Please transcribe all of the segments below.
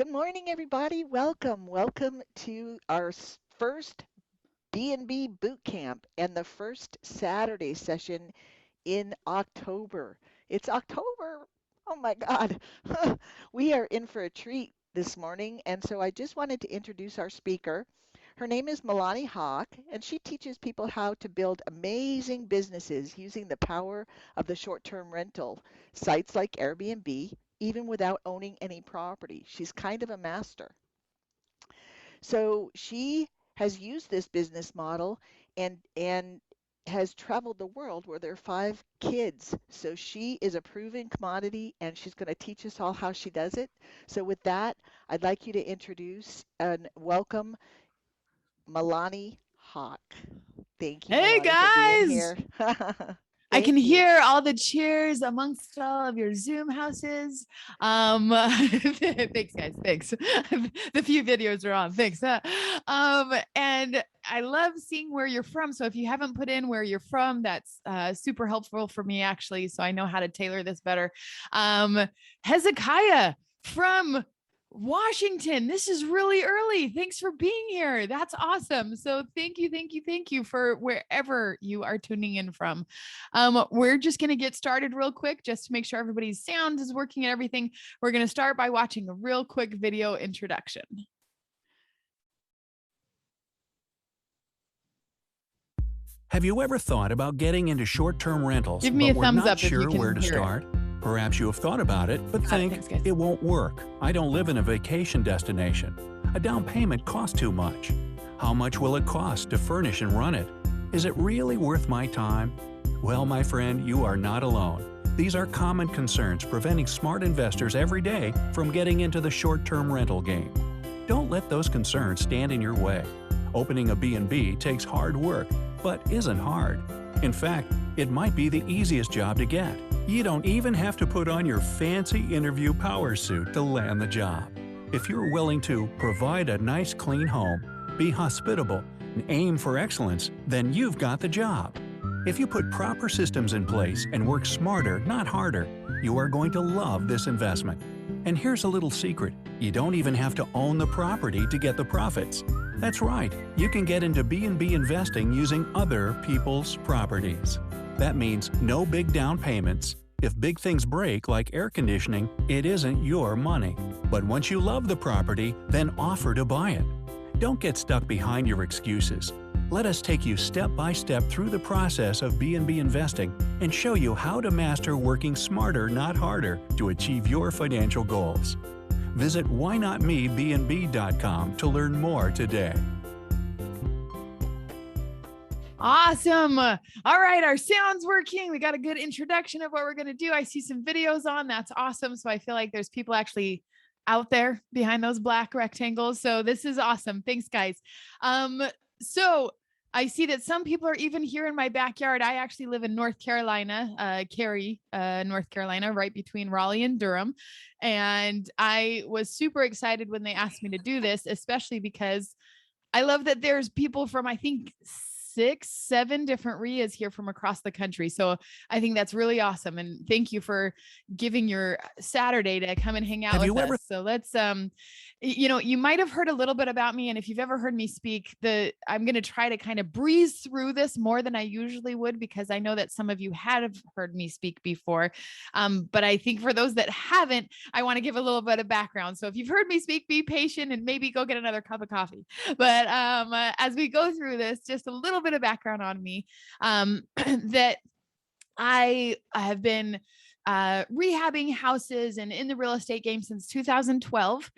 Good morning, everybody. Welcome. Welcome to our first BNB Bootcamp and the first Saturday session in October. It's October. Oh my God. We are in for a treat this morning. And so I just wanted to introduce our speaker. Her name is Milani Hawk, and she teaches people how to build amazing businesses using the power of the short-term rental sites like Airbnb, even without owning any property. She's kind of a master. So she has used this business model and has traveled the world where there are 5 kids. So she is a proven commodity and she's going to teach us all how she does it. So with that, I'd like you to introduce and welcome Milani Hawk. Thank you, Hey Milani, for being guys, here. I can Thank you. hear all the cheers amongst all of your Zoom houses. Thanks guys, thanks. The few videos are on, thanks. And I love seeing where you're from. So if you haven't put in where you're from, that's super helpful for me actually, so I know how to tailor this better. Hezekiah from Washington. This is really early. Thanks for being here. That's awesome. So thank you for wherever you are tuning in from. We're just going to get started real quick just to make sure everybody's sound is working and everything. We're going to start by watching a real quick video introduction. Have you ever thought about getting into short-term rentals, Give me a but we're thumbs not up if you sure can where to hear it. start? Perhaps you have thought about it, but think thanks, guys. it won't work. I don't live in a vacation destination. A down payment costs too much. How much will it cost to furnish and run it? Is it really worth my time? Well, my friend, you are not alone. These are common concerns preventing smart investors every day from getting into the short-term rental game. Don't let those concerns stand in your way. Opening a B&B takes hard work, but isn't hard. In fact, it might be the easiest job to get. You don't even have to put on your fancy interview power suit to land the job. If you're willing to provide a nice clean home, be hospitable, and aim for excellence, then you've got the job. If you put proper systems in place and work smarter, not harder, you are going to love this investment. And here's a little secret. You don't even have to own the property to get the profits. That's right, you can get into B&B investing using other people's properties. That means no big down payments. If big things break like air conditioning, it isn't your money. But once you love the property, then offer to buy it. Don't get stuck behind your excuses. Let us take you step by step through the process of B&B investing and show you how to master working smarter, not harder, to achieve your financial goals. Visit whynotmebnb.com to learn more today. Awesome. All right, our sound's working. We got a good introduction of what we're going to do. I see some videos on. That's awesome. So I feel like there's people actually out there behind those black rectangles. So this is awesome. Thanks, guys. So I see that some people are even here in my backyard. I actually live in North Carolina, Cary, North Carolina, right between Raleigh and Durham. And I was super excited when they asked me to do this, especially because I love that there's people from, I think, 6, 7 different RIAs here from across the country. So I think that's really awesome. And thank you for giving your Saturday to come and hang out with us. So let's, you might have heard a little bit about me. And if you've ever heard me speak, I'm going to try to kind of breeze through this more than I usually would, because I know that some of you have heard me speak before. But I think for those that haven't, I want to give a little bit of background. So if you've heard me speak, be patient and maybe go get another cup of coffee. But as we go through this, just a little bit of background on me, that I have been rehabbing houses and in the real estate game since 2012.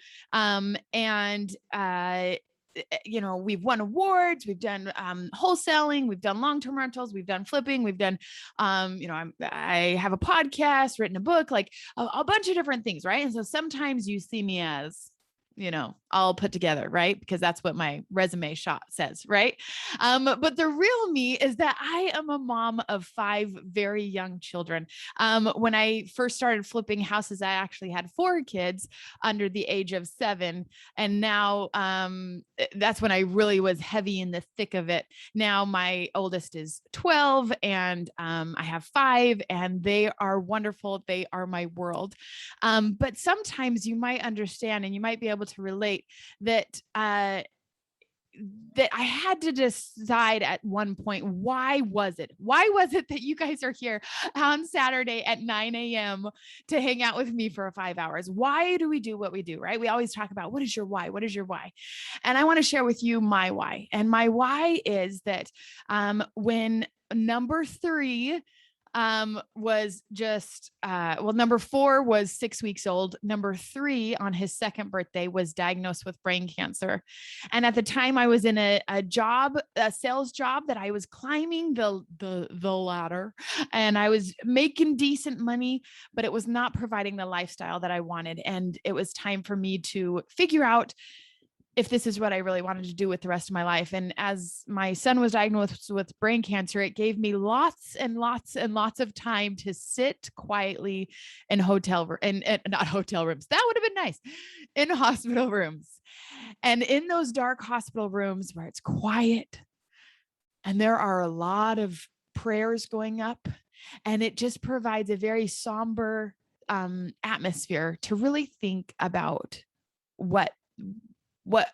We've won awards, we've done wholesaling, we've done long-term rentals, we've done flipping, we've done, I have a podcast, written a book, like a bunch of different things, right? And so sometimes you see me as all put together, right? Because that's what my resume shot says, right? But the real me is that I am a mom of 5 very young children. When I first started flipping houses, I actually had 4 kids under the age of 7. And now that's when I really was heavy in the thick of it. Now my oldest is 12 and I have 5, and they are wonderful. They are my world. But sometimes you might understand and you might be able to relate that that I had to decide at one point, why was it that you guys are here on Saturday at 9 a.m. to hang out with me for 5 hours? Why do we do what we do, right? We always talk about, what is your why? What is your why? And I want to share with you my why. And my why is that when number 3 was just number 4 was 6 weeks old. Number 3 on his 2nd birthday was diagnosed with brain cancer. And at the time I was in a sales job that I was climbing the ladder, and I was making decent money, but it was not providing the lifestyle that I wanted. And it was time for me to figure out if this is what I really wanted to do with the rest of my life. And as my son was diagnosed with brain cancer, it gave me lots and lots and lots of time to sit quietly in not hotel rooms. That would have been nice, in hospital rooms. And in those dark hospital rooms where it's quiet and there are a lot of prayers going up, and it just provides a very somber atmosphere to really think about what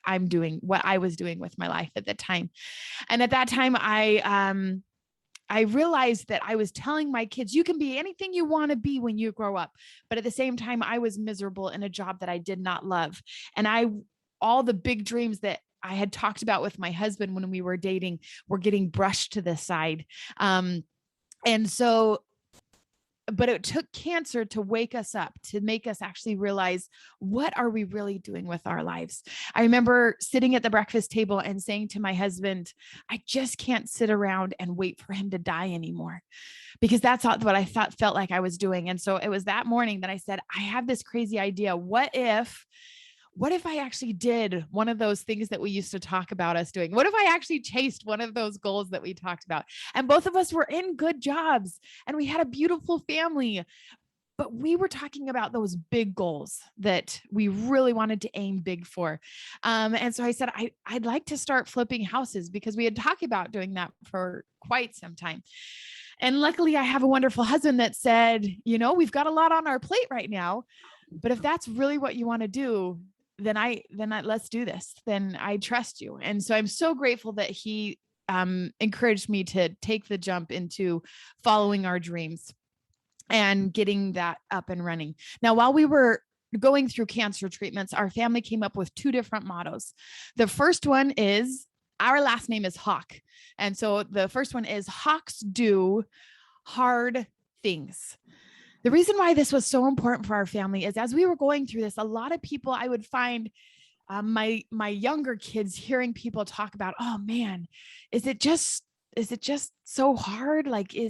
I'm doing, what I was doing with my life at the time. And at that time, I realized that I was telling my kids, you can be anything you want to be when you grow up. But at the same time, I was miserable in a job that I did not love. And all the big dreams that I had talked about with my husband when we were dating were getting brushed to the side. But it took cancer to wake us up, to make us actually realize, what are we really doing with our lives? I remember sitting at the breakfast table and saying to my husband, I just can't sit around and wait for him to die anymore, because that's what I felt like I was doing. And so it was that morning that I said, I have this crazy idea. What if I actually did one of those things that we used to talk about us doing? What if I actually chased one of those goals that we talked about? And both of us were in good jobs and we had a beautiful family, but we were talking about those big goals that we really wanted to aim big for. And so I said, I'd like to start flipping houses, because we had talked about doing that for quite some time. And luckily I have a wonderful husband that said, we've got a lot on our plate right now, but if that's really what you want to do, then let's do this. Then I trust you. And so I'm so grateful that he encouraged me to take the jump into following our dreams and getting that up and running. Now, while we were going through cancer treatments, our family came up with 2 different mottos. The first one is, our last name is Hawk. And so the first one is, Hawks do hard things. The reason why this was so important for our family is, as we were going through this, a lot of people, I would find my younger kids hearing people talk about, oh man, is it just so hard? Like, do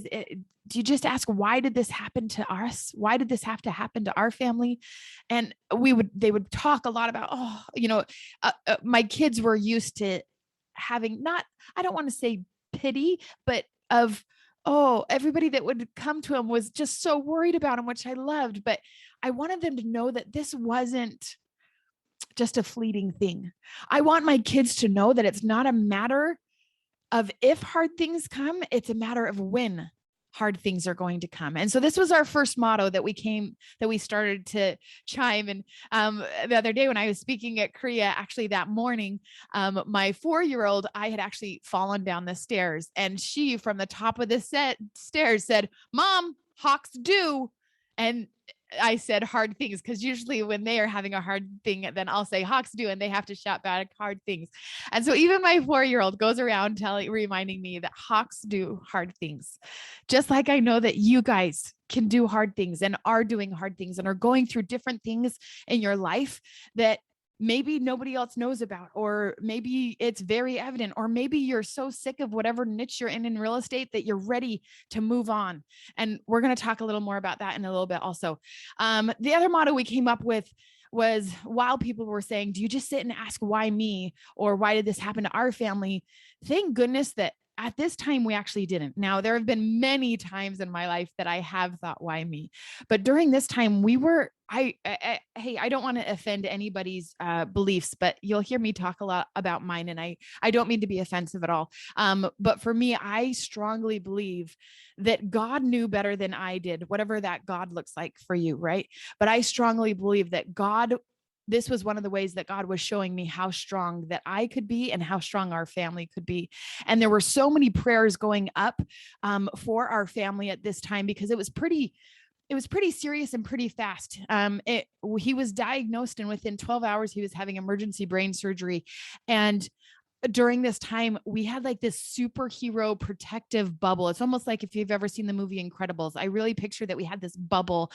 you just ask, why did this happen to us? Why did this have to happen to our family? And they would talk a lot about, my kids were used to having, I don't want to say pity, but everybody that would come to him was just so worried about him, which I loved. But I wanted them to know that this wasn't just a fleeting thing. I want my kids to know that it's not a matter of if hard things come, it's a matter of when hard things are going to come. And so this was our first motto that we started to chime. And the other day when I was speaking at Korea, actually that morning, my 4-year-old, I had actually fallen down the stairs, and she, from the top of the stairs, said, "Mom, hawks do." And I said hard things, because usually when they are having a hard thing, then I'll say hawks do, and they have to shout back hard things. And so even my 4-year-old goes around reminding me that hawks do hard things. Just like I know that you guys can do hard things and are doing hard things and are going through different things in your life that maybe nobody else knows about, or maybe it's very evident, or maybe you're so sick of whatever niche you're in real estate that you're ready to move on. And we're going to talk a little more about that in a little bit also. The other motto we came up with was, while people were saying, do you just sit and ask why me? Or why did this happen to our family? Thank goodness that at this time we actually didn't. Now, there have been many times in my life that I have thought, why me? But during this time we were, hey, I don't want to offend anybody's beliefs, but you'll hear me talk a lot about mine, and I don't mean to be offensive at all. But for me, I strongly believe that God knew better than I did, whatever that God looks like for you, right? But I strongly believe that this was one of the ways that God was showing me how strong that I could be and how strong our family could be. And there were so many prayers going up for our family at this time, because it was pretty serious and pretty fast. He was diagnosed, and within 12 hours, he was having emergency brain surgery. And during this time, we had like this superhero protective bubble. It's almost like if you've ever seen the movie Incredibles. I really picture that we had this bubble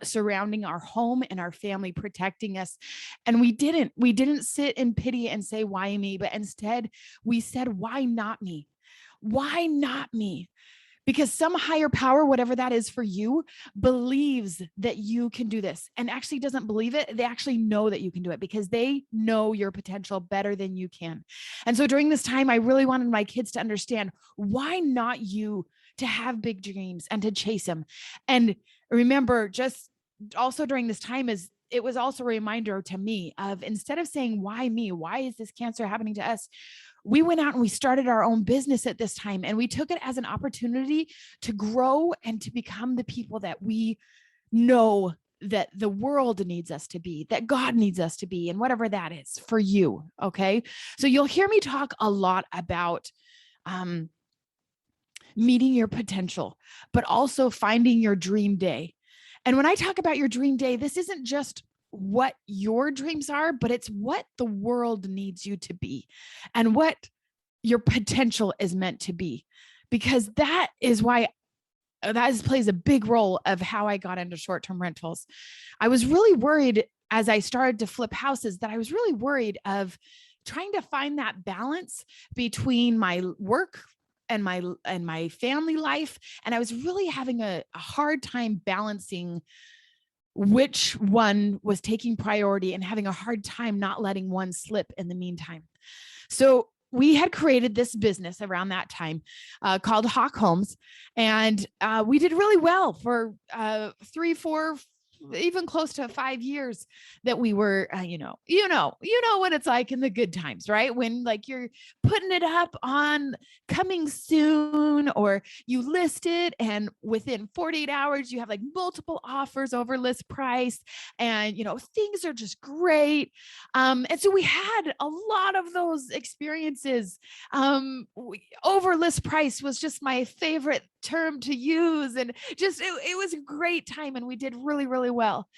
surrounding our home and our family, protecting us. And we didn't sit in pity and say, why me? But instead we said, why not me? Why not me? Because some higher power, whatever that is for you, believes that you can do this, and actually doesn't believe it. They actually know that you can do it because they know your potential better than you can. And so during this time, I really wanted my kids to understand, why not you, to have big dreams and to chase them. And remember, just also during this time, it was also a reminder to me of, instead of saying, why me? Why is this cancer happening to us? We went out and we started our own business at this time, and we took it as an opportunity to grow and to become the people that we know that the world needs us to be, that God needs us to be, and whatever that is for you. Okay. So you'll hear me talk a lot about meeting your potential, but also finding your dream day. And when I talk about your dream day, this isn't just what your dreams are, but it's what the world needs you to be and what your potential is meant to be, because that is why that plays a big role of how I got into short-term rentals. I was really worried as I started to flip houses, that I was really worried of trying to find that balance between my work and my family life. And I was really having a hard time balancing which one was taking priority, and having a hard time not letting one slip in the meantime. So we had created this business around that time called Hawk Homes. And we did really well for 3, 4, even close to 5 years that we were, you know what it's like in the good times, right? When like you're putting it up on coming soon, or you list it, and within 48 hours, you have like multiple offers over list price, and things are just great. And so we had a lot of those experiences. Over list price was just my favorite term to use, and just it was a great time, and we did really, really well.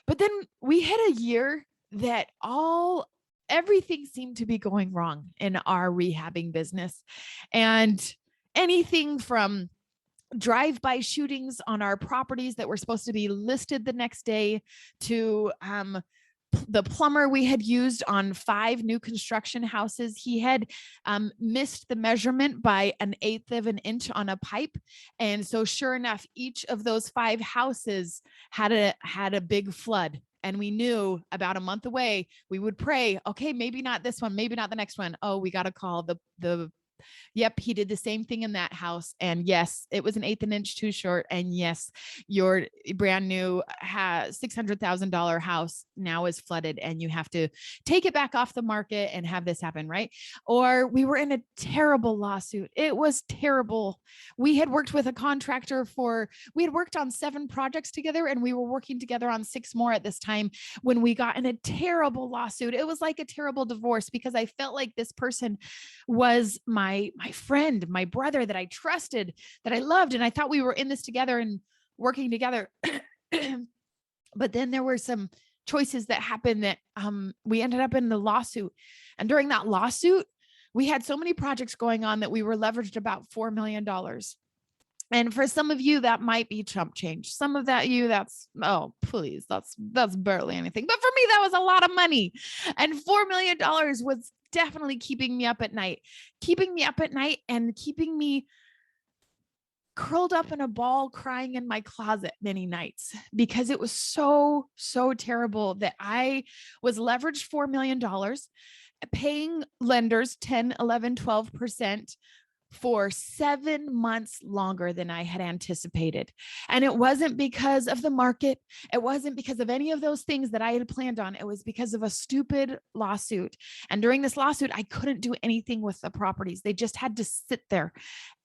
But then we hit a year that everything seemed to be going wrong in our rehabbing business, and anything from drive-by shootings on our properties that were supposed to be listed the next day to the plumber we had used on 5 new construction houses, he had missed the measurement by 1/8 of an inch on a pipe. And so sure enough, each of those 5 houses had a big flood. And we knew about a month away, we would pray, okay, maybe not this one, maybe not the next one. Oh, we got to call the Yep, he did the same thing in that house. And yes, it was 1/8 an inch too short. And yes, your brand new $600,000 house now is flooded, and you have to take it back off the market and have this happen, right? Or we were in a terrible lawsuit. It was terrible. We had worked with a contractor we had worked on 7 projects together, and we were working together on 6 more at this time when we got in a terrible lawsuit. It was like a terrible divorce, because I felt like this person was my friend, my brother that I trusted, that I loved. And I thought we were in this together and working together. But then there were some choices that happened that we ended up in the lawsuit. And during that lawsuit, we had so many projects going on that we were leveraged about $4 million. And for some of you, that might be chump change. Some of that's, oh, please, that's barely anything. But for me, that was a lot of money. And $4 million was definitely keeping me up at night and keeping me curled up in a ball crying in my closet many nights because it was so, so terrible that I was leveraged $4 million, paying lenders 10, 11, 12% for 7 months longer than I had anticipated. And it wasn't because of the market. It wasn't because of any of those things that I had planned on. It was because of a stupid lawsuit. And during this lawsuit, I couldn't do anything with the properties. They just had to sit there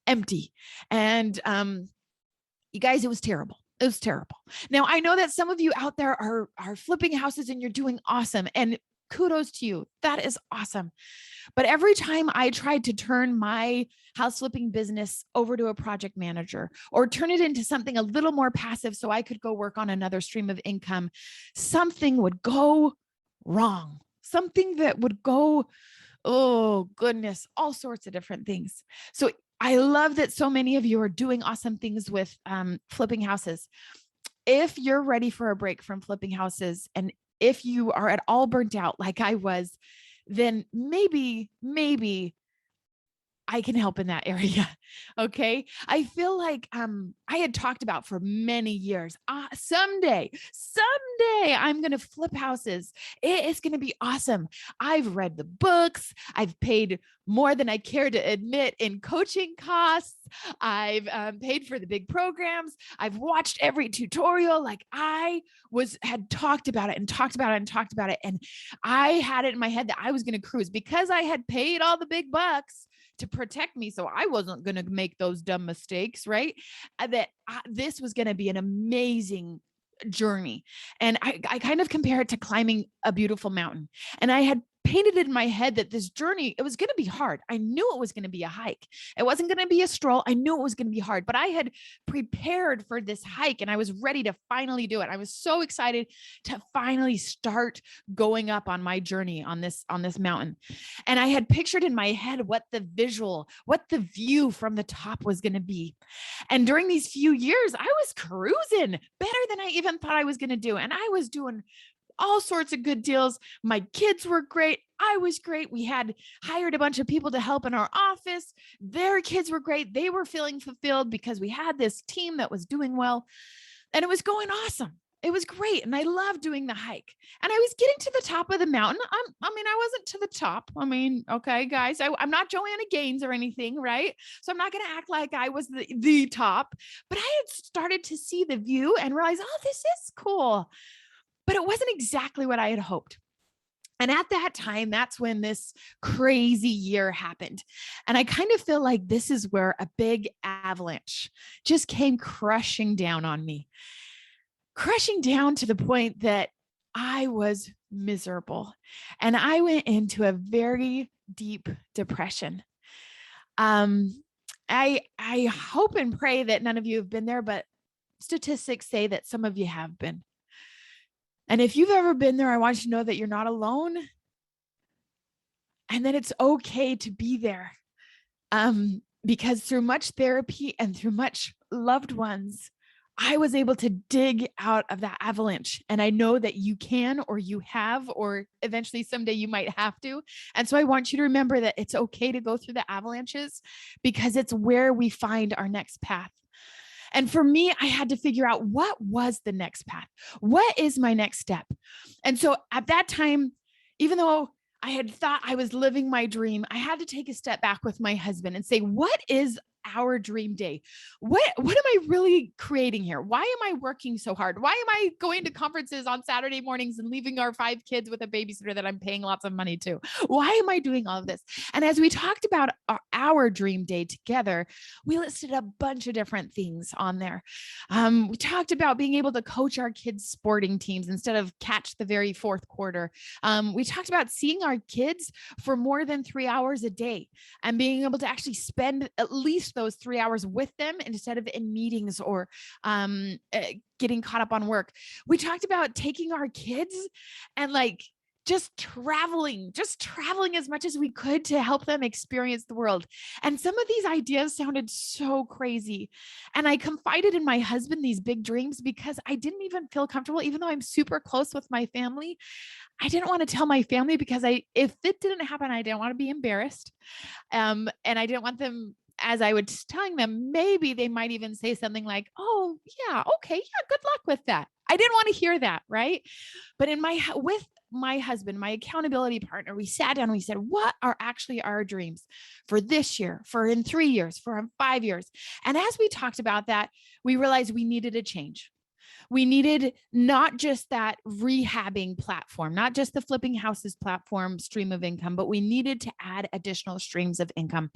empty. And you guys, it was terrible. It was terrible. Now, I know that some of you out there are flipping houses and you're doing awesome. And kudos to you. That is awesome. But every time I tried to turn my house flipping business over to a project manager or turn it into something a little more passive so I could go work on another stream of income, something would go wrong. Something that would go, oh goodness, all sorts of different things. So I love that so many of you are doing awesome things with flipping houses. If you're ready for a break from flipping houses, and if you are at all burnt out like I was, then maybe I can help in that area. Okay. I feel like I had talked about for many years, someday I'm going to flip houses. It is going to be awesome. I've read the books. I've paid more than I care to admit in coaching costs. I've paid for the big programs. I've watched every tutorial. Like I had talked about it and talked about it and talked about it. And I had it in my head that I was going to cruise because I had paid all the big bucks to protect me. So I wasn't going to make those dumb mistakes, right? This was going to be an amazing journey. And I kind of compare it to climbing a beautiful mountain. And I had painted in my head that this journey, it was going to be hard. I knew it was going to be a hike. It wasn't going to be a stroll. I knew it was going to be hard, but I had prepared for this hike and I was ready to finally do it. I was so excited to finally start going up on my journey on this mountain. And I had pictured in my head what the view from the top was going to be. And during these few years, I was cruising better than I even thought I was going to do. And I was doing all sorts of good deals. My kids were great. I was great. We had hired a bunch of people to help in our office. Their kids were great. They were feeling fulfilled because we had this team that was doing well and it was going awesome. It was great. And I loved doing the hike. And I was getting to the top of the mountain. I wasn't to the top. Okay, guys, I'm not Joanna Gaines or anything, right? So I'm not going to act like I was the top, but I had started to see the view and realize, oh, this is cool. But it wasn't exactly what I had hoped. And at that time, that's when this crazy year happened. And I kind of feel like this is where a big avalanche just came crushing down on me, crushing down to the point that I was miserable. And I went into a very deep depression. I hope and pray that none of you have been there, but statistics say that some of you have been. And if you've ever been there, I want you to know that you're not alone and that it's okay to be there. Because through much therapy and through much loved ones, I was able to dig out of that avalanche. And I know that you can, or you have, or eventually someday you might have to. And so I want you to remember that it's okay to go through the avalanches because it's where we find our next path. And for me, I had to figure out what was the next path. What is my next step? And so at that time, even though I had thought I was living my dream, I had to take a step back with my husband and say, what is our dream day? What am I really creating here? Why am I working so hard? Why am I going to conferences on Saturday mornings and leaving our 5 kids with a babysitter that I'm paying lots of money to? Why am I doing all of this? And as we talked about our dream day together, we listed a bunch of different things on there. We talked about being able to coach our kids' sporting teams instead of catch the very fourth quarter. We talked about seeing our kids for more than 3 hours a day and being able to actually spend at least those 3 hours with them instead of in meetings or getting caught up on work. We talked about taking our kids and just traveling as much as we could to help them experience the world. And some of these ideas sounded so crazy. And I confided in my husband these big dreams because I didn't even feel comfortable, even though I'm super close with my family. I didn't want to tell my family because if it didn't happen, I didn't want to be embarrassed. And I didn't want them as I was telling them, maybe they might even say something like, oh, yeah, okay, yeah, good luck with that. I didn't want to hear that, right? But with my husband, my accountability partner, we sat down and we said, what are actually our dreams for this year, for in 3 years, for in 5 years? And as we talked about that, we realized we needed a change. We needed not just that rehabbing platform, not just the flipping houses platform stream of income, but we needed to add additional streams of income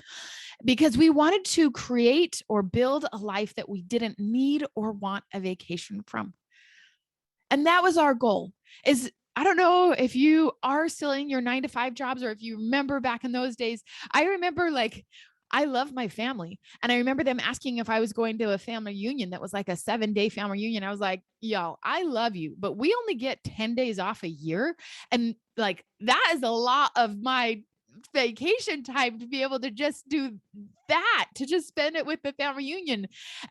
because we wanted to create or build a life that we didn't need or want a vacation from. And that was our goal. I don't know if you are still in your 9-to-5 jobs or if you remember back in those days. I remember I love my family. And I remember them asking if I was going to a family reunion that was like a 7-day family reunion. I was like, yo, I love you, but we only get 10 days off a year. And like, that is a lot of my vacation time to be able to just do that, to just spend it with the family reunion.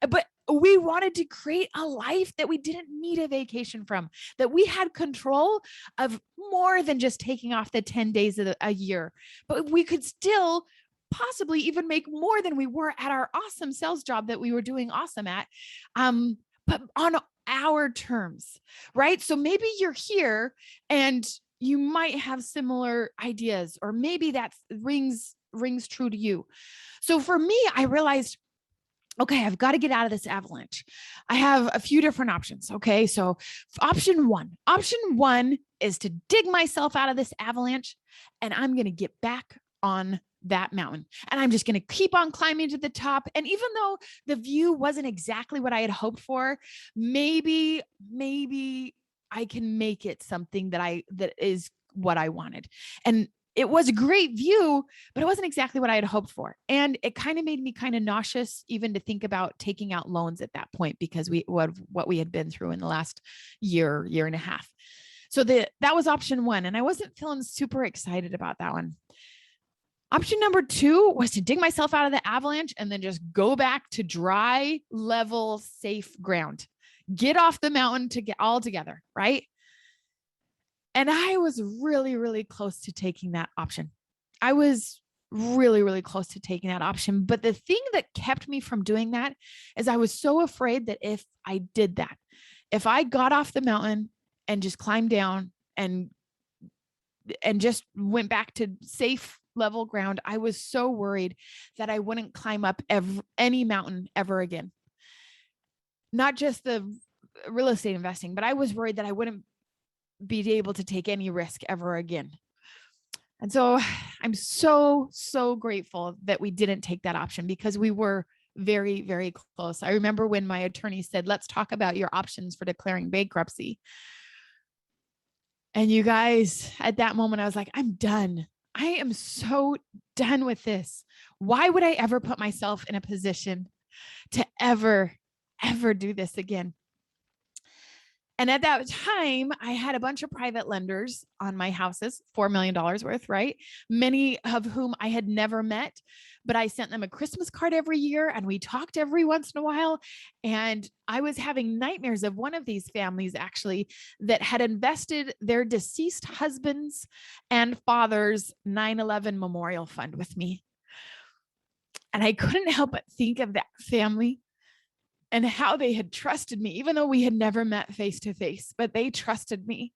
But we wanted to create a life that we didn't need a vacation from, that we had control of more than just taking off the 10 days of a year, but we could still possibly even make more than we were at our awesome sales job that we were doing awesome at, but on our terms, right? So maybe you're here and you might have similar ideas, or maybe that rings true to you. So for me, I realized, okay, I've got to get out of this avalanche. I have a few different options. Okay. So option one is to dig myself out of this avalanche, and I'm going to get back on that mountain, and I'm just going to keep on climbing to the top. And even though the view wasn't exactly what I had hoped for, maybe I can make it something that is what I wanted. And it was a great view, but it wasn't exactly what I had hoped for. And it kind of made me kind of nauseous even to think about taking out loans at that point, because what we had been through in the last year and a half. So that was option one. And I wasn't feeling super excited about that one. Option number two was to dig myself out of the avalanche and then just go back to dry, level, safe ground. Get off the mountain to get all together, right? And I was really, really close to taking that option. I was really, really close to taking that option. But the thing that kept me from doing that is I was so afraid that if I did that, if I got off the mountain and just climbed down and just went back to safe level ground, I was so worried that I wouldn't climb up any mountain ever again. Not just the real estate investing, but I was worried that I wouldn't be able to take any risk ever again. And so I'm so, so grateful that we didn't take that option, because we were very, very close. I remember when my attorney said, let's talk about your options for declaring bankruptcy. And you guys, at that moment, I was like, I'm done. I am so done with this. Why would I ever put myself in a position to ever do this again? And at that time, I had a bunch of private lenders on my houses, $4 million worth, right? Many of whom I had never met, but I sent them a Christmas card every year and we talked every once in a while. And I was having nightmares of one of these families actually that had invested their deceased husband's and father's 9/11 memorial fund with me. And I couldn't help but think of that family and how they had trusted me, even though we had never met face to face, but they trusted me.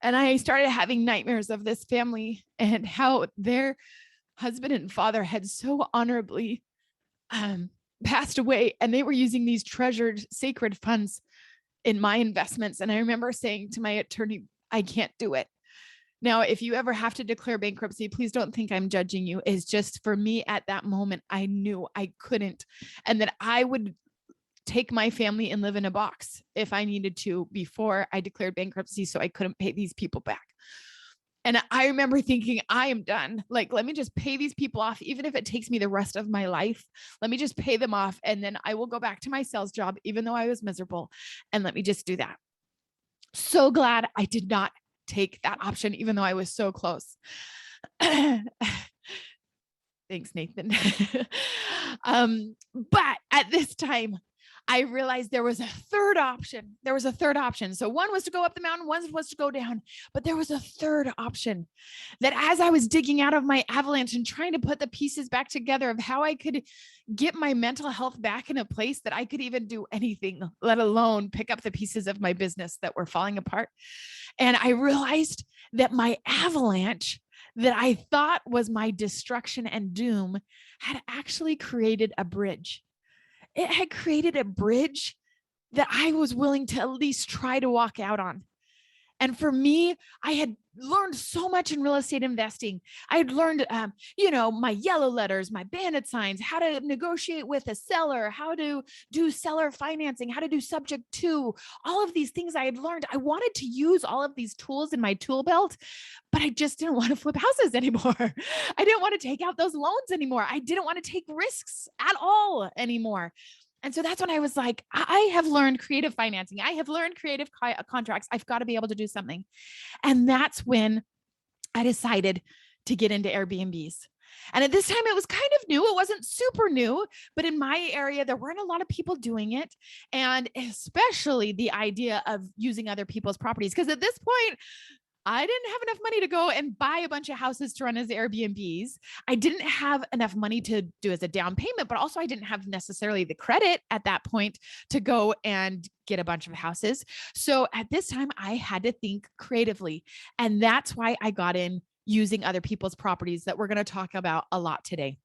And I started having nightmares of this family and how their husband and father had so honorably passed away, and they were using these treasured sacred funds in my investments. And I remember saying to my attorney, I can't do it. Now, if you ever have to declare bankruptcy, please don't think I'm judging you. It's just for me at that moment, I knew I couldn't, and that I would take my family and live in a box if I needed to before I declared bankruptcy, so I couldn't pay these people back. And I remember thinking, I am done. Like, let me just pay these people off, even if it takes me the rest of my life. Let me just pay them off, and then I will go back to my sales job, even though I was miserable. And let me just do that. So glad I did not take that option, even though I was so close. Thanks, Nathan. But at this time, I realized there was a third option. There was a third option. So one was to go up the mountain, one was to go down, but there was a third option that as I was digging out of my avalanche and trying to put the pieces back together of how I could get my mental health back in a place that I could even do anything, let alone pick up the pieces of my business that were falling apart. And I realized that my avalanche that I thought was my destruction and doom had actually created a bridge. It had created a bridge that I was willing to at least try to walk out on. And for me, I had learned so much in real estate investing. I had learned, my yellow letters, my bandit signs, how to negotiate with a seller, how to do seller financing, how to do subject to, all of these things I had learned. I wanted to use all of these tools in my tool belt, but I just didn't want to flip houses anymore. I didn't want to take out those loans anymore. I didn't want to take risks at all anymore. And so that's when I was like, I have learned creative financing. I have learned creative contracts. I've got to be able to do something. And that's when I decided to get into Airbnbs. And at this time, it was kind of new. It wasn't super new, but in my area, there weren't a lot of people doing it. And especially the idea of using other people's properties. Because at this point, I didn't have enough money to go and buy a bunch of houses to run as Airbnbs. I didn't have enough money to do as a down payment, but also I didn't have necessarily the credit at that point to go and get a bunch of houses. So at this time, I had to think creatively. And that's why I got in using other people's properties that we're going to talk about a lot today.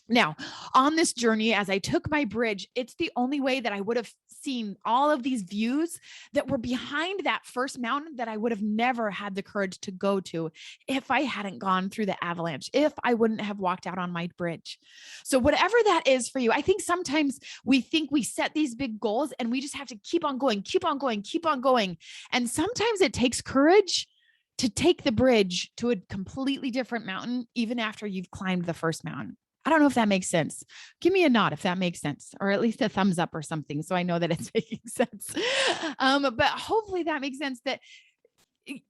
Now, on this journey, as I took my bridge, it's the only way that I would have seen all of these views that were behind that first mountain that I would have never had the courage to go to if I hadn't gone through the avalanche, if I wouldn't have walked out on my bridge. So whatever that is for you, I think sometimes we think we set these big goals and we just have to keep on going, keep on going, keep on going. And sometimes it takes courage to take the bridge to a completely different mountain, even after you've climbed the first mountain. I don't know if that makes sense. Give me a nod if that makes sense, or at least a thumbs up or something, so I know that it's making sense. But hopefully that makes sense, that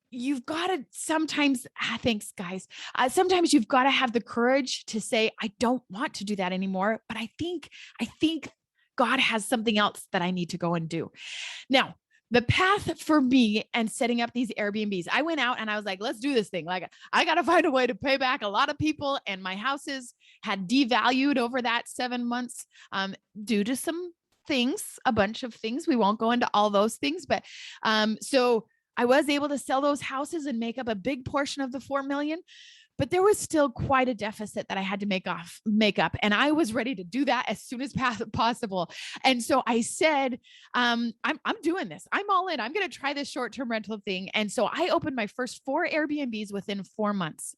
you've got to sometimes, thanks guys. Sometimes you've got to have the courage to say, I don't want to do that anymore, but I think God has something else that I need to go and do. Now, the path for me and setting up these Airbnbs, I went out and I was like, let's do this thing. Like, I got to find a way to pay back a lot of people. And my houses had devalued over that 7 months due to some things, a bunch of things. We won't go into all those things, but so I was able to sell those houses and make up a big portion of the 4 million. But there was still quite a deficit that I had to make up. And I was ready to do that as soon as possible. And so I said, I'm doing this. I'm all in. I'm going to try this short-term rental thing. And so I opened my first 4 Airbnbs within 4 months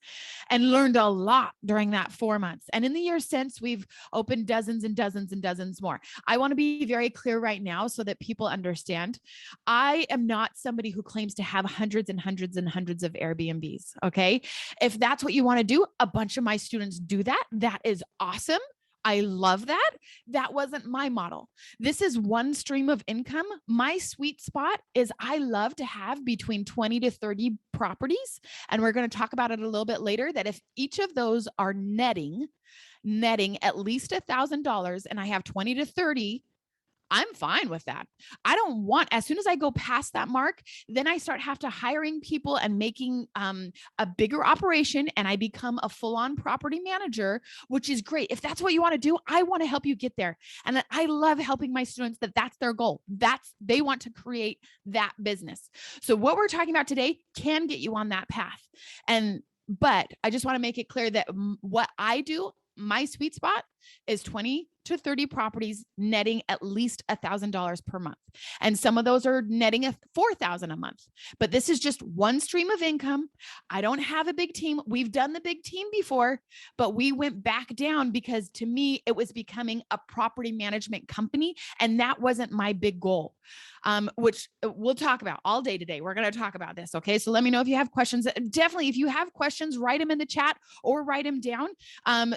and learned a lot during that 4 months. And in the years since, we've opened dozens and dozens and dozens more. I want to be very clear right now so that people understand. I am not somebody who claims to have hundreds and hundreds and hundreds of Airbnbs. Okay. If that's what you want to do, a bunch of my students do that. That is awesome. I love that. That wasn't my model. This is one stream of income. My sweet spot is I love to have between 20 to 30 properties. And we're going to talk about it a little bit later, that if each of those are netting at least $1,000 and I have 20 to 30, I'm fine with that. I don't want, as soon as I go past that mark, then I start have to hiring people and making a bigger operation, and I become a full-on property manager, which is great. If that's what you want to do, I want to help you get there. And I love helping my students that's their goal. They want to create that business. So what we're talking about today can get you on that path. But I just want to make it clear that what I do, my sweet spot is 20 to 30 properties netting at least $1,000 per month. And some of those are netting $4,000 a month, but this is just one stream of income. I don't have a big team. We've done the big team before, but we went back down because to me, it was becoming a property management company. And that wasn't my big goal, which we'll talk about all day today. We're going to talk about this. Okay. So let me know if you have questions. Definitely, if you have questions, write them in the chat or write them down.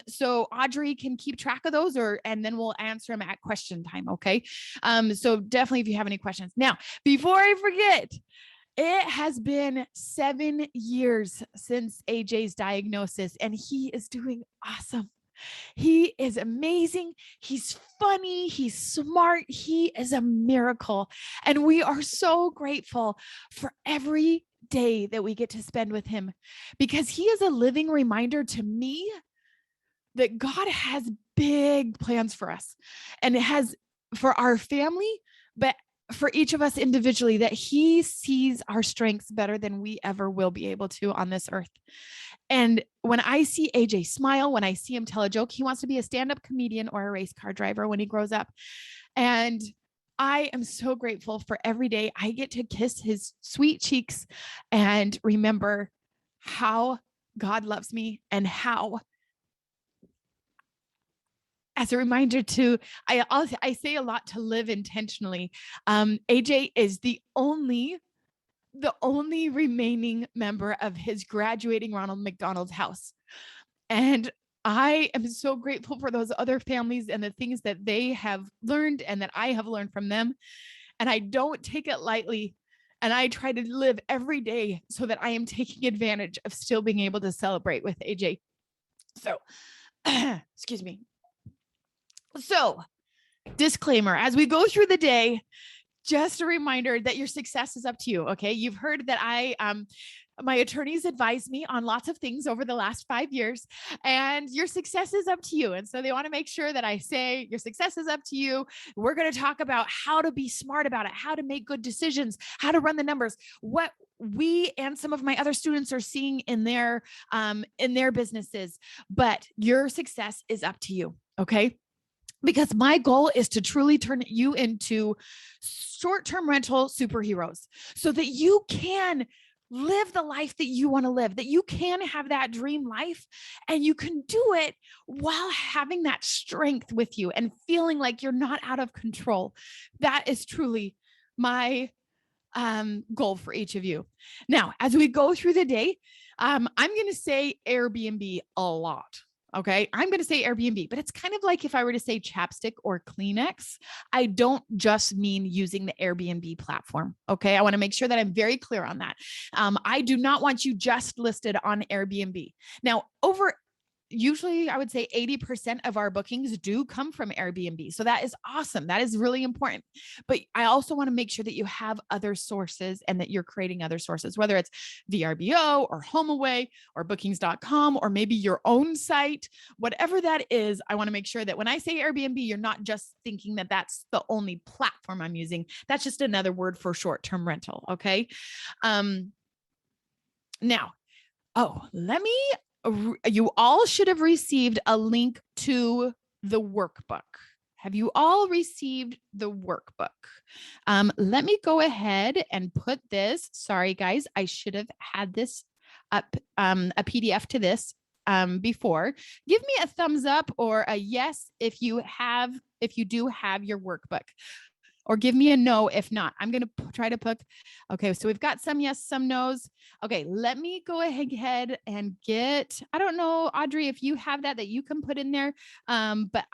So Audrey can keep track of those, and then we'll answer them at question time. Okay. So definitely, if you have any questions. Now, before I forget, it has been 7 years since AJ's diagnosis, and he is doing awesome. He is amazing. He's funny. He's smart. He is a miracle. And we are so grateful for every day that we get to spend with him, because he is a living reminder to me that God has big plans for us, and it has for our family, but for each of us individually, that he sees our strengths better than we ever will be able to on this earth. And when I see AJ smile, when I see him tell a joke, he wants to be a stand-up comedian or a race car driver when he grows up. And I am so grateful for every day I get to kiss his sweet cheeks and remember how God loves me, and how, as a reminder to, I say a lot, to live intentionally. AJ is the only remaining member of his graduating Ronald McDonald's house. And I am so grateful for those other families and the things that they have learned and that I have learned from them. And I don't take it lightly. And I try to live every day so that I am taking advantage of still being able to celebrate with AJ. So, excuse me. So, disclaimer, as we go through the day, just a reminder that your success is up to you. Okay. You've heard that my attorneys advised me on lots of things over the last 5 years, and your success is up to you. And so they want to make sure that I say your success is up to you. We're going to talk about how to be smart about it, how to make good decisions, how to run the numbers, what we and some of my other students are seeing in their businesses. But your success is up to you. Okay. Because my goal is to truly turn you into short-term rental superheroes so that you can live the life that you want to live, that you can have that dream life, and you can do it while having that strength with you and feeling like you're not out of control. That is truly my goal for each of you. Now, as we go through the day, I'm going to say Airbnb a lot. Okay. I'm going to say Airbnb, but it's kind of like if I were to say chapstick or Kleenex. I don't just mean using the Airbnb platform. Okay. I want to make sure that I'm very clear on that. I do not want you just listed on Airbnb. Now, usually I would say 80% of our bookings do come from Airbnb. So that is awesome. That is really important. But I also want to make sure that you have other sources and that you're creating other sources, whether it's VRBO or HomeAway or bookings.com or maybe your own site, whatever that is. I want to make sure that when I say Airbnb, you're not just thinking that that's the only platform I'm using. That's just another word for short-term rental. Okay. Now, you all should have received a link to the workbook. Have you all received the workbook? Let me go ahead and put this. Sorry, guys, I should have had this up, a PDF to this before. Give me a thumbs up or a yes if you do have your workbook. Or give me a no if not. I'm going to try to put, okay, so we've got some yes, some no's. Okay, let me go ahead and get, I don't know, Audrey, if you have that you can put in there. But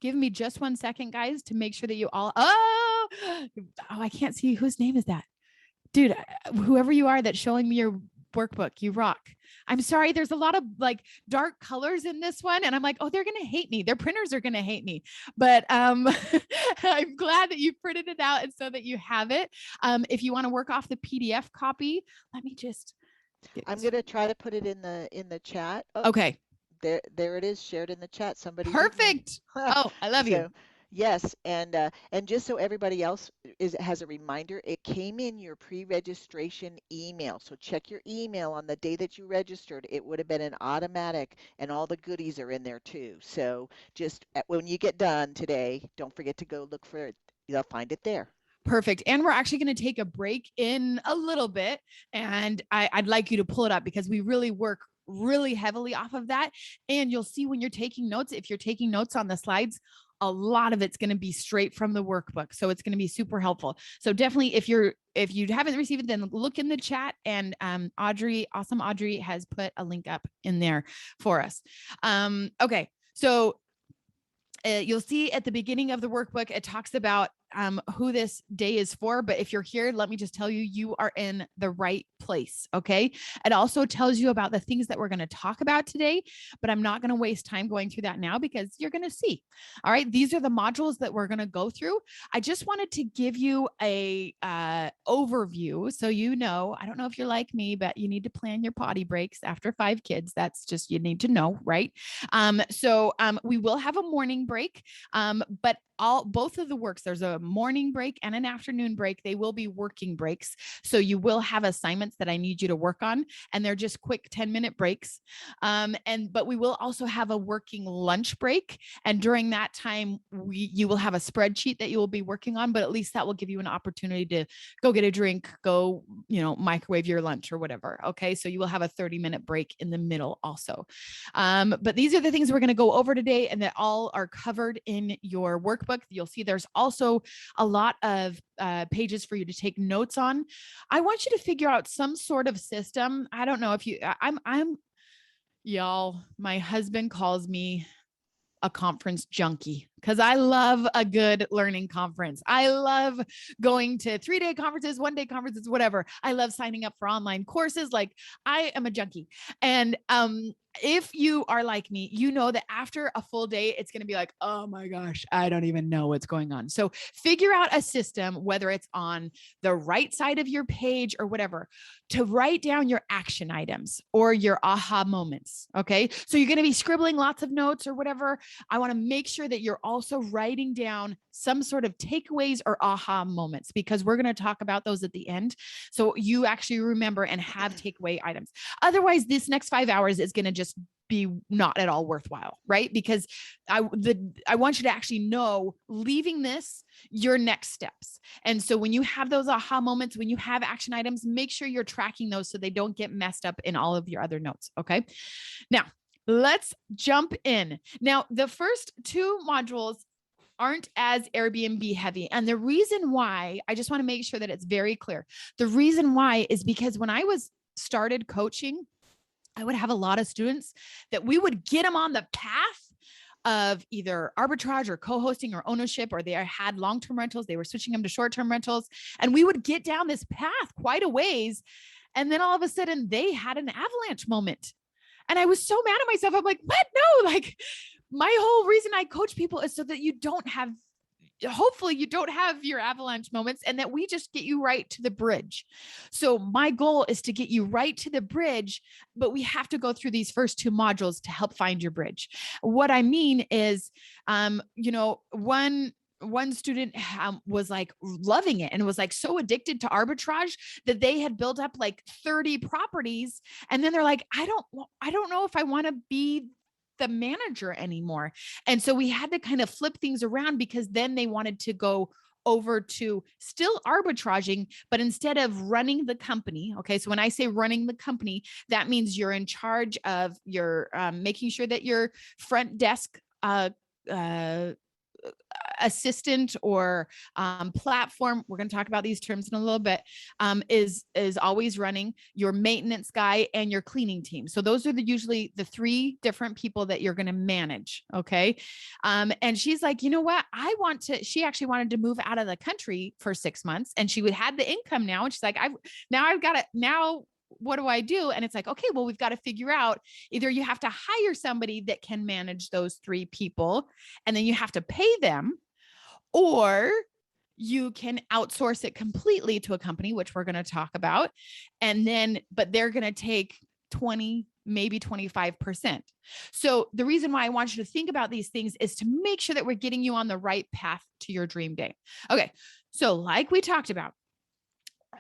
give me just 1 second, guys, to make sure that you all, I can't see whose name is that. Dude, whoever you are that's showing me your workbook, you rock. I'm sorry, there's a lot of like dark colors in this one, and I'm like, oh, they're gonna hate me. Their printers are gonna hate me. But I'm glad that you printed it out and so that you have it. If you want to work off the PDF copy, let me just. I'm gonna try to put it in the chat. Oh, okay. There it is, shared in the chat. Somebody. Perfect. Oh, I love you. Yes, and just so everybody else has a reminder, it came in your pre-registration email. So check your email on the day that you registered. It would have been an automatic, and all the goodies are in there too. So just when you get done today, don't forget to go look for it. You'll find it there. Perfect. And we're actually going to take a break in a little bit, and I'd like you to pull it up because we really work really heavily off of that. And you'll see when you're taking notes, if you're taking notes on the slides, a lot of it's going to be straight from the workbook. So it's going to be super helpful. So definitely if you haven't received it, then look in the chat, and awesome Audrey has put a link up in there for us. Okay. So you'll see at the beginning of the workbook, it talks about who this day is for, but if you're here, let me just tell you, you are in the right place. Okay. It also tells you about the things that we're going to talk about today, but I'm not going to waste time going through that now because you're going to see. All right. These are the modules that we're going to go through. I just wanted to give you a overview. So, I don't know if you're like me, but you need to plan your potty breaks after 5 kids. That's just, you need to know, right? So we will have a morning break, but both of the works, there's a morning break and an afternoon break. They will be working breaks. So you will have assignments that I need you to work on, and they're just quick 10-minute breaks. But we will also have a working lunch break. And during that time, you will have a spreadsheet that you will be working on, but at least that will give you an opportunity to go get a drink, go, microwave your lunch or whatever. Okay. So you will have a 30-minute break in the middle also. But these are the things we're going to go over today, and that all are covered in your workbook. You'll see there's also a lot of pages for you to take notes on. I want you to figure out some sort of system. I don't know if y'all, my husband calls me a conference junkie because I love a good learning conference. I love going to 3-day conferences, 1-day conferences, whatever. I love signing up for online courses. Like, I am a junkie. And if you are like me, you know that after a full day, it's going to be like, oh my gosh, I don't even know what's going on. So figure out a system, whether it's on the right side of your page or whatever, to write down your action items or your aha moments. Okay. So you're going to be scribbling lots of notes or whatever. I want to make sure that you're also writing down some sort of takeaways or aha moments, because we're going to talk about those at the end. So you actually remember and have takeaway items. Otherwise, this next 5 hours is going to just be not at all worthwhile, right? Because I want you to actually know, leaving this, your next steps. And so when you have those aha moments, when you have action items, make sure you're tracking those so they don't get messed up in all of your other notes. Okay. Now, let's jump in. Now, the first 2 modules aren't as Airbnb heavy. And the reason why, I just want to make sure that it's very clear. The reason why is because when I started coaching, I would have a lot of students that we would get them on the path of either arbitrage or co-hosting or ownership, or they had long-term rentals. They were switching them to short-term rentals. And we would get down this path quite a ways. And then all of a sudden they had an avalanche moment. And I was so mad at myself. I'm like, what? No, like, my whole reason I coach people is so that hopefully you don't have your avalanche moments, and that we just get you right to the bridge. So my goal is to get you right to the bridge, but we have to go through these first 2 modules to help find your bridge. What I mean is, one student was like loving it and was like so addicted to arbitrage that they had built up like 30 properties. And then they're like, I don't know if I want to be the manager anymore. And so we had to kind of flip things around, because then they wanted to go over to still arbitraging, but instead of running the company. Okay. So when I say running the company, that means you're in charge of your making sure that your front desk assistant or platform, we're going to talk about these terms in a little bit, is always running, your maintenance guy, and your cleaning team. So those are usually the 3 different people that you're going to manage. Okay. And she's like, you know what? She actually wanted to move out of the country for 6 months, and she would have the income now. And she's like, what do I do? And it's like, okay, well, we've got to figure out, either you have to hire somebody that can manage those 3 people, and then you have to pay them, or you can outsource it completely to a company, which we're going to talk about. But they're going to take 20, maybe 25%. So the reason why I want you to think about these things is to make sure that we're getting you on the right path to your dream day. Okay. So like we talked about,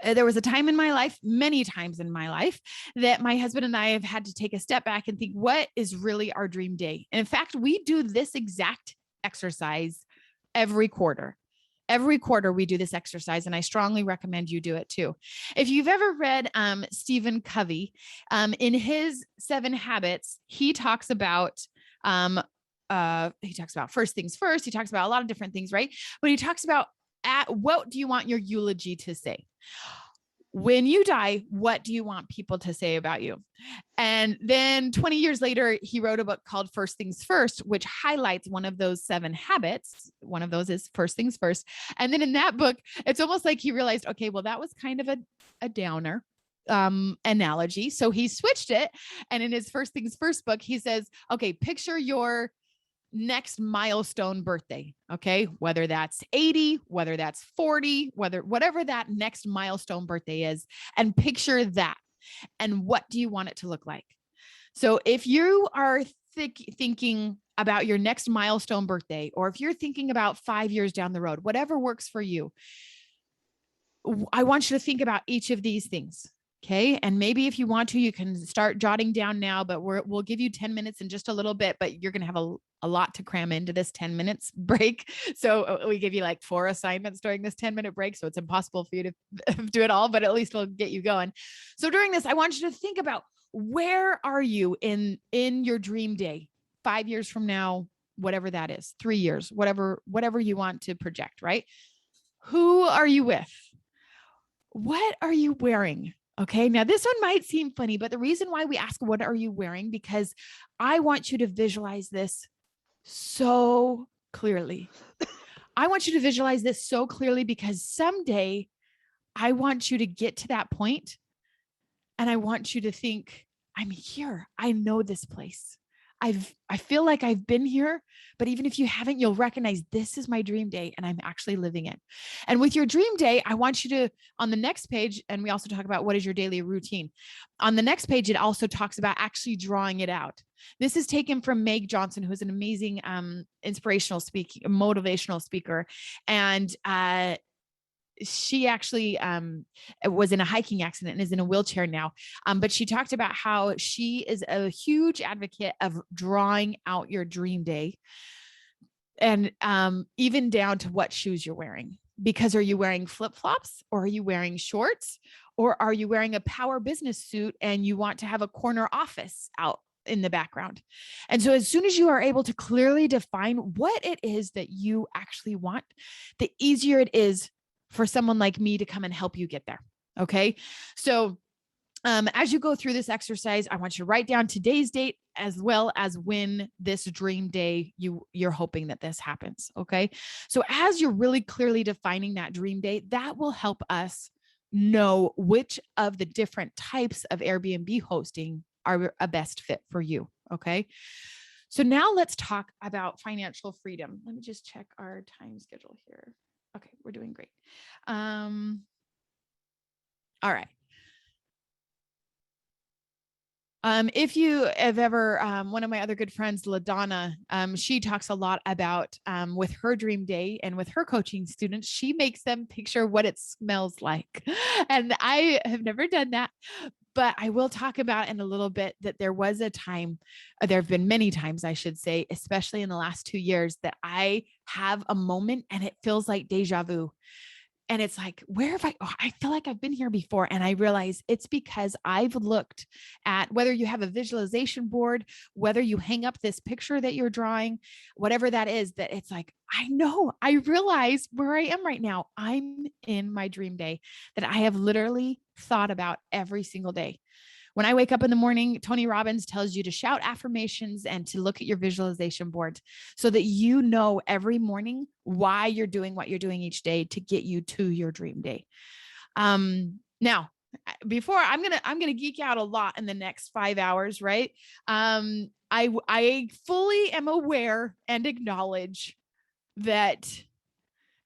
there was a time in my life, many times in my life, that my husband and I have had to take a step back and think, what is really our dream day? And in fact, we do this exact exercise every quarter. Every quarter we do this exercise, and I strongly recommend you do it too. If you've ever read Stephen Covey, in his 7 Habits, he talks about first things first. He talks about a lot of different things, right? But he talks about, what do you want your eulogy to say? when you die, what do you want people to say about you? And then 20 years later, he wrote a book called First Things First, which highlights one of those 7 habits. One of those is first things first. And then in that book, it's almost like he realized, okay, well, that was kind of a downer analogy. So he switched it. And in his First Things First book, he says, okay, picture your next milestone birthday. Okay. Whether that's 80, whether that's 40, whatever that next milestone birthday is, and picture that. And what do you want it to look like? So if you are thinking about your next milestone birthday, or if you're thinking about 5 years down the road, whatever works for you, I want you to think about each of these things. Okay. And maybe if you want to, you can start jotting down now, but we'll give you 10 minutes in just a little bit, but you're going to have a lot to cram into this 10 minutes break. So we give you like 4 assignments during this 10-minute break. So it's impossible for you to do it all, but at least we'll get you going. So during this, I want you to think about, where are you in your dream day, 5 years from now, whatever that is, 3 years, whatever you want to project, right? Who are you with? What are you wearing? Okay. Now this one might seem funny, but the reason why we ask, what are you wearing? Because I want you to visualize this so clearly. I want you to visualize this so clearly because someday I want you to get to that point and I want you to think, I'm here. I know this place. I feel like I've been here, but even if you haven't, you'll recognize this is my dream day and I'm actually living it. And with your dream day, I want you to, on the next page, and we also talk about what is your daily routine. On the next page, it also talks about actually drawing it out. This is taken from Meg Johnson, who's an amazing motivational speaker. And she actually was in a hiking accident and is in a wheelchair now. But she talked about how she is a huge advocate of drawing out your dream day, and even down to what shoes you're wearing. Because are you wearing flip-flops, or are you wearing shorts, or are you wearing a power business suit and you want to have a corner office out in the background? And so as soon as you are able to clearly define what it is that you actually want, the easier it is for someone like me to come and help you get there. Okay. So as you go through this exercise, I want you to write down today's date as well as when this dream day you're hoping that this happens. Okay. So as you're really clearly defining that dream day, that will help us know which of the different types of Airbnb hosting are a best fit for you. Okay. So now let's talk about financial freedom. Let me just check our time schedule here. Okay, we're doing great. All right. If you have ever, one of my other good friends, LaDonna, she talks a lot about with her dream day and with her coaching students, she makes them picture what it smells like. And I have never done that, but I will talk about in a little bit that there was a time, there have been many times, I should say, especially in the last 2 years, that I have a moment and it feels like deja vu. And it's like, where have I feel like I've been here before. And I realize it's because I've looked at, whether you have a visualization board, whether you hang up this picture that you're drawing, whatever that is, that it's like, I realize where I am right now. I'm in my dream day that I have literally thought about every single day. When I wake up in the morning, Tony Robbins tells you to shout affirmations and to look at your visualization board so that you know every morning why you're doing what you're doing each day to get you to your dream day. Now, before I'm gonna geek out a lot in the next 5 hours, right? I fully am aware and acknowledge that.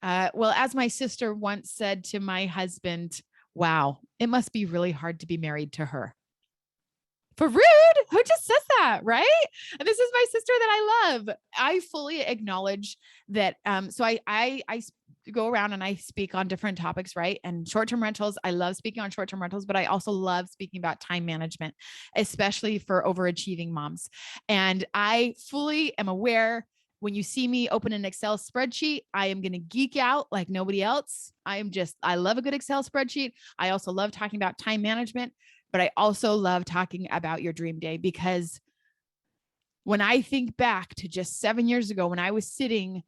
Well, as my sister once said to my husband, "Wow, it must be really hard to be married to her." For rude, who just says that, right? And this is my sister that I love. I fully acknowledge that. So I go around and I speak on different topics, right? And short-term rentals, I love speaking on short-term rentals, but I also love speaking about time management, especially for overachieving moms. And I fully am aware, when you see me open an Excel spreadsheet, I am going to geek out like nobody else. I love a good Excel spreadsheet. I also love talking about time management. But I also love talking about your dream day, because when I think back to just 7 years ago, when I was sitting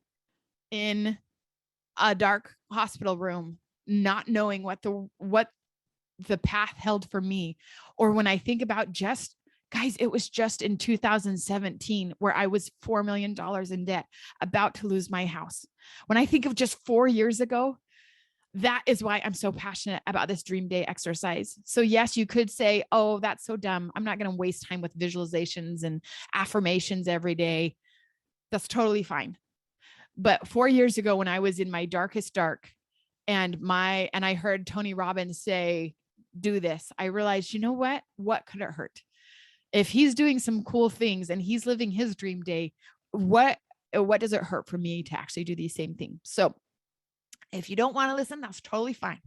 in a dark hospital room, not knowing what the path held for me. Or when I think about just, guys, it was just in 2017 where I was $4 million in debt, about to lose my house. When I think of just 4 years ago, that is why I'm so passionate about this dream day exercise. So yes, you could say, oh, that's so dumb. I'm not going to waste time with visualizations and affirmations every day. That's totally fine. But 4 years ago, when I was in my darkest dark and I heard Tony Robbins say, do this, I realized, you know what could it hurt? If he's doing some cool things and he's living his dream day, what does it hurt for me to actually do the same thing? So if you don't want to listen, that's totally fine.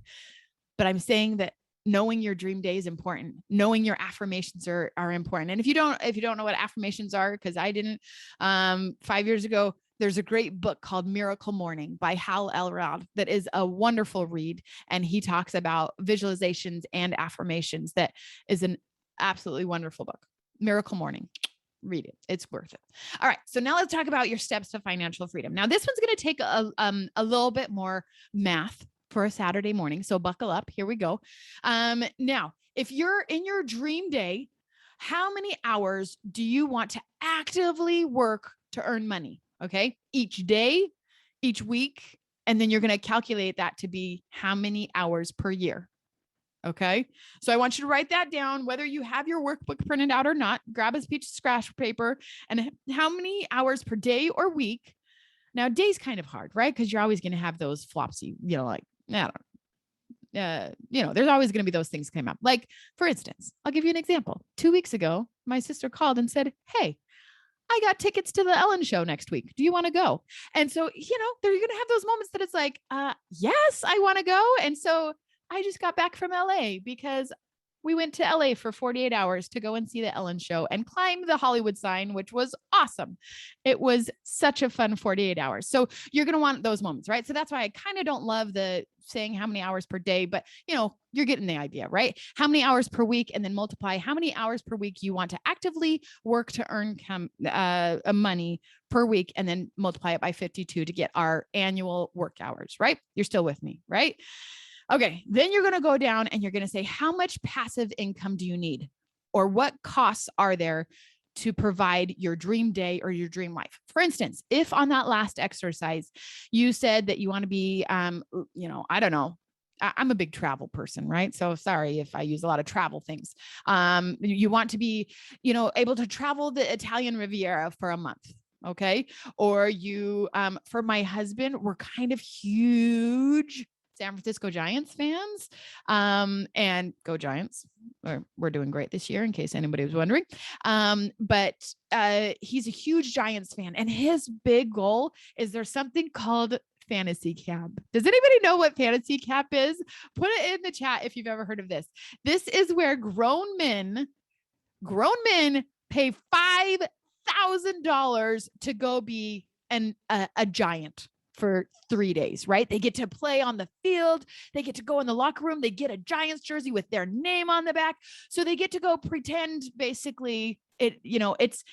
But I'm saying that knowing your dream day is important. Knowing your affirmations are important. And if you don't know what affirmations are, because I didn't, 5 years ago, there's a great book called Miracle Morning by Hal Elrod that is a wonderful read. And he talks about visualizations and affirmations. That is an absolutely wonderful book. Miracle Morning. Read it. It's worth it. All right. So now let's talk about your steps to financial freedom. Now, this one's going to take a little bit more math for a Saturday morning. So buckle up. Here we go. Now, if you're in your dream day, how many hours do you want to actively work to earn money? Okay. Each day, each week, and then you're going to calculate that to be how many hours per year. Okay. So I want you to write that down, whether you have your workbook printed out or not. Grab a piece of scratch paper and how many hours per day or week. Now, day's kind of hard, right? Because you're always going to have those flopsy, like, I don't know. There's always going to be those things come up. Like, for instance, I'll give you an example. 2 weeks ago, my sister called and said, hey, I got tickets to the Ellen show next week. Do you want to go? And so, they're going to have those moments that it's like, yes, I want to go. And so I just got back from LA because we went to LA for 48 hours to go and see the Ellen show and climb the Hollywood sign, which was awesome. It was such a fun 48 hours. So you're going to want those moments, right? So that's why I kind of don't love the saying how many hours per day, but you're getting the idea, right? How many hours per week, and then multiply how many hours per week you want to actively work to earn money per week, and then multiply it by 52 to get our annual work hours, right? You're still with me, right? Okay, then you're going to go down and you're going to say, how much passive income do you need? Or what costs are there to provide your dream day or your dream life? For instance, if on that last exercise, you said that you want to be, I don't know, I'm a big travel person, right? So sorry if I use a lot of travel things. You want to be, able to travel the Italian Riviera for a month. Okay. Or you, for my husband, we're kind of huge San Francisco Giants fans, and go Giants. We're doing great this year, in case anybody was wondering. But he's a huge Giants fan, and his big goal is there's something called fantasy camp. Does anybody know what fantasy camp is? Put it in the chat if you've ever heard of this. This is where grown men pay $5,000 to go be a giant for 3 days, right? They get to play on the field. They get to go in the locker room. They get a Giants jersey with their name on the back. So they get to go pretend, basically, it's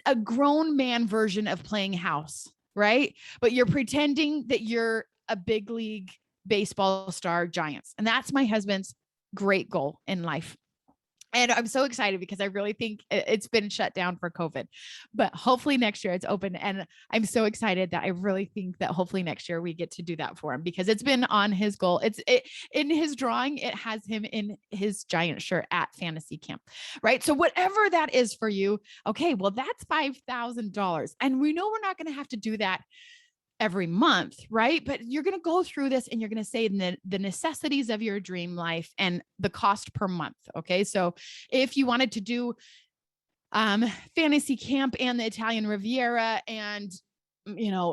a grown man version of playing house, right? But you're pretending that you're a big league baseball star Giants. And that's my husband's great goal in life. And I'm so excited because I really think it's been shut down for COVID, but hopefully next year it's open. And I'm so excited that I really think that hopefully next year we get to do that for him, because it's been on his goal. In his drawing, it has him in his giant shirt at fantasy camp, right? So whatever that is for you, okay, well, that's $5,000. And we know we're not going to have to do that every month, right? But you're going to go through this and you're going to say the necessities of your dream life and the cost per month. Okay. So if you wanted to do fantasy camp and the Italian Riviera and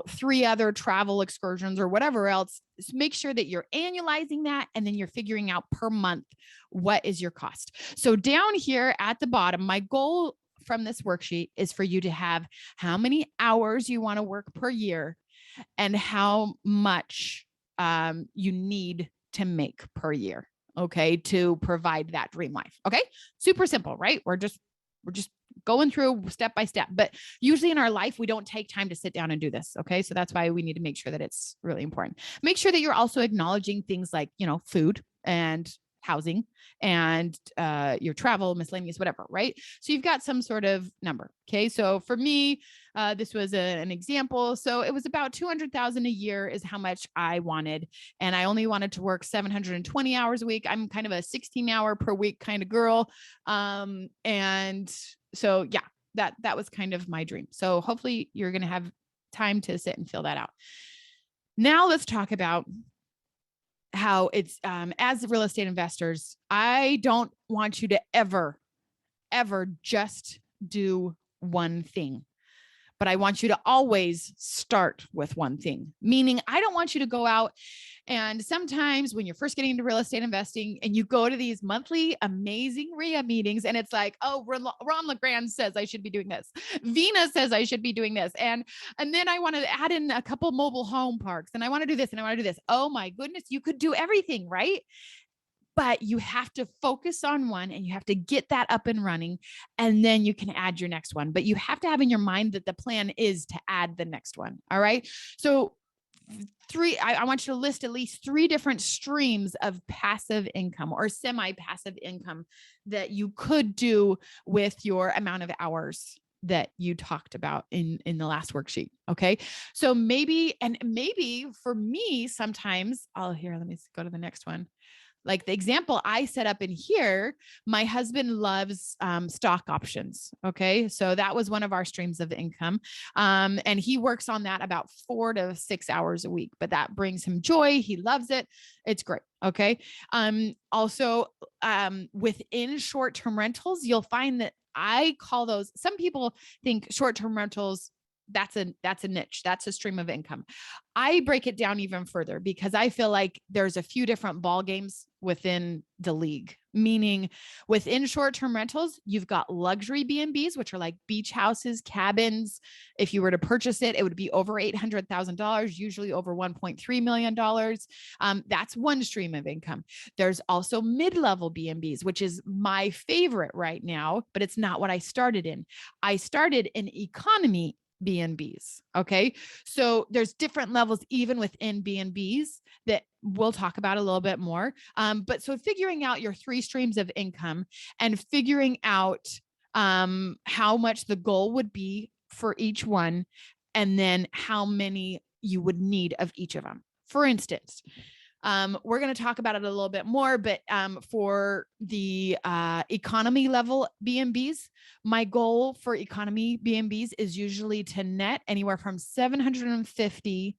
3 other travel excursions or whatever else, make sure that you're annualizing that. And then you're figuring out per month, what is your cost? So down here at the bottom, my goal from this worksheet is for you to have how many hours you want to work per year and how much you need to make per year, okay, to provide that dream life. Okay, super simple, right? We're just going through step by step, but usually in our life, we don't take time to sit down and do this. Okay, so that's why we need to make sure that it's really important. Make sure that you're also acknowledging things like, food and housing and your travel, miscellaneous, whatever, right? So you've got some sort of number. Okay. So for me, this was an example. So it was about 200,000 a year is how much I wanted. And I only wanted to work 720 hours a week. I'm kind of a 16-hour per week kind of girl. And so, yeah, that was kind of my dream. So hopefully you're going to have time to sit and fill that out. Now let's talk about how it's, as real estate investors, I don't want you to ever just do one thing, but I want you to always start with one thing. Meaning I don't want you to go out and sometimes when you're first getting into real estate investing and you go to these monthly amazing RIA meetings and it's like, oh, Ron LeGrand says I should be doing this. Vina says I should be doing this. And then I want to add in a couple mobile home parks and I want to do this and I want to do this. Oh my goodness, you could do everything, right? But you have to focus on one and you have to get that up and running and then you can add your next one. But you have to have in your mind that the plan is to add the next one. All right. So I want you to list at least 3 different streams of passive income or semi-passive income that you could do with your amount of hours that you talked about in the last worksheet. Okay. So maybe for me, sometimes let me go to the next one. Like the example I set up in here, my husband loves stock options. Okay. So that was one of our streams of income. And he works on that about 4 to 6 hours a week, but that brings him joy. He loves it. It's great. Okay. Also, within short-term rentals, you'll find that I call those, some people think short-term rentals, that's a niche. That's a stream of income. I break it down even further because I feel like there's a few different ball games within the league, meaning within short-term rentals, you've got luxury B&Bs, which are like beach houses, cabins. If you were to purchase it, it would be over $800,000, usually over $1.3 million. That's one stream of income. There's also mid-level B&Bs, which is my favorite right now, but it's not what I started in. I started in economy B&Bs. Okay. So there's different levels even within B&Bs that we'll talk about a little bit more. But so figuring out your 3 streams of income and figuring out how much the goal would be for each one, and then how many you would need of each of them. For instance, we're going to talk about it a little bit more, but for the economy level B&Bs, my goal for economy B&Bs is usually to net anywhere from $750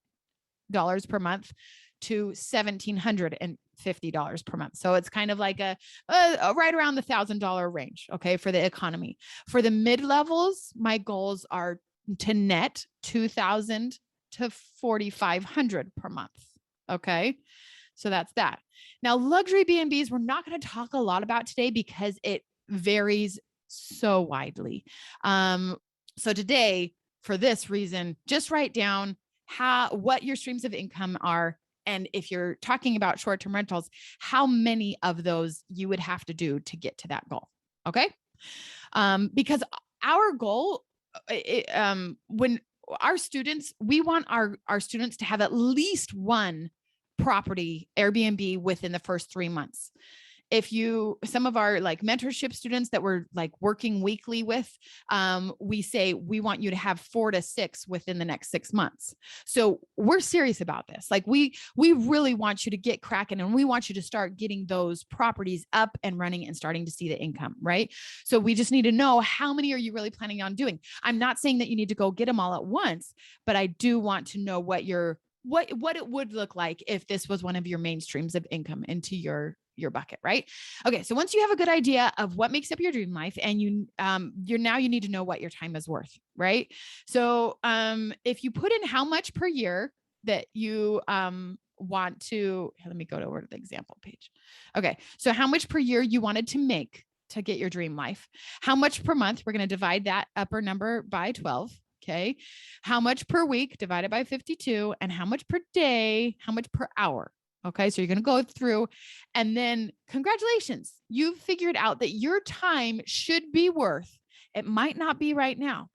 per month to $1,750 per month. So it's kind of like a right around the $1,000 range. Okay. For the economy. For the mid levels, my goals are to net $2,000 to $4,500 per month. Okay. So that's that. Now, luxury B&Bs, we're not going to talk a lot about today because it varies so widely. So today, for this reason, just write down what your streams of income are. And if you're talking about short-term rentals, how many of those you would have to do to get to that goal. Okay. Because our goal, when our students, we want our students to have at least one property Airbnb within the first 3 months. Some of our like mentorship students that we're like working weekly with, we say we want you to have 4 to 6 within the next 6 months. So we're serious about this. Like we really want you to get cracking and we want you to start getting those properties up and running and starting to see the income, right? So we just need to know how many are you really planning on doing? I'm not saying that you need to go get them all at once, but I do want to know what it would look like if this was one of your main streams of income into your bucket, right? Okay. So once you have a good idea of what makes up your dream life and you need to know what your time is worth, right? So, if you put in how much per year that you, want to, let me go over to the example page. Okay. So how much per year you wanted to make to get your dream life, how much per month, we're going to divide that upper number by 12. Okay. How much per week divided by 52 and how much per day, how much per hour. Okay. So you're going to go through and then congratulations. You've figured out that your time should be worth, it might not be right now,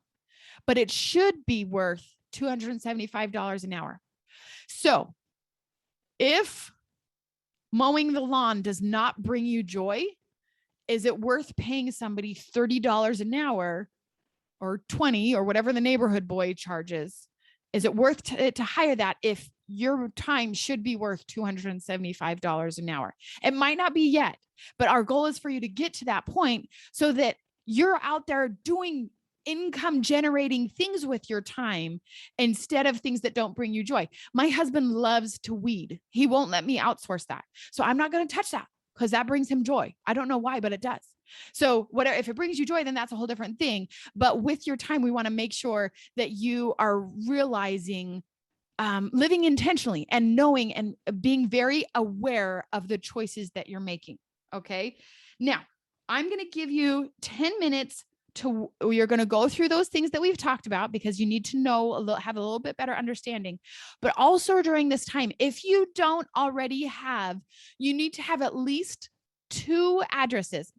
but it should be worth $275 an hour. So if mowing the lawn does not bring you joy, is it worth paying somebody $30 an hour or 20 or whatever the neighborhood boy charges? Is it worth it to hire that if your time should be worth $275 an hour? It might not be yet, but our goal is for you to get to that point so that you're out there doing income generating things with your time instead of things that don't bring you joy. My husband loves to weed. He won't let me outsource that. So I'm not going to touch that because that brings him joy. I don't know why, but it does. So whatever, if it brings you joy, then that's a whole different thing. But with your time, we want to make sure that you are realizing, living intentionally and knowing and being very aware of the choices that you're making. Okay. Now I'm going to give you 10 minutes you're going to go through those things that we've talked about because you need to know, have a little bit better understanding. But also during this time, if you don't already have, you need to have at least 2 addresses.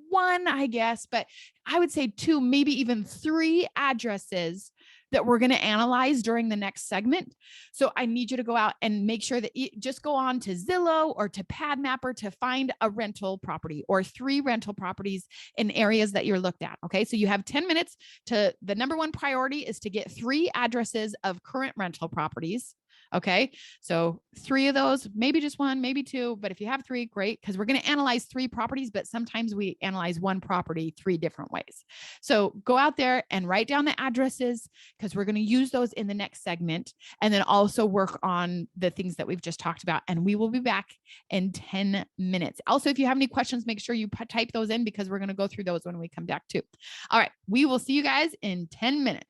1, I guess, but I would say 2, maybe even 3 addresses that we're going to analyze during the next segment. So I need you to go out and make sure that you just go on to Zillow or to PadMapper to find a rental property or 3 rental properties in areas that you're looked at. Okay. So you have 10 minutes to, the number 1 priority is to get 3 addresses of current rental properties. Okay. So 3 of those, maybe just 1, maybe 2, but if you have 3, great. Cause we're going to analyze 3 properties, but sometimes we analyze 1 property 3 different ways. So go out there and write down the addresses because we're going to use those in the next segment, and then also work on the things that we've just talked about. And we will be back in 10 minutes. Also, if you have any questions, make sure you type those in because we're going to go through those when we come back too. All right. We will see you guys in 10 minutes.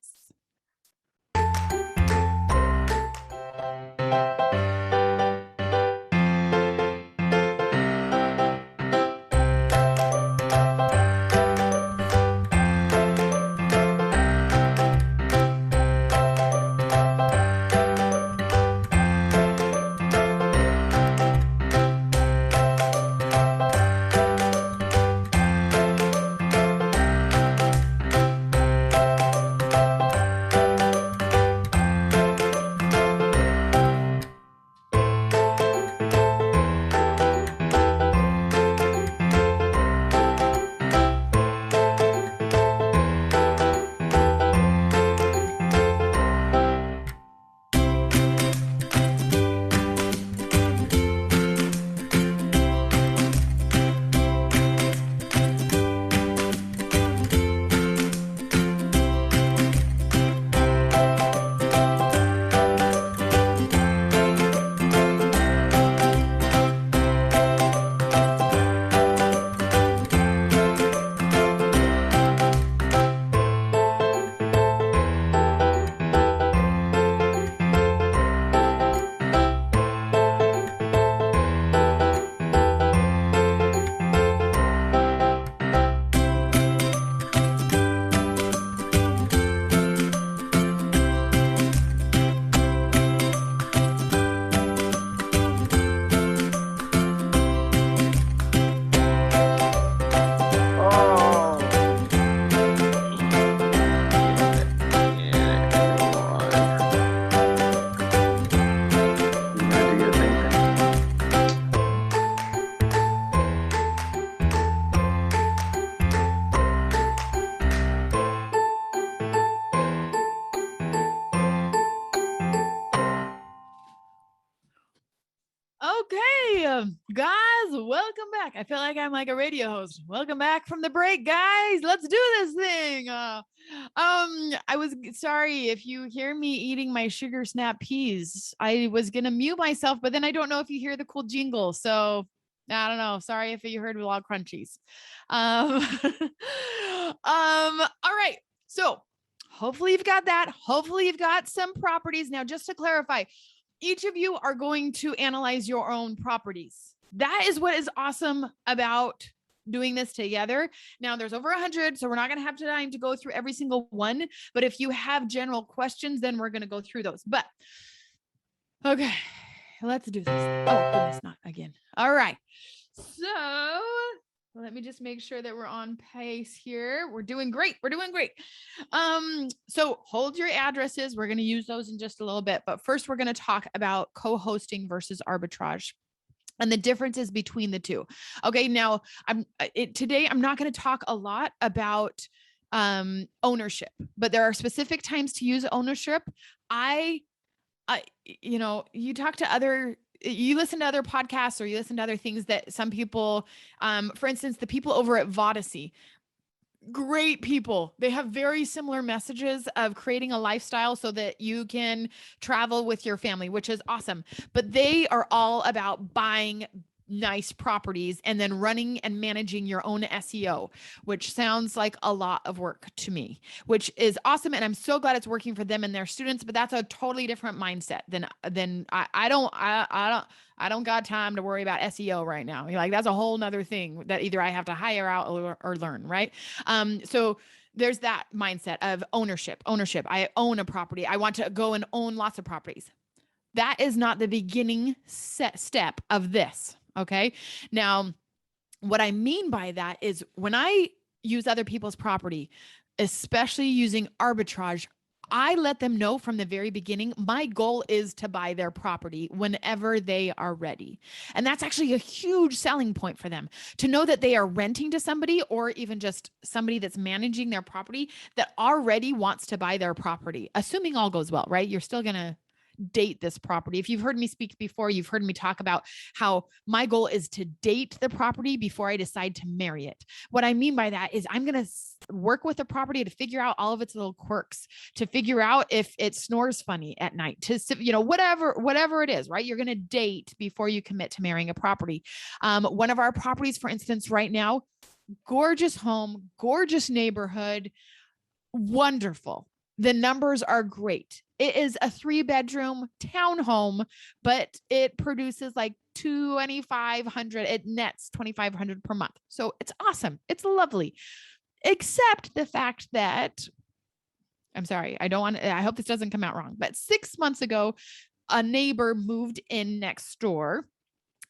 Okay, guys, welcome back. I feel like I'm like a radio host. Welcome back from the break, guys. Let's do this thing. I was sorry if you hear me eating my sugar snap peas. I was gonna mute myself, but then I don't know if you hear the cool jingle. So I don't know. Sorry if you heard log crunchies. All right. So hopefully you've got that. Hopefully you've got some properties. Now, just to clarify, each of you are going to analyze your own properties. That is what is awesome about doing this together. Now there's over 100, so we're not going to have time to go through every single one. But if you have general questions, then we're going to go through those. But okay, let's do this. Oh, goodness, not again. All right. So let me just make sure that we're on pace here. We're doing great. We're doing great. So hold your addresses. We're going to use those in just a little bit. But first, we're going to talk about co-hosting versus arbitrage. and the differences between the two. Okay. Now today I'm not going to talk a lot about ownership, but there are specific times to use ownership. You talk to you listen to other podcasts, or you listen to other things that some people, for instance, the people over at Vodacy, great people. They have very similar messages of creating a lifestyle so that you can travel with your family, which is awesome. But they are all about buying nice properties and then running and managing your own SEO, which sounds like a lot of work to me, which is awesome. And I'm so glad it's working for them and their students, but that's a totally different mindset than I don't got time to worry about SEO right now. Like, that's a whole nother thing that either I have to hire out or learn. Right. So there's that mindset of ownership. I own a property. I want to go and own lots of properties. That is not the beginning step of this. Okay. Now, what I mean by that is when I use other people's property, especially using arbitrage, I let them know from the very beginning, my goal is to buy their property whenever they are ready. And that's actually a huge selling point for them, to know that they are renting to somebody, or even just somebody that's managing their property that already wants to buy their property, assuming all goes well, right? You're still going to date this property. If you've heard me speak before, you've heard me talk about how my goal is to date the property before I decide to marry it. What I mean by that is I'm going to work with the property to figure out all of its little quirks, to figure out if it snores funny at night, to, whatever it is, right? You're going to date before you commit to marrying a property. One of our properties, for instance, right now, gorgeous home, gorgeous neighborhood, wonderful. The numbers are great. It is a 3-bedroom townhome, but it produces like 2,500. It nets 2,500 per month. So it's awesome. It's lovely, except the fact that, I'm sorry, I hope this doesn't come out wrong, but 6 months ago, a neighbor moved in next door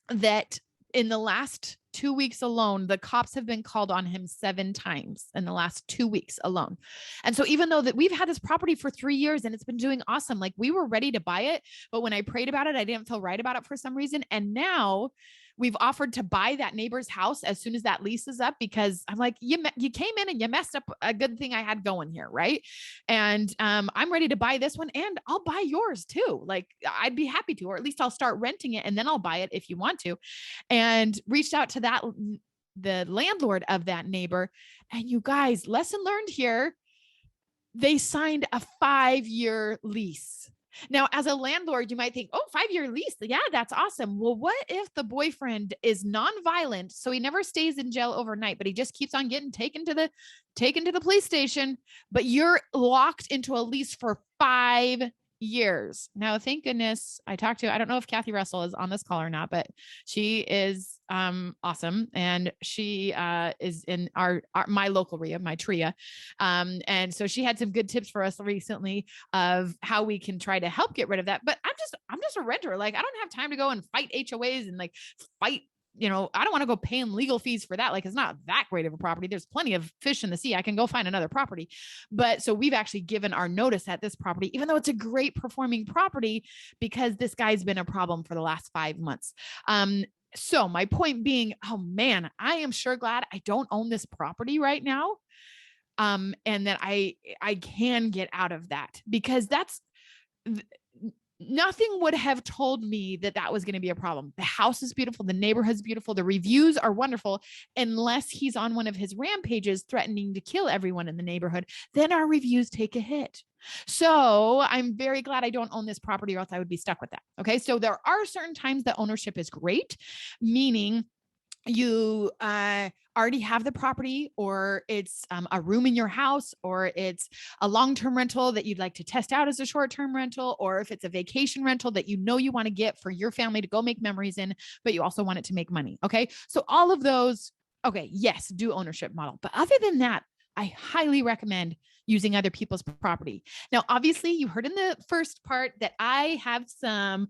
that in the last 2 weeks alone, the cops have been called on him 7 times in the last 2 weeks alone. And so even though that we've had this property for 3 years and it's been doing awesome, like we were ready to buy it, but when I prayed about it, I didn't feel right about it for some reason. And now we've offered to buy that neighbor's house as soon as that lease is up, because I'm like, you came in and you messed up a good thing I had going here. Right. And I'm ready to buy this one, and I'll buy yours too. Like, I'd be happy to, or at least I'll start renting it and then I'll buy it if you want to. And reached out to the landlord of that neighbor. And you guys, lesson learned here, they signed a 5-year lease. Now, as a landlord, you might think, oh, 5-year lease. Yeah, that's awesome. Well, what if the boyfriend is nonviolent? So he never stays in jail overnight, but he just keeps on getting taken to the police station, but you're locked into a lease for 5 years. Now, thank goodness I don't know if Kathy Russell is on this call or not, but she is awesome. And she is in my local RIA, my TRIA. And so she had some good tips for us recently of how we can try to help get rid of that. But I'm just a renter. Like, I don't have time to go and fight HOAs and like fight, I don't want to go paying legal fees for that. Like, it's not that great of a property. There's plenty of fish in the sea. I can go find another property. But so we've actually given our notice at this property, even though it's a great performing property, because this guy's been a problem for the last 5 months. So my point being, oh man, I am sure glad I don't own this property right now. And that I can get out of that, because nothing would have told me that was going to be a problem. The house is beautiful. The neighborhood's beautiful. The reviews are wonderful. Unless he's on one of his rampages threatening to kill everyone in the neighborhood, then our reviews take a hit. So I'm very glad I don't own this property, or else I would be stuck with that. Okay. So there are certain times that ownership is great, meaning you already have the property, or it's a room in your house, or it's a long-term rental that you'd like to test out as a short-term rental, or if it's a vacation rental that you want to get for your family to go make memories in, but you also want it to make money. Okay. So all of those, okay, yes, do ownership model. But other than that, I highly recommend using other people's property. Now, obviously, you heard in the first part that I have some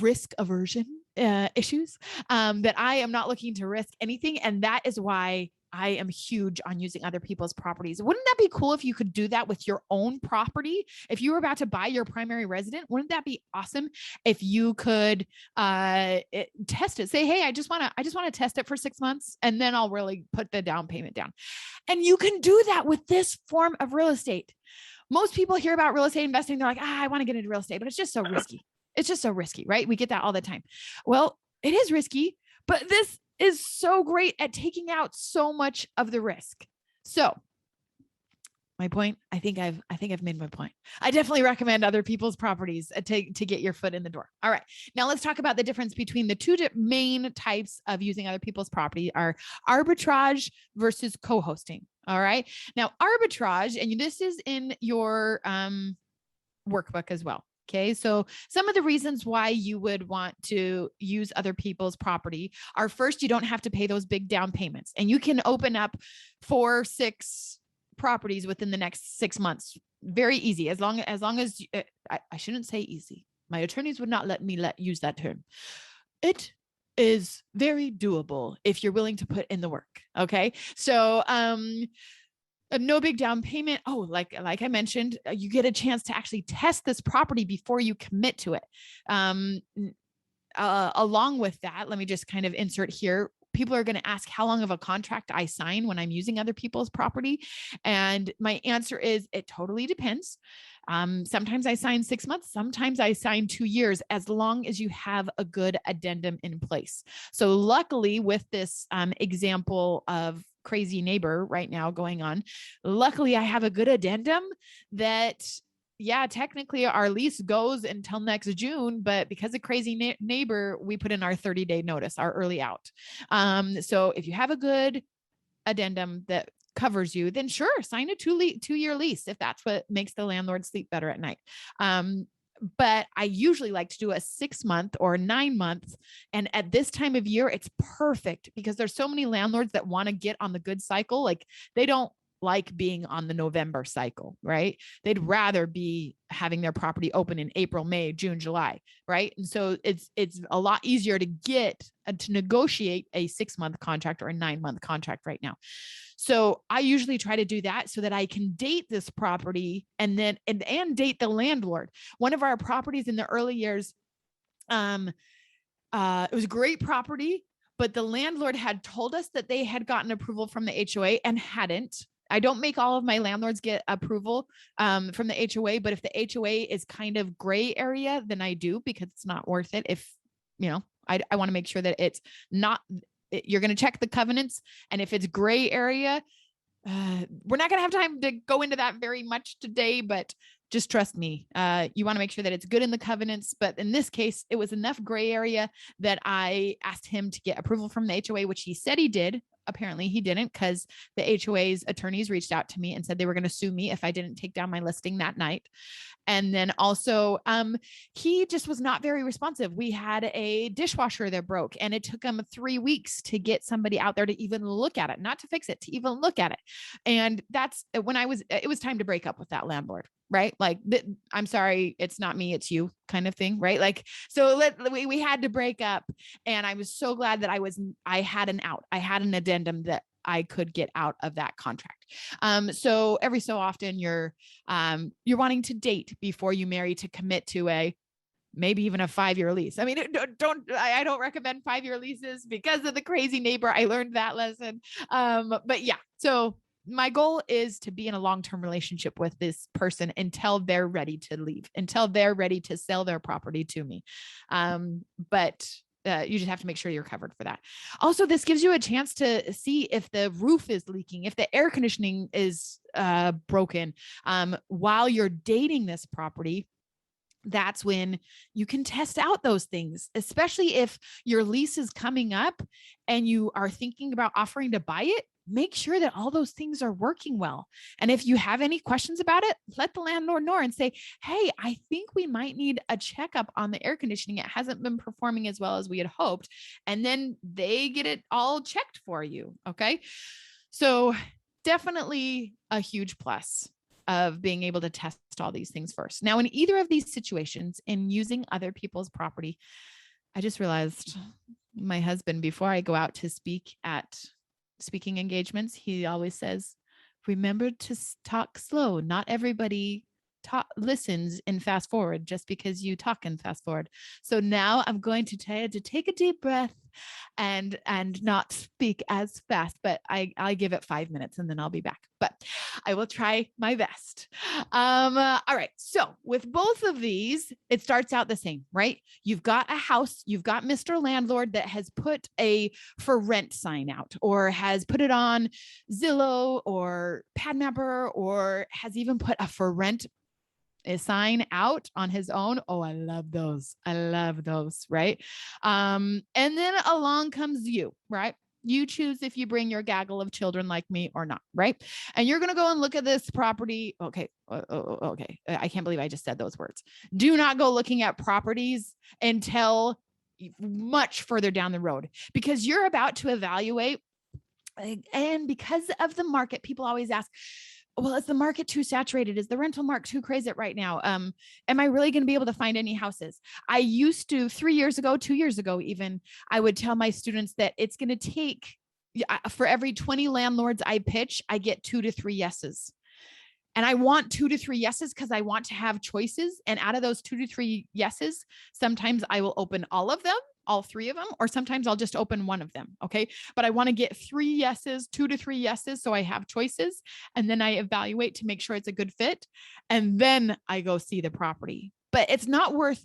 risk aversion issues, that I am not looking to risk anything. And that is why I am huge on using other people's properties. Wouldn't that be cool if you could do that with your own property? If you were about to buy your primary resident, wouldn't that be awesome if you could test it? Say, hey, I just want to test it for 6 months, and then I'll really put the down payment down. And you can do that with this form of real estate. Most people hear about real estate investing, they're like, I want to get into real estate, but it's just so risky. It's just so risky, right? We get that all the time. Well, it is risky, but this is so great at taking out so much of the risk. So my point, I think I've made my point. I definitely recommend other people's properties to get your foot in the door. All right. Now let's talk about the difference between the two main types of using other people's property are arbitrage versus co-hosting. All right. Now arbitrage, and this is in your workbook as well. Okay. So some of the reasons why you would want to use other people's property are, first, you don't have to pay those big down payments, and you can open up 4-6 properties within the next 6 months. Very easy. As long as I shouldn't say easy. My attorneys would not let me use that term. It is very doable if you're willing to put in the work. Okay. So, no big down payment. Oh, like I mentioned, you get a chance to actually test this property before you commit to it. Along with that, let me just kind of insert here. People are going to ask how long of a contract I sign when I'm using other people's property. And my answer is, it totally depends. Sometimes I sign 6 months. Sometimes I sign 2 years, as long as you have a good addendum in place. So luckily, with this example of crazy neighbor right now going on, luckily I have a good addendum that, yeah, technically our lease goes until next June, but because of crazy neighbor, we put in our 30-day notice, our early out. So if you have a good addendum that covers you, then sure, sign a 2-year lease if that's what makes the landlord sleep better at night. But I usually like to do a 6 month or 9 months. And at this time of year, it's perfect because there's so many landlords that want to get on the good cycle. Like, they don't like being on the November cycle, right? They'd rather be having their property open in April, May, June, July, right? And so it's a lot easier to get to negotiate a 6 month contract or a 9 month contract right now. So I usually try to do that so that I can date this property and date the landlord. One of our properties in the early years, it was a great property, but the landlord had told us that they had gotten approval from the HOA and hadn't. I don't make all of my landlords get approval from the HOA, but if the HOA is kind of gray area, then I do, because it's not worth it. If, I want to make sure that it's not, you're going to check the covenants. And if it's gray area, we're not going to have time to go into that very much today, but just trust me. You want to make sure that it's good in the covenants. But in this case, it was enough gray area that I asked him to get approval from the HOA, which he said he did. Apparently he didn't, because the HOA's attorneys reached out to me and said they were going to sue me if I didn't take down my listing that night. And then also, he just was not very responsive. We had a dishwasher that broke, and it took him 3 weeks to get somebody out there to even look at it, not to fix it, to even look at it. And that's when it was time to break up with that landlord, right? Like, I'm sorry, it's not me, it's you kind of thing, right? Like, so we had to break up, and I was so glad that I had an out. I had an addendum that I could get out of that contract. So every so often you're wanting to date before you marry, to commit to maybe even a 5-year lease. I mean, I don't recommend 5-year leases because of the crazy neighbor. I learned that lesson. But yeah, so my goal is to be in a long-term relationship with this person until they're ready to leave, until they're ready to sell their property to me. But you just have to make sure you're covered for that. Also, this gives you a chance to see if the roof is leaking, if the air conditioning is broken while you're dating this property. That's when you can test out those things, especially if your lease is coming up and you are thinking about offering to buy it. Make sure that all those things are working well. And if you have any questions about it, let the landlord know and say, hey, I think we might need a checkup on the air conditioning. It hasn't been performing as well as we had hoped. And then they get it all checked for you. Okay. So definitely a huge plus of being able to test all these things first. Now, in either of these situations, in using other people's property, I just realized my husband, before I go out to speak at speaking engagements, he always says, remember to talk slow. Not everybody listens in fast forward just because you talk in fast forward. So now I'm going to tell you to take a deep breath and not speak as fast, but I give it 5 minutes and then I'll be back. But I will try my best. All right. So with both of these, it starts out the same, right? You've got a house, you've got Mr. Landlord that has put a for rent sign out, or has put it on Zillow or PadMapper, or has even put a for rent a sign out on his own. Oh, I love those. I love those. Right. And then along comes you, right? You choose if you bring your gaggle of children like me or not, right? And you're going to go and look at this property. Okay. Okay. I can't believe I just said those words. Do not go looking at properties until much further down the road, because you're about to evaluate. And because of the market, people always ask, well, is the market too saturated? Is the rental market too crazy right now? Am I really going to be able to find any houses? I used to 3 years ago, 2 years ago, even, I would tell my students that it's going to take, for every 20 landlords I pitch, I get 2 to 3 yeses. And I want 2 to 3 yeses because I want to have choices. And out of those 2 to 3 yeses, sometimes I will open all of them, all 3 of them, or sometimes I'll just open 1 of them. Okay. But I want to get 3 yeses, 2 to 3 yeses. So I have choices. And then I evaluate to make sure it's a good fit. And then I go see the property. But it's not worth,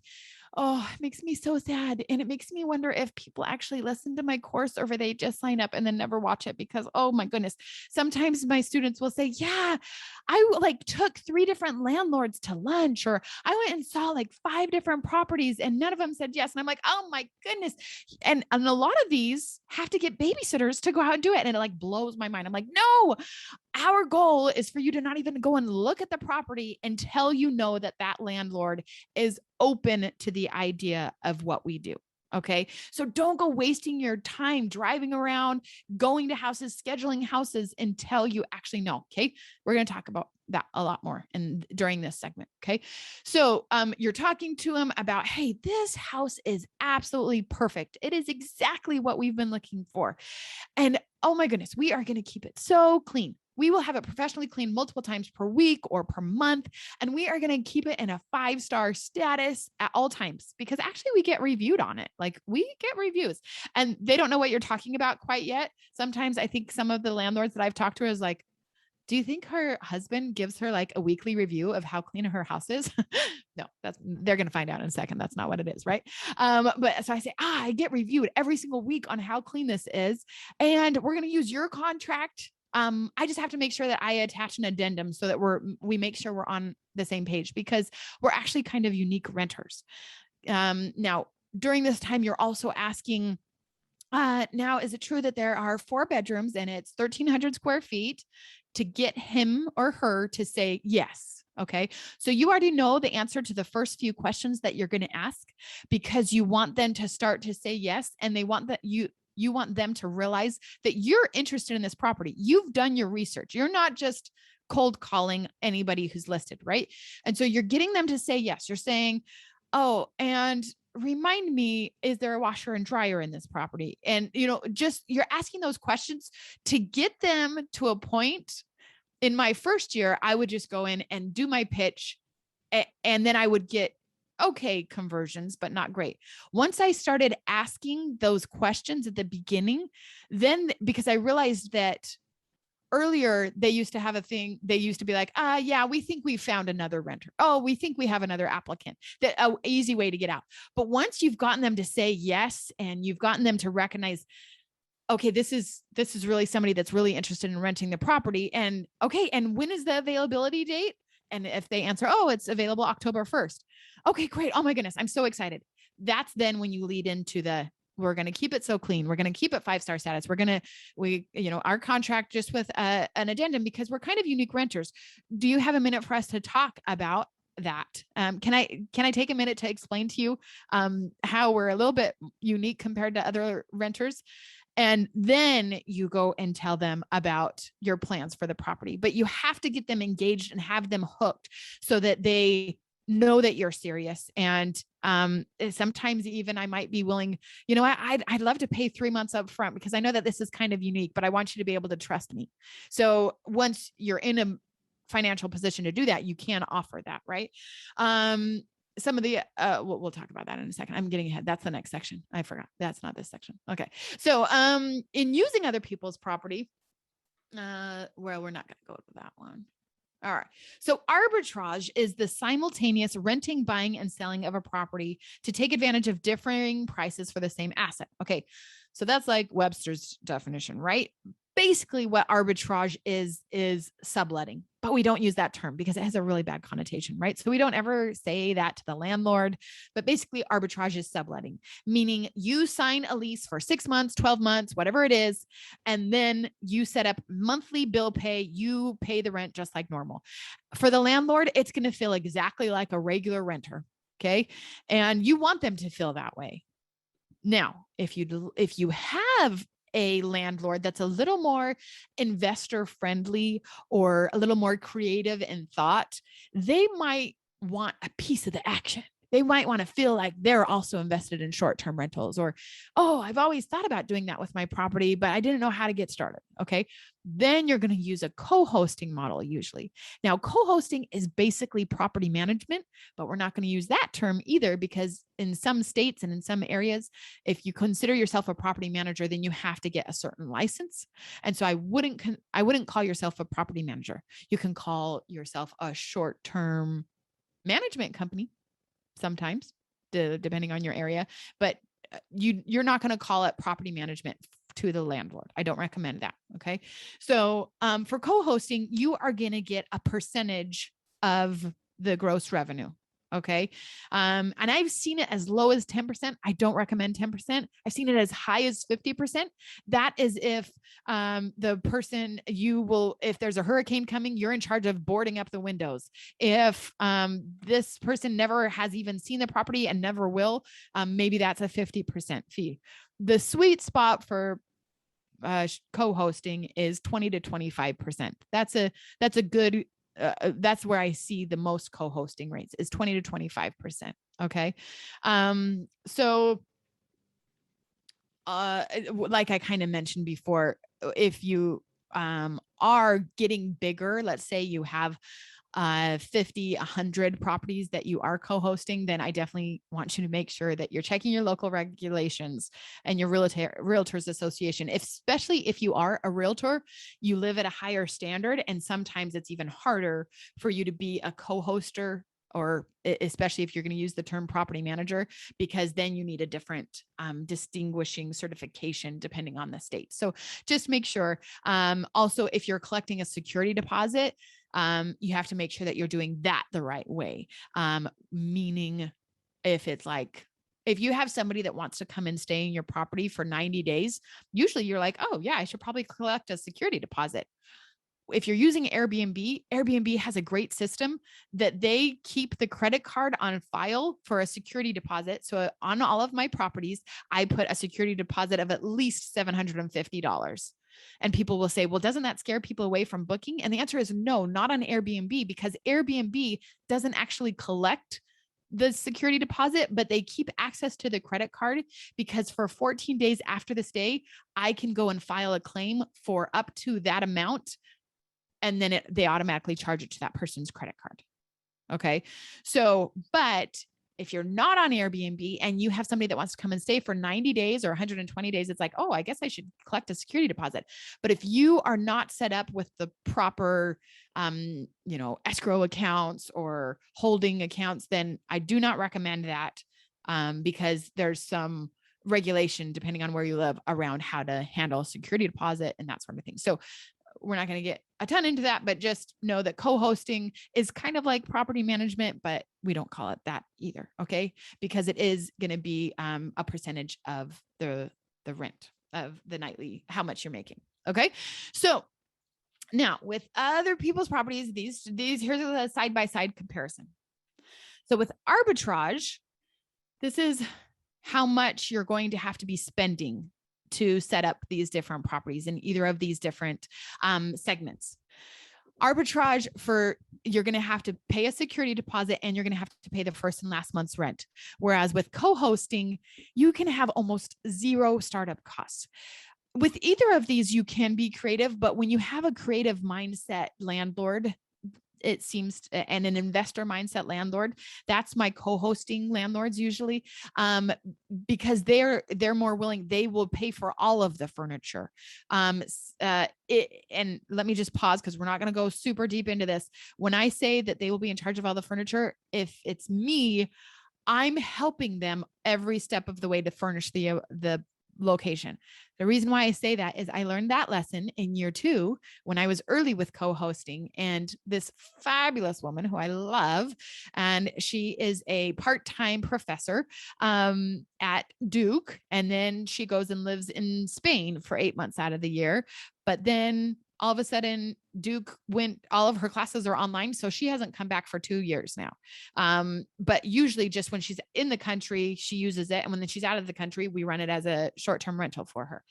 oh, it makes me so sad. And it makes me wonder if people actually listen to my course or if they just sign up and then never watch it, because, oh my goodness, sometimes my students will say, yeah, I like took 3 different landlords to lunch, or I went and saw like 5 different properties and none of them said yes. And I'm like, oh my goodness. And a lot of these have to get babysitters to go out and do it. And it like blows my mind. I'm like, no, our goal is for you to not even go and look at the property until you know that that landlord is open to the idea of what we do. Okay. So don't go wasting your time driving around, going to houses, scheduling houses until you actually know. Okay. We're going to talk about that a lot more during this segment. Okay. So you're talking to him about, hey, this house is absolutely perfect. It is exactly what we've been looking for. And oh my goodness, we are going to keep it so clean. We will have it professionally cleaned multiple times per week or per month. And we are going to keep it in a 5-star status at all times, because actually we get reviewed on it. Like, we get reviews and they don't know what you're talking about quite yet. Sometimes I think some of the landlords that I've talked to is like, do you think her husband gives her like a weekly review of how clean her house is? No, they're going to find out in a second. That's not what it is. Right. But so I say, I get reviewed every single week on how clean this is. And we're going to use your contract. I just have to make sure that I attach an addendum so that we make sure we're on the same page, because we're actually kind of unique renters. Now, during this time, you're also asking, now, is it true that there are 4 bedrooms and it's 1,300 square feet, to get him or her to say yes? Okay. So you already know the answer to the first few questions that you're going to ask, because you want them to start to say yes. And they want that you want them to realize that you're interested in this property. You've done your research. You're not just cold calling anybody who's listed, right? And so you're getting them to say yes. You're saying, oh, and remind me, is there a washer and dryer in this property? And, just you're asking those questions to get them to a point. In my first year, I would just go in and do my pitch, and then I would get okay conversions, but not great. Once I started asking those questions at the beginning, then, because I realized that earlier they used to have a thing, they used to be like, yeah, we think we found another renter. Oh, we think we have another applicant. That an easy way to get out. But once you've gotten them to say yes, and you've gotten them to recognize, okay, this is really somebody that's really interested in renting the property. And okay, and when is the availability date? And if they answer, oh, it's available October 1st. Okay, great. Oh my goodness, I'm so excited. That's then when you lead into we're going to keep it so clean. We're going to keep it 5-star status. Our contract just with an addendum, because we're kind of unique renters. Do you have a minute for us to talk about that? Can I take a minute to explain to you how we're a little bit unique compared to other renters? And then you go and tell them about your plans for the property, but you have to get them engaged and have them hooked so that they know that you're serious. And sometimes even I might be willing, I'd love to pay 3 months up front because I know that this is kind of unique, but I want you to be able to trust me. So once you're in a financial position to do that, you can offer that, right? Some of the, we'll talk about that in a second. I'm getting ahead. That's the next section. I forgot. That's not this section. Okay. So, in using other people's property, well, we're not going to go to that one. All right. So arbitrage is the simultaneous renting, buying, and selling of a property to take advantage of differing prices for the same asset. Okay. So that's like Webster's definition, right? Basically what arbitrage is subletting, but we don't use that term because it has a really bad connotation, right? So we don't ever say that to the landlord, but basically arbitrage is subletting, meaning you sign a lease for 6 months, 12 months, whatever it is, and then you set up monthly bill pay, you pay the rent just like normal. For the landlord, it's going to feel exactly like a regular renter, okay? And you want them to feel that way. Now, if you have a landlord that's a little more investor friendly or a little more creative in thought, they might want a piece of the action. They might want to feel like they're also invested in short-term rentals, or, oh, I've always thought about doing that with my property, but I didn't know how to get started. Okay. Then you're going to use a co-hosting model usually. Now, co-hosting is basically property management, but we're not going to use that term either because in some states and in some areas, if you consider yourself a property manager, then you have to get a certain license. And so I wouldn't call yourself a property manager. You can call yourself a short-term management company sometimes, depending on your area, but you're not going to call it property management to the landlord. I don't recommend that. Okay. So for co-hosting, you are going to get a percentage of the gross revenue. Okay. And I've seen it as low as 10%. I don't recommend 10%. I've seen it as high as 50%. That is if the person if there's a hurricane coming, you're in charge of boarding up the windows. If this person never has even seen the property and never will, maybe that's a 50% fee. The sweet spot for co-hosting is 20 to 25%. That's a good that's where I see the most co-hosting rates is 20 to 25%. Okay. So like I kind of mentioned before, if you are getting bigger, let's say you have 50, 100 properties that you are co-hosting, then I definitely want you to make sure that you're checking your local regulations and your realtors association. Especially if you are a realtor, you live at a higher standard, and sometimes it's even harder for you to be a co-hoster, or especially if you're going to use the term property manager, because then you need a different distinguishing certification depending on the state. So just make sure. Also, if you're collecting a security deposit, you have to make sure that you're doing that the right way. Meaning if you have somebody that wants to come and stay in your property for 90 days, usually you're like, oh yeah, I should probably collect a security deposit. If you're using Airbnb has a great system that they keep the credit card on file for a security deposit. So on all of my properties, I put a security deposit of at least $750. And people will say, well, doesn't that scare people away from booking? And the answer is no, not on Airbnb, because Airbnb doesn't actually collect the security deposit, but they keep access to the credit card, because for 14 days after the stay, I can go and file a claim for up to that amount. And then they automatically charge it to that person's credit card. Okay. So, but if you're not on Airbnb and you have somebody that wants to come and stay for 90 days or 120 days, it's like, oh, I guess I should collect a security deposit. But if you are not set up with the proper, escrow accounts or holding accounts, then I do not recommend that, because there's some regulation depending on where you live around how to handle a security deposit and that sort of thing. So we're not going to get a ton into that, but just know that co-hosting is kind of like property management, but we don't call it that either. Okay. Because it is going to be a percentage of the rent of the nightly, how much you're making. Okay. So now with other people's properties, here's a side-by-side comparison. So with arbitrage, this is how much you're going to have to be spending to set up these different properties in either of these different segments. Arbitrage for you're going to have to pay a security deposit and you're going to have to pay the first and last month's rent. Whereas with co-hosting, you can have almost zero startup costs. With either of these, you can be creative, but when you have a creative mindset landlord, it seems, and an investor mindset landlord, that's my co-hosting landlords usually, because they're more willing. They will pay for all of the furniture. And let me just pause because we're not going to go super deep into this. When I say that they will be in charge of all the furniture, if it's me, I'm helping them every step of the way to furnish the location. The reason why I say that is I learned that lesson in year 2 when I was early with co-hosting, and this fabulous woman who I love, and she is a part-time professor at Duke, and then she goes and lives in Spain for 8 months out of the year. But then all of a sudden Duke all of her classes are online. So she hasn't come back for 2 years now. But usually just when she's in the country, she uses it. And when she's out of the country, we run it as a short-term rental for her.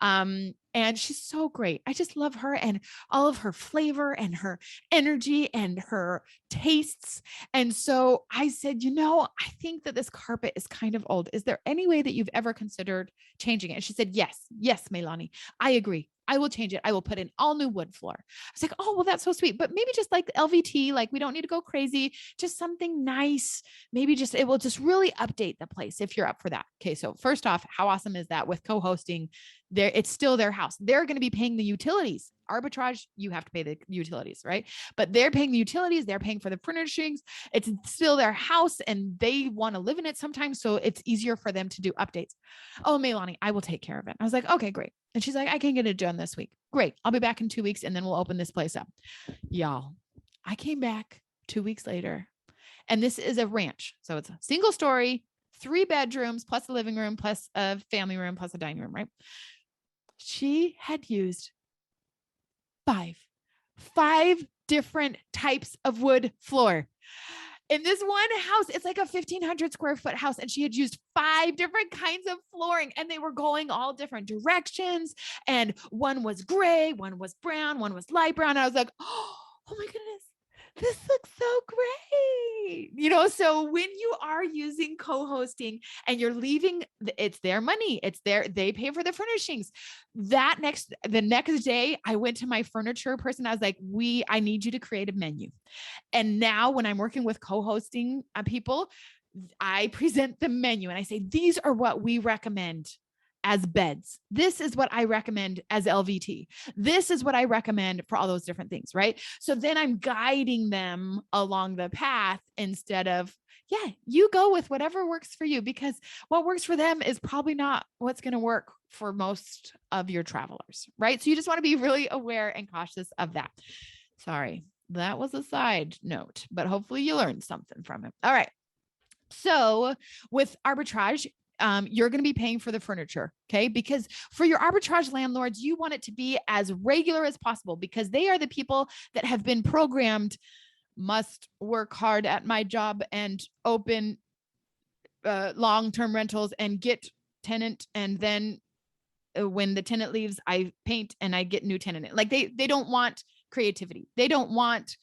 And she's so great. I just love her and all of her flavor and her energy and her tastes. And so I said, I think that this carpet is kind of old. Is there any way that you've ever considered changing it? And she said, yes, Melanie, I agree. I will change it. I will put in all new wood floor. I was like, oh, well, that's so sweet. But maybe just like LVT, like we don't need to go crazy, just something nice. Maybe it will just really update the place if you're up for that. Okay. So first off, how awesome is that with co-hosting? It's still their house. They're going to be paying the utilities. Arbitrage, you have to pay the utilities, right? But they're paying the utilities. They're paying for the furnishings. It's still their house and they want to live in it sometimes. So it's easier for them to do updates. Oh, Melanie, I will take care of it. I was like, okay, great. And she's like, I can get it done this week. Great. I'll be back in 2 weeks and then we'll open this place up. Y'all, I came back 2 weeks later and this is a ranch. So it's a single story, 3 bedrooms, plus a living room, plus a family room, plus a dining room, right? She had used five different types of wood floor. In this one house, it's like a 1,500 square foot house. And she had used 5 different kinds of flooring and they were going all different directions. And one was gray, one was brown, one was light brown. And I was like, oh my goodness, this looks so great. So when you are using co-hosting and you're leaving, it's their money. They pay for the furnishings. The next day I went to my furniture person. I was like, I need you to create a menu. And now when I'm working with co-hosting people, I present the menu and I say, these are what we recommend as beds. This is what I recommend as LVT. This is what I recommend for all those different things, right? So then I'm guiding them along the path instead of, you go with whatever works for you, because what works for them is probably not what's going to work for most of your travelers, right? So you just want to be really aware and cautious of that. Sorry, that was a side note, but hopefully you learned something from it. All right. So with arbitrage, you're going to be paying for the furniture. Okay. Because for your arbitrage landlords, you want it to be as regular as possible because they are the people that have been programmed, must work hard at my job and open long-term rentals and get tenant. And then when the tenant leaves, I paint and I get new tenant. Like they don't want creativity. They don't want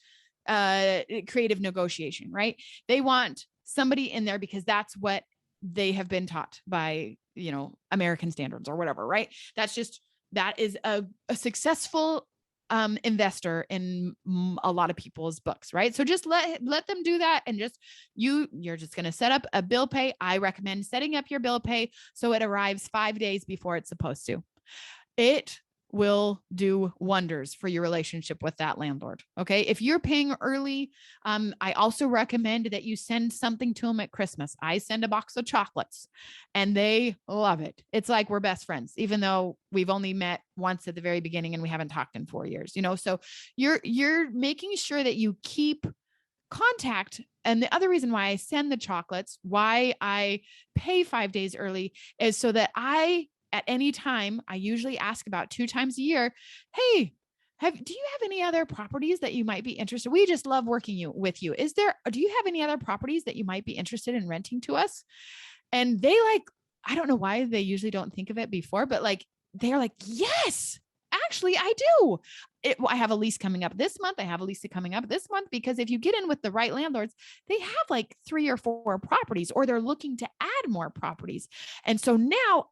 creative negotiation, right? They want somebody in there because that's what they have been taught by, American standards or whatever, right? That is a successful investor in a lot of people's books, right? So just let them do that. And you're just going to set up a bill pay. I recommend setting up your bill pay so it arrives 5 days before it's supposed to. It will do wonders for your relationship with that landlord. Okay. If you're paying early, I also recommend that you send something to them at Christmas. I send a box of chocolates and they love it. It's like we're best friends, even though we've only met once at the very beginning and we haven't talked in 4 years, so you're making sure that you keep contact. And the other reason why I send the chocolates, why I pay 5 days early is so that at any time, I usually ask about 2 times a year, hey, do you have any other properties that you might be interested? We just love working with you. Do you have any other properties that you might be interested in renting to us? And they I don't know why they usually don't think of it before, but they're like, yes, actually I do. I have a lease coming up this month. I have a lease coming up this month, because if you get in with the right landlords, they have like 3 or 4 properties, or they're looking to add more properties. And so now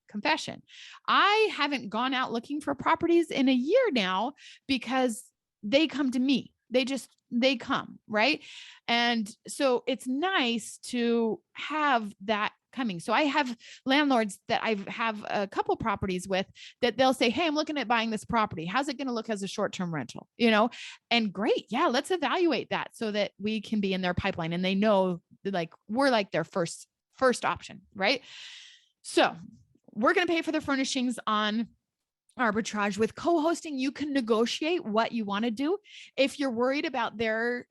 confession, I haven't gone out looking for properties in a year now, because they come to me. They come, right? And so it's nice to have that coming. So I have landlords that I have a couple properties with, that they'll say, hey, I'm looking at buying this property. How's it going to look as a short-term rental? And great. Yeah, let's evaluate that so that we can be in their pipeline, and they know like we're like their first option, right? So we're going to pay for the furnishings on Arbitrage. With co-hosting, you can negotiate what you want to do. If you're worried about their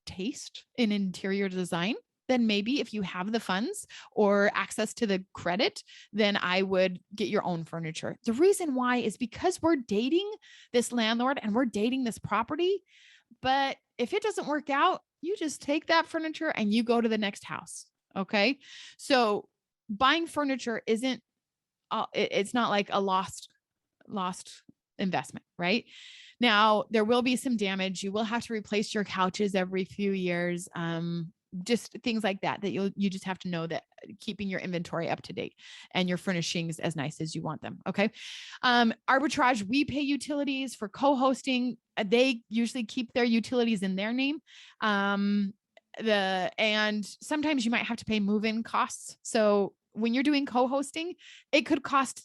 taste in interior design, then maybe if you have the funds or access to the credit, then I would get your own furniture. The reason why is because we're dating this landlord and we're dating this property. But if it doesn't work out, you just take that furniture and you go to the next house. Okay. So buying furniture it's not like a lost investment, right? Now, there will be some damage. You will have to replace your couches every few years. Just things like that you just have to know, that keeping your inventory up to date and your furnishings as nice as you want them. Okay. Arbitrage, we pay utilities. For co-hosting, they usually keep their utilities in their name. And sometimes you might have to pay move-in costs. So when you're doing co-hosting, it could cost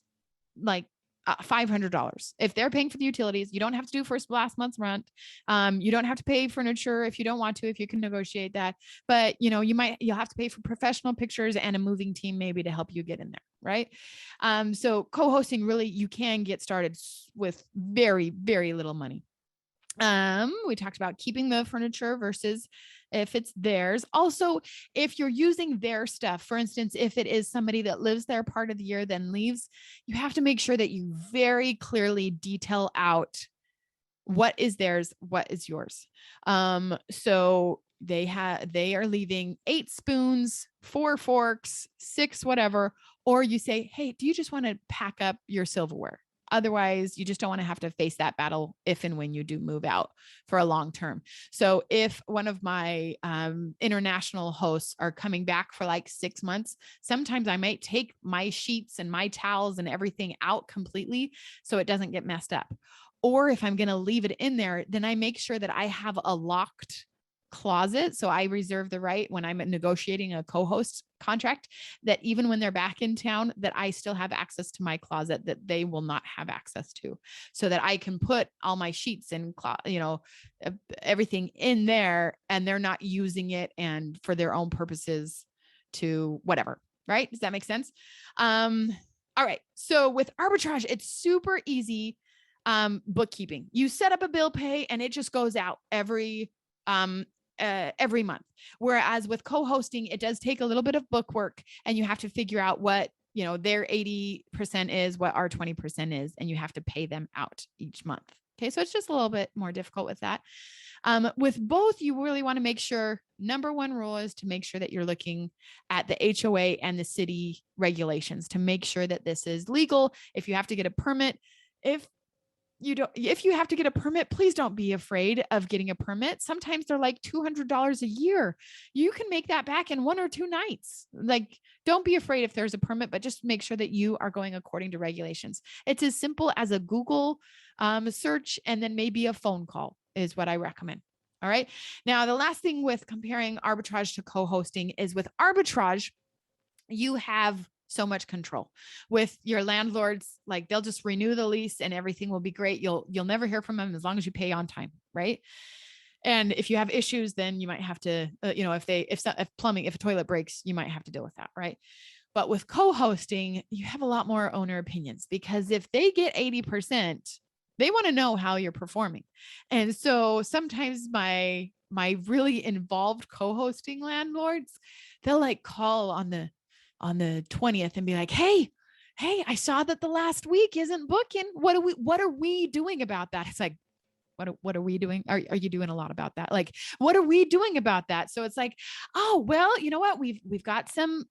like $500. If they're paying for the utilities, you don't have to do last month's rent. You don't have to pay furniture if you don't want to, if you can negotiate that. But you'll have to pay for professional pictures and a moving team maybe to help you get in there. Right. So co-hosting, really, you can get started with very, very little money. We talked about keeping the furniture versus if it's theirs. Also, if you're using their stuff, for instance, if it is somebody that lives there part of the year, then leaves, you have to make sure that you very clearly detail out what is theirs, what is yours. So they are leaving 8 spoons, 4 forks, 6, whatever, or you say, hey, do you just want to pack up your silverware? Otherwise, you just don't want to have to face that battle if and when you do move out for a long term. So if one of my international hosts are coming back for like 6 months, sometimes I might take my sheets and my towels and everything out completely so it doesn't get messed up. Or if I'm going to leave it in there, then I make sure that I have a locked closet. So I reserve the right, when I'm negotiating a co-host contract, that even when they're back in town, that I still have access to my closet that they will not have access to, so that I can put all my sheets and everything in there, and they're not using it and for their own purposes to whatever. Right? Does that make sense? All right. So with Arbitrage, it's super easy. Bookkeeping. You set up a bill pay and it just goes out every month. Whereas with co-hosting, it does take a little bit of book work, and you have to figure out what, their 80% is, what our 20% is, and you have to pay them out each month. Okay. So it's just a little bit more difficult with that. With both, you really want to make sure, number one rule is to make sure that you're looking at the HOA and the city regulations to make sure that this is legal. If you have to get a permit, if you have to get a permit, please don't be afraid of getting a permit. Sometimes they're like $200 a year. You can make that back in 1 or 2 nights. Like, don't be afraid if there's a permit, but just make sure that you are going according to regulations. It's as simple as a Google search, and then maybe a phone call is what I recommend. All right. Now, the last thing with comparing Arbitrage to co-hosting is, with Arbitrage, you have so much control with your landlords. Like, they'll just renew the lease and everything will be great. You'll never hear from them as long as you pay on time. Right. And if you have issues, then you might have to, if plumbing, if a toilet breaks, you might have to deal with that. Right. But with co-hosting, you have a lot more owner opinions, because if they get 80%, they want to know how you're performing. And so sometimes my really involved co-hosting landlords, they'll like call on the 20th and be like, hey, I saw that the last week isn't booking. What are we doing about that? It's like, what are we doing? Are you doing a lot about that? Like, what are we doing about that? So it's like, oh, well, you know what? We've got some,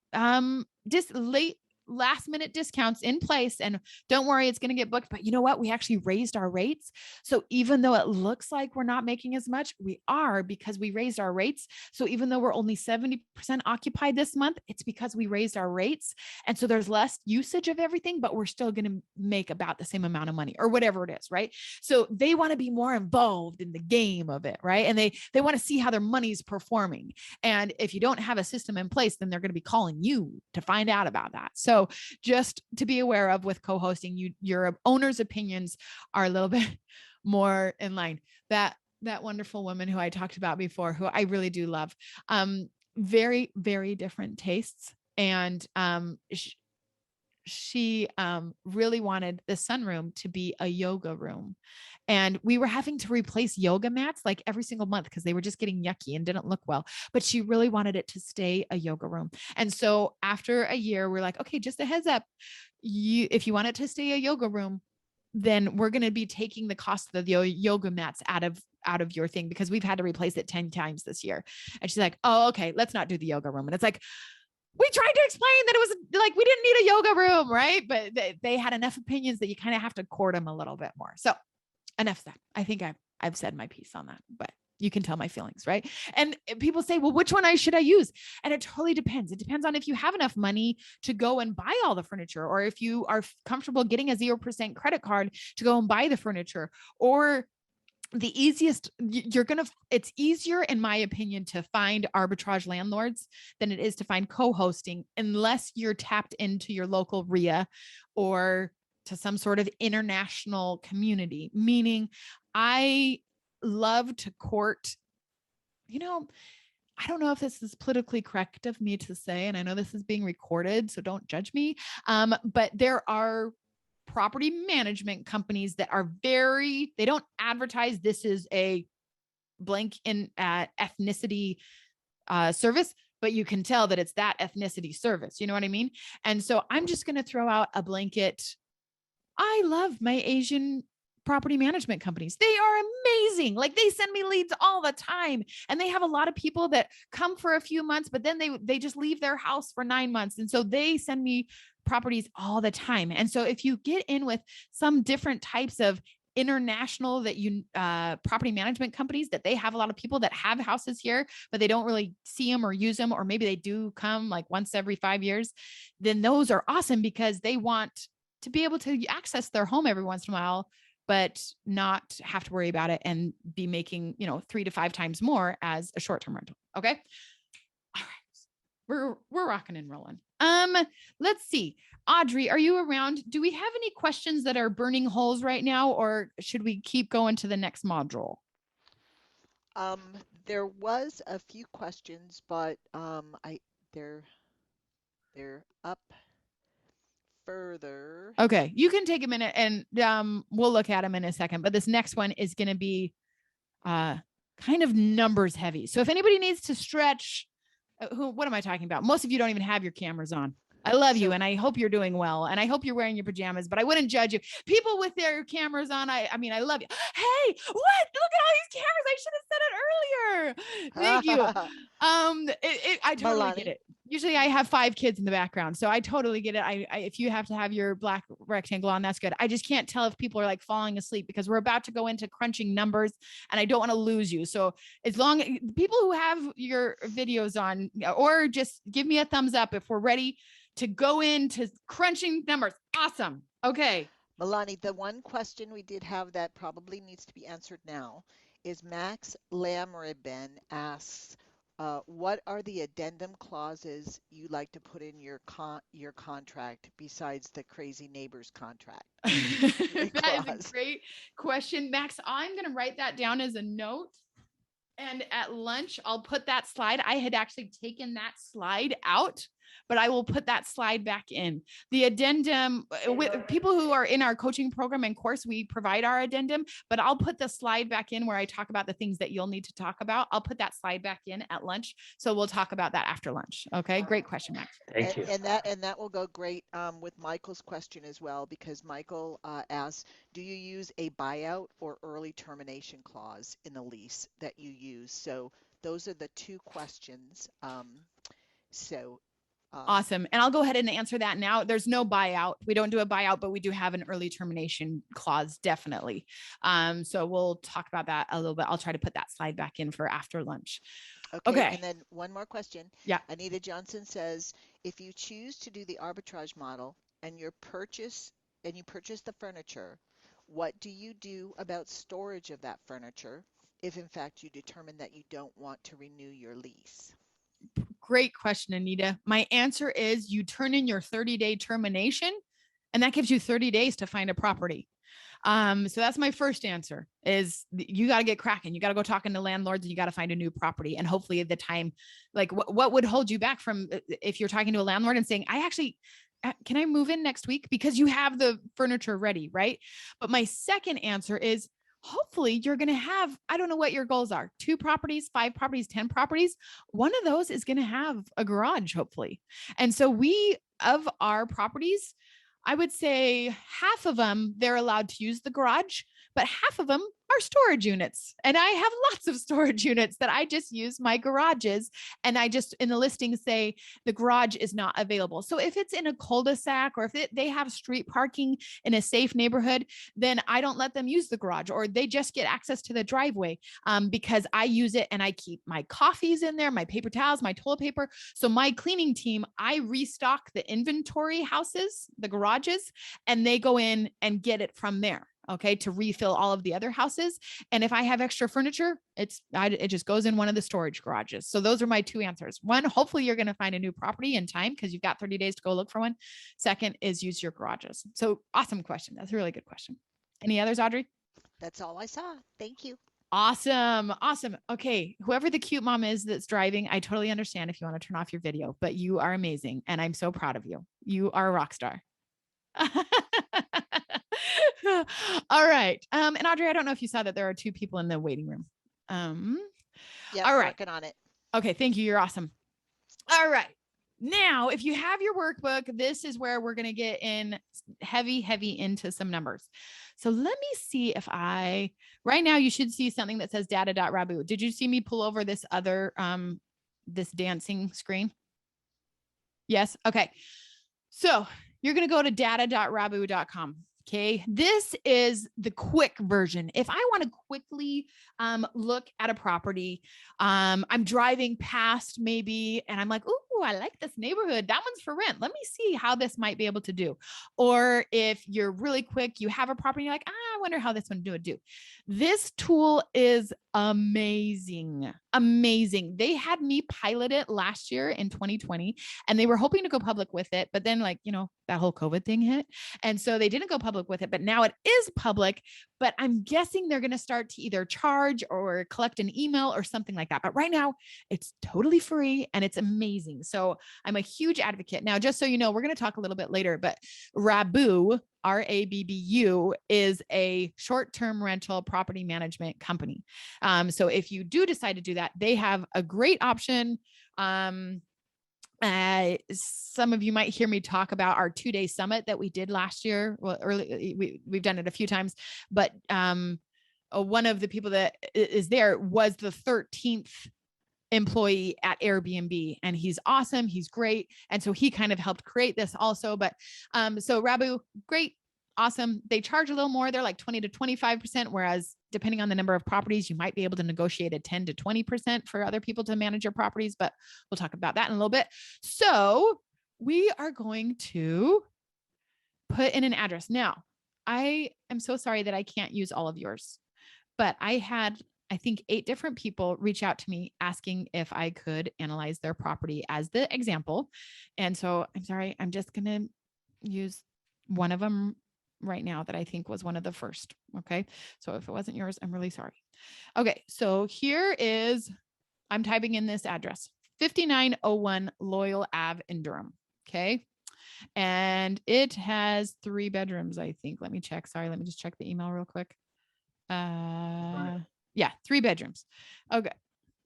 just late last minute discounts in place, and don't worry, it's going to get booked. But you know what? We actually raised our rates. So even though it looks like we're not making as much, we are, because we raised our rates. So even though we're only 70% occupied this month, it's because we raised our rates. And so there's less usage of everything, but we're still going to make about the same amount of money or whatever it is. Right. So they want to be more involved in the game of it. Right. And they want to see how their money's performing. And if you don't have a system in place, then they're going to be calling you to find out about that. So just to be aware of with co-hosting, your owner's opinions are a little bit more in line. That wonderful woman who I talked about before, who I really do love, very, very different tastes. And she really wanted the sunroom to be a yoga room. And we were having to replace yoga mats like every single month because they were just getting yucky and didn't look well. But she really wanted it to stay a yoga room. And so after a year, we're like, okay, just a heads up. If you want it to stay a yoga room, then we're going to be taking the cost of the yoga mats out of your thing, because we've had to replace it 10 times this year. And she's like, oh, okay, let's not do the yoga room. And it's like, we tried to explain that it was like, we didn't need a yoga room, right? But they had enough opinions that you kind of have to court them a little bit more. So enough said. I think I've said my piece on that, but you can tell my feelings, right? And people say, well, which one should I use? And it totally depends. It depends on if you have enough money to go and buy all the furniture, or if you are comfortable getting a 0% credit card to go and buy the furniture. Or the easiest, it's easier, in my opinion, to find arbitrage landlords than it is to find co-hosting, unless you're tapped into your local RIA or to some sort of international community. Meaning, I love to court, I don't know if this is politically correct of me to say, and I know this is being recorded, so don't judge me. But there are property management companies that are they don't advertise this is a blank in ethnicity service, but you can tell that it's that ethnicity service. You know what I mean? And so I'm just going to throw out a blanket. I love my Asian property management companies. They are amazing. Like, they send me leads all the time, and they have a lot of people that come for a few months, but then they just leave their house for 9 months. And so they send me properties all the time. And so if you get in with some different types of international property management companies, that they have a lot of people that have houses here, but they don't really see them or use them, or maybe they do come like once every 5 years, then those are awesome, because they want to be able to access their home every once in a while, but not have to worry about it and be making, 3 to 5 times more as a short-term rental. Okay. All right. We're rocking and rolling. Let's see. Audrey, are you around? Do we have any questions that are burning holes right now, or should we keep going to the next module? There was a few questions, but they're up further. Okay, you can take a minute and we'll look at them in a second. But this next one is going to be kind of numbers heavy. So if anybody needs to stretch, what am I talking about? Most of you don't even have your cameras on. I love you, and I hope you're doing well, and I hope you're wearing your pajamas, but I wouldn't judge you. People with their cameras on, I love you. Hey, what? Look at all these cameras. I should have said it earlier. Thank you. I totally get it. Usually I have 5 kids in the background, so I totally get it. If you have to have your black rectangle on, that's good. I just can't tell if people are like falling asleep, because we're about to go into crunching numbers, and I don't want to lose you. So as long as people who have your videos on, or just give me a thumbs up if we're ready to go into crunching numbers. Awesome. Okay. Milani, the one question we did have that probably needs to be answered now is Max Lamriben asks, what are the addendum clauses you like to put in your contract besides the crazy neighbors contract? That is a great question, Max. I'm going to write that down as a note. And at lunch, I'll put that slide. I had actually taken that slide out, but I will put that slide back in. The addendum, with people who are in our coaching program and course, we provide our addendum, but I'll put the slide back in where I talk about the things that you'll need to talk about. I'll put that slide back in at lunch. So we'll talk about that after lunch. Okay. Great question, Max. Thank you. And that will go great with Michael's question as well, because Michael asks, do you use a buyout or early termination clause in the lease that you use? So those are the 2 questions. So Awesome. And I'll go ahead and answer that now. There's no buyout. We don't do a buyout, but we do have an early termination clause, definitely. So we'll talk about that a little bit. I'll try to put that slide back in for after lunch. Okay, Okay. and then one more question. Yeah. Anita Johnson says, if you choose to do the arbitrage model and you purchase the furniture, what do you do about storage of that furniture if in fact you determine that you don't want to renew your lease? Great question, Anita. My answer is you turn in your 30-day termination, and that gives you 30 days to find a property. So that's my first answer is you got to get cracking. You got to go talking to landlords and you got to find a new property. And hopefully at the time, like what would hold you back from if you're talking to a landlord and saying, can I move in next week? Because you have the furniture ready, right? But my second answer is hopefully you're going to have, I don't know what your goals are, 2 properties, 5 properties, 10 properties. One of those is going to have a garage, hopefully. And so of our properties, I would say half of them, they're allowed to use the garage, but half of them are storage units. And I have lots of storage units that I just use my garages. And I just in the listing say the garage is not available. So if it's in a cul-de-sac or if they have street parking in a safe neighborhood, then I don't let them use the garage or they just get access to the driveway because I use it and I keep my coffees in there, my paper towels, my toilet paper. So my cleaning team, I restock the inventory houses, the garages, and they go in and get it from there. Okay. To refill all of the other houses. And if I have extra furniture, it just goes in one of the storage garages. So those are my 2 answers. One, hopefully you're going to find a new property in time because you've got 30 days to go look for one. Second is use your garages. So awesome question. That's a really good question. Any others, Audrey? That's all I saw. Thank you. Awesome. Awesome. Okay. Whoever the cute mom is that's driving, I totally understand if you want to turn off your video, but you are amazing. And I'm so proud of you. You are a rock star. All right. And Audrey, I don't know if you saw that there are 2 people in the waiting room. Yeah, all right. working on it. Okay. Thank you. You're awesome. All right. Now, if you have your workbook, this is where we're going to get in heavy into some numbers. So let me see if right now you should see something that says data.rabu. Did you see me pull over this other, this dancing screen? Yes. Okay. So you're going to go to data.rabu.com. Okay. This is the quick version. If I want to quickly look at a property, I'm driving past maybe, and I'm like, ooh, I like this neighborhood. That one's for rent. Let me see how this might be able to do. Or if you're really quick, you have a property, you're like, I wonder how this one would do. This tool is amazing. Amazing. They had me pilot it last year in 2020, and they were hoping to go public with it. But then that whole COVID thing hit. And so they didn't go public with it, but now it is public. But I'm guessing they're going to start to either charge or collect an email or something like that. But right now it's totally free and it's amazing. So I'm a huge advocate. Now, just so you know, we're going to talk a little bit later, but Rabu, RABBU, is a short-term rental property management company. So if you do decide to do that, they have a great option. Some of you might hear me talk about our 2-day summit that we did last year. Well, we've done it a few times, but one of the people that is there was the 13th employee at Airbnb, and he's awesome. He's great. And so he kind of helped create this also, but so Rabu, great. Awesome. They charge a little more. They're like 20 to 25%, whereas depending on the number of properties, you might be able to negotiate a 10 to 20% for other people to manage your properties, but we'll talk about that in a little bit. So we are going to put in an address. Now, I am so sorry that I can't use all of yours, but I had, I think, 8 different people reach out to me asking if I could analyze their property as the example. And so I'm sorry, I'm just going to use one of them right now that I think was one of the first. Okay. So if it wasn't yours, I'm really sorry. Okay. So here is, I'm typing in this address, 5901 Loyal Ave in Durham. Okay. And it has 3 bedrooms, I think. Let me check. Sorry. Let me just check the email real quick. Yeah, 3 bedrooms. Okay.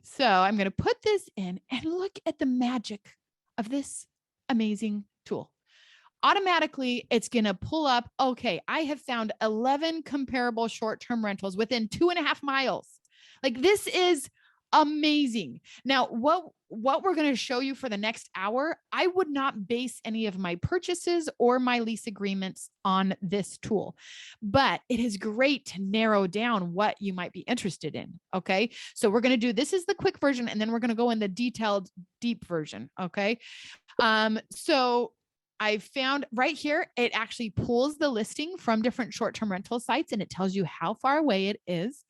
So I'm going to put this in and look at the magic of this amazing tool. Automatically, it's going to pull up. Okay, I have found 11 comparable short-term rentals within 2.5 miles. Like, this is Amazing. Now, what we're going to show you for the next hour, I would not base any of my purchases or my lease agreements on this tool, but it is great to narrow down what you might be interested in. Okay. So we're going to do, this is the quick version, and then we're going to go in the detailed, deep version. Okay. So I found right here, it actually pulls the listing from different short-term rental sites, and it tells you how far away it is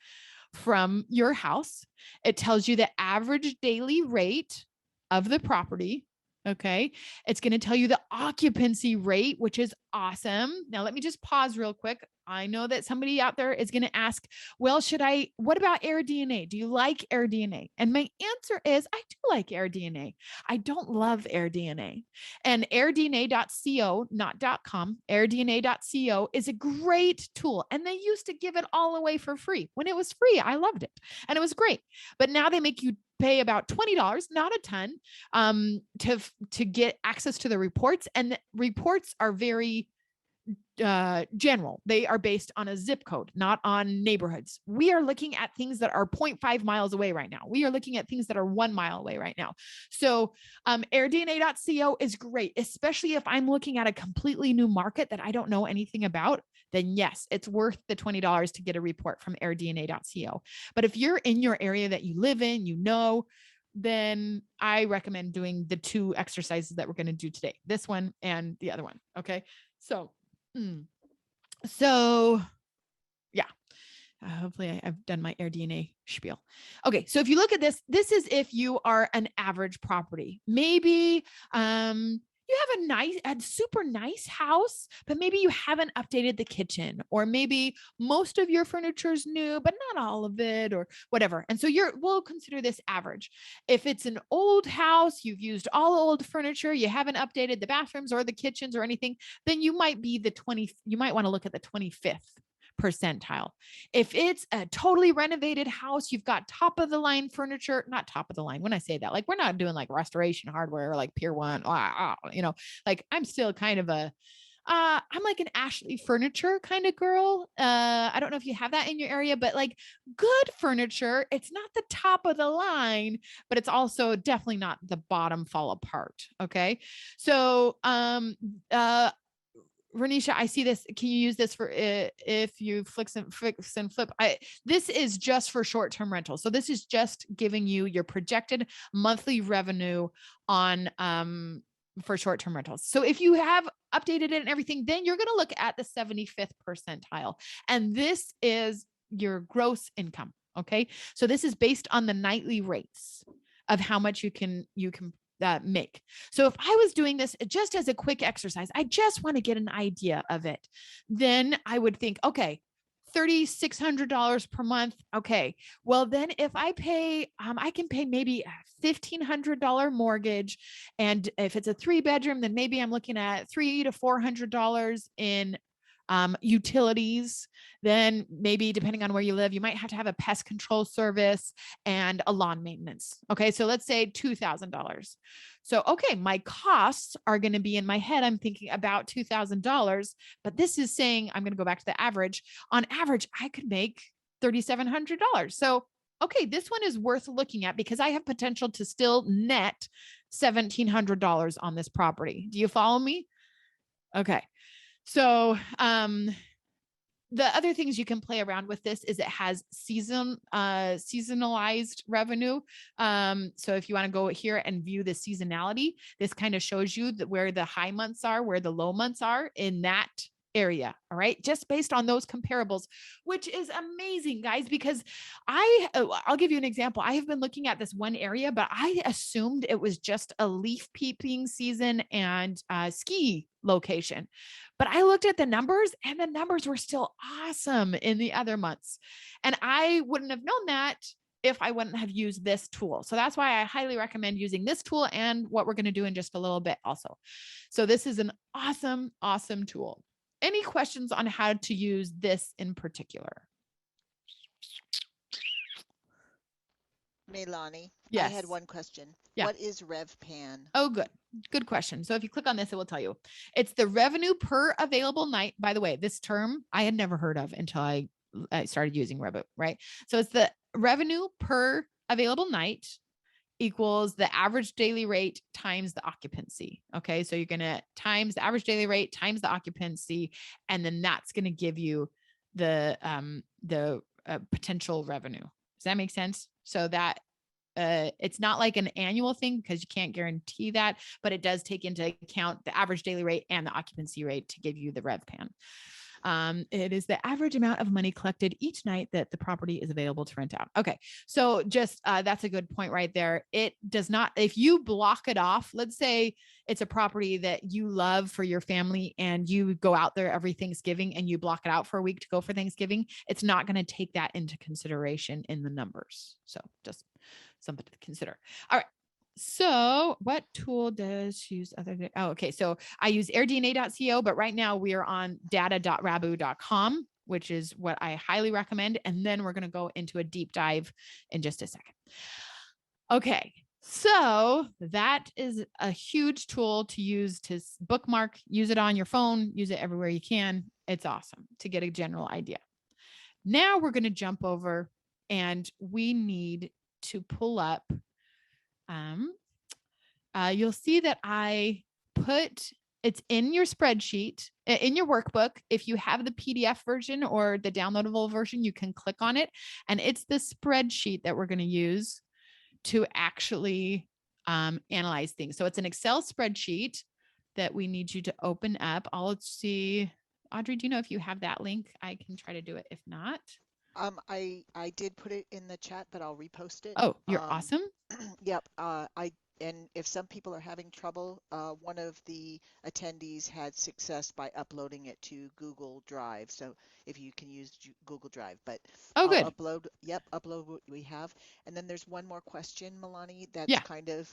from your house. It tells you the average daily rate of the property. Okay. It's going to tell you the occupancy rate, which is awesome. Now, let me just pause real quick. I know that somebody out there is going to ask, well, what about AirDNA? Do you like AirDNA? And my answer is, I do like AirDNA. I don't love AirDNA. And airdna.co, not .com, airdna.co is a great tool. And they used to give it all away for free. When it was free, I loved it. And it was great. But now they make you pay about $20, not a ton, to get access to the reports. And the reports are very general. They are based on a zip code, not on neighborhoods. We are looking at things that are 0.5 miles away right now. We are looking at things that are 1 mile away right now. So airdna.co is great, especially if I'm looking at a completely new market that I don't know anything about. Then yes, it's worth the $20 to get a report from airdna.co. But if you're in your area that you live in, then I recommend doing the two exercises that we're going to do today, this one and the other one. Okay. So yeah, hopefully I've done my AirDNA spiel. Okay. So if you look at this, this is if you are an average property, maybe, you have a super nice house, but maybe you haven't updated the kitchen, or maybe most of your furniture is new, but not all of it, or whatever. And so we'll consider this average. If it's an old house, you've used all old furniture, you haven't updated the bathrooms or the kitchens or anything, then you might want to look at the 25th percentile. If it's a totally renovated house, you've got top of the line furniture, not top of the line. When I say that, like, we're not doing like restoration hardware, like Pier 1, like I'm still kind of I'm like an Ashley furniture kind of girl. I don't know if you have that in your area, but like good furniture, it's not the top of the line, but it's also definitely not the bottom fall apart. Okay. So, Renisha, I see this. Can you use this for if you fix and flip? This is just for short-term rental. So this is just giving you your projected monthly revenue on for short-term rentals. So if you have updated it and everything, then you're going to look at the 75th percentile. And this is your gross income. Okay. So this is based on the nightly rates of how much you can make. So if I was doing this just as a quick exercise, I just want to get an idea of it, then I would think, okay, $3,600 per month. Okay. Well, then if I pay, I can pay maybe a $1,500 mortgage. And if it's a 3-bedroom, then maybe I'm looking at $300 to $400 in utilities. Then maybe depending on where you live, you might have to have a pest control service and a lawn maintenance. Okay. So let's say $2,000. So, okay, my costs are going to be in my head. I'm thinking about $2,000, but this is saying, I'm going to go back to the average. On average, I could make $3,700. So, okay, this one is worth looking at because I have potential to still net $1,700 on this property. Do you follow me? Okay. So, the other things you can play around with this is it has seasonalized revenue. So if you want to go here and view the seasonality, this kind of shows you where the high months are, where the low months are in that area. All right. Just based on those comparables, which is amazing, guys, because I'll give you an example. I have been looking at this one area, but I assumed it was just a leaf peeping season and ski location. But I looked at the numbers and the numbers were still awesome in the other months. And I wouldn't have known that if I wouldn't have used this tool. So that's why I highly recommend using this tool and what we're going to do in just a little bit also. So this is an awesome, awesome tool. Any questions on how to use this in particular? Meilani, yes. I had one question. Yeah. What is RevPan? Oh, good. Good question. So if you click on this, it will tell you. It's the revenue per available night. By the way, this term I had never heard of until I started using Revit, right? So it's the revenue per available night equals the average daily rate times the occupancy. Okay. So you're going to times the average daily rate times the occupancy. And then that's going to give you the potential revenue. Does that make sense? So that it's not like an annual thing because you can't guarantee that, but it does take into account the average daily rate and the occupancy rate to give you the rev pan. It is the average amount of money collected each night that the property is available to rent out. Okay. So just, that's a good point right there. It does not, if you block it off, let's say it's a property that you love for your family and you go out there every Thanksgiving and you block it out for a week to go for Thanksgiving, it's not going to take that into consideration in the numbers. So just something to consider. All right. So what tool does use other than, oh, okay. So I use airdna.co, but right now we are on data.rabu.com, which is what I highly recommend. And then we're going to go into a deep dive in just a second. Okay. So that is a huge tool to use to bookmark, use it on your phone, use it everywhere you can. It's awesome to get a general idea. Now we're going to jump over and we need to pull up you'll see that I put it's in your spreadsheet, in your workbook. If you have the PDF version or the downloadable version, you can click on it. And it's the spreadsheet that we're going to use to actually analyze things. So it's an Excel spreadsheet that we need you to open up. I'll see. Audrey, do you know if you have that link? I can try to do it. If not. I did put it in the chat, but I'll repost it. Oh, you're awesome. Yep. And if some people are having trouble, one of the attendees had success by uploading it to Google Drive. So if you can use Google Drive, but I'll good. Upload what we have. And then there's one more question, Milani, that's kind of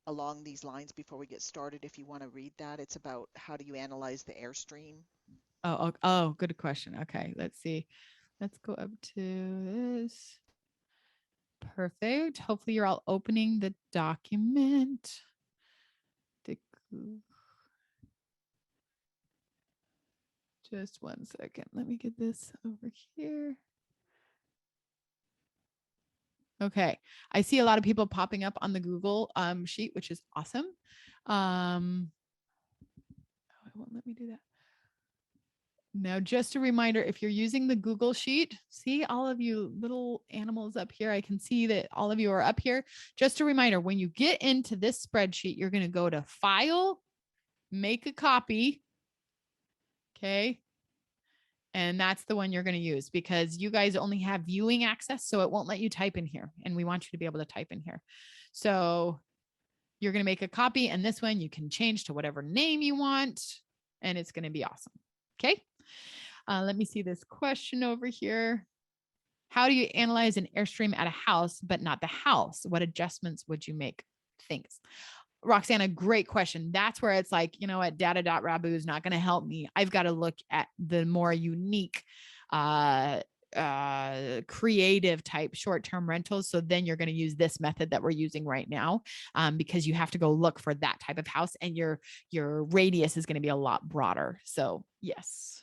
along these lines before we get started. If you want to read that, it's about how do you analyze the Airstream? Oh, good question. Okay, let's see. Let's go up to this. Perfect. Hopefully you're all opening the document. Just 1 second. Let me get this over here. Okay. I see a lot of people popping up on the Google sheet, which is awesome. Oh, it won't let me do that. Now, just a reminder, if you're using the Google Sheet, see all of you little animals up here. I can see that all of you are up here. Just a reminder, when you get into this spreadsheet, you're going to go to File, Make a Copy. Okay. And that's the one you're going to use because you guys only have viewing access, so it won't let you type in here. And we want you to be able to type in here. So you're going to make a copy, and this one you can change to whatever name you want, and it's going to be awesome. Okay. Let me see this question over here. How do you analyze an Airstream at a house, but not the house? What adjustments would you make? Thanks. Roxana, great question. That's where it's like, you know what, data.rabu is not going to help me. I've got to look at the more unique, creative type short-term rentals. So then you're going to use this method that we're using right now, because you have to go look for that type of house and your radius is going to be a lot broader. So yes.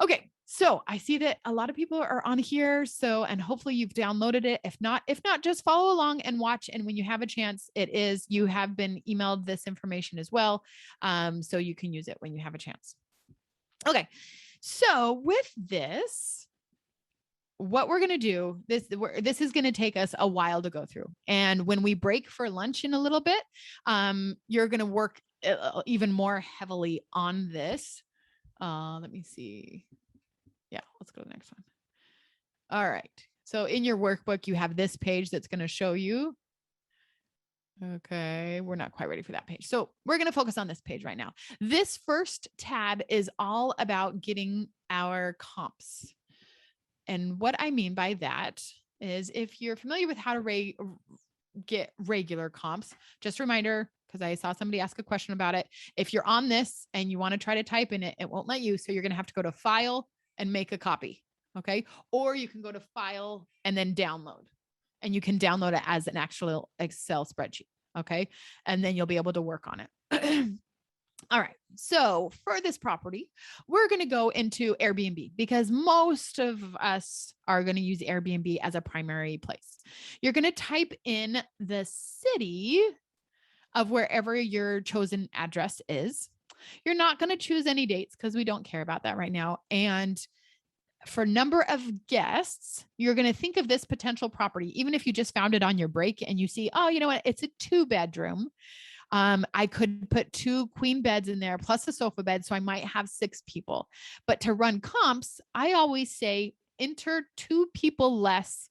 Okay. So I see that a lot of people are on here. So, and hopefully you've downloaded it. If not, just follow along and watch. And when you have a chance, you have been emailed this information as well. So you can use it when you have a chance. Okay. So with this, what we're going to do, this is going to take us a while to go through. And when we break for lunch in a little bit, you're going to work even more heavily on this. Let me see. Yeah, let's go to the next one. All right. So in your workbook, you have this page that's going to show you. Okay, we're not quite ready for that page. So we're going to focus on this page right now. This first tab is all about getting our comps. And what I mean by that is if you're familiar with how to get regular comps, just a reminder, because I saw somebody ask a question about it. If you're on this and you want to try to type in it, it won't let you. So you're going to have to go to File and Make a Copy. Okay. Or you can go to File and then Download. And you can download it as an actual Excel spreadsheet. Okay. And then you'll be able to work on it. All right. So for this property, we're going to go into Airbnb because most of us are going to use Airbnb as a primary place. You're going to type in the city of wherever your chosen address is. You're not going to choose any dates because we don't care about that right now. And for number of guests, you're going to think of this potential property, even if you just found it on your break and you see, oh, you know what, it's a 2-bedroom. I could put 2 queen beds in there plus a sofa bed. So I might have 6 people. But to run comps, I always say enter 2 people less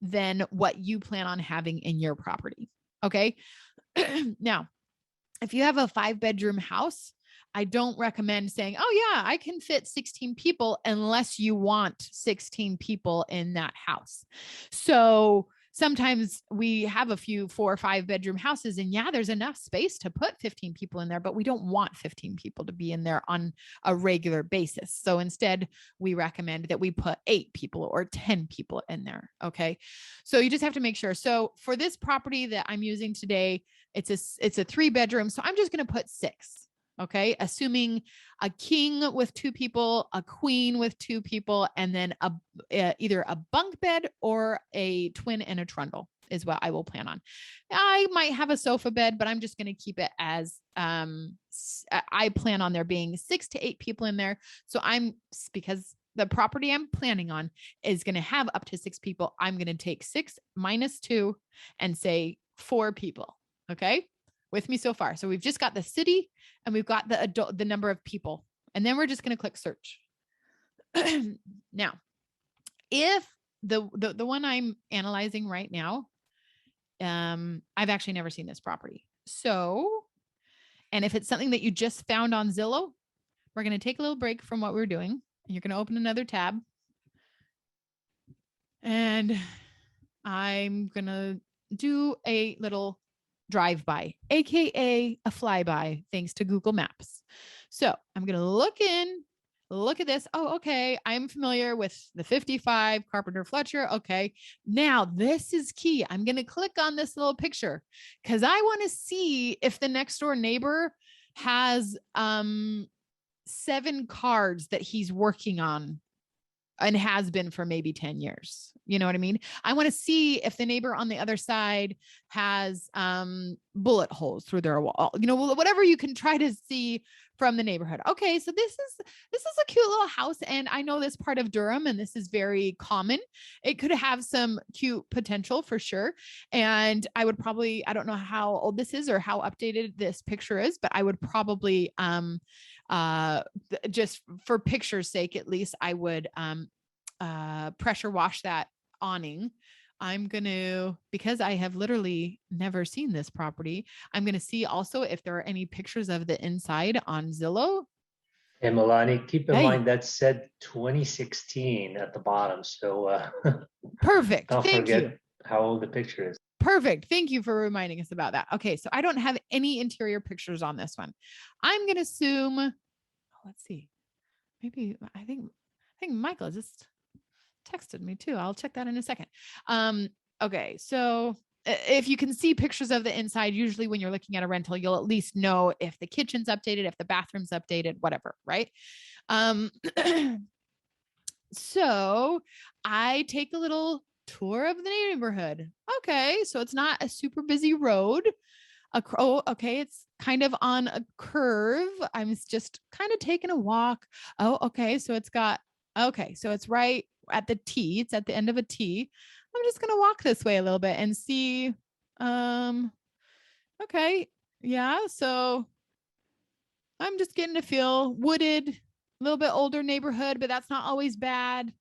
than what you plan on having in your property. Okay. Now, if you have a 5-bedroom house, I don't recommend saying, oh yeah, I can fit 16 people unless you want 16 people in that house. So sometimes we have a few 4 or 5-bedroom houses and yeah, there's enough space to put 15 people in there, but we don't want 15 people to be in there on a regular basis. So instead we recommend that we put 8 people or 10 people in there. Okay. So you just have to make sure. So for this property that I'm using today, it's a 3-bedroom. So I'm just going to put 6. Okay. Assuming a king with 2 people, a queen with 2 people, and then either a bunk bed or a twin and a trundle is what I will plan on. I might have a sofa bed, but I'm just going to keep it as, I plan on there being 6 to 8 people in there. So because the property I'm planning on is going to have up to 6 people, I'm going to take 6 minus 2 and say 4 people. Okay. With me so far. So we've just got the city and we've got the number of people, and then we're just going to click search. Now, if the one I'm analyzing right now, I've actually never seen this property. So, and if it's something that you just found on Zillow, we're going to take a little break from what we're doing and you're going to open another tab. And I'm going to do a little drive-by, aka a flyby, thanks to Google Maps. So I'm going to look at this. Oh, okay. I'm familiar with the 55 Carpenter Fletcher. Okay. Now this is key. I'm going to click on this little picture because I want to see if the next door neighbor has 7 cards that he's working on and has been for maybe 10 years. You know what I mean? I want to see if the neighbor on the other side has bullet holes through their wall, you know, whatever you can try to see from the neighborhood. Okay. So this is a cute little house. And I know this part of Durham, and this is very common. It could have some cute potential for sure. And I would probably, I don't know how old this is or how updated this picture is, but I would probably, just for picture's sake, at least I would, pressure wash that awning. I'm going to, because I have literally never seen this property, I'm going to see also if there are any pictures of the inside on Zillow. Hey, Milani, keep in mind that said 2016 at the bottom. So perfect. don't Thank forget you. how old the picture is. Perfect. Thank you for reminding us about that. Okay. So I don't have any interior pictures on this one. I'm going to assume, let's see, maybe I think Michael just texted me too. I'll check that in a second. Okay. So if you can see pictures of the inside, usually when you're looking at a rental, you'll at least know if the kitchen's updated, if the bathroom's updated, whatever. Right. So I take a little tour of the neighborhood. Okay. So it's not a super busy road. Okay. It's kind of on a curve. I'm just kind of taking a walk. Oh, okay. So it's right at the T. It's at the end of a T. I'm just going to walk this way a little bit and see. Okay. Yeah. So I'm just getting to feel wooded, a little bit older neighborhood, but that's not always bad.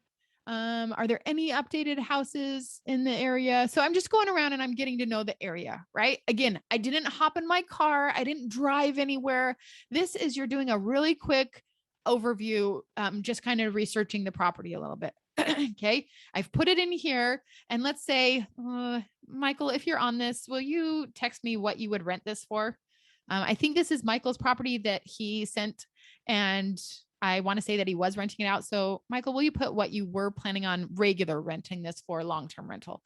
Are there any updated houses in the area? So I'm just going around and I'm getting to know the area, right? Again, I didn't hop in my car. I didn't drive anywhere. This is, you're doing a really quick overview, just kind of researching the property a little bit. Okay. I've put it in here, and let's say, Michael, if you're on this, will you text me what you would rent this for? I think this is Michael's property that he sent, and I want to say that he was renting it out. So Michael, will you put what you were planning on regular renting this for long-term rental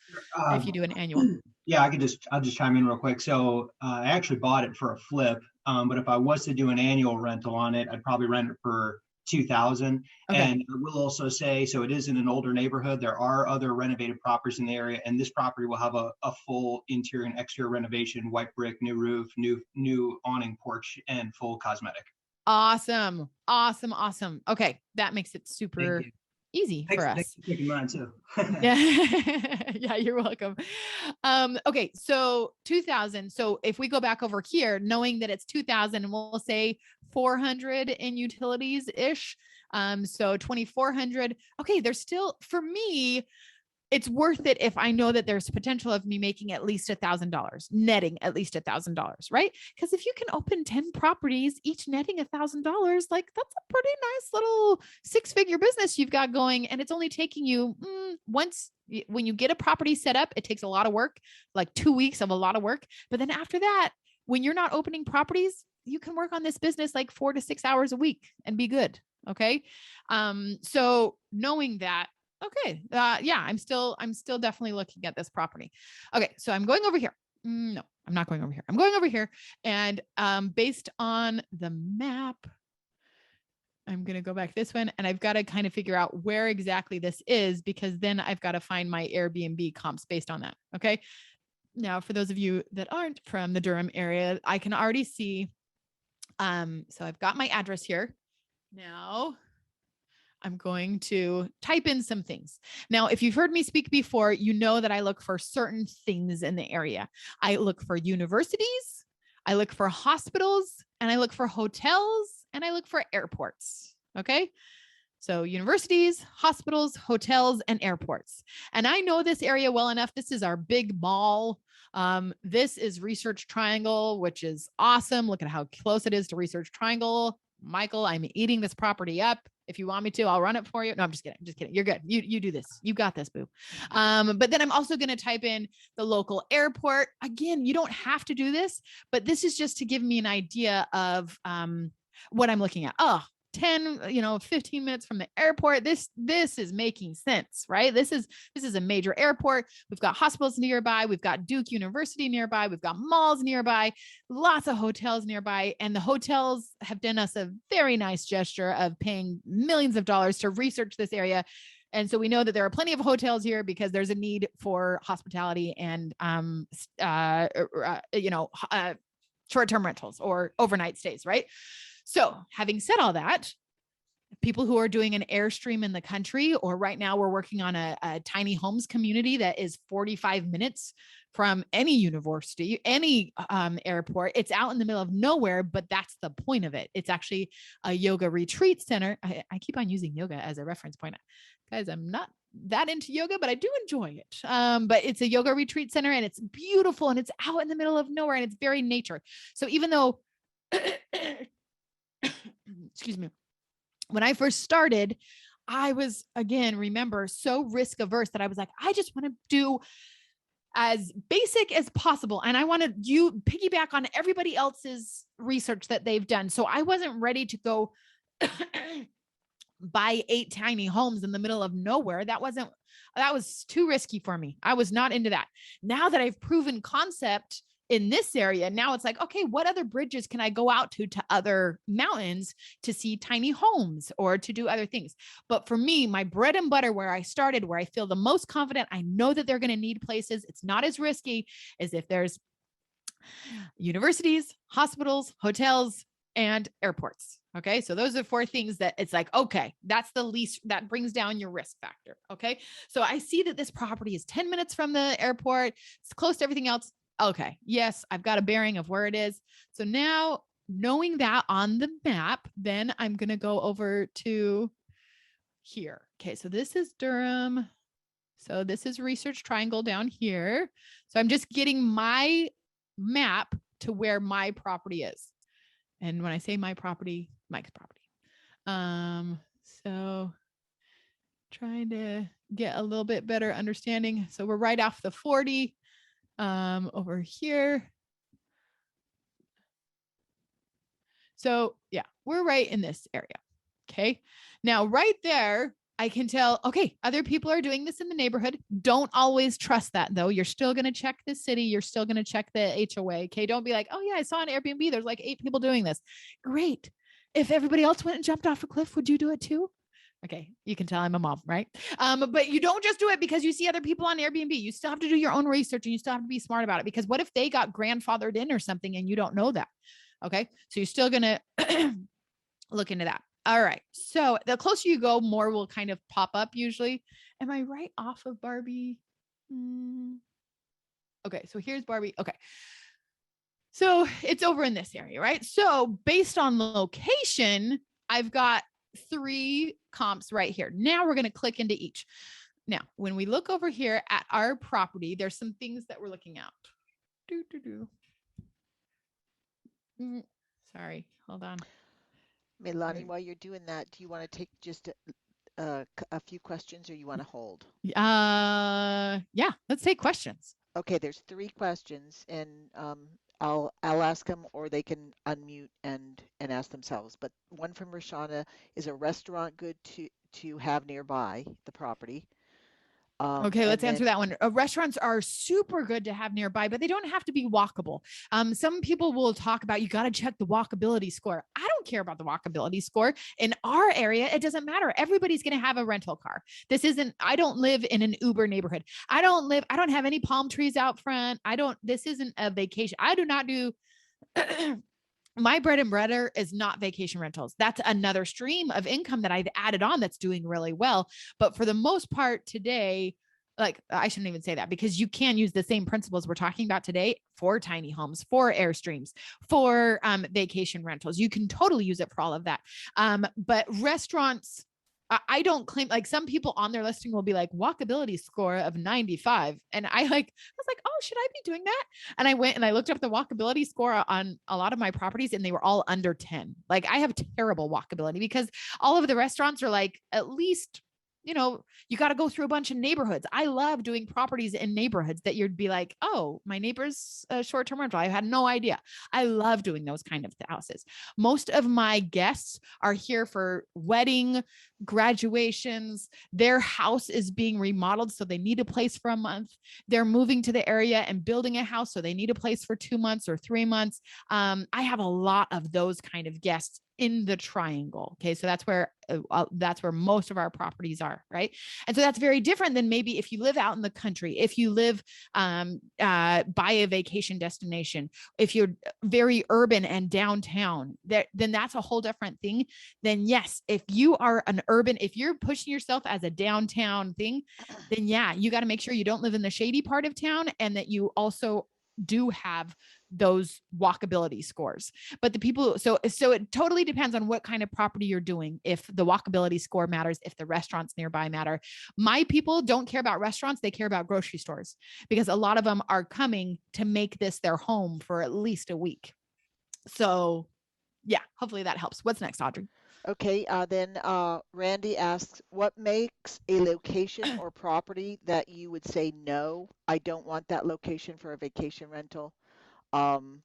if you do an annual? Yeah, I'll just chime in real quick. So I actually bought it for a flip. But if I was to do an annual rental on it, I'd probably rent it for 2,000. Okay. And I will also say, so it is in an older neighborhood. There are other renovated properties in the area, and this property will have a full interior and exterior renovation, white brick, new roof, new awning porch, and full cosmetic. Awesome. Awesome. Awesome. Okay. That makes it super easy for us. Thanks for taking mine too. Yeah. Yeah, you're welcome. Okay. So 2000. So if we go back over here, knowing that it's 2000 and we'll say 400 in utilities ish. So 2,400. Okay. There's still, for me, it's worth it if I know that there's potential of me making at least $1,000, netting at least $1,000, right? Because if you can open 10 properties, each netting $1,000, like that's a pretty nice little 6-figure business you've got going. And it's only taking you when you get a property set up, it takes a lot of work, like 2 weeks of a lot of work. But then after that, when you're not opening properties, you can work on this business like 4 to 6 hours a week and be good. Okay. So knowing that, okay. Yeah, I'm still definitely looking at this property. Okay. So I'm going over here. No, I'm not going over here. I'm going over here. And based on the map, I'm going to go back this one and I've got to kind of figure out where exactly this is, because then I've got to find my Airbnb comps based on that. Okay. Now, for those of you that aren't from the Durham area, I can already see. So I've got my address here. Now I'm going to type in some things. Now, if you've heard me speak before, you know that I look for certain things in the area. I look for universities, I look for hospitals, and I look for hotels, and I look for airports. Okay. So universities, hospitals, hotels, and airports. And I know this area well enough. This is our big mall. This is Research Triangle, which is awesome. Look at how close it is to Research Triangle. Michael, I'm eating this property up. If you want me to, I'll run it for you. No, I'm just kidding. I'm just kidding. You're good. You do this. You got this, boo. But then I'm also going to type in the local airport. Again, you don't have to do this, but this is just to give me an idea of what I'm looking at. Oh, 10, 15 minutes from the airport. This is making sense, right? This is a major airport. We've got hospitals nearby. We've got Duke University nearby. We've got malls nearby, lots of hotels nearby. And the hotels have done us a very nice gesture of paying millions of dollars to research this area. And so we know that there are plenty of hotels here because there's a need for hospitality and, short-term rentals or overnight stays, right? So having said all that, people who are doing an Airstream in the country, or right now we're working on a tiny homes community that is 45 minutes from any university, any airport. It's out in the middle of nowhere, but that's the point of it. It's actually a yoga retreat center. I keep on using yoga as a reference point. Guys, I'm not that into yoga, but I do enjoy it. But it's a yoga retreat center and it's beautiful and it's out in the middle of nowhere and it's very nature. So even though excuse me, when I first started, I was, again, remember, so risk averse that I was like, I just want to do as basic as possible. And I want to piggyback on everybody else's research that they've done. So I wasn't ready to go buy 8 tiny homes in the middle of nowhere. That was too risky for me. I was not into that. Now that I've proven concept in this area, now it's like, okay, what other bridges can I go out to other mountains to see tiny homes or to do other things? But for me, my bread and butter, where I started, where I feel the most confident, I know that they're going to need places. It's not as risky as if there's universities, hospitals, hotels, and airports. Okay. So those are 4 things that it's like, okay, that's the least, that brings down your risk factor. Okay. So I see that this property is 10 minutes from the airport. It's close to everything else. Okay. Yes, I've got a bearing of where it is. So now knowing that on the map, then I'm going to go over to here. Okay. So this is Durham. So this is Research Triangle down here. So I'm just getting my map to where my property is. And when I say my property, Mike's property. So trying to get a little bit better understanding. So we're right off the 40. Over here. So yeah, we're right in this area. Okay. Now right there, I can tell, okay, other people are doing this in the neighborhood. Don't always trust that though. You're still going to check the city. You're still going to check the HOA. Okay. Don't be like, oh yeah, I saw on Airbnb, there's like 8 people doing this. Great. If everybody else went and jumped off a cliff, would you do it too? Okay. You can tell I'm a mom, right? But you don't just do it because you see other people on Airbnb. You still have to do your own research and you still have to be smart about it, because what if they got grandfathered in or something and you don't know that? Okay. So you're still going to look into that. All right. So the closer you go, more will kind of pop up usually. Am I right off of Barbie? Okay. So here's Barbie. Okay. So it's over in this area, right? So based on location, I've got 3 comps right here. Now we're going to click into each. Now, when we look over here at our property, there's some things that we're looking at. Sorry. Hold on. Melanie, while you're doing that, do you want to take just a few questions, or you want to hold? Yeah, let's take questions. Okay, there's 3 questions, and I'll ask them, or they can unmute and ask themselves. But one from Rashana: is a restaurant good to have nearby the property? Okay, let's answer that one. Restaurants are super good to have nearby, but they don't have to be walkable. Some people will talk about, you got to check the walkability score. I don't care about the walkability score. In our area, it doesn't matter. Everybody's going to have a rental car. I don't live in an Uber neighborhood. I don't have any palm trees out front. This isn't a vacation. I do not do my bread and butter is not vacation rentals. That's another stream of income that I've added on that's doing really well. But for the most part today, like, I shouldn't even say that, because you can use the same principles we're talking about today for tiny homes, for Airstreams, for vacation rentals. You can totally use it for all of that. But restaurants, I don't claim, like, some people on their listing will be like walkability score of 95. And I was like, oh, should I be doing that? And I went and I looked up the walkability score on a lot of my properties and they were all under 10. Like, I have terrible walkability because all of the restaurants are like, at least, you got to go through a bunch of neighborhoods. I love doing properties in neighborhoods that you'd be like, oh, my neighbor's a short-term rental. I had no idea. I love doing those kind of houses. Most of my guests are here for wedding, graduations. Their house is being remodeled, so they need a place for a month. They're moving to the area and building a house, so they need a place for 2 months or 3 months. I have a lot of those kind of guests in the triangle. Okay. So that's where most of our properties are. Right. And so that's very different than maybe if you live out in the country, if you live by a vacation destination, if you're very urban and downtown, then that's a whole different thing. Then yes, if you are an urban, if you're pushing yourself as a downtown thing, then yeah, you got to make sure you don't live in the shady part of town and that you also do have those walkability scores. But the people, so it totally depends on what kind of property you're doing. If the walkability score matters, if the restaurants nearby matter. My people don't care about restaurants. They care about grocery stores, because a lot of them are coming to make this their home for at least a week. So yeah, hopefully that helps. What's next, Audrey? Okay, then Randy asks, what makes a location or property that you would say, no, I don't want that location for a vacation rental? And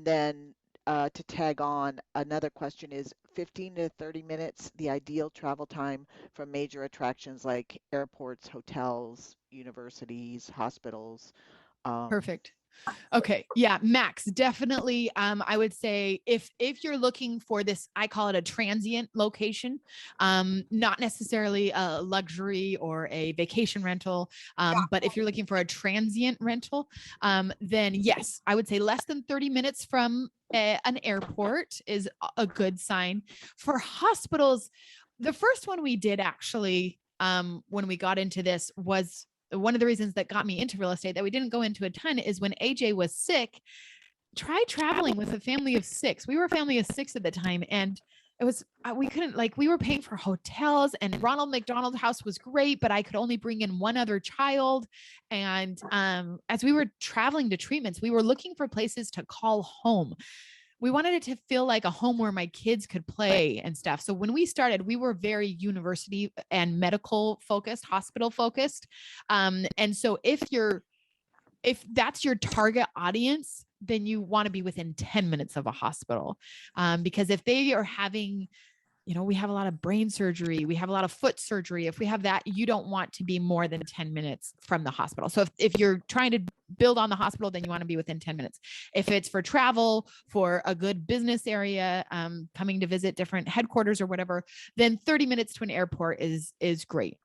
then to tag on, another question is 15 to 30 minutes, the ideal travel time from major attractions like airports, hotels, universities, hospitals. Perfect. Okay. Yeah. Max, definitely. I would say if you're looking for this, I call it a transient location, not necessarily a luxury or a vacation rental. But if you're looking for a transient rental, then yes, I would say less than 30 minutes from an airport is a good sign. For hospitals, the first one we did actually, when we got into this, was one of the reasons that got me into real estate that we didn't go into a ton, is when AJ was sick, try traveling with a family of 6. We were a family of 6 at the time. And it was, we couldn't, like, we were paying for hotels, and Ronald McDonald House was great, but I could only bring in one other child. And as we were traveling to treatments, we were looking for places to call home. We wanted it to feel like a home where my kids could play and stuff. So when we started, we were very university and medical focused, hospital focused. And so if that's your target audience, then you want to be within 10 minutes of a hospital. Because if they are having we have a lot of brain surgery. We have a lot of foot surgery. If we have that, you don't want to be more than 10 minutes from the hospital. So if you're trying to build on the hospital, then you want to be within 10 minutes. If it's for travel, for a good business area, coming to visit different headquarters or whatever, then 30 minutes to an airport is great.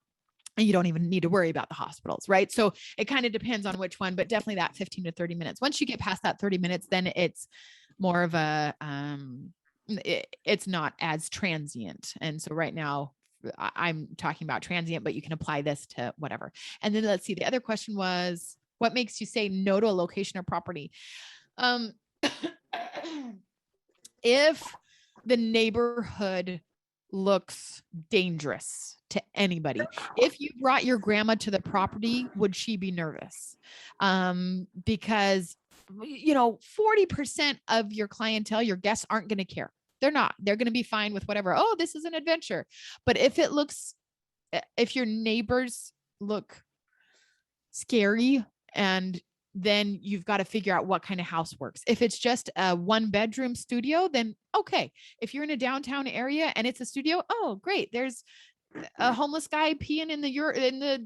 And you don't even need to worry about the hospitals, right? So it kind of depends on which one, but definitely that 15 to 30 minutes. Once you get past that 30 minutes, then it's more of a, it's not as transient. And so right now I'm talking about transient, but you can apply this to whatever. And then let's see, the other question was, what makes you say no to a location or property? If the neighborhood looks dangerous to anybody. If you brought your grandma to the property, would she be nervous? Because 40% of your clientele, your guests aren't going to care. They're not. They're going to be fine with whatever. Oh, this is an adventure. But if your neighbors look scary, and then you've got to figure out what kind of house works. If it's just a 1-bedroom studio, then okay. If you're in a downtown area and it's a studio, oh, great. There's a homeless guy peeing in the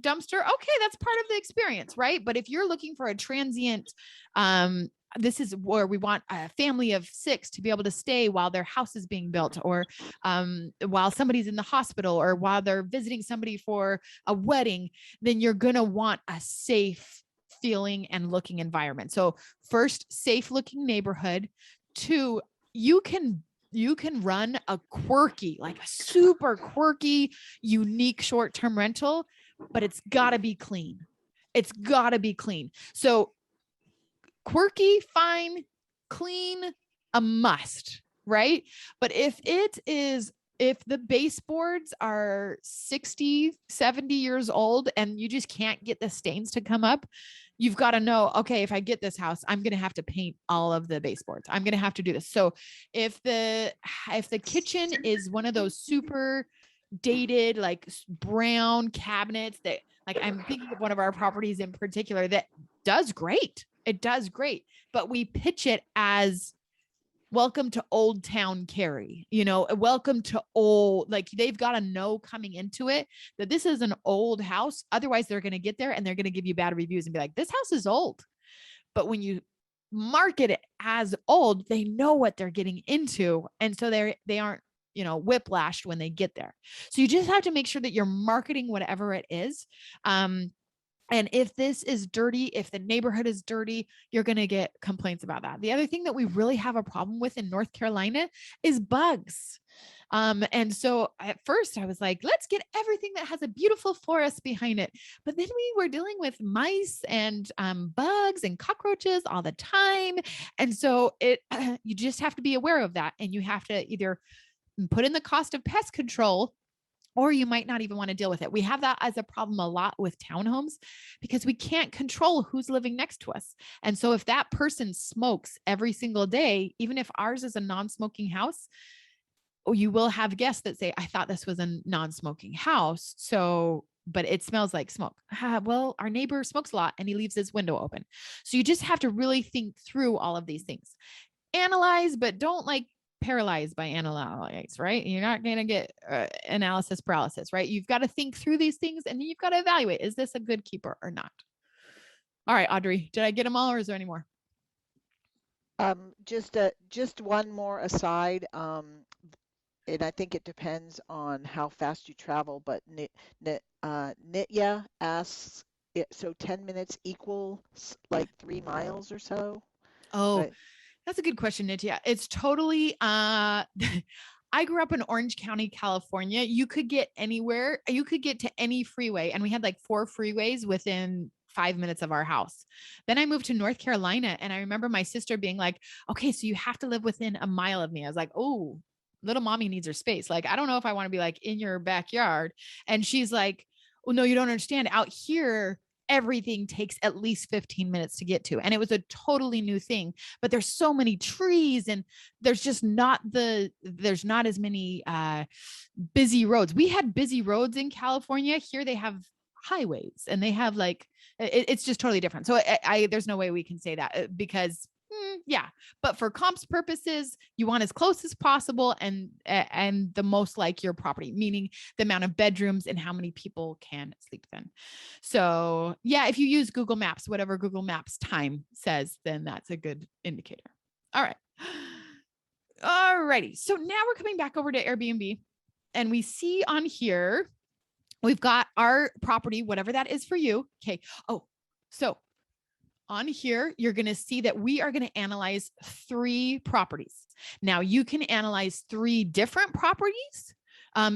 dumpster. Okay, that's part of the experience, right? But if you're looking for a transient, this is where we want a family of 6 to be able to stay while their house is being built, or while somebody's in the hospital, or while they're visiting somebody for a wedding, then you're going to want a safe feeling and looking environment. So first, safe looking neighborhood. 2, you can run a quirky, like a super quirky, unique short-term rental, but it's got to be clean. It's got to be clean. So quirky, fine, clean, a must, right? But if the baseboards are 60, 70 years old and you just can't get the stains to come up, you've got to know, okay, if I get this house, I'm going to have to paint all of the baseboards. I'm going to have to do this. So if the kitchen is one of those super dated, like brown cabinets that, like, I'm thinking of one of our properties in particular that does great. It does great, but we pitch it as welcome to Old Town Cary, welcome to old, like they've got to know coming into it that this is an old house. Otherwise they're going to get there and they're going to give you bad reviews and be like, this house is old. But when you market it as old, they know what they're getting into. And so they aren't, whiplashed when they get there. So you just have to make sure that you're marketing whatever it is. And if this is dirty, if the neighborhood is dirty, you're going to get complaints about that. The other thing that we really have a problem with in North Carolina is bugs. And so at first I was like, let's get everything that has a beautiful forest behind it. But then we were dealing with mice and bugs and cockroaches all the time. And so you just have to be aware of that. And you have to either put in the cost of pest control, or you might not even want to deal with it. We have that as a problem a lot with townhomes because we can't control who's living next to us. And so if that person smokes every single day, even if ours is a non-smoking house, you will have guests that say, I thought this was a non-smoking house. But it smells like smoke. Well, our neighbor smokes a lot and he leaves his window open. So you just have to really think through all of these things. Analyze, but don't paralyzed by analyze, right? You're not going to get analysis paralysis, right? You've got to think through these things and then you've got to evaluate, is this a good keeper or not? All right, Audrey, did I get them all or is there any more? Just one more aside. And I think it depends on how fast you travel, but Nitya asks, so 10 minutes equals like 3 miles or so? Oh, that's a good question, Nitya. It's totally, I grew up in Orange County, California. You could get anywhere. You could get to any freeway. And we had 4 freeways within 5 minutes of our house. Then I moved to North Carolina. And I remember my sister being like, okay, so you have to live within a mile of me. I was like, oh, little mommy needs her space. I don't know if I want to be in your backyard. And she's like, well, no, you don't understand. Out here, everything takes at least 15 minutes to get to. And it was a totally new thing, but there's so many trees and there's just there's not as many busy roads. We had busy roads in California. Here they have highways and they have it's just totally different. So there's no way we can say that because Yeah. But for comps purposes, you want as close as possible and the most like your property, meaning the amount of bedrooms and how many people can sleep then. So yeah, if you use Google Maps, whatever Google Maps time says, then that's a good indicator. All right. All righty. So now we're coming back over to Airbnb and we see on here, we've got our property, whatever that is for you. Okay. Oh, so on here, you're going to see that we are going to analyze 3 properties. Now you can analyze 3 different properties.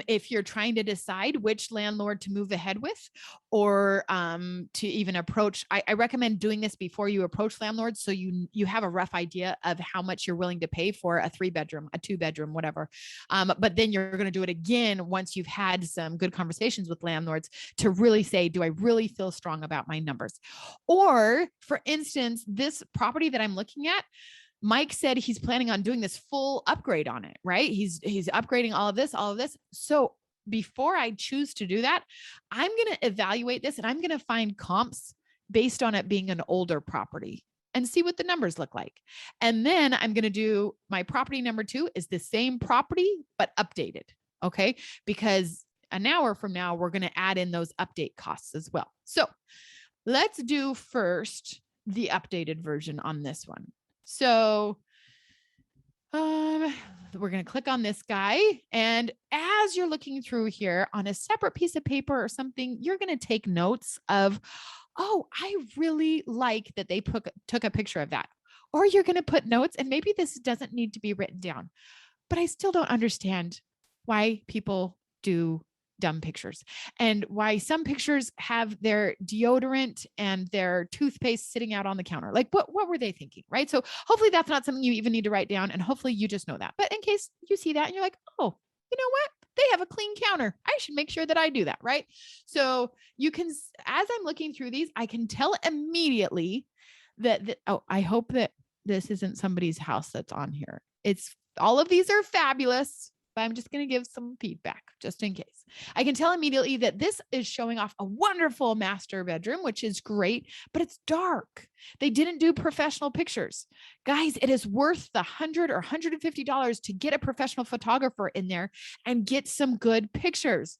If you're trying to decide which landlord to move ahead with or to even approach, I recommend doing this before you approach landlords so you have a rough idea of how much you're willing to pay for a 3-bedroom, a 2-bedroom, whatever. But then you're going to do it again once you've had some good conversations with landlords to really say, do I really feel strong about my numbers? Or for instance, this property that I'm looking at, Mike said he's planning on doing this full upgrade on it, right? He's upgrading all of this. So before I choose to do that, I'm going to evaluate this and I'm going to find comps based on it being an older property and see what the numbers look like. And then I'm going to do my property number 2 is the same property, but updated. Okay. Because an hour from now, we're going to add in those update costs as well. So let's do first the updated version on this one. So we're going to click on this guy. And as you're looking through here on a separate piece of paper or something, you're going to take notes of, oh, I really like that they took a picture of that. Or you're going to put notes, and maybe this doesn't need to be written down, but I still don't understand why people do dumb pictures and why some pictures have their deodorant and their toothpaste sitting out on the counter. Like what were they thinking? Right. So hopefully that's not something you even need to write down. And hopefully you just know that. But in case you see that and you're like, oh, you know what? They have a clean counter. I should make sure that I do that. Right. So you can, as I'm looking through these, I can tell immediately that oh, I hope that this isn't somebody's house that's on here. It's all of these are fabulous, but I'm just going to give some feedback just in case. I can tell immediately that this is showing off a wonderful master bedroom, which is great, but it's dark. They didn't do professional pictures. Guys, it is worth the $100 or $150 to get a professional photographer in there and get some good pictures.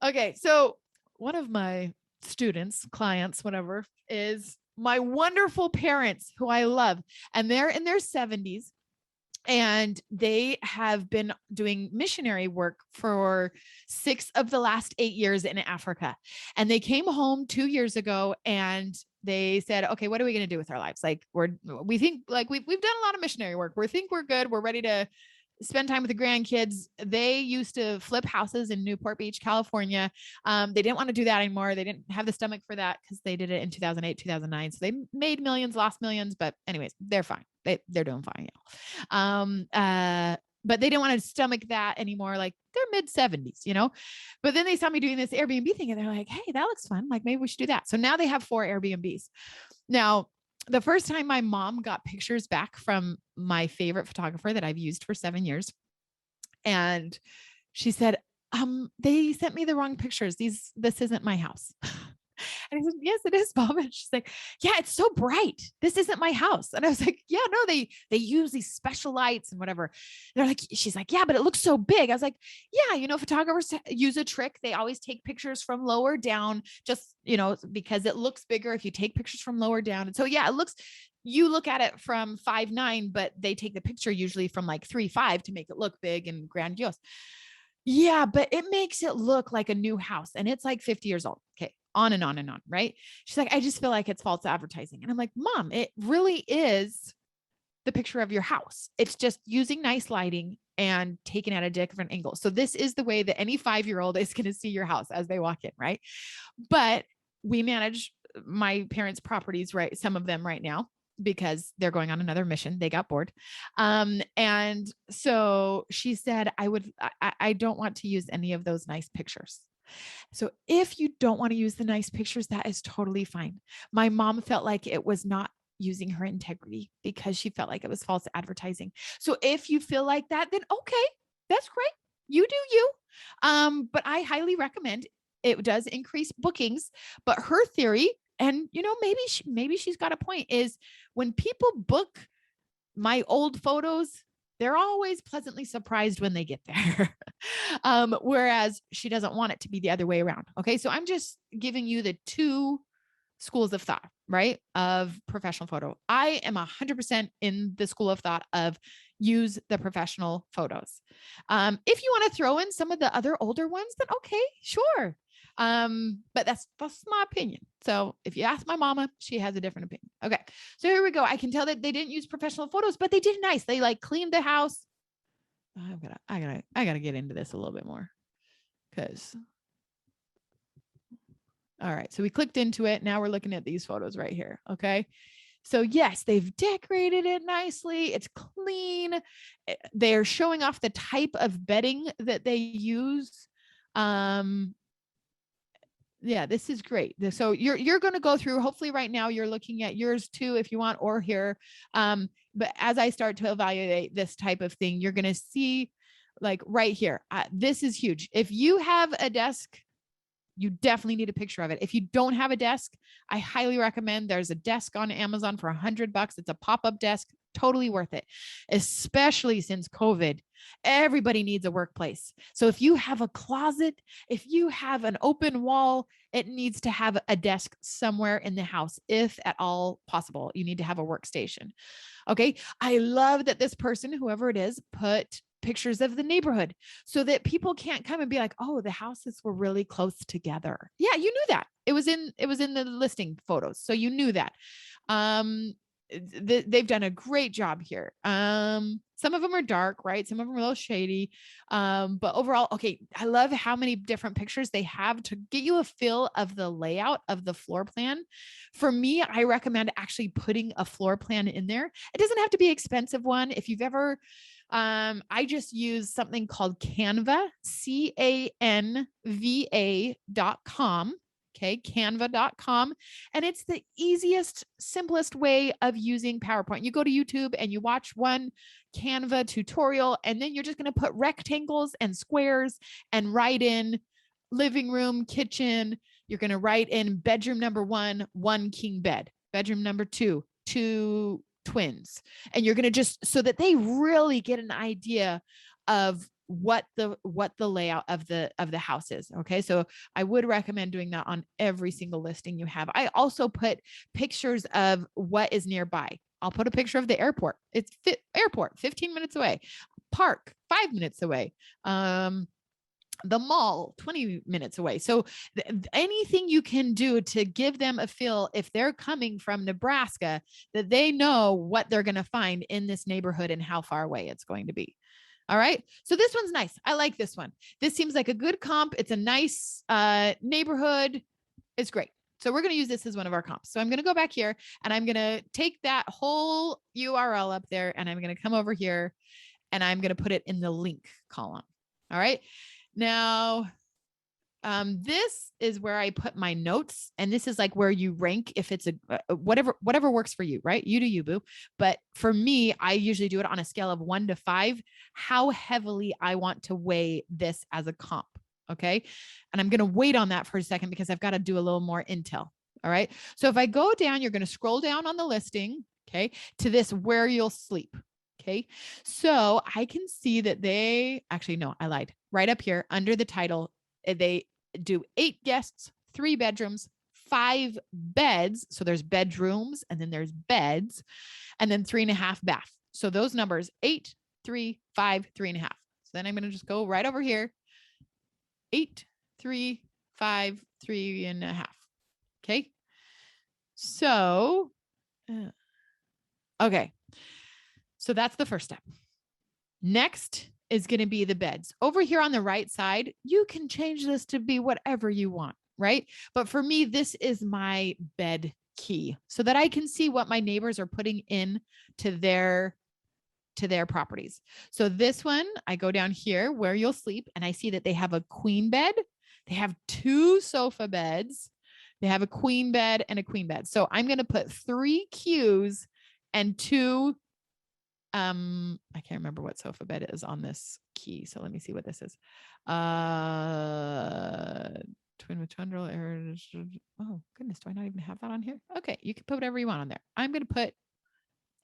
Okay, so one of my students, clients, whatever, is my wonderful parents who I love, and they're in their 70s. And they have been doing missionary work for 6 of the last 8 years in Africa. And they came home 2 years ago and they said, okay, what are we going to do with our lives? Like we think like we've done a lot of missionary work. We think we're good. We're ready to spend time with the grandkids. They used to flip houses in Newport Beach, California. They didn't want to do that anymore. They didn't have the stomach for that because they did it in 2008, 2009. So they made millions, lost millions, but anyways, they're fine. They're doing fine. Yeah. But they didn't want to stomach that anymore. Like they're mid 70s, but then they saw me doing this Airbnb thing and they're like, hey, that looks fun. Like maybe we should do that. So now they have 4 Airbnbs. Now, the first time my mom got pictures back from my favorite photographer that I've used for 7 years. And she said, they sent me the wrong pictures. This isn't my house. And I said, yes, it is, Mom. And she's like, yeah, it's so bright. This isn't my house. And I was like, yeah, no, they use these special lights and whatever. They're like, she's like, yeah, but it looks so big. I was like, yeah, photographers use a trick. They always take pictures from lower down, just, because it looks bigger if you take pictures from lower down. And so, yeah, you look at it from 5'9", but they take the picture usually from like 3'5" to make it look big and grandiose. Yeah, but it makes it look like a new house and it's like 50 years old. Okay. On and on and on. Right. She's like, I just feel like it's false advertising. And I'm like, Mom, it really is the picture of your house. It's just using nice lighting and taken at a different angle. So this is the way that any 5-year-old is going to see your house as they walk in. Right. But we manage my parents' properties, right? Some of them right now, because they're going on another mission. They got bored. And so she said, I don't want to use any of those nice pictures. So if you don't want to use the nice pictures, that is totally fine. My mom felt like it was not using her integrity because she felt like it was false advertising. So if you feel like that, then okay, that's great. You do you. But I highly recommend. It does increase bookings, but her theory, and maybe she's got a point, is when people book my old photos, they're always pleasantly surprised when they get there. Whereas she doesn't want it to be the other way around. Okay. So I'm just giving you the two schools of thought, right? Of professional photo. I am 100% in the school of thought of use the professional photos. If you want to throw in some of the other older ones, then okay, sure. But that's my opinion. So if you ask my mama, she has a different opinion. Okay. So here we go. I can tell that they didn't use professional photos, but they did nice. They like cleaned the house. I gotta get into this a little bit more because all right. So we clicked into it. Now we're looking at these photos right here. Okay. So yes, they've decorated it nicely. It's clean. They're showing off the type of bedding that they use. Yeah, this is great. So you're going to go through, hopefully right now you're looking at yours too, if you want, or here. But as I start to evaluate this type of thing, you're going to see like right here, this is huge. If you have a desk, you definitely need a picture of it. If you don't have a desk, I highly recommend there's a desk on Amazon for $100. It's a pop-up desk, totally worth it, especially since COVID. Everybody needs a workplace. So if you have a closet, if you have an open wall, it needs to have a desk somewhere in the house, if at all possible. You need to have a workstation. Okay. I love that this person, whoever it is, put pictures of the neighborhood so that people can't come and be like, oh, the houses were really close together. Yeah, you knew that. It was in the listing photos. So you knew that. They've done a great job here. Some of them are dark, right? Some of them are a little shady. But overall, okay, I love how many different pictures they have to get you a feel of the layout of the floor plan. For me, I recommend actually putting a floor plan in there. It doesn't have to be an expensive one. If you've ever I just use something called Canva, Canva.com. Okay, canva.com. And it's the easiest, simplest way of using PowerPoint. You go to YouTube and you watch one Canva tutorial, and then you're just going to put rectangles and squares and write in living room, kitchen. You're going to write in bedroom number 1, 1 king bed, bedroom number 2, 2 twins. And you're going to just, so that they really get an idea of what the layout of the house is. Okay. So I would recommend doing that on every single listing you have. I also put pictures of what is nearby. I'll put a picture of the airport. It's airport 15 minutes away, park 5 minutes away. The mall 20 minutes away. So anything you can do to give them a feel, if they're coming from Nebraska, that they know what they're going to find in this neighborhood and how far away it's going to be. All right. So this one's nice. I like this one. This seems like a good comp. It's a nice neighborhood. It's great. So we're going to use this as one of our comps. So I'm going to go back here and I'm going to take that whole URL up there and I'm going to come over here and I'm going to put it in the link column. All right. Now, this is where I put my notes, and this is like where you rank if it's a whatever works for you, right? You do you, boo. But for me, I usually do it on a scale of 1 to 5, how heavily I want to weigh this as a comp. Okay. And I'm going to wait on that for a second because I've got to do a little more intel. All right. So if I go down, you're going to scroll down on the listing, okay, to this where you'll sleep. Okay. So I can see that no, I lied. Right up here under the title, they do 8 guests, 3 bedrooms, 5 beds. So there's bedrooms and then there's beds and then 3.5 bath. So those numbers 8, 3, 5, 3.5. So then I'm going to just go right over here. 8, 3, 5, 3.5. Okay. So, okay. So that's the first step. Next is going to be the beds. Over here on the right side, you can change this to be whatever you want, right? But for me, this is my bed key so that I can see what my neighbors are putting in to their properties. So this one, I go down here where you'll sleep and I see that they have a queen bed. They have 2 sofa beds. They have a queen bed and a queen bed. So I'm going to put 3 Qs and 2 I can't remember what sofa bed is on this key. So let me see what this is. Twin with trundle. Oh goodness, do I not even have that on here? Okay, you can put whatever you want on there. I'm going to put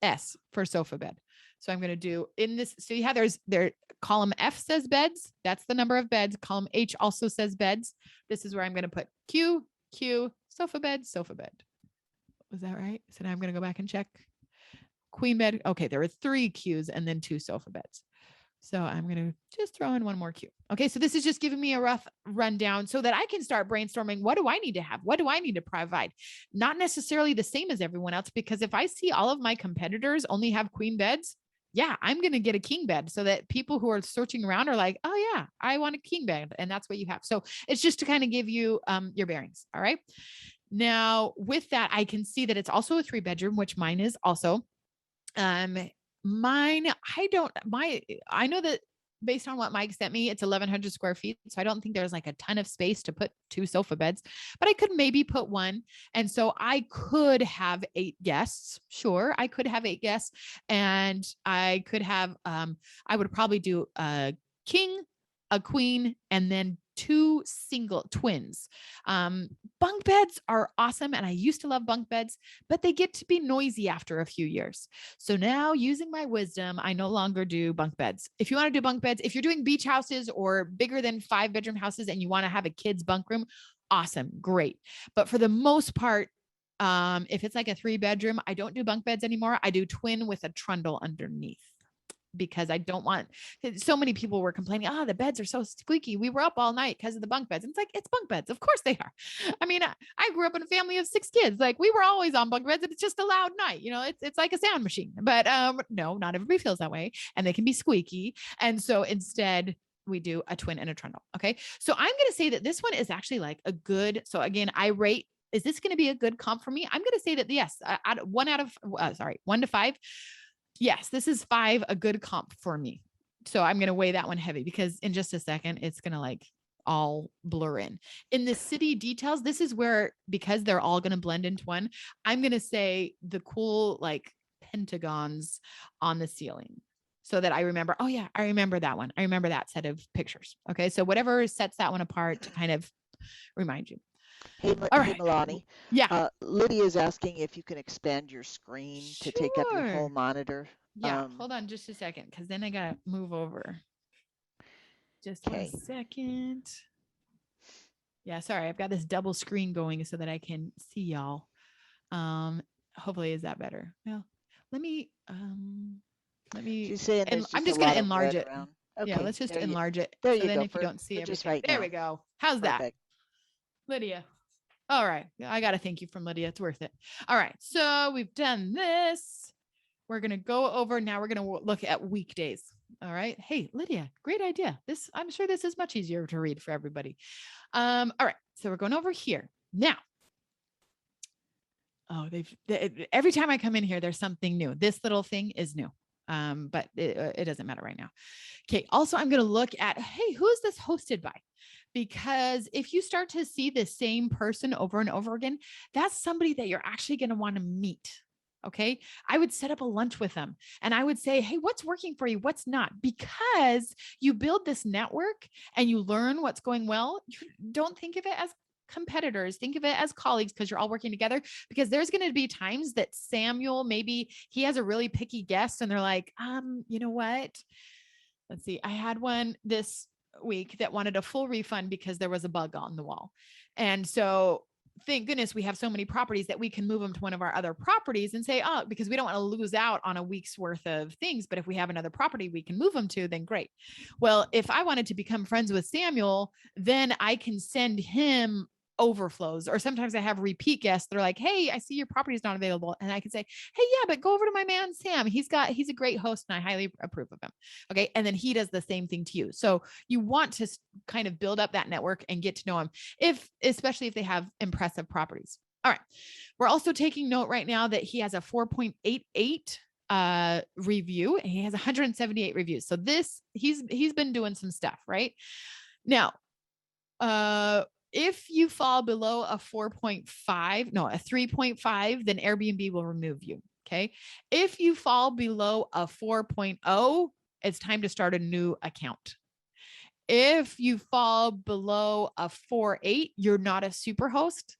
S for sofa bed. So I'm going to do in this. So you have there column F says beds. That's the number of beds. Column H also says beds. This is where I'm going to put Q, sofa bed, sofa bed. Was that right? So now I'm going to go back and check. Queen bed. Okay, there were 3 Qs and then 2 sofa beds. So I'm going to just throw in one more Q. Okay, so this is just giving me a rough rundown so that I can start brainstorming. What do I need to have? What do I need to provide? Not necessarily the same as everyone else, because if I see all of my competitors only have queen beds, yeah, I'm going to get a king bed so that people who are searching around are like, oh yeah, I want a king bed. And that's what you have. So it's just to kind of give you your bearings. All right. Now with that, I can see that it's also a 3-bedroom, which mine is also. Mine, I know that based on what Mike sent me, it's 1,100 square feet. So I don't think there's like a ton of space to put 2 sofa beds, but I could maybe put 1. And so I could have 8 guests. Sure. I could have 8 guests, and I could have, I would probably do a king, a queen, and then 2 single twins. Bunk beds are awesome. And I used to love bunk beds, but they get to be noisy after a few years. So now, using my wisdom, I no longer do bunk beds. If you want to do bunk beds, if you're doing beach houses or bigger than 5-bedroom houses and you want to have a kid's bunk room, awesome, great. But for the most part, if it's like a 3-bedroom, I don't do bunk beds anymore. I do twin with a trundle underneath, because I don't want, so many people were complaining, the beds are so squeaky. We were up all night because of the bunk beds. And it's like, it's bunk beds. Of course they are. I mean, I grew up in a family of 6 kids. Like, we were always on bunk beds, and it's just a loud night. You know, it's like a sound machine, but no, not everybody feels that way, and they can be squeaky. And so instead, we do a twin and a trundle. Okay. So I'm going to say that this one is actually like a good, so again, I rate, is this going to be a good comp for me? I'm going to say that yes, 1 to 5. Yes, this is 5, a good comp for me. So I'm going to weigh that one heavy, because in just a second, it's going to like all blur in. In the city details, this is where, because they're all going to blend into one, I'm going to say the cool like pentagons on the ceiling, so that I remember, oh yeah, I remember that one. I remember that set of pictures. Okay. So whatever sets that one apart to kind of remind you. Hey, All hey, right. Milani. Yeah. Lydia is asking if you can expand your screen to take up your whole Sure. monitor. Yeah. Hold on just a second, because then I got to move over. Just Okay. 1 second. Yeah, sorry. I've got this double screen going so that I can see y'all. Hopefully, is that better? Well, let me, She's saying there's I'm just a just going lot to of enlarge red it. around. Yeah, Okay, let's just there enlarge it. there So you then go if you don't see for just everything, right there now. we go. How's that? Perfect. Lydia. All right. I got to thank you from Lydia. It's worth it. All right. So we've done this. We're going to go over. Now we're going to look at weekdays. All right. Hey, Lydia, great idea. I'm sure this is much easier to read for everybody. All right. So we're going over here now. Oh, every time I come in here, there's something new. This little thing is new. But it doesn't matter right now. Okay. Also, I'm going to look at, hey, who is this hosted by? Because if you start to see the same person over and over again, that's somebody that you're actually going to want to meet. Okay. I would set up a lunch with them, and I would say, hey, what's working for you? What's not? Because you build this network and you learn what's going well. You don't think of it as competitors, think of it as colleagues, because you're all working together. Because there's going to be times that Samuel, maybe he has a really picky guest, and they're like, you know what? Let's see. I had one this week that wanted a full refund because there was a bug on the wall. And so thank goodness we have so many properties that we can move them to one of our other properties and say, oh, because we don't want to lose out on a week's worth of things. But if we have another property we can move them to, then great. Well, if I wanted to become friends with Samuel, then I can send him overflows. Or sometimes I have repeat guests. They're like, hey, I see your property is not available. And I can say, hey, yeah, but go over to my man, Sam. He's a great host and I highly approve of him. Okay. And then he does the same thing to you. So you want to kind of build up that network and get to know him, especially if they have impressive properties. All right. We're also taking note right now that he has a 4.88 review, and he has 178 reviews. So he's been doing some stuff right now. If you fall below a 3.5, then Airbnb will remove you. Okay. If you fall below a 4.0, it's time to start a new account. If you fall below a 4.8, you're not a super host,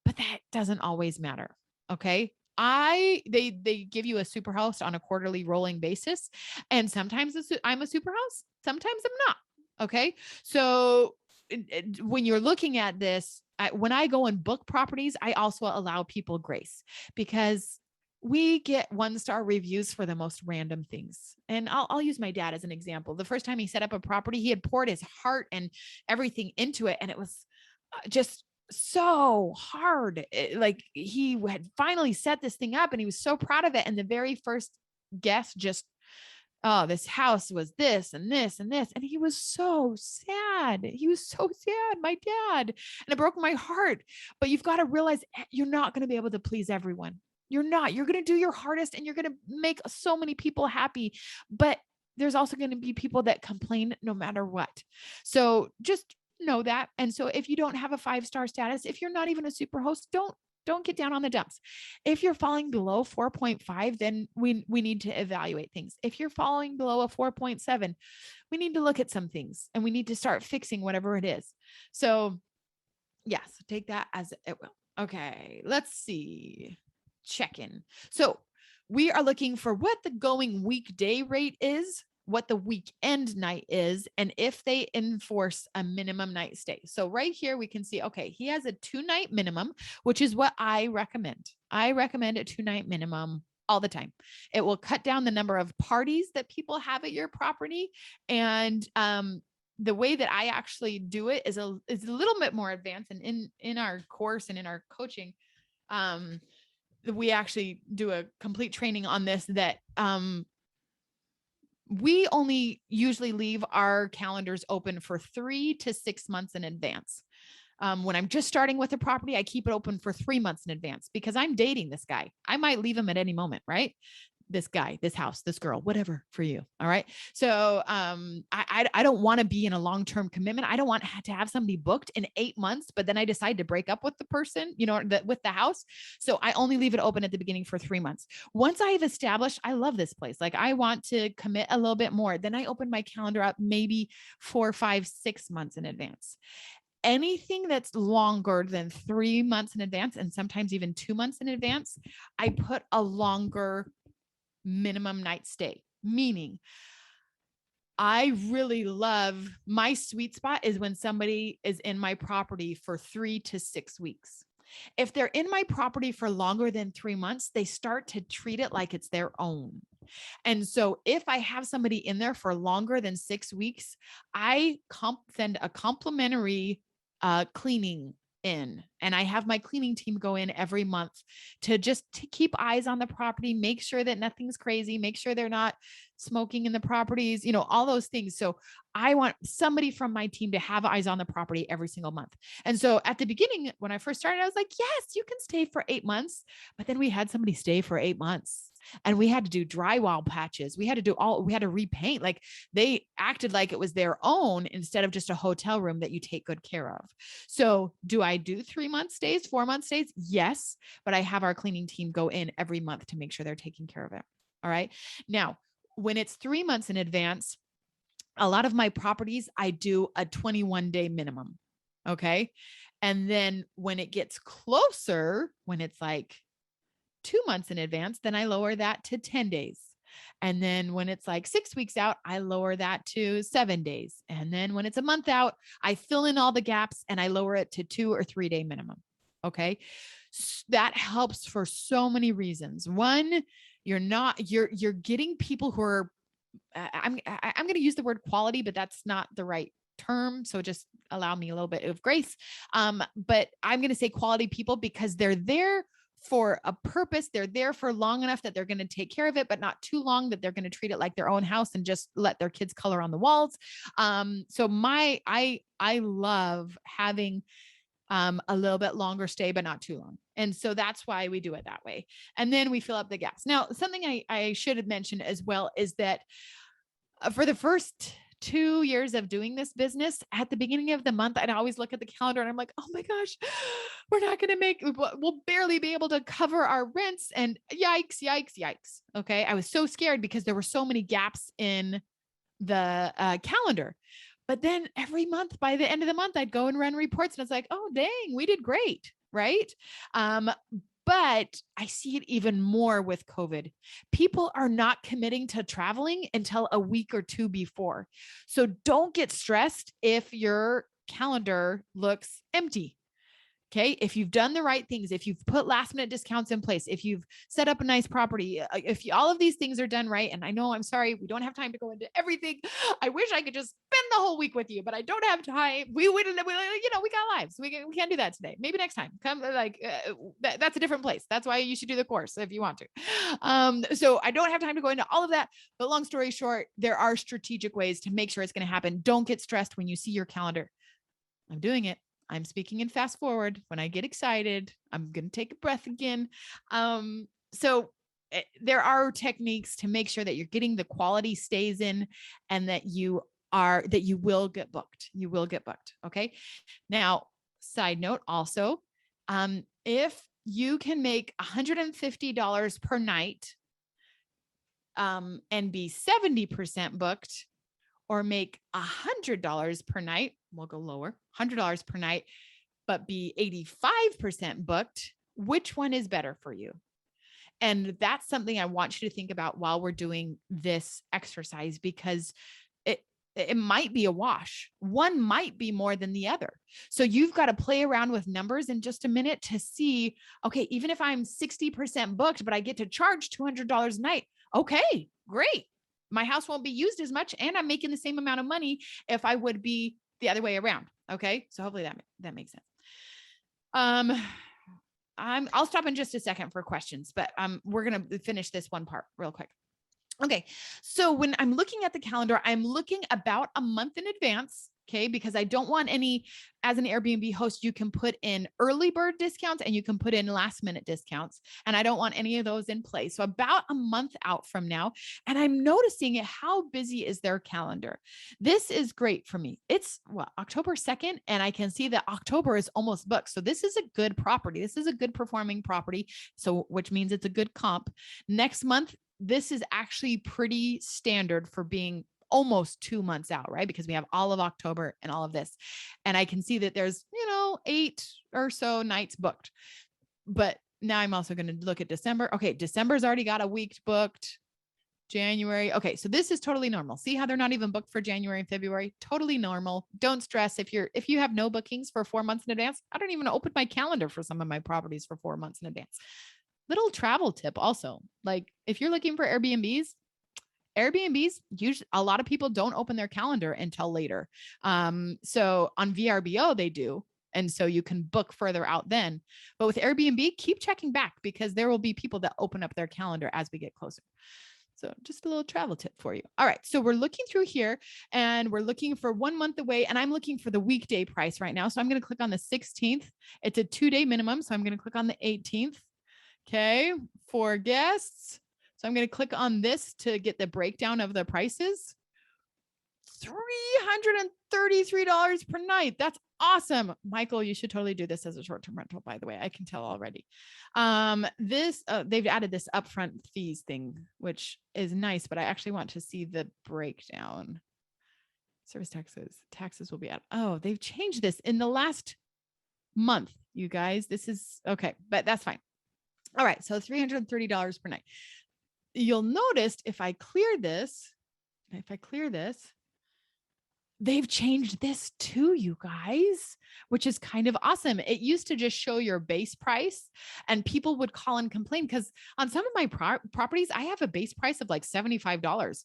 but that doesn't always matter. Okay. They give you a super house on a quarterly rolling basis. And sometimes I'm a super house, sometimes I'm not. Okay. So when you're looking at this, when I go and book properties, I also allow people grace, because we get 1-star reviews for the most random things. And I'll use my dad as an example. The first time he set up a property, he had poured his heart and everything into it. And it was just so hard. Like he had finally set this thing up and he was so proud of it. And the very first guest just, oh, this house was this and this and this. And he was so sad. He was so sad, my dad. And it broke my heart. But you've got to realize you're not going to be able to please everyone. You're not. You're going to do your hardest and you're going to make so many people happy. But there's also going to be people that complain no matter what. So just know that. And so if you don't have a 5-star status, if you're not even a super host, don't get down on the dumps. If you're falling below 4.5, then we need to evaluate things. If you're falling below a 4.7, we need to look at some things and we need to start fixing whatever it is. So yes, take that as it will. Okay, let's see. Check in. So we are looking for what the going weekday rate is, what the weekend night is, and if they enforce a minimum night stay. So right here, we can see, okay, he has a 2-night minimum, which is what I recommend. I recommend a 2-night minimum all the time. It will cut down the number of parties that people have at your property. And the way that I actually do it is a little bit more advanced. And in our course and in our coaching, we actually do a complete training on this, that we only usually leave our calendars open for 3 to 6 months in advance. When I'm just starting with a property, I keep it open for 3 months in advance because I'm dating this guy. I might leave him at any moment, right? This guy, this house, this girl, whatever for you. All right. So I don't want to be in a long-term commitment. I don't want to have somebody booked in 8 months, but then I decide to break up with the person, with the house. So I only leave it open at the beginning for 3 months. Once I've established, I love this place. Like I want to commit a little bit more. Then I open my calendar up maybe 4, 5, 6 months in advance. Anything that's longer than 3 months in advance, and sometimes even 2 months in advance, I put a longer minimum night stay, meaning I really love, my sweet spot is when somebody is in my property for 3 to 6 weeks. If they're in my property for longer than 3 months, they start to treat it like it's their own. And so if I have somebody in there for longer than 6 weeks, I send a complimentary cleaning in, and I have my cleaning team go in every month to keep eyes on the property, make sure that nothing's crazy, make sure they're not smoking in the properties, all those things. So I want somebody from my team to have eyes on the property every single month. And so at the beginning, when I first started, I was like, yes, you can stay for 8 months. But then we had somebody stay for 8 months. And we had to do drywall patches. We had to repaint. Like they acted like it was their own instead of just a hotel room that you take good care of. So do I do 3-month stays, 4-month stays? Yes. But I have our cleaning team go in every month to make sure they're taking care of it. All right. Now, when it's 3 months in advance, a lot of my properties, I do a 21-day minimum. Okay. And then when it gets closer, when it's like 2 months in advance, then I lower that to 10 days. And then when it's like 6 weeks out, I lower that to 7 days. And then when it's a month out, I fill in all the gaps and I lower it to 2 or 3 day minimum. Okay. That helps for so many reasons. One, you're getting people who are, I'm going to use the word quality, but that's not the right term. So just allow me a little bit of grace. But I'm going to say quality people because they're there for a purpose. They're there for long enough that they're going to take care of it, but not too long that they're going to treat it like their own house and just let their kids color on the walls. So I love having a little bit longer stay, but not too long. And so that's why we do it that way. And then we fill up the gaps. Now, something I should have mentioned as well is that for the first 2 years of doing this business, at the beginning of the month, I'd always look at the calendar and I'm like, oh my gosh, we're not going to we'll barely be able to cover our rents, and yikes, yikes, yikes. Okay. I was so scared because there were so many gaps in the calendar. But then every month, by the end of the month, I'd go and run reports and it's like, oh, dang, we did great. Right. But I see it even more with COVID. People are not committing to traveling until a week or two before. So don't get stressed if your calendar looks empty. Okay. If you've done the right things, if you've put last minute discounts in place, if you've set up a nice property, if all of these things are done right. And I know, I'm sorry, we don't have time to go into everything. I wish I could just spend the whole week with you, but I don't have time. We got lives. We can't do that today. Maybe next time. Come, that's a different place. That's why you should do the course if you want to. So I don't have time to go into all of that, but long story short, there are strategic ways to make sure it's going to happen. Don't get stressed when you see your calendar. I'm doing it. I'm speaking in fast forward. When I get excited, I'm going to take a breath again. So there are techniques to make sure that you're getting the quality stays in and that you will get booked. You will get booked. Okay. Now, side note also, if you can make $150 per night, and be 70% booked, or make $100 per night, we'll go lower, $100 per night, but be 85% booked, which one is better for you? And that's something I want you to think about while we're doing this exercise, because it might be a wash. One might be more than the other. So you've got to play around with numbers in just a minute to see, okay, even if I'm 60% booked, but I get to charge $200 a night. Okay, great. My house won't be used as much, and I'm making the same amount of money if I would be the other way around. Okay. So hopefully that makes sense. I'll stop in just a second for questions, but we're going to finish this one part real quick. Okay. So when I'm looking at the calendar, I'm looking about a month in advance. Okay. Because I don't want any, as an Airbnb host, you can put in early bird discounts and you can put in last minute discounts. And I don't want any of those in place. So about a month out from now, and I'm noticing it, how busy is their calendar? This is great for me. It's October 2nd, and I can see that October is almost booked. So this is a good property. This is a good performing property. So, which means it's a good comp. Next month, this is actually pretty standard for being almost 2 months out, right? Because we have all of October and all of this. And I can see that there's, 8 or so nights booked. But now I'm also going to look at December. Okay. December's already got a week booked. January. Okay. So this is totally normal. See how they're not even booked for January and February? Totally normal. Don't stress if you have no bookings for 4 months in advance. I don't even open my calendar for some of my properties for 4 months in advance. Little travel tip also, like if you're looking for Airbnbs, usually a lot of people don't open their calendar until later. So on VRBO they do. And so you can book further out then, but with Airbnb, keep checking back because there will be people that open up their calendar as we get closer. So just a little travel tip for you. All right. So we're looking through here and we're looking for 1 month away, and I'm looking for the weekday price right now. So I'm going to click on the 16th. It's a 2-day minimum. So I'm going to click on the 18th. Okay. For guests. So I'm going to click on this to get the breakdown of the prices. $333 per night. That's awesome. Michael, you should totally do this as a short-term rental, by the way. I can tell already. They've added this upfront fees thing, which is nice, but I actually want to see the breakdown. Service taxes will be out. Oh, they've changed this in the last month, you guys. This is okay, but that's fine. All right. So $330 per night. You'll notice if I clear this, they've changed this too, you guys, which is kind of awesome. It used to just show your base price and people would call and complain because on some of my properties, I have a base price of like $75,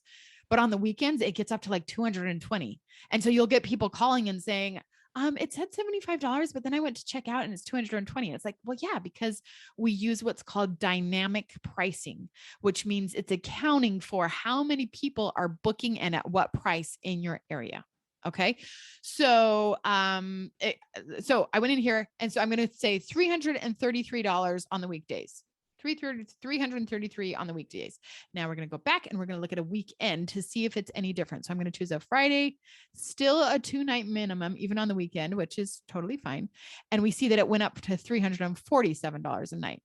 but on the weekends, it gets up to like $220. And so you'll get people calling and saying, it said $75, but then I went to check out and it's $220. And it's like, well, yeah, because we use what's called dynamic pricing, which means it's accounting for how many people are booking and at what price in your area. Okay. So, so I went in here and so I'm going to say $333 on the weekdays. 333 on the weekdays. Now we're going to go back and we're going to look at a weekend to see if it's any different. So I'm going to choose a Friday, still a 2-night minimum, even on the weekend, which is totally fine. And we see that it went up to $347 a night.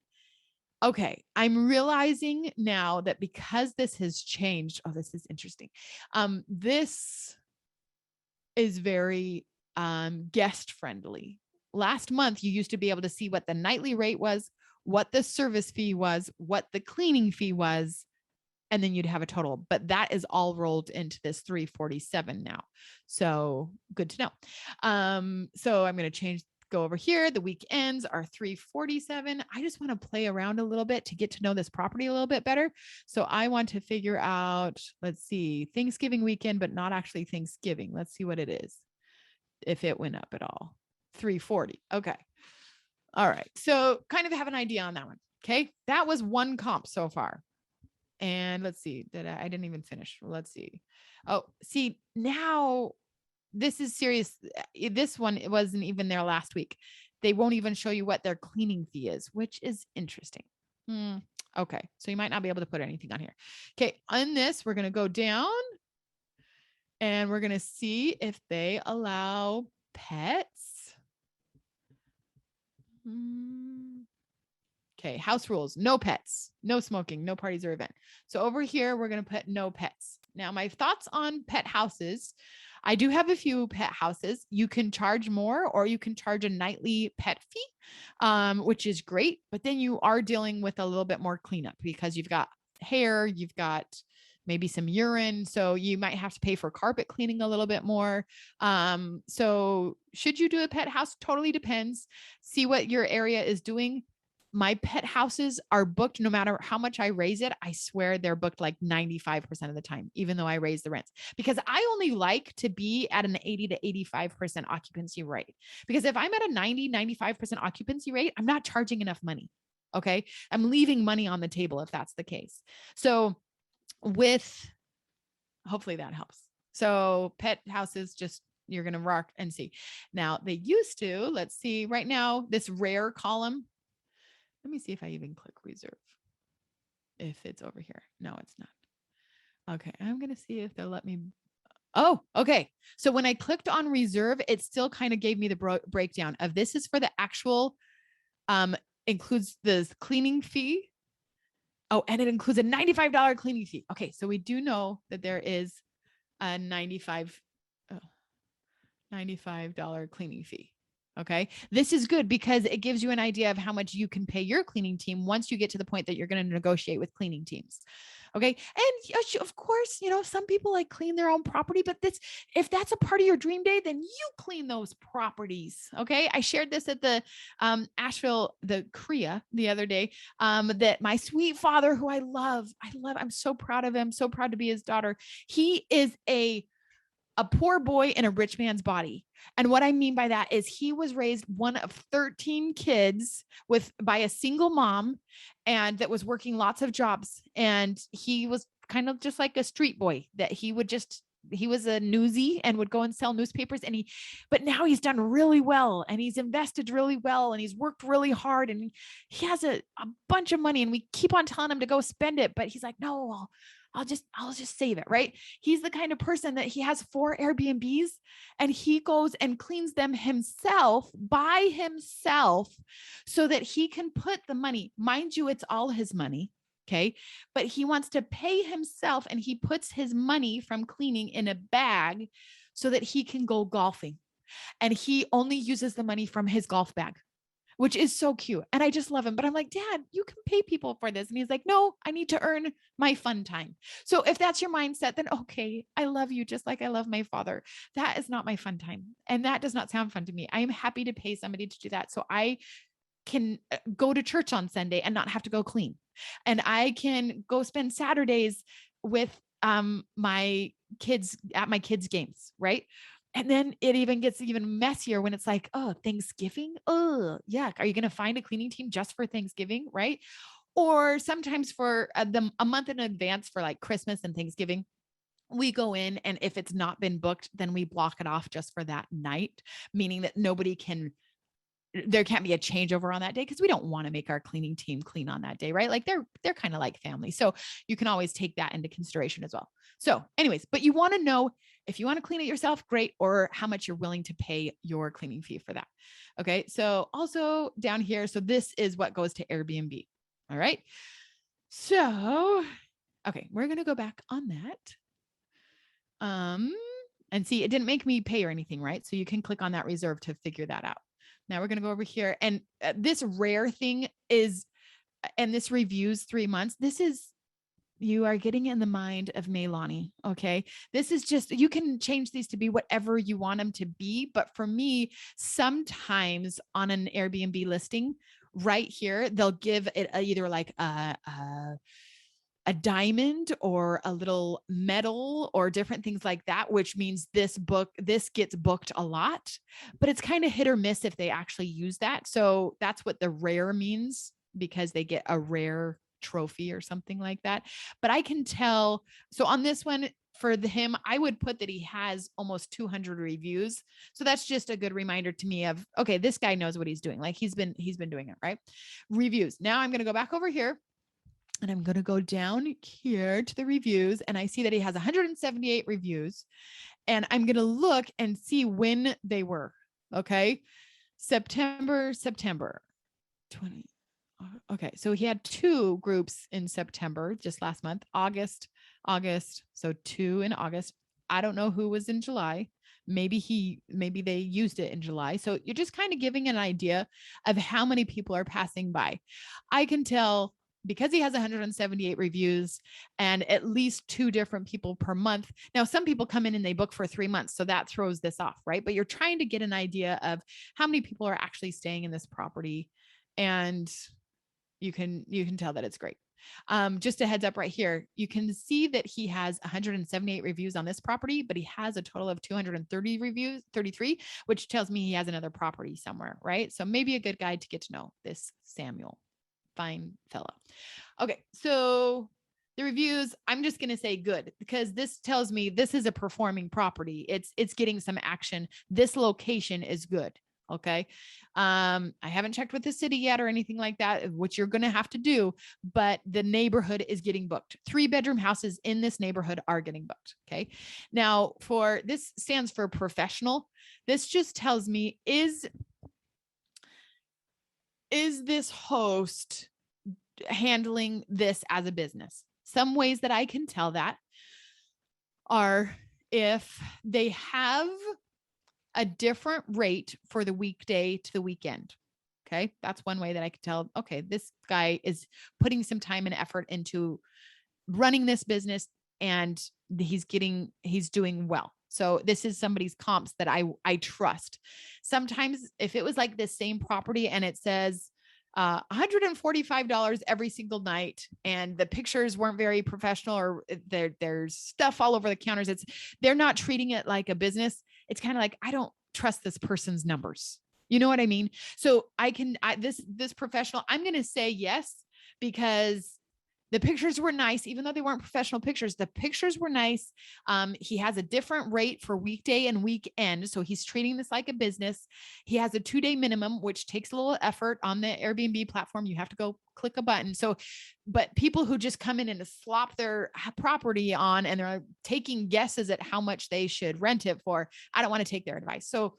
Okay. I'm realizing now that because this has changed, oh, this is interesting. This is very guest friendly. Last month, you used to be able to see what the nightly rate was what the service fee was, what the cleaning fee was, and then you'd have a total. But that is all rolled into this 347 now. So good to know. So I'm going to go over here. The weekends are 347. I just want to play around a little bit to get to know this property a little bit better. So I want to figure out, let's see, Thanksgiving weekend, but not actually Thanksgiving. Let's see what it is, if it went up at all. 340. Okay. All right. So kind of have an idea on that one. Okay. That was one comp so far. And let's see, I didn't even finish. Let's see. Oh, see, now this is serious. This one, it wasn't even there last week. They won't even show you what their cleaning fee is, which is interesting. Okay. So you might not be able to put anything on here. Okay. On this, we're going to go down and we're going to see if they allow pets. Okay, house rules, no pets, no smoking, no parties or event. So over here, we're going to put no pets. Now, my thoughts on pet houses. I do have a few pet houses. You can charge more or you can charge a nightly pet fee, which is great. But then you are dealing with a little bit more cleanup because you've got hair, you've got maybe some urine. So you might have to pay for carpet cleaning a little bit more. So should you do a pet house? Totally depends. See what your area is doing. My pet houses are booked no matter how much I raise it. I swear they're booked like 95% of the time, even though I raise the rents, because I only like to be at an 80 to 85% occupancy rate. Because if I'm at a 90, 95% occupancy rate, I'm not charging enough money. Okay. I'm leaving money on the table if that's the case. So hopefully that helps. So pet houses, just you're going to rock and see. Now they used to, let's see right now, this rare column. Let me see if I even click reserve. If it's over here. No, it's not. Okay. I'm going to see if they'll let me. Oh, okay. So when I clicked on reserve, it still kind of gave me the breakdown of this is for the actual, includes the cleaning fee. Oh, and it includes a $95 cleaning fee. Okay. So we do know that there is a $95 cleaning fee. Okay. This is good because it gives you an idea of how much you can pay your cleaning team once you get to the point that you're going to negotiate with cleaning teams. Okay. And of course, some people like clean their own property, but if that's a part of your dream day, then you clean those properties. Okay. I shared this at the Asheville, the CREA the other day, that my sweet father, who I love, I'm so proud of him, so proud to be his daughter. He is a poor boy in a rich man's body. And what I mean by that is he was raised one of 13 kids by a single mom and that was working lots of jobs. And he was kind of just like a street boy that he was a newsie and would go and sell newspapers. But now he's done really well and he's invested really well and he's worked really hard and he has a bunch of money and we keep on telling him to go spend it. But he's like, no, I'll just save it, right? He's the kind of person that he has 4 Airbnbs and he goes and cleans them himself by himself so that he can put the money, mind you, it's all his money. Okay. But he wants to pay himself and he puts his money from cleaning in a bag so that he can go golfing. And he only uses the money from his golf bag, which is so cute. And I just love him. But I'm like, Dad, you can pay people for this. And he's like, no, I need to earn my fun time. So if that's your mindset, then okay, I love you just like I love my father. That is not my fun time. And that does not sound fun to me. I am happy to pay somebody to do that. So I can go to church on Sunday and not have to go clean. And I can go spend Saturdays with my kids at my kids' games, right? And then it even gets even messier when it's like, oh, Thanksgiving. Oh, yeah. Are you going to find a cleaning team just for Thanksgiving? Right. Or sometimes for a month in advance for like Christmas and Thanksgiving, we go in and if it's not been booked, then we block it off just for that night, meaning that there can't be a changeover on that day because we don't want to make our cleaning team clean on that day, right? Like they're kind of like family. So you can always take that into consideration as well. So anyways, but you want to know if you want to clean it yourself, great, or how much you're willing to pay your cleaning fee for that. Okay. So also down here, so this is what goes to Airbnb. All right. So, okay, we're going to go back on that. And see, it didn't make me pay or anything, right? So you can click on that reserve to figure that out. Now we're going to go over here. And this rare thing is and this reviews 3 months. You are getting in the mind of Maylani. Okay. This is just, you can change these to be whatever you want them to be. But for me, sometimes on an Airbnb listing right here, they'll give it either like a diamond or a little medal or different things like that, which means this gets booked a lot, but it's kind of hit or miss if they actually use that. So that's what the rare means, because they get a rare trophy or something like that. But I can tell. So on this one for him, I would put that he has almost 200 reviews. So that's just a good reminder to me of, okay, this guy knows what he's doing. Like he's been doing it, right? Reviews. Now I'm going to go back over here and I'm going to go down here to the reviews, and I see that he has 178 reviews, and I'm going to look and see when they were. Okay. September 20. Okay. So he had 2 groups in September, just last month, August. So 2 in August. I don't know who was in July. Maybe they used it in July. So you're just kind of giving an idea of how many people are passing by. I can tell because he has 178 reviews and at least 2 different people per month. Now, some people come in and they book for 3 months, so that throws this off, right? But you're trying to get an idea of how many people are actually staying in this property, and you can tell that it's great. Just a heads up right here, you can see that he has 178 reviews on this property, but he has a total of 230 reviews, 33, which tells me he has another property somewhere, right? So maybe a good guy to get to know this Samuel. Fine fellow. Okay. So the reviews, I'm just going to say good, because this tells me this is a performing property. It's getting some action. This location is good. Okay. I haven't checked with the city yet or anything like that, which you're going to have to do, but the neighborhood is getting booked. 3-bedroom houses in this neighborhood are getting booked. Okay. Now for this stands for professional. This just tells me is this host handling this as a business? Some ways that I can tell that are if they have a different rate for the weekday to the weekend. Okay. That's one way that I can tell, okay, this guy is putting some time and effort into running this business and he's doing well. So this is somebody's comps that I trust. Sometimes if it was like this same property and it says $145 every single night, and the pictures weren't very professional, or there's stuff all over the counters, they're not treating it like a business. It's kind of like, I don't trust this person's numbers. You know what I mean? So this professional, I'm going to say yes, because the pictures were nice, even though they weren't professional pictures. The pictures were nice. He has a different rate for weekday and weekend. So he's treating this like a business. He has a 2-day minimum, which takes a little effort on the Airbnb platform. You have to go click a button. So, but people who just come in and slop their property on and they're taking guesses at how much they should rent it for, I don't want to take their advice. So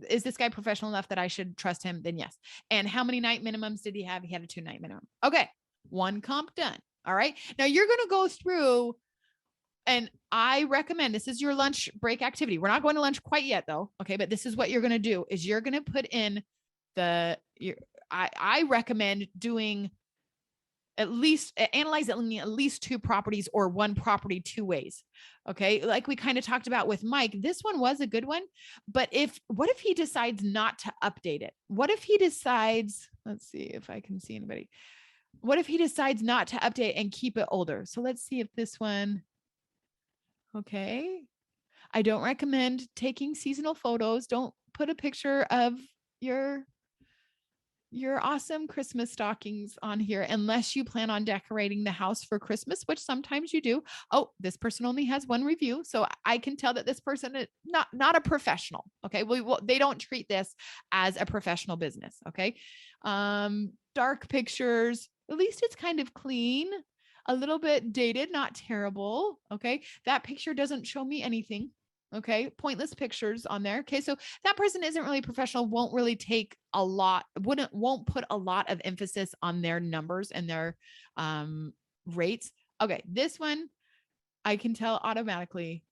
is this guy professional enough that I should trust him? Then yes. And how many night minimums did he have? He had a 2-night minimum. Okay. 1 comp done. All right. Now you're going to go through, and I recommend, this is your lunch break activity. We're not going to lunch quite yet though. Okay. But this is what you're going to do is you're going to put in I recommend doing analyzing at least 2 properties or 1 property 2 ways. Okay. Like we kind of talked about with Mike, this one was a good one, but what if he decides not to update it? What if he decides, let's see if I can see anybody. What if he decides not to update and keep it older? So let's see if this one, okay. I don't recommend taking seasonal photos. Don't put a picture of your awesome Christmas stockings on here unless you plan on decorating the house for Christmas, which sometimes you do. Oh, this person only has 1 review. So I can tell that this person is not a professional. Okay. Well, they don't treat this as a professional business. Okay. Dark pictures, at least it's kind of clean, a little bit dated, not terrible. Okay. That picture doesn't show me anything. Okay. Pointless pictures on there. Okay. So that person isn't really professional, won't really take a lot, won't put a lot of emphasis on their numbers and their rates. Okay. This one, I can tell automatically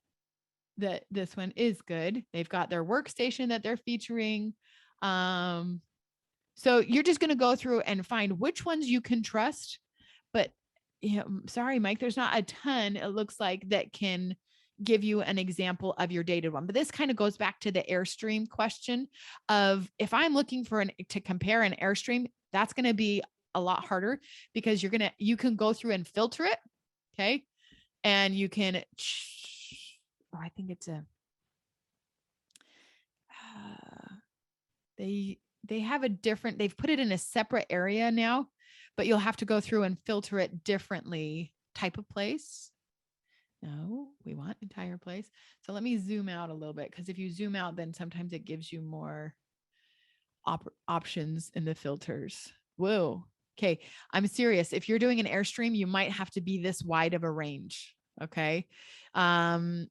that this one is good. They've got their workstation that they're featuring. So you're just going to go through and find which ones you can trust. But sorry, Mike, there's not a ton, it looks like, that can give you an example of your dated one. But this kind of goes back to the Airstream question of, if I'm looking for to compare an Airstream, that's going to be a lot harder, because you can go through and filter it. Okay. And you can, I think it's they have a different, they've put it in a separate area now, but you'll have to go through and filter it differently. Type of place. No, we want entire place. So let me zoom out a little bit, because if you zoom out, then sometimes it gives you more options in the filters. Whoa. Okay. I'm serious. If you're doing an Airstream, you might have to be this wide of a range. Okay. And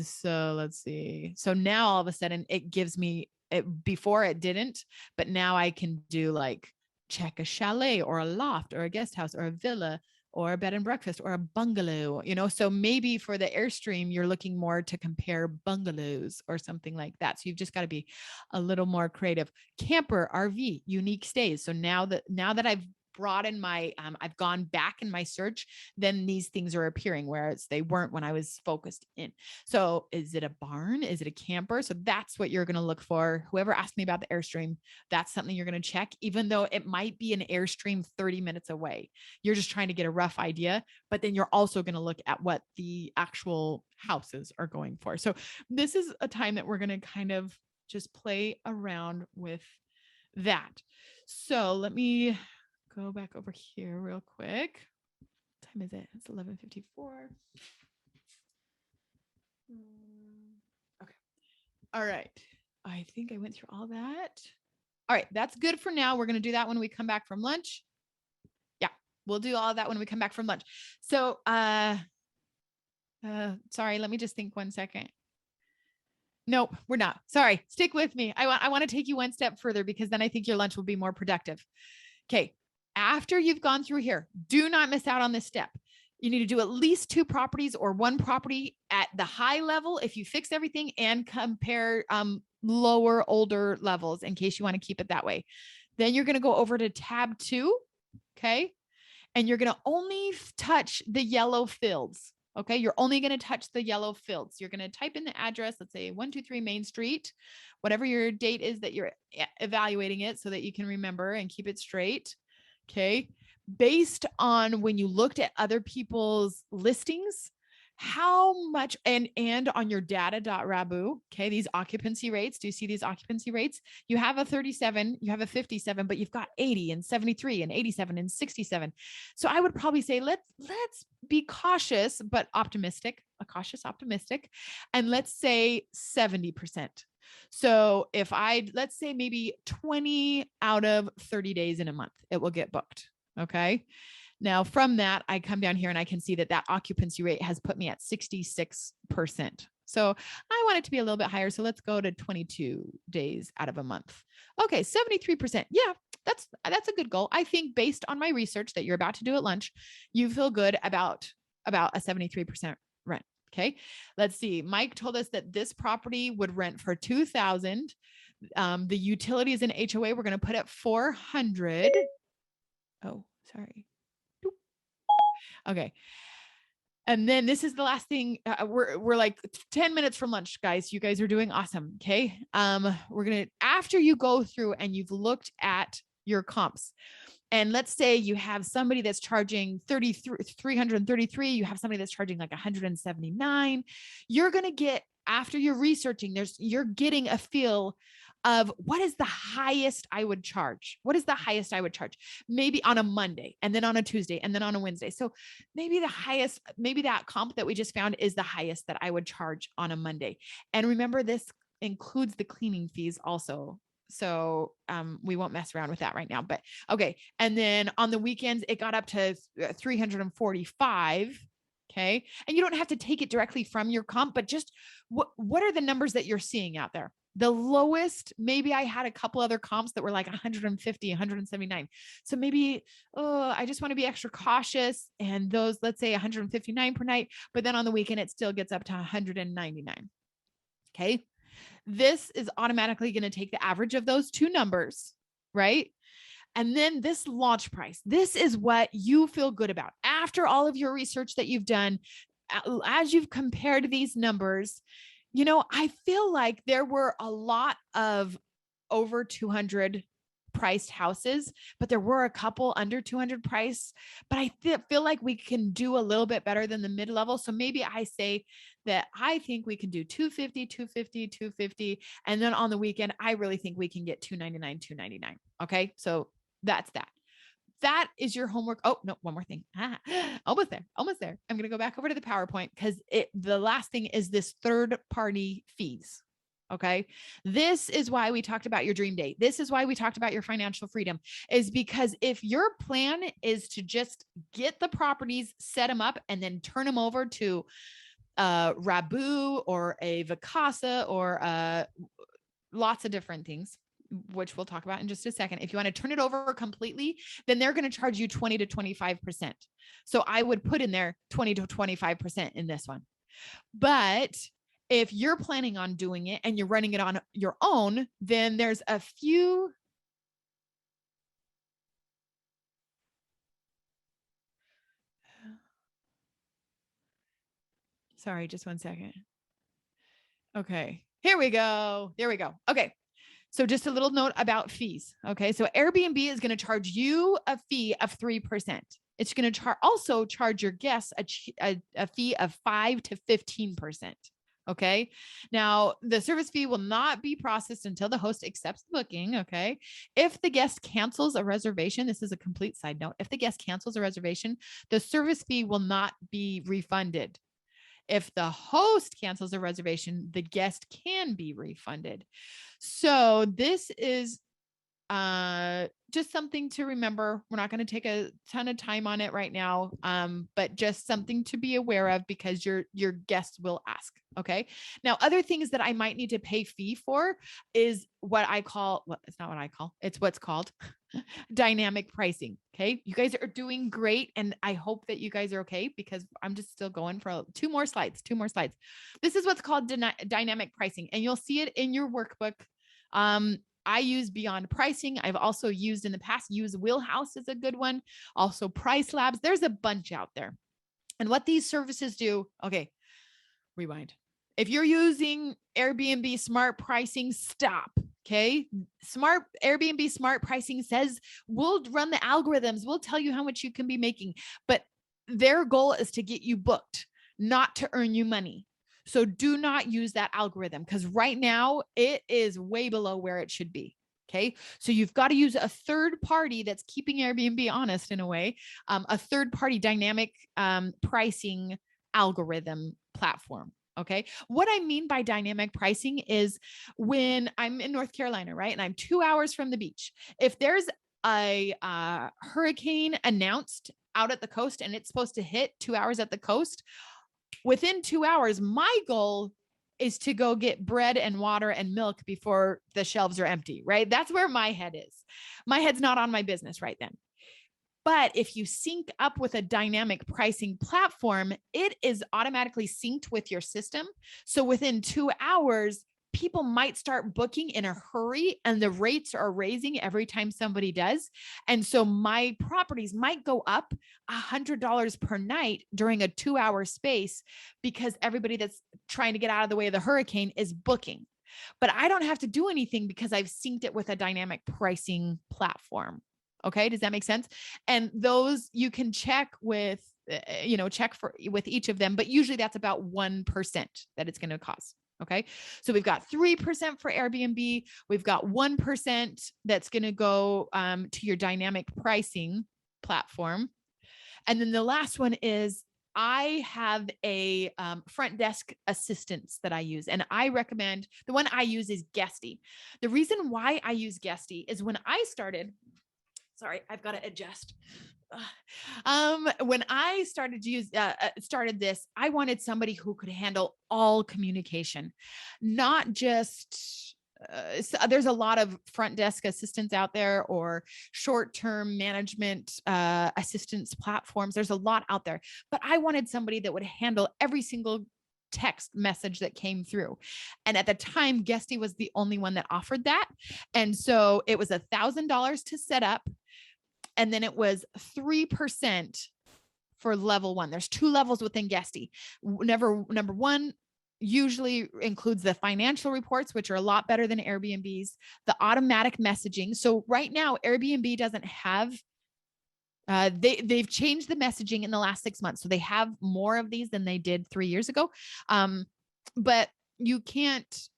so let's see. So now all of a sudden it gives me it, before it didn't, but now I can do like check a chalet or a loft or a guest house or a villa or a bed and breakfast or a bungalow, so maybe for the Airstream, you're looking more to compare bungalows or something like that. So you've just got to be a little more creative. Camper, RV, unique stays. So now that I've broadened my, I've gone back in my search, then these things are appearing, whereas they weren't when I was focused in. So is it a barn? Is it a camper? So that's what you're going to look for. Whoever asked me about the Airstream, that's something you're going to check, even though it might be an Airstream 30 minutes away. You're just trying to get a rough idea, but then you're also going to look at what the actual houses are going for. So this is a time that we're going to kind of just play around with that. So let me go back over here real quick. What time is it? It's 11:54. Okay. All right. I think I went through all that. All right. That's good for now. We're going to do that when we come back from lunch. Yeah, we'll do all of that when we come back from lunch. So, sorry, let me just think 1 second. Nope, we're not. Sorry. Stick with me. I want to take you one step further, because then I think your lunch will be more productive. Okay. After you've gone through here, do not miss out on this step. You need to do at least 2 properties or 1 property at the high level if you fix everything, and compare lower, older levels in case you want to keep it that way. Then you're going to go over to tab 2. Okay. And you're going to only touch the yellow fields. Okay. You're only going to touch the yellow fields. You're going to type in the address, let's say 123 Main Street, whatever your date is that you're evaluating it, so that you can remember and keep it straight. Okay. Based on when you looked at other people's listings, how much, and on your data.rabu, okay, these occupancy rates, do you see these occupancy rates? You have a 37, you have a 57, but you've got 80 and 73 and 87 and 67. So I would probably say, let's be cautious, but optimistic, optimistic. And let's say 70%. So if let's say maybe 20 out of 30 days in a month, it will get booked. Okay. Now from that, I come down here and I can see that occupancy rate has put me at 66%. So I want it to be a little bit higher. So let's go to 22 days out of a month. Okay. 73%. Yeah, that's a good goal. I think based on my research that you're about to do at lunch, you feel good about a 73% rent. Okay. Let's see. Mike told us that this property would rent for $2,000. The utilities and HOA, we're going to put at $400. Oh, sorry. Okay. And then this is the last thing. We're like 10 minutes from lunch, guys. You guys are doing awesome. Okay. We're going to, after you go through and you've looked at your comps, and let's say you have somebody that's charging 333, you have somebody that's charging like 179, you're going to get, after you're researching, you're getting a feel of what is the highest I would charge? What is the highest I would charge? Maybe on a Monday, and then on a Tuesday, and then on a Wednesday. So maybe that comp that we just found is the highest that I would charge on a Monday. And remember, this includes the cleaning fees also. So we won't mess around with that right now, but okay. And then on the weekends, it got up to 345. Okay. And you don't have to take it directly from your comp, but just what are the numbers that you're seeing out there? The lowest, maybe I had a couple other comps that were like 150, 179. So maybe, I just want to be extra cautious. And those, let's say 159 per night, but then on the weekend, it still gets up to 199. Okay. This is automatically going to take the average of those 2 numbers, right? And then this launch price, this is what you feel good about after all of your research that you've done, as you've compared these numbers. You know, I feel like there were a lot of over 200 priced houses, but there were a couple under 200 price, but I feel like we can do a little bit better than the mid-level. So maybe I say that I think we can do 250, 250, 250. And then on the weekend, I really think we can get 299, 299. Okay. So that's that. That is your homework. Oh, no, one more thing. Almost there. Almost there. I'm going to go back over to the PowerPoint because the last thing is this third-party fees. Okay. This is why we talked about your dream date. This is why we talked about your financial freedom, is because if your plan is to just get the properties, set them up, and then turn them over to Rabu or a Vacasa or lots of different things, which we'll talk about in just a second. If you want to turn it over completely, then they're going to charge you 20 to 25%. So I would put in there 20 to 25% in this one. But if you're planning on doing it and you're running it on your own, then there's a few. Sorry, just one second. Okay, here we go. There we go. Okay. So just a little note about fees. Okay. So Airbnb is going to charge you a fee of 3%. It's going to also charge your guests a fee of 5 to 15%. Okay. Now the service fee will not be processed until the host accepts the booking. Okay. If the guest cancels a reservation, this is a complete side note. If the guest cancels a reservation, the service fee will not be refunded. If the host cancels a reservation, the guest can be refunded. So this is just something to remember. We're not going to take a ton of time on it right now, but just something to be aware of because your guests will ask. Okay. Now, other things that I might need to pay fee for is what I call, well, it's not what I call, it's what's called dynamic pricing. Okay. You guys are doing great. And I hope that you guys are okay because I'm just still going for two more slides. This is what's called dynamic pricing. And you'll see it in your workbook. I use Beyond Pricing. I've also used in the past, Use Wheelhouse is a good one. Also Price Labs. There's a bunch out there. And what these services do, okay, rewind. If you're using Airbnb Smart Pricing, stop. Okay. Airbnb Smart Pricing says we'll run the algorithms. We'll tell you how much you can be making, but their goal is to get you booked, not to earn you money. So do not use that algorithm because right now it is way below where it should be. Okay. So you've got to use a third party that's keeping Airbnb honest in a way, a third party dynamic pricing algorithm platform. Okay. What I mean by dynamic pricing is when I'm in North Carolina, right? And I'm 2 hours from the beach. If there's a hurricane announced out at the coast and it's supposed to hit 2 hours at the coast, within 2 hours, my goal is to go get bread and water and milk before the shelves are empty, right? That's where my head is. My head's not on my business right then. But if you sync up with a dynamic pricing platform, it is automatically synced with your system. So within 2 hours, people might start booking in a hurry and the rates are raising every time somebody does. And so my properties might go up $100 per night during a 2 hour space because everybody that's trying to get out of the way of the hurricane is booking. But I don't have to do anything because I've synced it with a dynamic pricing platform. Okay. Does that make sense? And those you can check with, with each of them, but usually that's about 1% that it's going to cost. Okay. So we've got 3% for Airbnb. We've got 1% that's going to go to your dynamic pricing platform. And then the last one is I have a front desk assistance that I use, and I recommend the one I use is Guesty. The reason why I use Guesty is when I started, sorry, I've got to adjust. When I started started this, I wanted somebody who could handle all communication, not just, there's a lot of front desk assistants out there or short-term management assistance platforms. There's a lot out there, but I wanted somebody that would handle every single text message that came through. And at the time, Guesty was the only one that offered that. And so it was $1,000 to set up. And then it was 3% for level 1. There's 2 levels within Guesty. Number 1 usually includes the financial reports, which are a lot better than Airbnb's, the automatic messaging. So right now, Airbnb doesn't have, they've changed the messaging in the last 6 months. So they have more of these than they did 3 years ago. But you can't,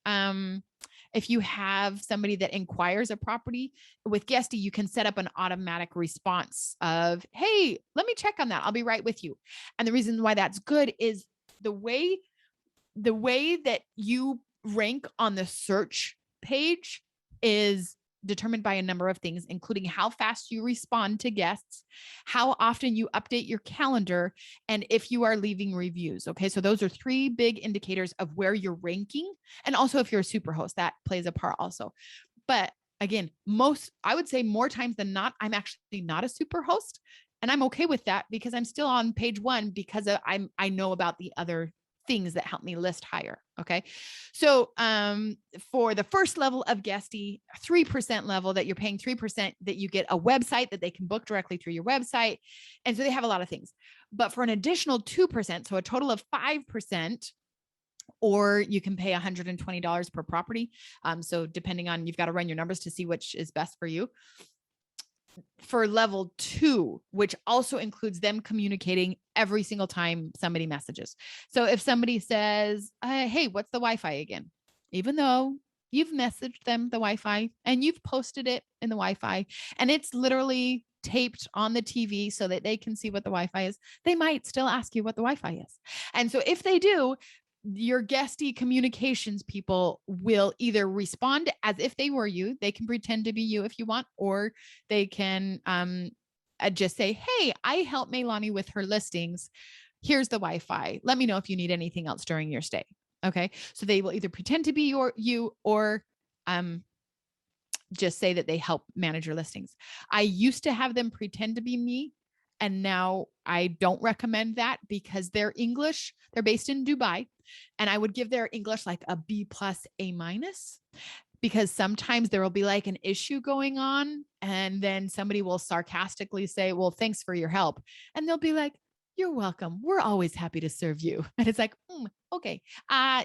if you have somebody that inquires a property with Guesty, you can set up an automatic response of, hey, let me check on that. I'll be right with you. And the reason why that's good is the way that you rank on the search page is determined by a number of things, including how fast you respond to guests, how often you update your calendar, and if you are leaving reviews. Okay. So those are 3 big indicators of where you're ranking. And also if you're a super host, that plays a part also. But again, I would say more times than not, I'm actually not a super host. And I'm okay with that because I'm still on page 1 because I know about the other things that help me list higher. Okay. So, for the first level of Guesty, 3% level that you're paying 3%, that you get a website that they can book directly through your website. And so they have a lot of things, but for an additional 2%, so a total of 5%, or you can pay $120 per property. So depending on, you've got to run your numbers to see which is best for you. For level 2, which also includes them communicating every single time somebody messages. So if somebody says, hey, what's the Wi-Fi again? Even though you've messaged them the Wi-Fi and you've posted it in the Wi-Fi and it's literally taped on the TV so that they can see what the Wi-Fi is, they might still ask you what the Wi-Fi is. And so if they do, your Guesty communications people will either respond as if they were you. They can pretend to be you if you want, or they can just say, hey, I help Melanie with her listings. Here's the Wi-Fi. Let me know if you need anything else during your stay. Okay. So they will either pretend to be you or just say that they help manage your listings. I used to have them pretend to be me. And now I don't recommend that because their English, they're based in Dubai. And I would give their English like a B+, A-, because sometimes there will be like an issue going on. And then somebody will sarcastically say, well, thanks for your help. And they'll be like, you're welcome. We're always happy to serve you. And it's like, okay.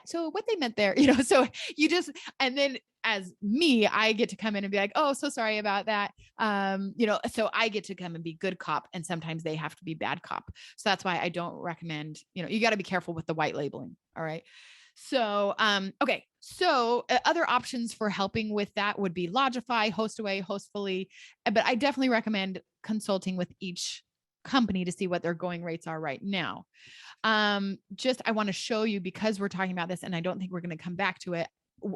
So what they meant there, so you just, and then as me, I get to come in and be like, oh, so sorry about that. So I get to come and be good cop, and sometimes they have to be bad cop. So that's why I don't recommend, you got to be careful with the white labeling. All right. So, okay. So other options for helping with that would be Lodgify, Hostaway, Hostfully, but I definitely recommend consulting with each company to see what their going rates are right now. I want to show you, because we're talking about this and I don't think we're going to come back to it.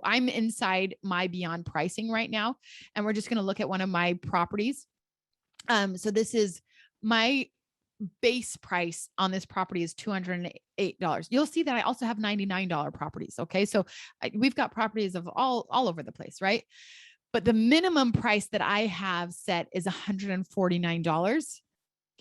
I'm inside my Beyond pricing right now, and we're just going to look at one of my properties. So this is my base price on this property is $208. You'll see that I also have $99 properties. Okay. So we've got properties of all over the place, right? But the minimum price that I have set is $149.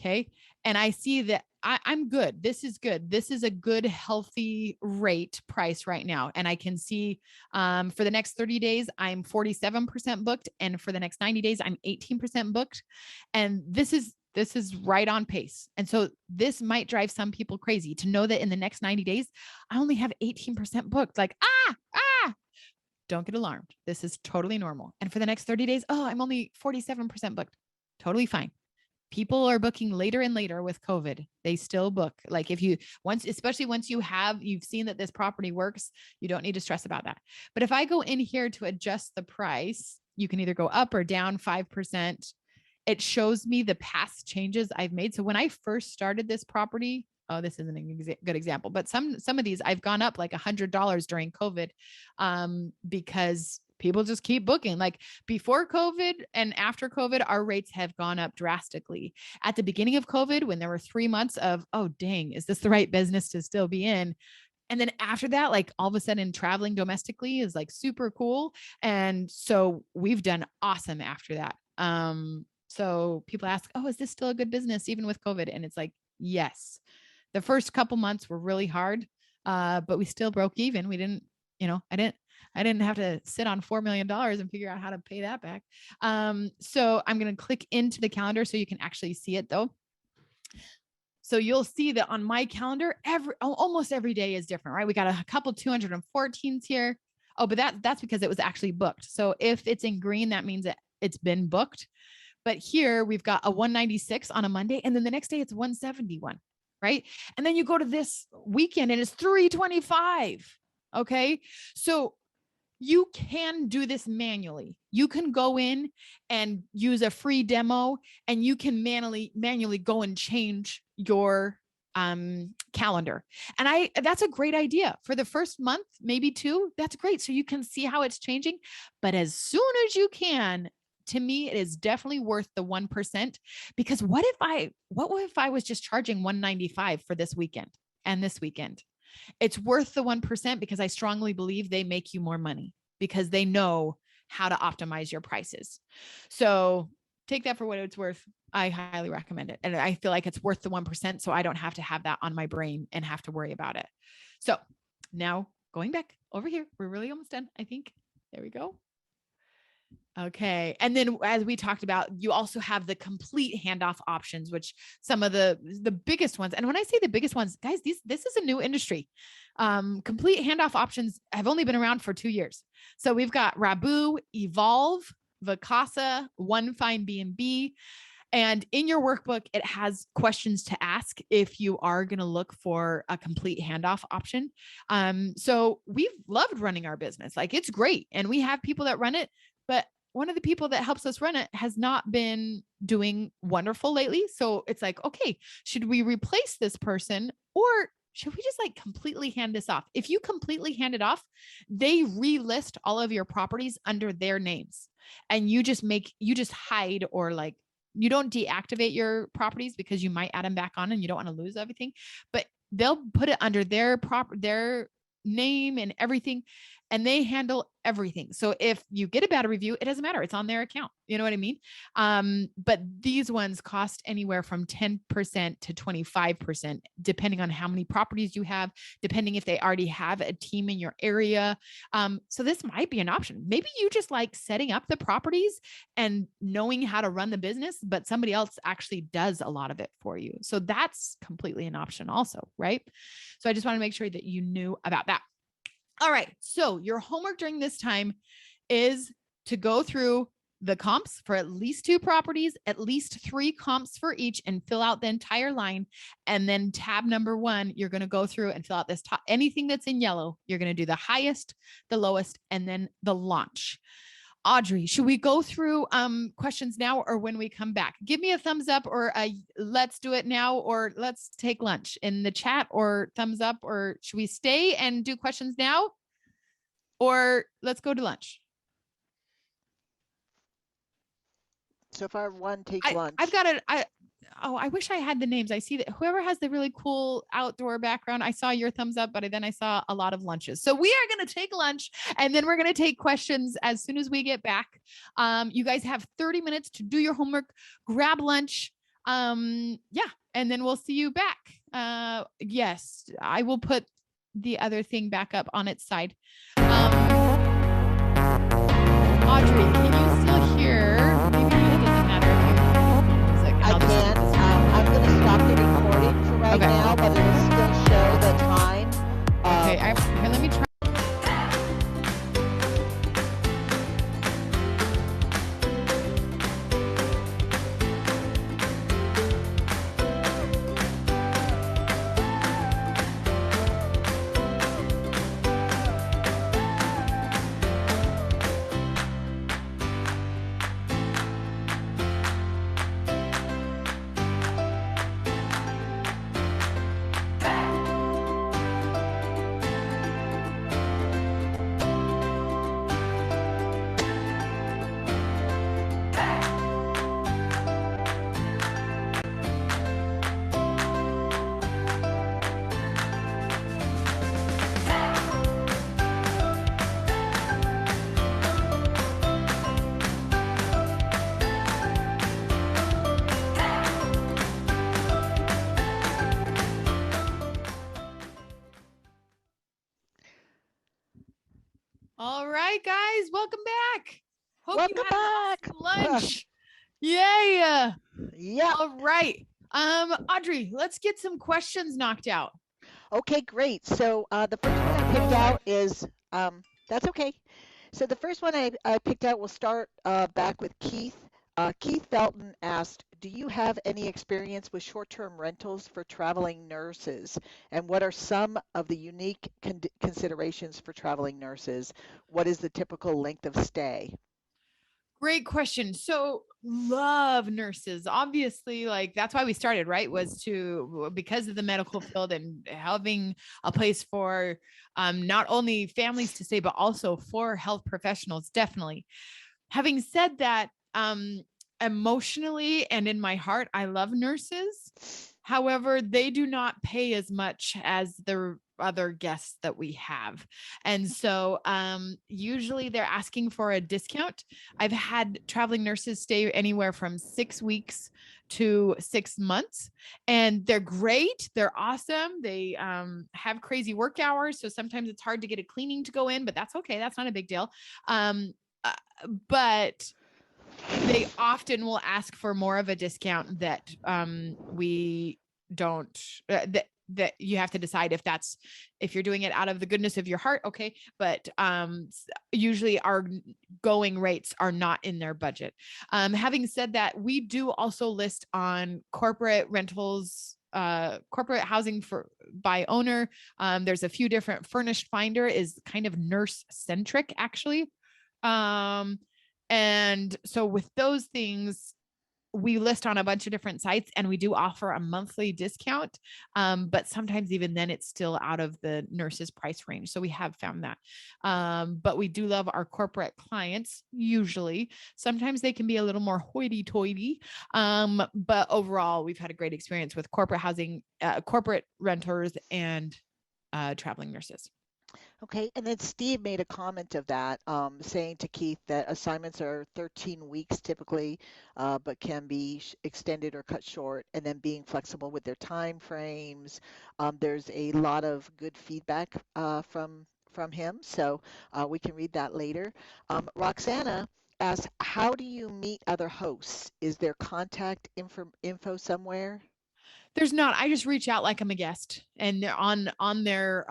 Okay. And I see that I'm good. This is good. This is a good, healthy rate price right now. And I can see for the next 30 days, I'm 47% booked. And for the next 90 days, I'm 18% booked. And this is right on pace. And so this might drive some people crazy to know that in the next 90 days, I only have 18% booked. Like, don't get alarmed. This is totally normal. And for the next 30 days, I'm only 47% booked. Totally fine. People are booking later and later with COVID. They still book. Like especially once you've seen that this property works, you don't need to stress about that. But if I go in here to adjust the price, you can either go up or down 5%. It shows me the past changes I've made. So when I first started this property, this isn't a good example, but some of these I've gone up like $100 during COVID, because people just keep booking. Like before COVID and after COVID, our rates have gone up drastically. At the beginning of COVID, when there were 3 months of, oh, dang, is this the right business to still be in? And then after that, like all of a sudden traveling domestically is like super cool. And so we've done awesome after that. So people ask, oh, is this still a good business even with COVID? And it's like, yes. The first couple months were really hard, but we still broke even. We didn't, I didn't have to sit on $4 million and figure out how to pay that back. So I'm going to click into the calendar so you can actually see it though. So you'll see that on my calendar, almost every day is different, right? We got a couple 214s here. Oh, but that's because it was actually booked. So if it's in green, that means that it's been booked. But here we've got a 196 on a Monday, and then the next day it's 171, right? And then you go to this weekend and it's 325. Okay. So you can do this manually. You can go in and use a free demo, and you can manually go and change your calendar. And that's a great idea for the first month, maybe 2. That's great. So you can see how it's changing. But as soon as you can, to me, it is definitely worth the 1%, because what if I was just charging 195 for this weekend and this weekend? It's worth the 1% because I strongly believe they make you more money because they know how to optimize your prices. So take that for what it's worth. I highly recommend it. And I feel like it's worth the 1%. So I don't have to have that on my brain and have to worry about it. So now going back over here, we're really almost done, I think. There we go. Okay. And then as we talked about, you also have the complete handoff options, which some of the biggest ones. And when I say the biggest ones, guys, this is a new industry. Complete handoff options have only been around for 2 years. So we've got Rabu, Evolve, Vacasa, One Fine BNB. And in your workbook, it has questions to ask if you are going to look for a complete handoff option. So we've loved running our business. Like, it's great. And we have people that run it, but one of the people that helps us run it has not been doing wonderful lately. So it's like, okay, should we replace this person, or should we just like completely hand this off? If you completely hand it off, they relist all of your properties under their names, and you just hide, or like, you don't deactivate your properties because you might add them back on and you don't want to lose everything, but they'll put it under their name and everything, and they handle everything. So if you get a bad review, it doesn't matter. It's on their account. You know what I mean? But these ones cost anywhere from 10% to 25%, depending on how many properties you have, depending if they already have a team in your area. So this might be an option. Maybe you just like setting up the properties and knowing how to run the business, but somebody else actually does a lot of it for you. So that's completely an option also, right? So I just want to make sure that you knew about that. All right. So your homework during this time is to go through the comps for at least 2 properties, at least 3 comps for each, and fill out the entire line. And then tab number 1, you're going to go through and fill out this top, anything that's in yellow. You're going to do the highest, the lowest, and then the launch. Audrey, should we go through questions now or when we come back? Give me a thumbs up, or let's do it now, or let's take lunch in the chat, or thumbs up, or should we stay and do questions now, or let's go to lunch? So if I want to take lunch. I've got it. I wish I had the names. I see that whoever has the really cool outdoor background, I saw your thumbs up, but then I saw a lot of lunches. So we are going to take lunch, and then we're going to take questions as soon as we get back. You guys have 30 minutes to do your homework, grab lunch. Yeah. And then we'll see you back. Yes, I will put the other thing back up on its side. Audrey, can you still hear? Maybe it doesn't matter if you music. I can. I'm going to stop the recording for right now, but it will still show the time. Okay, here, let me try. All right, guys, welcome back. Hope you Welcome had an back. awesome lunch. Yay. Yeah. All right. Audrey, let's get some questions knocked out. Okay, great. So the first one I picked out is that's okay. So the first one I picked out, we'll start back with Keith. Keith Felton asked, do you have any experience with short-term rentals for traveling nurses? And what are some of the unique considerations for traveling nurses? What is the typical length of stay? Great question. So love nurses. Obviously, like that's why we started, right? Was to because of the medical field and having a place for not only families to stay, but also for health professionals, definitely. Having said that, emotionally and in my heart, I love nurses. However, they do not pay as much as the other guests that we have. And so usually they're asking for a discount. I've had traveling nurses stay anywhere from 6 weeks to 6 months, and they're great. They're awesome. They have crazy work hours. So sometimes it's hard to get a cleaning to go in, but that's okay. That's not a big deal. But they often will ask for more of a discount that we don't that you have to decide if you're doing it out of the goodness of your heart, okay, but usually our going rates are not in their budget. Having said that, we do also list on corporate rentals, corporate housing for by owner. There's a few different. Furnished Finder is kind of nurse centric, actually. And so with those things, we list on a bunch of different sites, and we do offer a monthly discount. But sometimes even then it's still out of the nurse's price range. So we have found that. But we do love our corporate clients. Usually, sometimes they can be a little more hoity toity. But overall, we've had a great experience with corporate housing, corporate renters, and traveling nurses. Okay, and then Steve made a comment of that, saying to Keith that assignments are 13 weeks typically, but can be extended or cut short, and then being flexible with their time frames. There's a lot of good feedback from him, so we can read that later. Roxana asks, how do you meet other hosts? Is there contact info somewhere? There's not. I just reach out like I'm a guest, and they're on their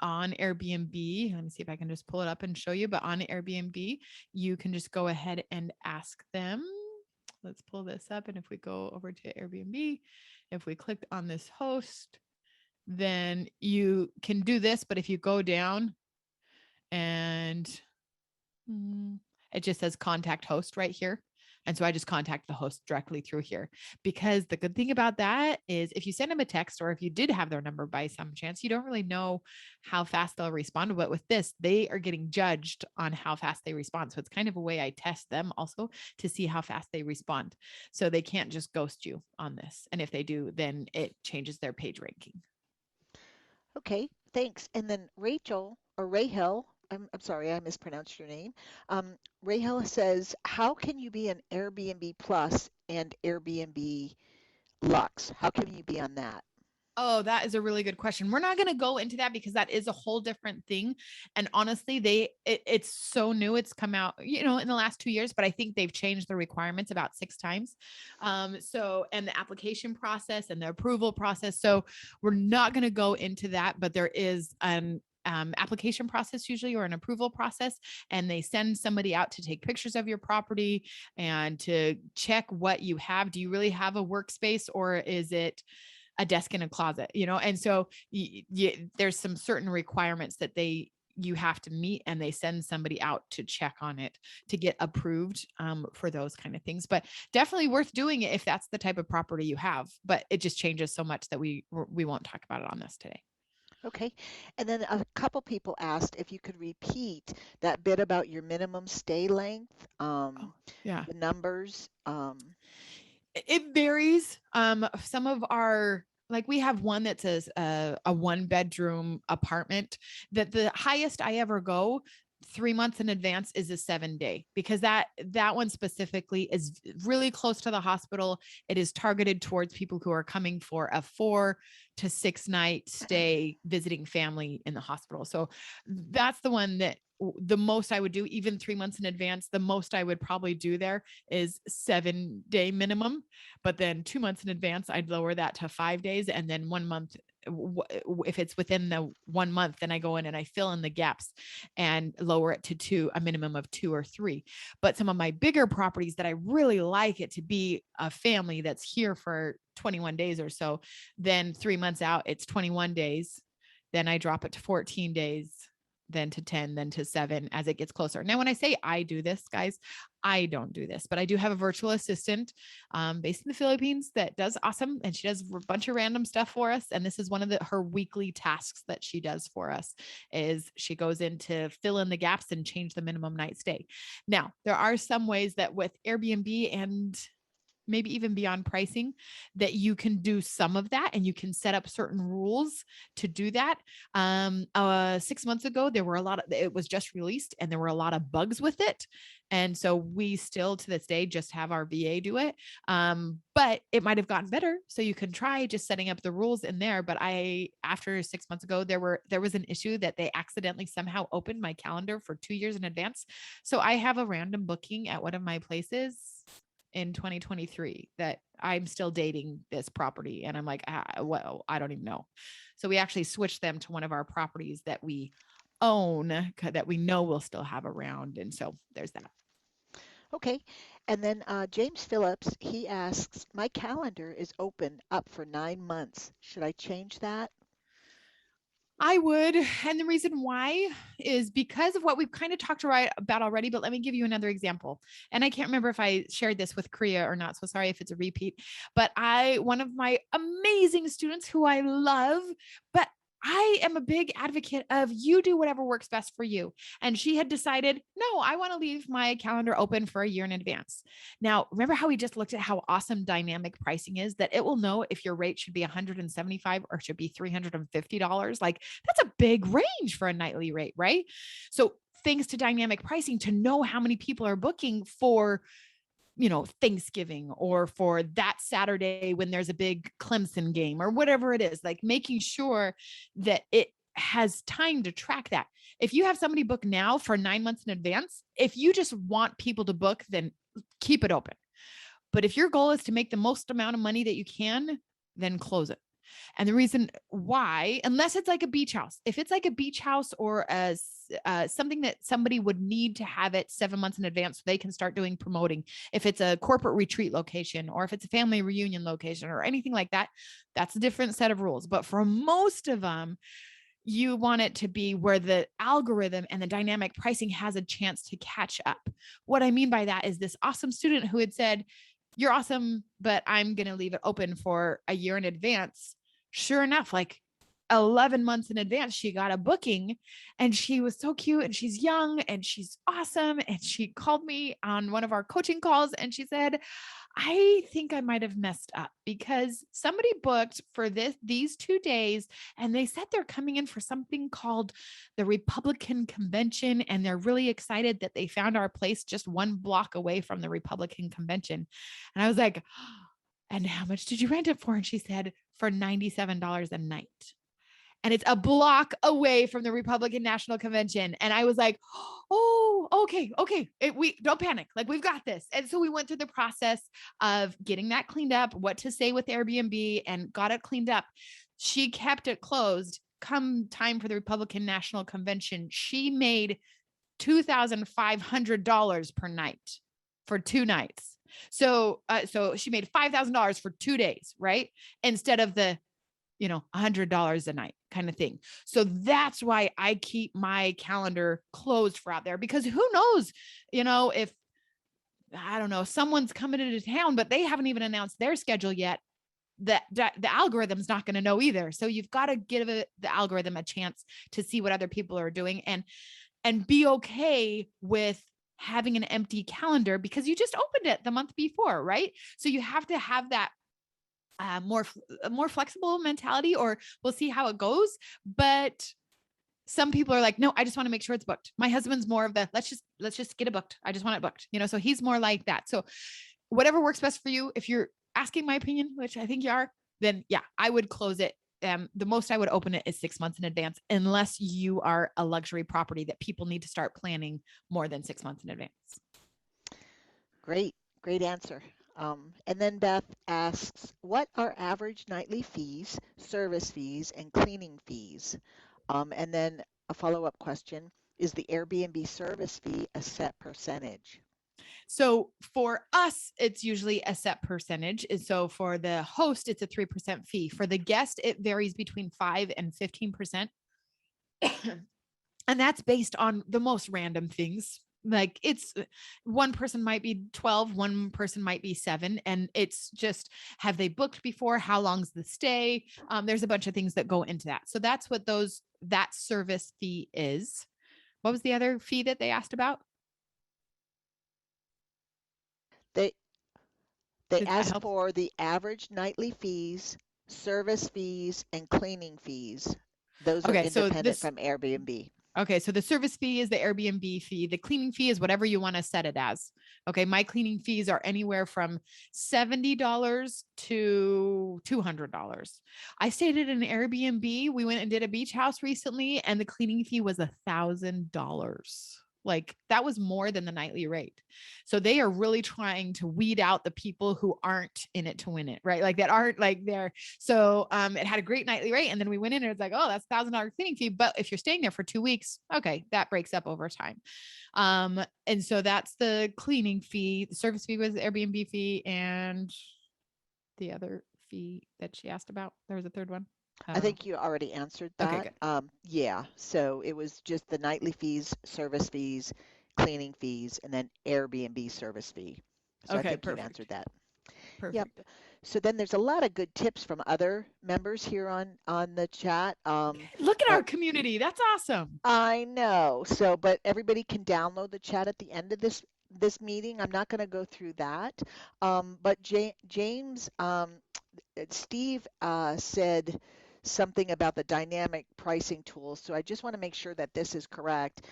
on Airbnb. Let me see if I can just pull it up and show you. But on Airbnb, you can just go ahead and ask them. Let's pull this up. And if we go over to Airbnb, if we click on this host, then you can do this. But if you go down and it just says contact host right here. And so I just contact the host directly through here, because the good thing about that is if you send them a text, or if you did have their number by some chance, you don't really know how fast they'll respond. But with this, they are getting judged on how fast they respond. So it's kind of a way I test them also to see how fast they respond. So they can't just ghost you on this. And if they do, then it changes their page ranking. Okay, thanks. And then Rachel or Rahel, I'm sorry, I mispronounced your name. Rahel says, how can you be an Airbnb Plus and Airbnb Lux? How can you be on that? Oh, that is a really good question. We're not going to go into that because that is a whole different thing. And honestly, it's so new. It's come out, in the last 2 years, but I think they've changed the requirements about 6 times. And the application process and the approval process. So we're not going to go into that, but there is an application process usually, or an approval process, and they send somebody out to take pictures of your property and to check what you have. Do you really have a workspace, or is it a desk in a closet, and so there's some certain requirements that you have to meet, and they send somebody out to check on it to get approved for those kind of things. But definitely worth doing it if that's the type of property you have, but it just changes so much that we won't talk about it on this today. Okay. And then a couple people asked if you could repeat that bit about your minimum stay length, Yeah, the numbers. it varies. Some of our, like, we have one that says a 1-bedroom apartment that the highest I ever go, 3 months in advance is a 7-day, because that one specifically is really close to the hospital. It is targeted towards people who are coming for a 4 to 6 night stay visiting family in the hospital. So that's the one that the most I would do, even 3 months in advance. The most I would probably do there is 7-day minimum, but then 2 months in advance, I'd lower that to 5 days. And then 1 month, if it's within the 1 month, then I go in and I fill in the gaps and lower it to a minimum of 2 or 3. But some of my bigger properties that I really like it to be a family that's here for 21 days or so, then 3 months out, it's 21 days. Then I drop it to 14 days, then to 10, then to 7 as it gets closer. Now, when I say I do this, guys, I don't do this, but I do have a virtual assistant based in the Philippines that does awesome. And she does a bunch of random stuff for us. And this is one of her weekly tasks that she does for us, is she goes in to fill in the gaps and change the minimum night stay. Now, there are some ways that with Airbnb and maybe even beyond pricing, that you can do some of that, and you can set up certain rules to do that. 6 months ago, it was just released and there were a lot of bugs with it. And so we still to this day just have our VA do it. But it might've gotten better. So you can try just setting up the rules in there. But after 6 months ago, there was an issue that they accidentally somehow opened my calendar for 2 years in advance. So I have a random booking at one of my places in 2023 that I'm still dating this property. And I'm like, well, I don't even know. So we actually switched them to one of our properties that we own, that we know we'll still have around. And so there's that. Okay. And then James Phillips, he asks, my calendar is open up for 9 months. Should I change that? I would. And the reason why is because of what we've kind of talked about already, but let me give you another example. And I can't remember if I shared this with Kriya or not, so sorry if it's a repeat, but one of my amazing students who I love, but I am a big advocate of you do whatever works best for you. And she had decided, no, I want to leave my calendar open for a year in advance. Now, remember how we just looked at how awesome dynamic pricing is, that it will know if your rate should be $175 or should be $350. Like, that's a big range for a nightly rate, right? So thanks to dynamic pricing, to know how many people are booking for Thanksgiving or for that Saturday when there's a big Clemson game or whatever it is, like making sure that it has time to track that. If you have somebody book now for 9 months in advance, if you just want people to book, then keep it open. But if your goal is to make the most amount of money that you can, then close it. And the reason why, unless it's like a beach house, if it's like a beach house or something that somebody would need to have it 7 months in advance so they can start doing promoting, if it's a corporate retreat location or if it's a family reunion location or anything like that, that's a different set of rules. But for most of them, you want it to be where the algorithm and the dynamic pricing has a chance to catch up. What I mean by that is this awesome student who had said, you're awesome, but I'm going to leave it open for a year in advance. Sure enough, like 11 months in advance, she got a booking and she was so cute and she's young and she's awesome. And she called me on one of our coaching calls and she said, I think I might've messed up because somebody booked for these 2 days and they said they're coming in for something called the Republican Convention. And they're really excited that they found our place just 1 block away from the Republican Convention. And I was like, and how much did you rent it for? And she said, for $97 a night. And it's a block away from the Republican National Convention. And I was like, oh, okay. We don't panic. Like, we've got this. And so we went through the process of getting that cleaned up, what to say with Airbnb, and got it cleaned up. She kept it closed. Come time for the Republican National Convention, she made $2,500 per night for 2 nights. So she made $5,000 for 2 days, right? Instead of the $100 a night kind of thing. So that's why I keep my calendar closed for out there, because who knows, if, I don't know, someone's coming into town, but they haven't even announced their schedule yet, that the algorithm's not going to know either. So you've got to give the algorithm a chance to see what other people are doing and be okay with having an empty calendar because you just opened it the month before, right? So you have to have that more flexible mentality, or we'll see how it goes. But Some people are like, no, I just want to make sure it's booked. My husband's more of the, let's just get it booked. I just want it booked, so he's more like that. So whatever works best for you. If you're asking my opinion, which I think you are, then yeah, I would close it. The most I would open it is 6 months in advance, unless you are a luxury property that people need to start planning more than 6 months in advance. Great, great answer. And then Beth asks, what are average nightly fees, service fees, and cleaning fees? And then a follow-up question, is the Airbnb service fee a set percentage? So for us, it's usually a set percentage. And so for the host, it's a 3% fee. For the guest, it varies between 5 and 15%. And that's based on the most random things. Like it's one person might be 12, one person might be 7. And it's just, have they booked before? How long's the stay? There's a bunch of things that go into that. So that's what that service fee is. What was the other fee that they asked about? They ask for the average nightly fees, service fees, and cleaning fees. Those are independent from Airbnb. Okay, so the service fee is the Airbnb fee. The cleaning fee is whatever you want to set it as. Okay, my cleaning fees are anywhere from $70 to $200. I stayed at an Airbnb. We went and did a beach house recently, and the cleaning fee was $1,000. Like that was more than the nightly rate. So they are really trying to weed out the people who aren't in it to win it, right? Like that aren't like there. So it had a great nightly rate. And then we went in and it's like, oh, that's $1,000 cleaning fee. But if you're staying there for 2 weeks, okay, that breaks up over time. And so that's the cleaning fee. The service fee was the Airbnb fee, and the other fee that she asked about. There was a third one. I think you already answered that. Okay, yeah, so it was just the nightly fees, service fees, cleaning fees, and then Airbnb service fee. So I think you answered that. Perfect. Yep. So then there's a lot of good tips from other members here on the chat. Look at our community. That's awesome. I know. So, but everybody can download the chat at the end of this meeting. I'm not going to go through that. But James, Steve said something about the dynamic pricing tools. So I just want to make sure that this is correct.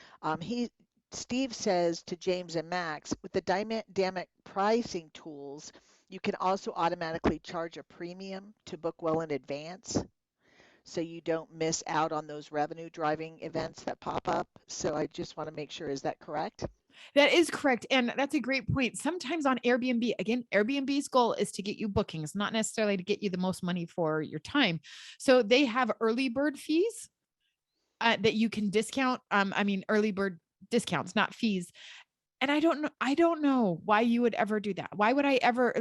Steve says to James and Max, with the dynamic pricing tools, you can also automatically charge a premium to book well in advance, so you don't miss out on those revenue driving events that pop up. So I just want to make sure, is that correct? That is correct. And that's a great point. Sometimes on Airbnb, again, Airbnb's goal is to get you bookings, not necessarily to get you the most money for your time. So they have early bird fees that you can discount. Early bird discounts, not fees. And I don't know why you would ever do that. Why would I ever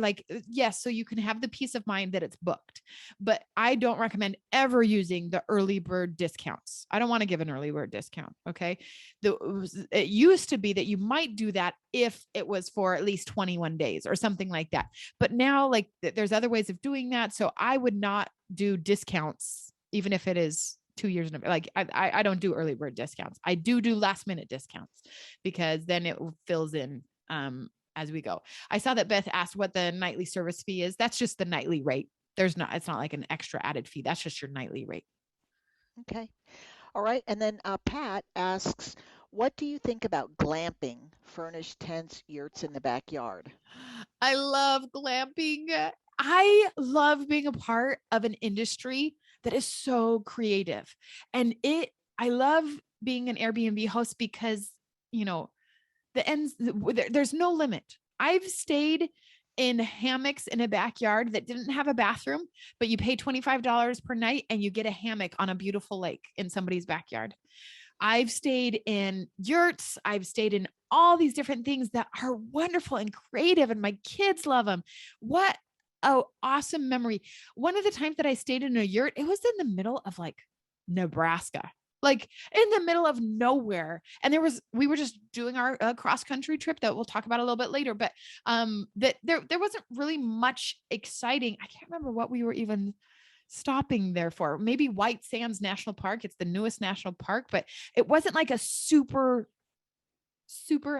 yes, so you can have the peace of mind that it's booked, but I don't recommend ever using the early bird discounts. I don't want to give an early bird discount. Okay. It used to be that you might do that if it was for at least 21 days or something like that. But now there's other ways of doing that. So I would not do discounts, even if it is 2 years in I don't do early bird discounts. I do last minute discounts because then it fills in as we go. I saw that Beth asked what the nightly service fee is. That's just the nightly rate. It's not like an extra added fee. That's just your nightly rate. Okay. All right. And then Pat asks, what do you think about glamping, furnished tents, yurts in the backyard? I love glamping. I love being a part of an industry that is so creative. And I love being an Airbnb host because, there's no limit. I've stayed in hammocks in a backyard that didn't have a bathroom, but you pay $25 per night and you get a hammock on a beautiful lake in somebody's backyard. I've stayed in yurts. I've stayed in all these different things that are wonderful and creative, and my kids love them. What an awesome memory. One of the times that I stayed in a yurt, it was in the middle of Nebraska, in the middle of nowhere. And we were just doing our cross country trip that we'll talk about a little bit later, but that there wasn't really much exciting. I can't remember what we were even stopping there for. Maybe White Sands National Park. It's the newest national park, but it wasn't like a super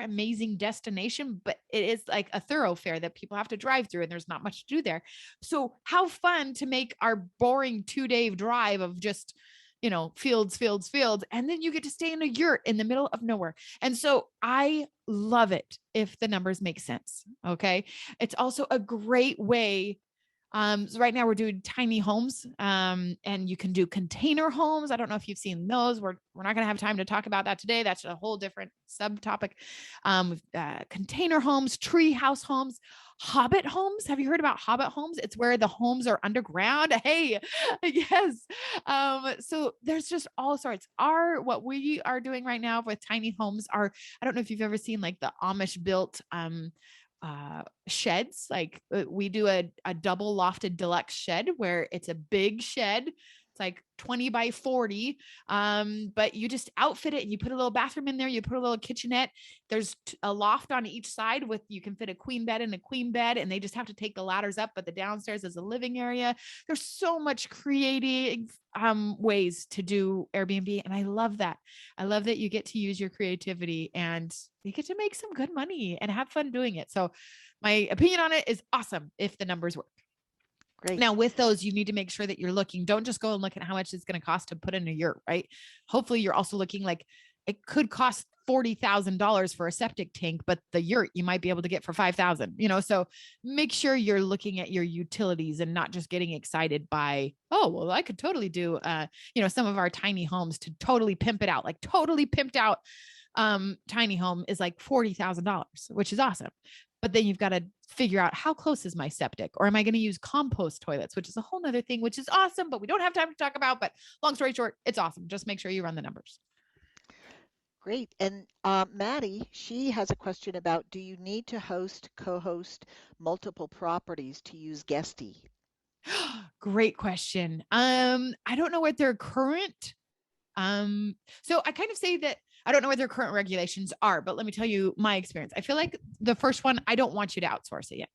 amazing destination, but it is like a thoroughfare that people have to drive through, and there's not much to do there. So how fun to make our boring 2-day drive of just fields, and then you get to stay in a yurt in the middle of nowhere. And so I love it if the numbers make sense. Okay. It's also a great way. So right now we're doing tiny homes, and you can do container homes. I don't know if you've seen those. We're not going to have time to talk about that today. That's a whole different subtopic. Container homes, tree house homes, hobbit homes. Have you heard about hobbit homes? It's where the homes are underground. Hey, yes. So there's just all sorts. What we are doing right now with tiny homes are, I don't know if you've ever seen like the Amish built, sheds. Like we do a double lofted deluxe shed where it's a big shed. It's like 20 by 40. But you just outfit it and you put a little bathroom in there. You put a little kitchenette. There's a loft on each side you can fit a queen bed and a queen bed, and they just have to take the ladders up, but the downstairs is a living area. There's so much creative ways to do Airbnb. And I love that. I love that you get to use your creativity and you get to make some good money and have fun doing it. So my opinion on it is awesome if the numbers work. Great. Now with those, you need to make sure that you're looking, don't just go and look at how much it's going to cost to put in a yurt, right? Hopefully you're also looking like it could cost $40,000 for a septic tank, but the yurt you might be able to get for 5,000, so make sure you're looking at your utilities and not just getting excited by, oh, well, I could totally do, some of our tiny homes to totally pimp it out, like totally pimped out. Tiny home is like $40,000, which is awesome. But then you've got to figure out how close is my septic, or am I going to use compost toilets, which is a whole nother thing, which is awesome, but we don't have time to talk about. But long story short, it's awesome. Just make sure you run the numbers. Great. And Maddie, she has a question about, do you need to co-host multiple properties to use Guesty? Great question. I don't know what their current, so I kind of say that I don't know what their current regulations are, but let me tell you my experience. I feel like the first one, I don't want you to outsource it yet.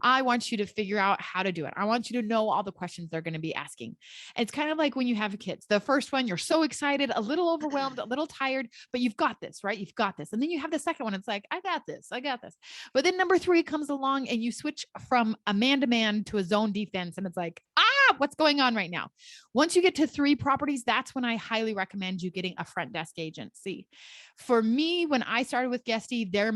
I want you to figure out how to do it. I want you to know all the questions they're going to be asking. It's kind of like when you have kids. The first one, you're so excited, a little overwhelmed, a little tired, but you've got this, right? You've got this. And then you have the second one. It's like, I got this. But then number 3 comes along and you switch from a man-to-man to a zone defense. And it's like, what's going on right now? Once you get to 3 properties, that's when I highly recommend you getting a front desk agency. For me, when I started with Guesty, their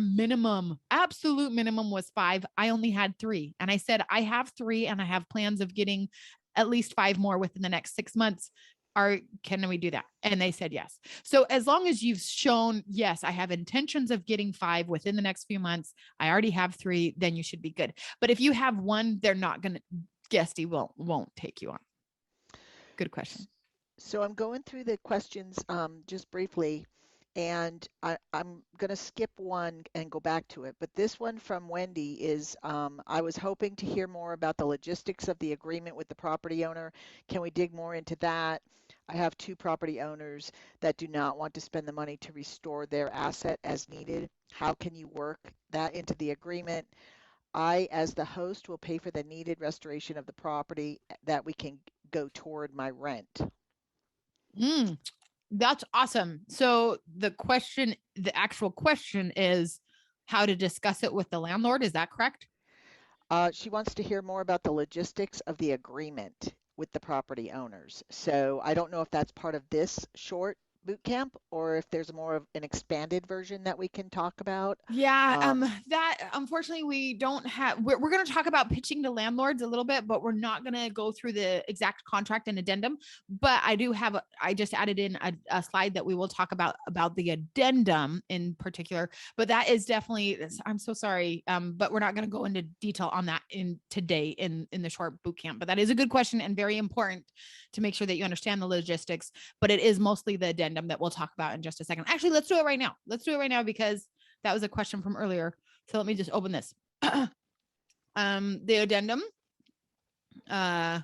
absolute minimum was 5. I only had 3. And I said, I have 3 and I have plans of getting at least 5 more within the next 6 months. Can we do that? And they said yes. So as long as you've shown, yes, I have intentions of getting 5 within the next few months, I already have 3, then you should be good. But if you have 1, they're not going to, Guesty won't take you on. Good question. So I'm going through the questions just briefly, and I'm going to skip one and go back to it. But this one from Wendy is, I was hoping to hear more about the logistics of the agreement with the property owner. Can we dig more into that? I have 2 property owners that do not want to spend the money to restore their asset as needed. How can you work that into the agreement? I, as the host, will pay for the needed restoration of the property that we can go toward my rent. That's awesome. So the actual question is how to discuss it with the landlord. Is that correct? She wants to hear more about the logistics of the agreement with the property owners. So I don't know if that's part of this short boot camp or if there's more of an expanded version that we can talk about. Yeah, that unfortunately we don't have. We're going to talk about pitching to landlords a little bit, but we're not going to go through the exact contract and addendum. But I just added in a slide that we will talk about the addendum in particular. But that is definitely, I'm so sorry, but we're not going to go into detail on that today in the short boot camp. But that is a good question and very important to make sure that you understand the logistics. But it is mostly the addendum that we'll talk about in just a second. Actually, let's do it right now. Because that was a question from earlier. So let me just open this. The addendum. Okay,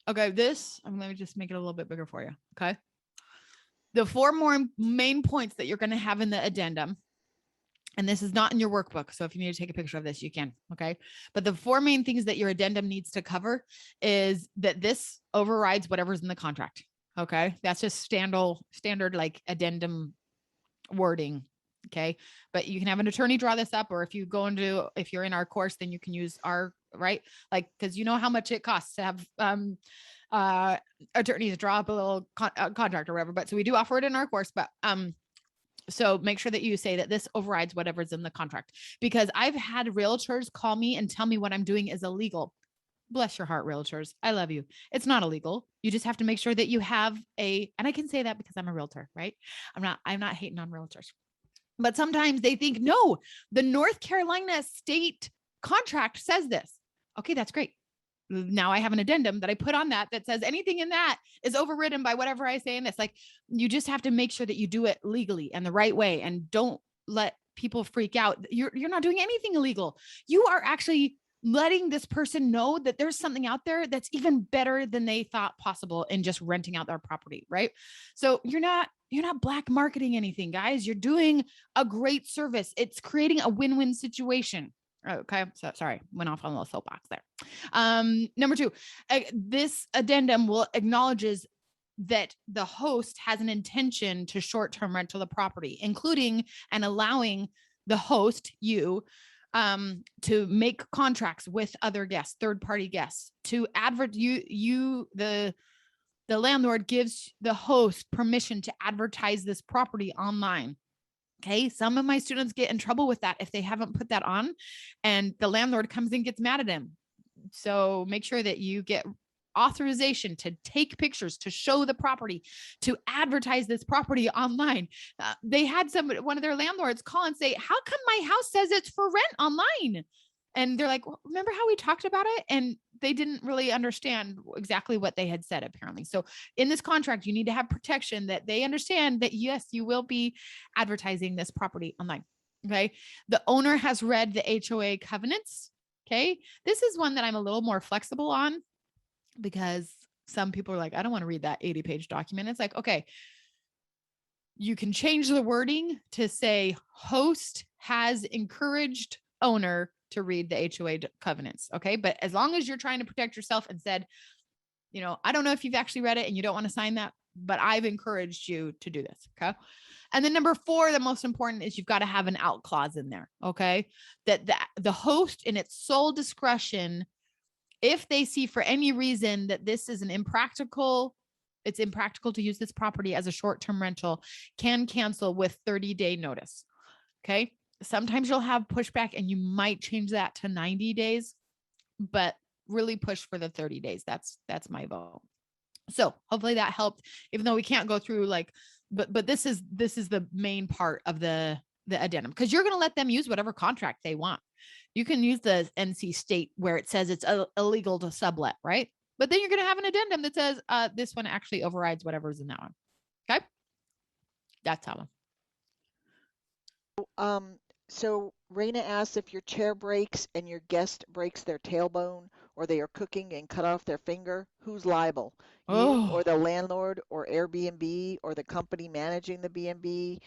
let me just make it a little bit bigger for you. Okay. The 4 more main points that you're going to have in the addendum, and this is not in your workbook, so if you need to take a picture of this, you can. Okay. But the 4 main things that your addendum needs to cover is that this overrides whatever's in the contract. Okay. That's just standard like addendum wording. Okay. But you can have an attorney draw this up, or if you're in our course, then you can use our, right? Like, cause you know how much it costs to have, attorneys draw up a little contract or whatever. But so we do offer it in our course, but so make sure that you say that this overrides whatever's in the contract, because I've had realtors call me and tell me what I'm doing is illegal. Bless your heart, realtors. I love you. It's not illegal. You just have to make sure that you have and I can say that because I'm a realtor, right? I'm not hating on realtors, but sometimes they think, no, the North Carolina state contract says this. Okay, that's great. Now I have an addendum that I put on that says anything in that is overridden by whatever I say in this. Like, you just have to make sure that you do it legally and the right way, and don't let people freak out. You're not doing anything illegal. You are actually letting this person know that there's something out there that's even better than they thought possible in just renting out their property, right? So you're not black marketing anything, guys. You're doing a great service. It's creating a win-win situation. Okay, so sorry, went off on a little soapbox there. Number 2, this addendum will acknowledges that the host has an intention to short-term rental the property, including and allowing the host, you, to make contracts with other guests, third-party guests, to the landlord gives the host permission to advertise this property online. Okay. Some of my students get in trouble with that if they haven't put that on, and the landlord comes and gets mad at him. So make sure that you get authorization to take pictures, to show the property, to advertise this property online. They had one of their landlords call and say, how come my house says it's for rent online? And they're like, well, remember how we talked about it? And they didn't really understand exactly what they had said, apparently. So in this contract, you need to have protection that they understand that, yes, you will be advertising this property online. Okay. The owner has read the HOA covenants. Okay. This is one that I'm a little more flexible on, because some people are like, I don't want to read that 80-page document. It's like, okay, you can change the wording to say host has encouraged owner to read the HOA covenants. Okay. But as long as you're trying to protect yourself and said, I don't know if you've actually read it and you don't want to sign that, but I've encouraged you to do this. Okay. And then number 4, the most important, is you've got to have an out clause in there. Okay. That the host, in its sole discretion, if they see for any reason that this is it's impractical to use this property as a short-term rental, can cancel with 30-day notice. Okay. Sometimes you'll have pushback and you might change that to 90 days, but really push for the 30 days. That's my vote. So hopefully that helped, even though we can't go through but this is the main part of the addendum, because you're going to let them use whatever contract they want. You can use the NC state where it says it's illegal to sublet, right? But then you're going to have an addendum that says this one actually overrides whatever's in that one. Okay. That's how. So Raina asks, if your chair breaks and your guest breaks their tailbone, or they are cooking and cut off their finger, who's liable? You or the landlord or Airbnb or the company managing the B&B?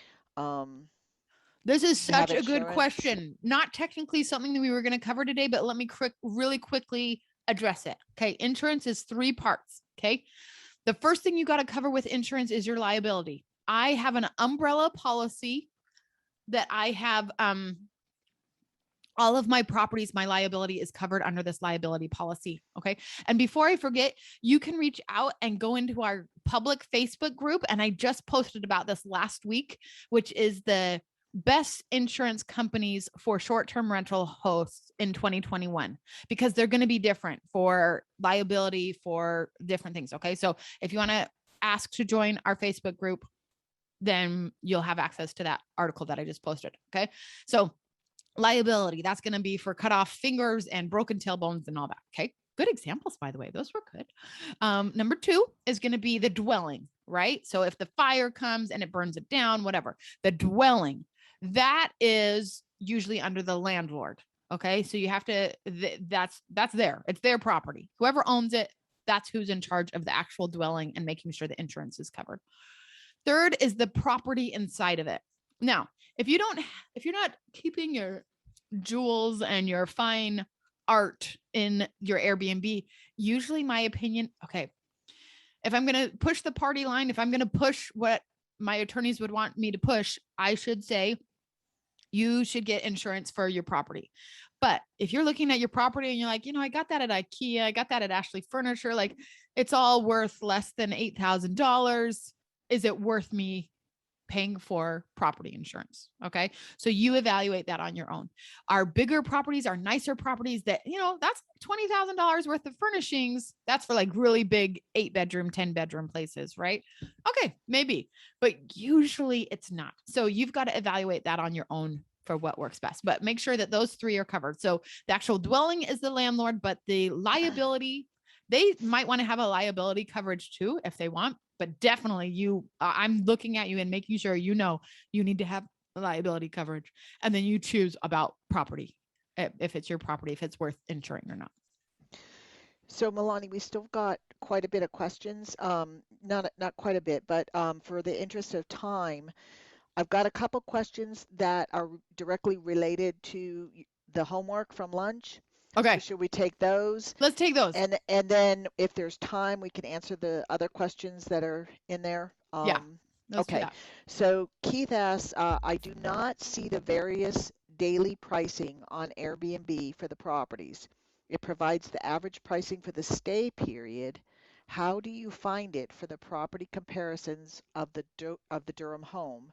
This is such a good question. Not technically something that we were going to cover today, but let me really quickly address it. Okay. Insurance is 3 parts. Okay. The first thing you got to cover with insurance is your liability. I have an umbrella policy that I have, all of my properties, my liability is covered under this liability policy. Okay. And before I forget, you can reach out and go into our public Facebook group. And I just posted about this last week, which is the best insurance companies for short-term rental hosts in 2021, because they're going to be different for liability, for different things. Okay. So if you want to ask to join our Facebook group, then you'll have access to that article that I just posted. Okay. So liability, that's going to be for cut off fingers and broken tailbones and all that. Okay. Good examples, by the way. Those were good. Number 2 is going to be the dwelling, right? So if the fire comes and it burns it down, whatever, the dwelling, that is usually under the landlord. Okay. So you have to, that's there. It's their property. Whoever owns it, that's who's in charge of the actual dwelling and making sure the insurance is covered. 3rd is the property inside of it. Now, if you're not keeping your jewels and your fine art in your Airbnb, usually my opinion, okay, if I'm going to push the party line, if I'm going to push what my attorneys would want me to push, I should say you should get insurance for your property. But if you're looking at your property and you're like, I got that at IKEA, I got that at Ashley Furniture, like it's all worth less than $8,000. Is it worth me paying for property insurance? Okay. So you evaluate that on your own. Our bigger properties, our nicer properties that, that's $20,000 worth of furnishings. That's for like really big 8-bedroom, 10-bedroom places, right? Okay. Maybe, but usually it's not. So you've got to evaluate that on your own for what works best, but make sure that those three are covered. So the actual dwelling is the landlord, but the liability, they might want to have a liability coverage too, if they want, but definitely I'm looking at you and making sure, you need to have liability coverage, and then you choose about property, if it's your property, if it's worth insuring or not. So Milani, we still got quite a bit of questions. Not quite a bit, but for the interest of time, I've got a couple questions that are directly related to the homework from lunch. Okay. So should we take those? Let's take those. And then if there's time, we can answer the other questions that are in there. Yeah. Okay. So Keith asks, I do not see the various daily pricing on Airbnb for the properties. It provides the average pricing for the stay period. How do you find it for the property comparisons of the Durham home?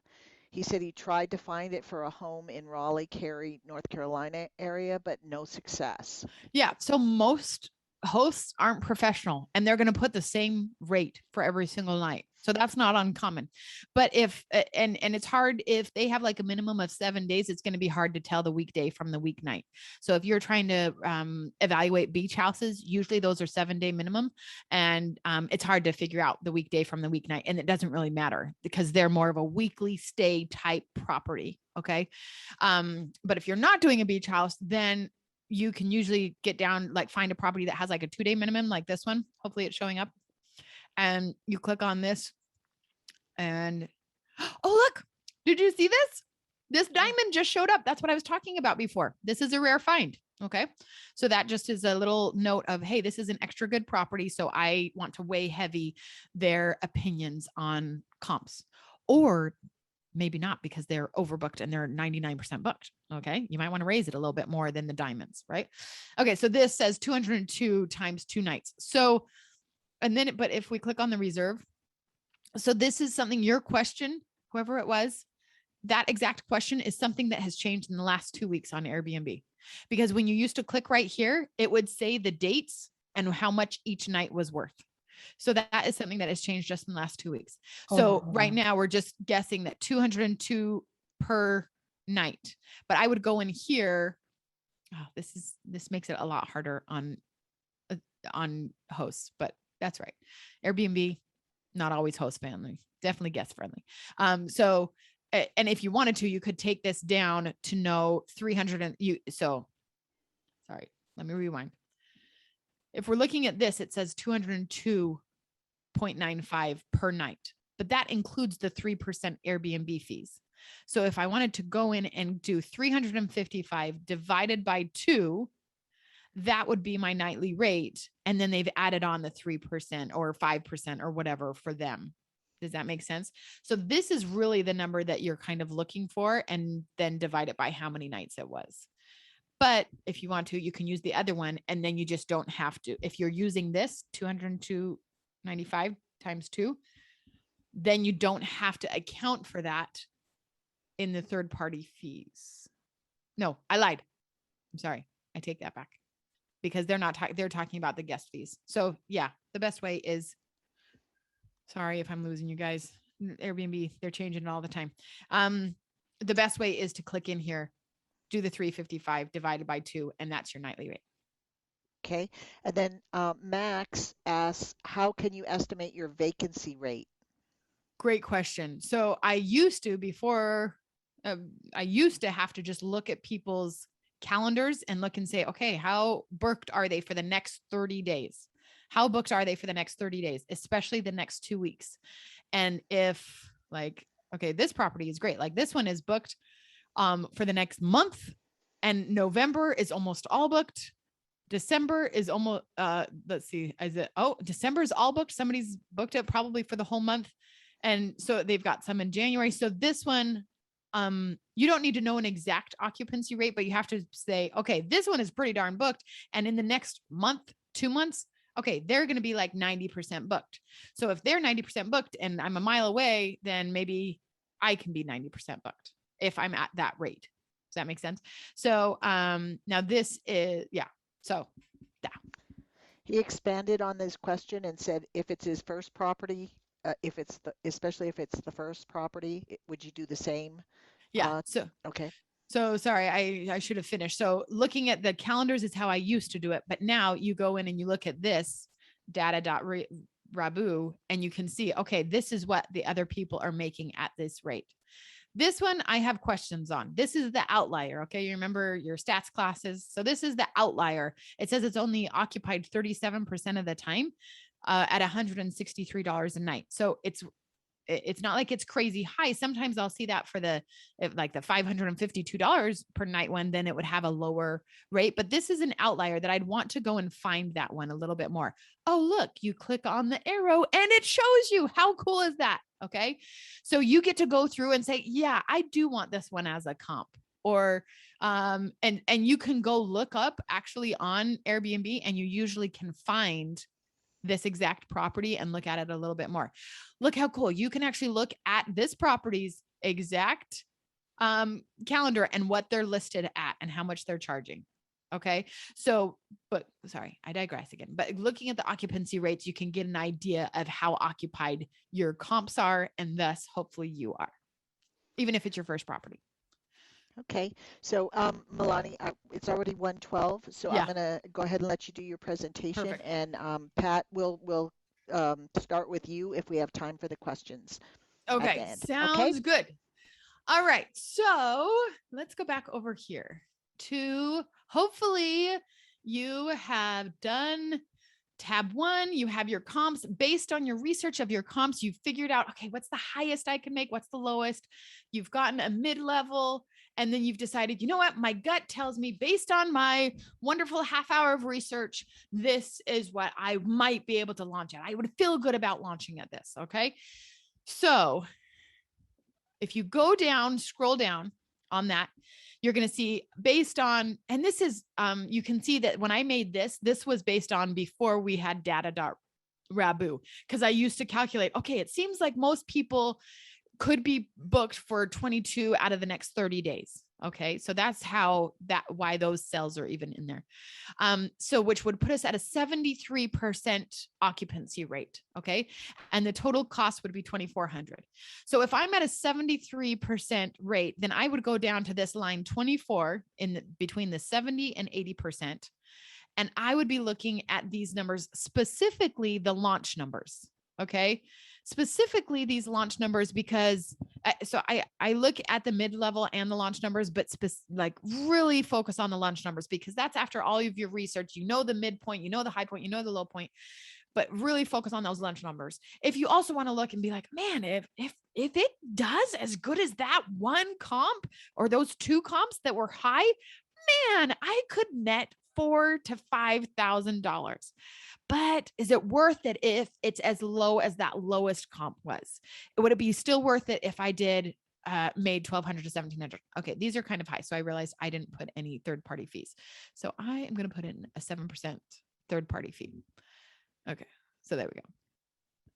He said he tried to find it for a home in Raleigh, Cary, North Carolina area, but no success. Yeah. So most hosts aren't professional, and they're going to put the same rate for every single night. So that's not uncommon. But if, and it's hard if they have like a minimum of 7 days, it's going to be hard to tell the weekday from the weeknight. So if you're trying to evaluate beach houses, usually those are 7-day minimum. And it's hard to figure out the weekday from the weeknight. And it doesn't really matter because they're more of a weekly stay type property. Okay. But if you're not doing a beach house, then you can usually get down, like find a property that has like a 2-day minimum, like this one. Hopefully it's showing up. And you click on this and, oh, look, did you see this? This diamond just showed up. That's what I was talking about before. This is a rare find. Okay. So that just is a little note of, hey, this is an extra good property. So I want to weigh heavy their opinions on comps, or maybe not because they're overbooked and they're 99% booked. Okay. You might want to raise it a little bit more than the diamonds, right? Okay. So this says 202 times 2 nights. So, and then, but if we click on the reserve, so this is something, your question, whoever it was, that exact question is something that has changed in the last 2 weeks on Airbnb. Because when you used to click right here, it would say the dates and how much each night was worth. So that is something that has changed just in the last 2 weeks. So right now we're just guessing that 202 per night, but I would go in here. Oh, this makes it a lot harder on hosts, but that's right. Airbnb, not always host friendly, definitely guest friendly. So, and if you wanted to, you could take this down to know 300 so sorry, let me rewind. If we're looking at this, it says 202.95 per night, but that includes the 3% Airbnb fees. So if I wanted to go in and do 355 divided by 2, that would be my nightly rate. And then they've added on the 3% or 5% or whatever for them. Does that make sense? So this is really the number that you're kind of looking for, and then divide it by how many nights it was. But if you want to, you can use the other one, and then you just don't have to. If you're using this 202.95 times 2, then you don't have to account for that in the third party fees. No, I lied. I'm sorry. I take that back, because they're not, they're talking about the guest fees. So yeah, the best way is, sorry if I'm losing you guys, Airbnb, they're changing it all the time. The best way is to click in here, do the 355 divided by 2, and that's your nightly rate. Okay. And then Max asks, how can you estimate your vacancy rate? Great question. So I used to, before, I used to have to just look at people's calendars and look and say, okay, how booked are they for the next 30 days? How booked are they for the next 30 days, especially the next 2 weeks? And if like, okay, this property is great. Like this one is booked for the next month, and November is almost all booked. December is almost, let's see, is it, oh, December is all booked. Somebody's booked it probably for the whole month. And so they've got some in January. So this one, you don't need to know an exact occupancy rate, but you have to say, okay, this one is pretty darn booked. And in the next month, 2 months, okay, they're going to be like 90% booked. So if they're 90% booked and I'm a mile away, then maybe I can be 90% booked if I'm at that rate. Does that make sense? So now this is, yeah. So yeah. He expanded on this question and said, if it's his first property, especially if it's the first property, would you do the same? Yeah. Okay. So sorry, I should have finished. So looking at the calendars is how I used to do it, but now you go in and you look at this data.rabu and you can see, okay, this is what the other people are making at this rate. This one I have questions on. This is the outlier. Okay. You remember your stats classes. So this is the outlier. It says it's only occupied 37% of the time at $163 a night. So it's not like it's crazy high. Sometimes I'll see that for the $552 per night one, then it would have a lower rate. But this is an outlier that I'd want to go and find that one a little bit more. Oh, look, you click on the arrow and it shows you. How cool is that? Okay. So you get to go through and say, yeah, I do want this one as a comp. Or and you can go look up actually on Airbnb and you usually can find this exact property and look at it a little bit more. Look how cool. You can actually look at this property's exact calendar and what they're listed at and how much they're charging. Okay. So, but sorry, I digress again, but looking at the occupancy rates, you can get an idea of how occupied your comps are. And thus hopefully you are, even if it's your first property. Okay, so Milani, it's already 1:12, so Yeah. I'm gonna go ahead and let you do your presentation, Perfect. and Pat, we'll start with you if we have time for the questions at the Okay, end. sounds Okay? good. All right, so let's go back over here to hopefully you have done tab 1, you have your comps. Based on your research of your comps, you've figured out, okay, what's the highest I can make? What's the lowest? You've gotten a mid-level, and then you've decided, you know what? My gut tells me based on my wonderful half hour of research, this is what I might be able to launch at. I would feel good about launching at this. Okay. So if you go down, scroll down on that, you're going to see based on, and this is, you can see that when I made this was based on before we had data.rabu, because I used to calculate, okay, it seems like most people could be booked for 22 out of the next 30 days. Okay. So that's why those cells are even in there. So which would put us at a 73% occupancy rate. Okay. And the total cost would be 2,400. So if I'm at a 73% rate, then I would go down to this line 24 between the 70 and 80%. And I would be looking at these numbers, specifically the launch numbers. Okay. Specifically these launch numbers, because I look at the mid-level and the launch numbers, but like really focus on the launch numbers, because that's after all of your research, you know, the midpoint, you know, the high point, you know, the low point, but really focus on those launch numbers. If you also want to look and be like, man, if it does as good as that one comp or those two comps that were high, man, I could net $4,000 to $5,000. But is it worth it if it's as low as that lowest comp was? Would it be still worth it if I did made 1,200 to 1,700? Okay, these are kind of high. So I realized I didn't put any third-party fees. So I am going to put in a 7% third-party fee. Okay, so there we go.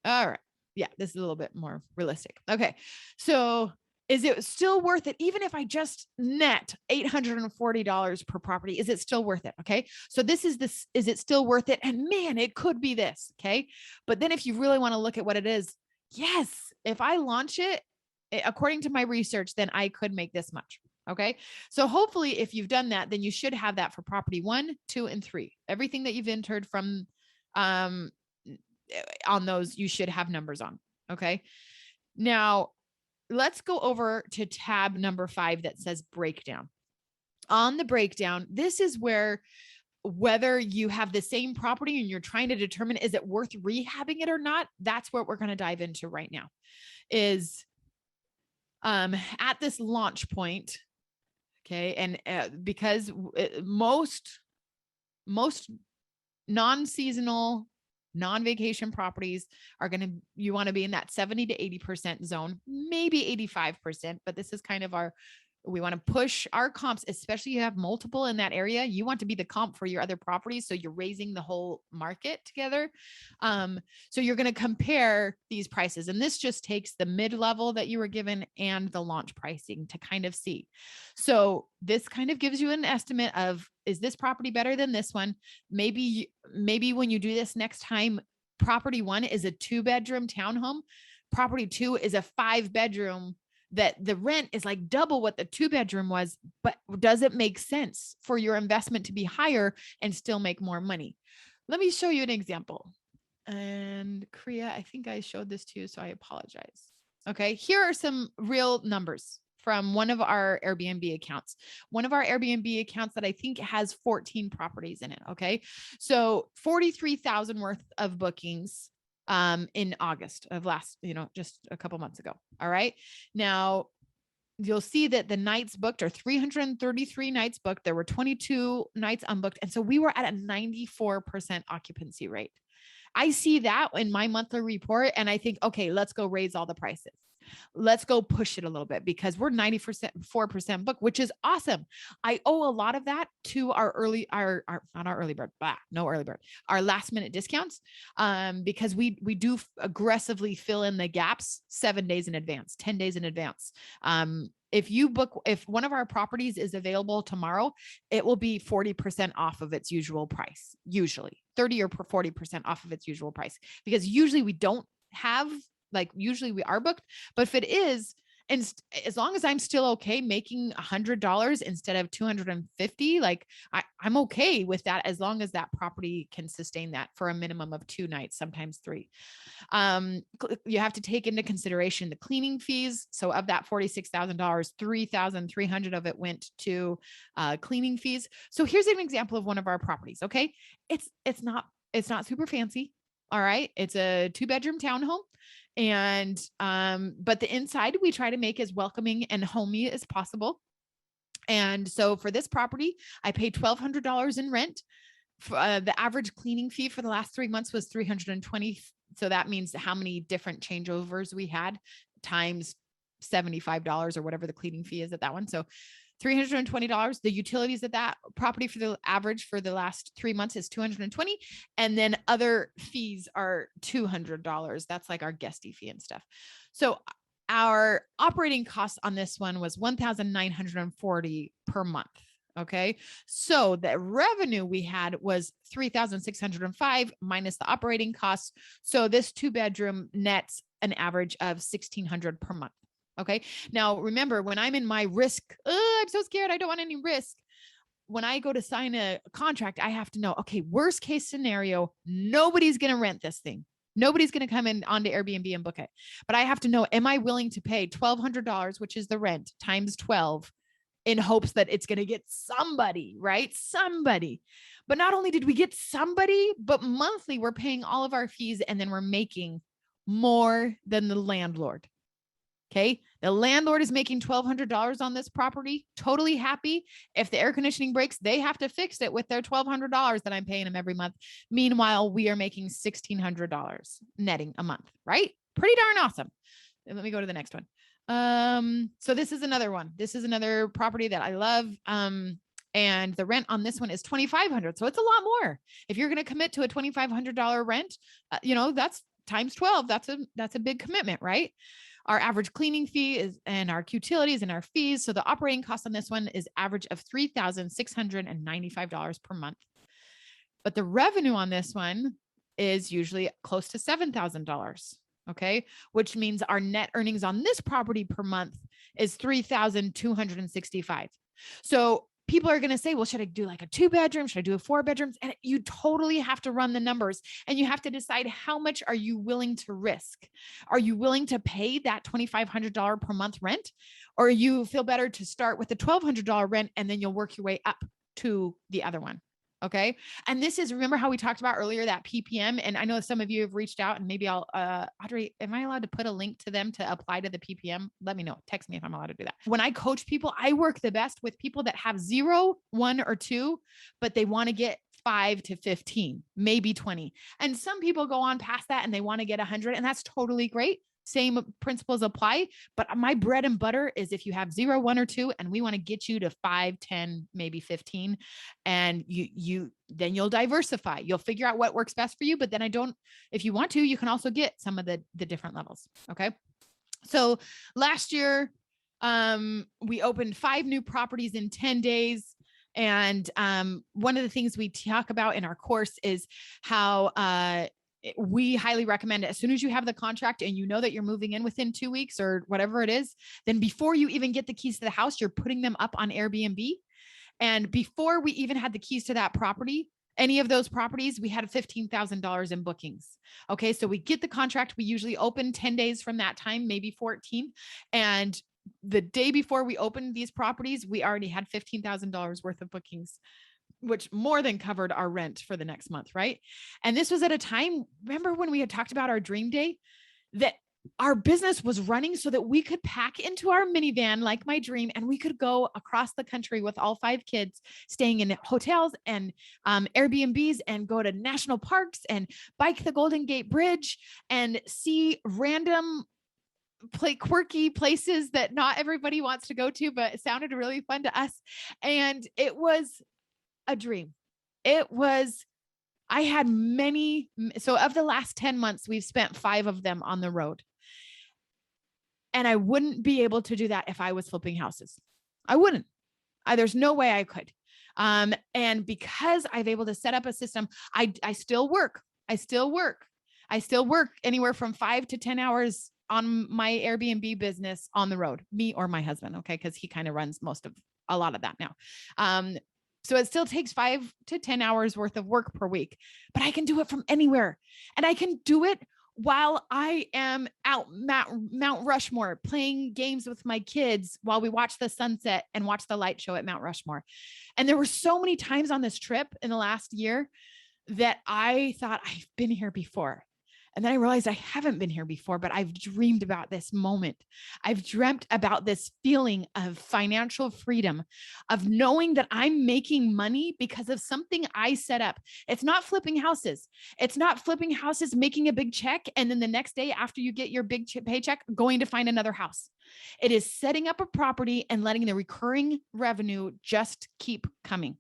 All right. Yeah, this is a little bit more realistic. Okay, so is it still worth it? Even if I just net $840 per property, is it still worth it? Okay. So is it still worth it? And man, it could be this. Okay. But then if you really want to look at what it is, yes, if I launch it, according to my research, then I could make this much. Okay. So hopefully if you've done that, then you should have that for property 1, 2, and 3. Everything that you've entered from, on those, you should have numbers on. Okay. Now, let's go over to tab number 5 that says breakdown. On the breakdown, this is whether you have the same property and you're trying to determine, is it worth rehabbing it or not? That's what we're going to dive into right now is at this launch point. Okay. And because most non-seasonal Non-vacation properties are going to, you want to be in that 70 to 80% zone, maybe 85%, but this is kind of we want to push our comps, especially you have multiple in that area. You want to be the comp for your other properties. So you're raising the whole market together. So you're going to compare these prices. And this just takes the mid-level that you were given and the launch pricing to kind of see. So this kind of gives you an estimate of, is this property better than this one? Maybe when you do this next time, property 1 is a 2-bedroom townhome. Property 2 is a 5-bedroom that the rent is like double what the 2-bedroom was, but does it make sense for your investment to be higher and still make more money? Let me show you an example. And Kriya, I think I showed this to you, so I apologize. Okay, here are some real numbers from one of our Airbnb accounts. One of our Airbnb accounts that I think has 14 properties in it. Okay, so 43,000 worth of bookings in August of last, just a couple months ago. All right. Now you'll see that the nights booked are 333 nights booked. There were 22 nights unbooked. And so we were at a 94% occupancy rate. I see that in my monthly report and I think, okay, let's go raise all the prices. Let's go push it a little bit because we're 94% booked, which is awesome. I owe a lot of that to our last minute discounts, because we do aggressively fill in the gaps 7 days in advance, 10 days in advance. If one of our properties is available tomorrow, it will be 40% off of its usual price, usually 30 or 40% off of its usual price, because usually we don't have, usually we are booked, but if it is, and as long as I'm still okay making $100 instead of $250, I'm okay with that as long as that property can sustain that for a minimum of 2 nights, sometimes 3. You have to take into consideration the cleaning fees. So of that $46,000, 3,300 of it went to cleaning fees. So here's an example of one of our properties. Okay, it's not super fancy. All right, it's a 2-bedroom townhome. And, but the inside we try to make as welcoming and homey as possible. And so for this property, I paid $1,200 in rent. The average cleaning fee for the last 3 months was $320. So that means how many different changeovers we had times $75 or whatever the cleaning fee is at that one. So $320. The utilities at that property for the average for the last 3 months is $220. And then other fees are $200. That's like our guesty fee and stuff. So our operating costs on this one was $1,940 per month. Okay. So the revenue we had was $3,605 minus the operating costs. So this 2-bedroom nets an average of $1,600 per month. Okay. Now remember, when I'm in my risk, I'm so scared, I don't want any risk. When I go to sign a contract, I have to know, okay, worst case scenario, nobody's going to rent this thing. Nobody's going to come in onto Airbnb and book it. But I have to know, am I willing to pay $1,200, which is the rent, times 12, in hopes that it's going to get somebody, right? Somebody. But not only did we get somebody, but monthly we're paying all of our fees and then we're making more than the landlord. Okay. The landlord is making $1,200 on this property, totally happy. If the air conditioning breaks, they have to fix it with their $1,200 that I'm paying them every month. Meanwhile, we are making $1,600 netting a month, right? Pretty darn awesome. And let me go to the next one. So this is another one. This is another property that I love. And the rent on this one is $2,500. So it's a lot more. If you're going to commit to a $2,500 rent, that's times 12. That's a big commitment, right? Our average cleaning fee is, and our utilities and our fees. So the operating cost on this one is average of $3,695 per month. But the revenue on this one is usually close to $7,000. Okay. Which means our net earnings on this property per month is $3,265. So people are going to say, well, should I do like a 2-bedroom? Should I do a 4-bedroom? And you totally have to run the numbers and you have to decide how much are you willing to risk? Are you willing to pay that $2,500 per month rent? Or you feel better to start with the $1,200 rent and then you'll work your way up to the other one. Okay. And this is, remember how we talked about earlier, that PPM. And I know some of you have reached out and maybe Audrey, am I allowed to put a link to them to apply to the PPM? Let me know. Text me if I'm allowed to do that. When I coach people, I work the best with people that have 0, 1, or 2, but they want to get 5 to 15, maybe 20. And some people go on past that and they want to get 100, and that's totally great. Same principles apply. But my bread and butter is if you have 0, 1, or 2, and we want to get you to 5, 10, maybe 15, and then you'll diversify. You'll figure out what works best for you. But then if you want to, you can also get some of the different levels. Okay. So last year, we opened 5 new properties in 10 days. And one of the things we talk about in our course is how we highly recommend it. As soon as you have the contract and you know that you're moving in within 2 weeks or whatever it is, then before you even get the keys to the house, you're putting them up on Airbnb. And before we even had the keys to that property, any of those properties, we had $15,000 in bookings. Okay. So we get the contract. We usually open 10 days from that time, maybe 14. And the day before we opened these properties, we already had $15,000 worth of bookings, which more than covered our rent for the next month. Right. And this was at a time, remember when we had talked about our dream day, that our business was running so that we could pack into our minivan, like my dream, and we could go across the country with all 5 kids, staying in hotels and Airbnbs, and go to national parks and bike the Golden Gate Bridge and see random quirky places that not everybody wants to go to, but it sounded really fun to us. And it was a dream. I had many. So of the last 10 months, we've spent 5 of them on the road. And I wouldn't be able to do that if I was flipping houses. I wouldn't. There's no way I could. And because I've able to set up a system, I still work. I still work anywhere from 5 to 10 hours on my Airbnb business on the road, me or my husband. Okay. Cause he kind of runs a lot of that now. So it still takes 5 to 10 hours worth of work per week, but I can do it from anywhere, and I can do it while I am out Mount Rushmore playing games with my kids while we watch the sunset and watch the light show at Mount Rushmore. And there were so many times on this trip in the last year that I thought, I've been here before. And then I realized I haven't been here before, but I've dreamed about this moment. I've dreamt about this feeling of financial freedom, of knowing that I'm making money because of something I set up. It's not flipping houses. It's not flipping houses, making a big check, and then the next day after you get your big paycheck, going to find another house. It is setting up a property and letting the recurring revenue just keep coming.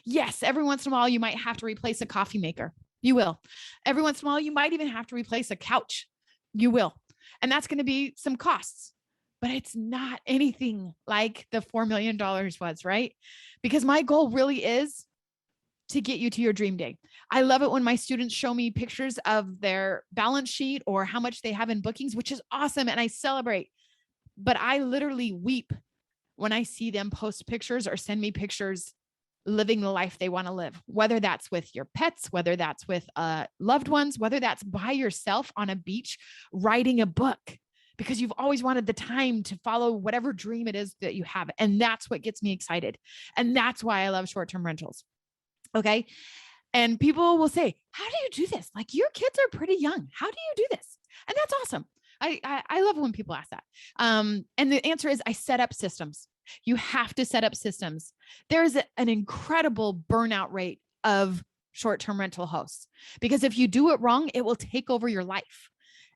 Yes, every once in a while, you might have to replace a coffee maker. You will. Every once in a while, you might even have to replace a couch. You will. And that's going to be some costs, but it's not anything like the $4 million was, right? Because my goal really is to get you to your dream day. I love it when my students show me pictures of their balance sheet or how much they have in bookings, which is awesome. And I celebrate, but I literally weep when I see them post pictures or send me pictures living the life they want to live, whether that's with your pets, whether that's with loved ones, whether that's by yourself on a beach, writing a book, because you've always wanted the time to follow whatever dream it is that you have. And that's what gets me excited. And that's why I love short-term rentals. Okay. And people will say, how do you do this? Like, your kids are pretty young. How do you do this? And that's awesome. I love when people ask that. And the answer is, I set up systems. You have to set up systems. There's an incredible burnout rate of short-term rental hosts, because if you do it wrong, it will take over your life.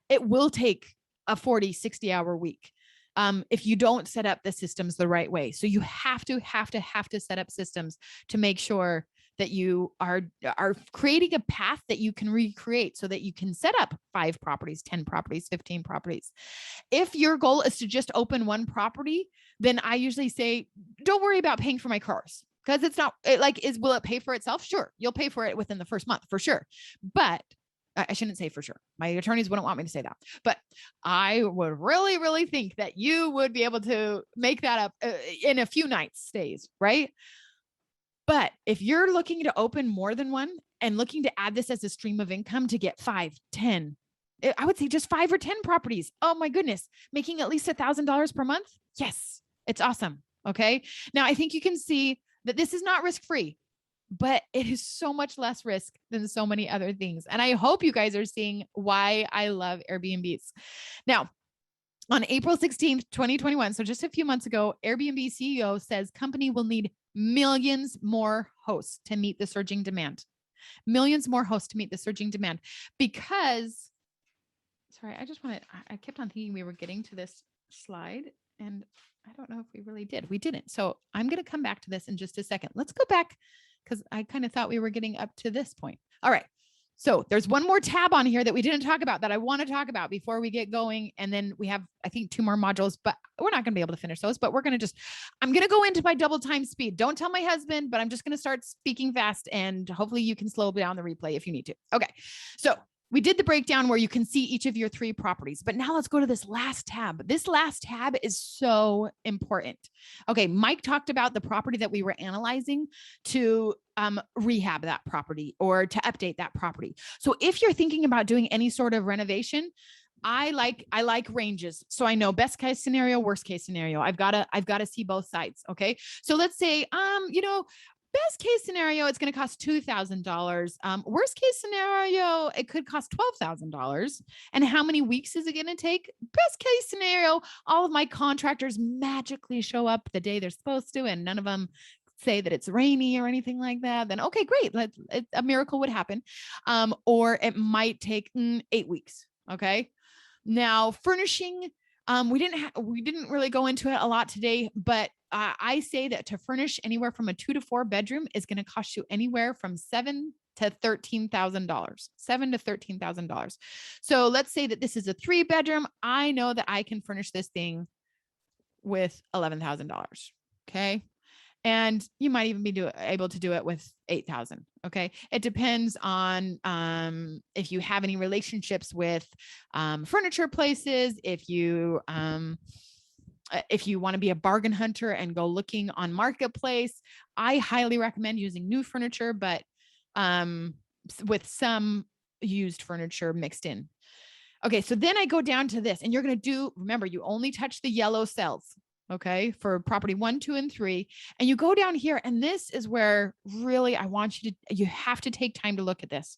It will take a 40, 60-hour week if you don't set up the systems the right way. So you have to set up systems to make sure that you are creating a path that you can recreate so that you can set up 5 properties, 10 properties, 15 properties. If your goal is to just open 1 property, then I usually say, don't worry about paying for my course, because it's not will it pay for itself? Sure. You'll pay for it within the first month for sure. But I shouldn't say for sure. My attorneys wouldn't want me to say that, but I would really, really think that you would be able to make that up in a few nights stays, right? But if you're looking to open more than 1 and looking to add this as a stream of income to get 5, 10, I would say just 5 or 10 properties. Oh my goodness. Making at least $1,000 per month. Yes. It's awesome. Okay. Now I think you can see that this is not risk-free, but it is so much less risk than so many other things. And I hope you guys are seeing why I love Airbnbs. Now, on April 16th, 2021, so just a few months ago, Airbnb CEO says company will need millions more hosts to meet the surging demand. millions more hosts to meet the surging demand. Because, sorry, I kept on thinking we were getting to this slide, and I don't know if we really did. We didn't. So I'm going to come back to this in just a second. Let's go back because I kind of thought we were getting up to this point. All right. So there's one more tab on here that we didn't talk about that I want to talk about before we get going. And then we have, I think, 2 more modules, but we're not going to be able to finish those, but I'm going to go into my double time speed. Don't tell my husband, but I'm just going to start speaking fast, and hopefully you can slow down the replay if you need to. Okay. So we did the breakdown where you can see each of your 3 properties, but now let's go to this last tab. This last tab is so important. Okay. Mike talked about the property that we were analyzing to rehab that property or to update that property. So if you're thinking about doing any sort of renovation, I like ranges. So I know best case scenario, worst case scenario. I've got to see both sides. Okay. So let's say, best case scenario, it's going to cost $2,000. Worst case scenario, it could cost $12,000. And how many weeks is it going to take? Best case scenario, all of my contractors magically show up the day they're supposed to, and none of them say that it's rainy or anything like that. Then, okay, great. A miracle would happen. Or it might take 8 weeks. Okay. Now furnishing, we didn't really go into it a lot today, but I say that to furnish anywhere from a 2 to 4 bedroom is going to cost you anywhere from $7,000 to $13,000, $7,000 to $13,000. So let's say that this is a 3 bedroom. I know that I can furnish this thing with $11,000. Okay. And you might even be able to do it with 8,000. Okay. It depends on if you have any relationships with furniture places, if you want to be a bargain hunter and go looking on Marketplace. I highly recommend using new furniture, but with some used furniture mixed in. Okay. So then I go down to this, and you're going to remember, you only touch the yellow cells. Okay. For property 1, 2, and 3. And you go down here, and this is where really I want you have to take time to look at this.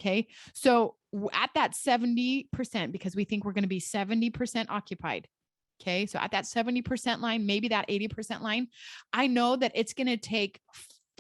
Okay. So at that 70%, because we think we're going to be 70% occupied. Okay. So at that 70% line, maybe that 80% line, I know that it's going to take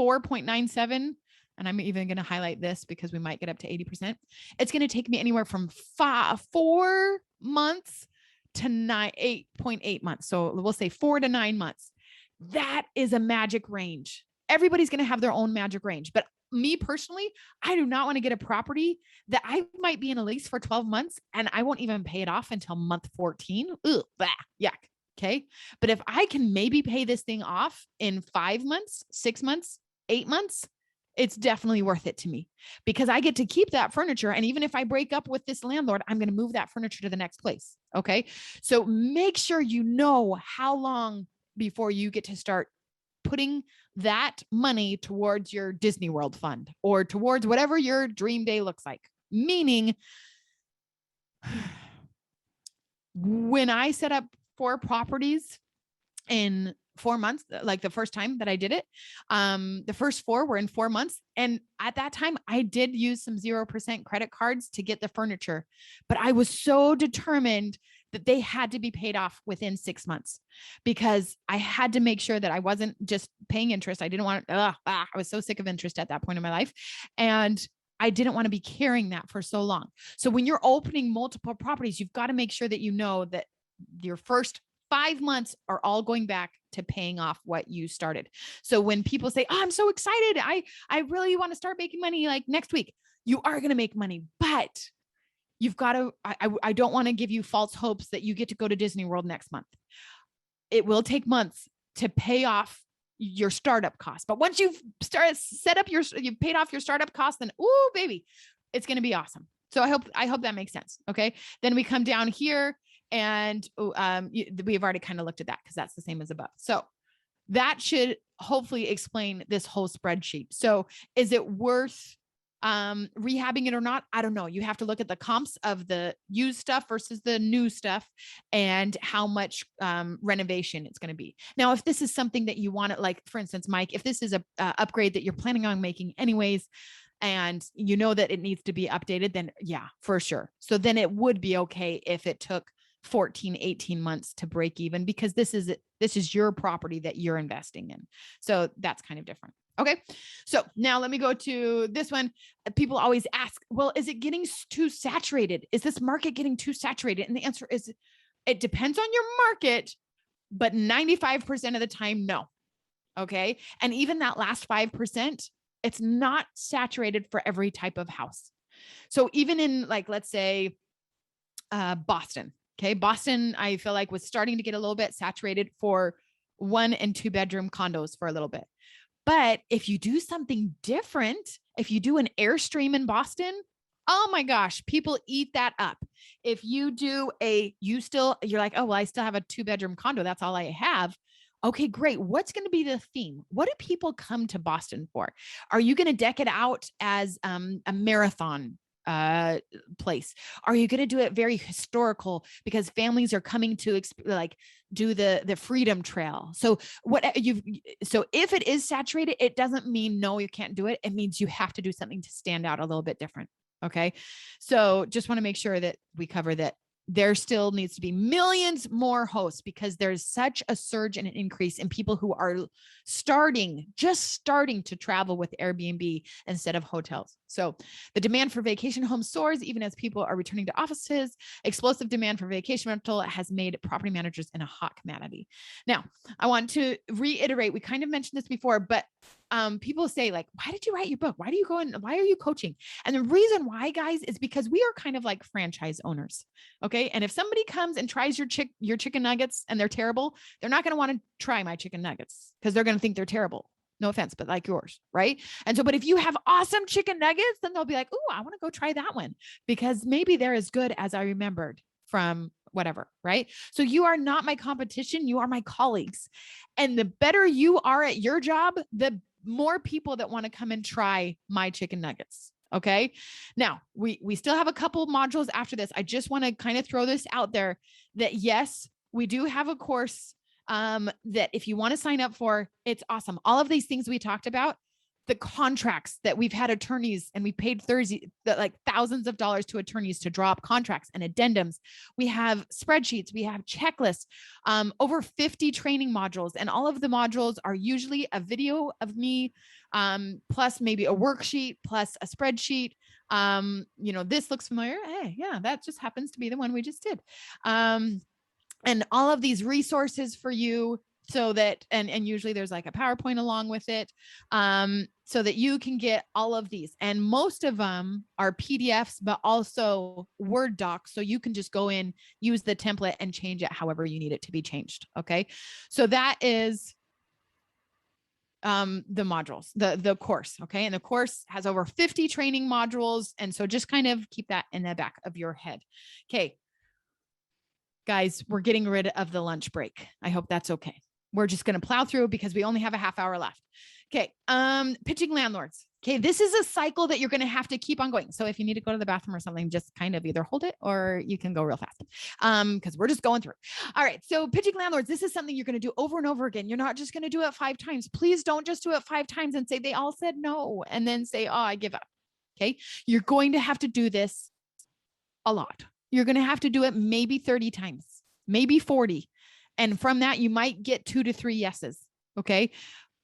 4.97. And I'm even going to highlight this because we might get up to 80%. It's going to take me anywhere from 4 months to 8.8 months. So we'll say 4 to 9 months. That is a magic range. Everybody's going to have their own magic range, but me personally, I do not want to get a property that I might be in a lease for 12 months and I won't even pay it off until month 14. Ugh, bah, yuck. Okay. But if I can maybe pay this thing off in 5 months, 6 months, 8 months, it's definitely worth it to me because I get to keep that furniture. And even if I break up with this landlord, I'm going to move that furniture to the next place. Okay. So make sure you know how long before you get to start putting that money towards your Disney World fund or towards whatever your dream day looks like. Meaning, when I set up 4 properties in 4 months, like the first time that I did it, the first 4 were in 4 months. And at that time I did use some 0% credit cards to get the furniture, but I was so determined that they had to be paid off within 6 months because I had to make sure that I wasn't just paying interest. I didn't want, I was so sick of interest at that point in my life. And I didn't want to be carrying that for so long. So when you're opening multiple properties, you've got to make sure that you know that your first 5 months are all going back to paying off what you started. So when people say, oh, I'm so excited, I really want to start making money like next week, you are going to make money, but you've got to, I don't want to give you false hopes that you get to go to Disney World next month. It will take months to pay off your startup costs. But once you've you've paid off your startup costs, then, ooh, baby, it's going to be awesome. So I hope that makes sense. Okay. Then we come down here and we've already kind of looked at that because that's the same as above. So that should hopefully explain this whole spreadsheet. So is it worth rehabbing it or not? I don't know. You have to look at the comps of the used stuff versus the new stuff and how much renovation it's going to be. Now, if this is something that you want to, like, for instance, Mike, if this is a upgrade that you're planning on making anyways, and you know that it needs to be updated, then yeah, for sure. So then it would be okay if it took 14, 18 months to break even because this is your property that you're investing in. So that's kind of different. Okay. So now let me go to this one. People always ask, well, is it getting too saturated? Is this market getting too saturated? And the answer is, it depends on your market, but 95% of the time, no. Okay. And even that last 5%, it's not saturated for every type of house. So even in, like, let's say, Boston. Okay. Boston, I feel like, was starting to get a little bit saturated for 1 and 2 bedroom condos for a little bit. But if you do something different, if you do an Airstream in Boston, oh my gosh, people eat that up. If you do you're like, oh, well, I still have a 2 bedroom condo. That's all I have. Okay, great. What's going to be the theme? What do people come to Boston for? Are you going to deck it out as a marathon place? Are you going to do it very historical because families are coming to do the Freedom Trail? So if it is saturated, it doesn't mean no, you can't do it. It means you have to do something to stand out a little bit different. Okay. So just want to make sure that we cover that. There still needs to be millions more hosts because there's such a surge and an increase in people who are just starting to travel with Airbnb instead of hotels. So the demand for vacation homes soars even as people are returning to offices. Explosive demand for vacation rental has made property managers in a hot commodity. Now, I want to reiterate, we kind of mentioned this before, but people say, like, why did you write your book? Why are you coaching? And the reason why, guys, is because we are kind of like franchise owners. Okay. And if somebody comes and tries your chicken nuggets and they're terrible, they're not going to want to try my chicken nuggets because they're going to think they're terrible. No offense, but like yours. Right. And so, but if you have awesome chicken nuggets, then they'll be like, oh, I want to go try that one because maybe they're as good as I remembered from whatever. Right. So you are not my competition. You are my colleagues. And the better you are at your job, the more people that want to come and try my chicken nuggets. Okay. Now we still have a couple modules after this. I just want to kind of throw this out there that yes, we do have a course that if you want to sign up for, it's awesome. All of these things we talked about, the contracts that we've had attorneys and we paid like thousands of dollars to attorneys to draw up contracts and addendums. We have spreadsheets, we have checklists, over 50 training modules. And all of the modules are usually a video of me, plus maybe a worksheet, plus a spreadsheet. This looks familiar. Hey, yeah, that just happens to be the one we just did. And all of these resources for you so that, and usually there's like a PowerPoint along with it, so that you can get all of these. And most of them are PDFs, but also Word docs. So you can just go in, use the template and change it however you need it to be changed. Okay. So that is the modules, the course. Okay. And the course has over 50 training modules. And so just kind of keep that in the back of your head. Okay. Guys, we're getting rid of the lunch break. I hope that's okay. We're just going to plow through because we only have a half hour left. Okay. Pitching landlords. Okay. This is a cycle that you're going to have to keep on going. So if you need to go to the bathroom or something, just kind of either hold it or you can go real fast. Cause we're just going through. All right. So pitching landlords, this is something you're going to do over and over again. You're not just going to do it 5 times. Please don't just do it 5 times and say, they all said no. And then say, oh, I give up. Okay. You're going to have to do this a lot. You're going to have to do it maybe 30 times, maybe 40. And from that, you might get 2 to 3 yeses. Okay.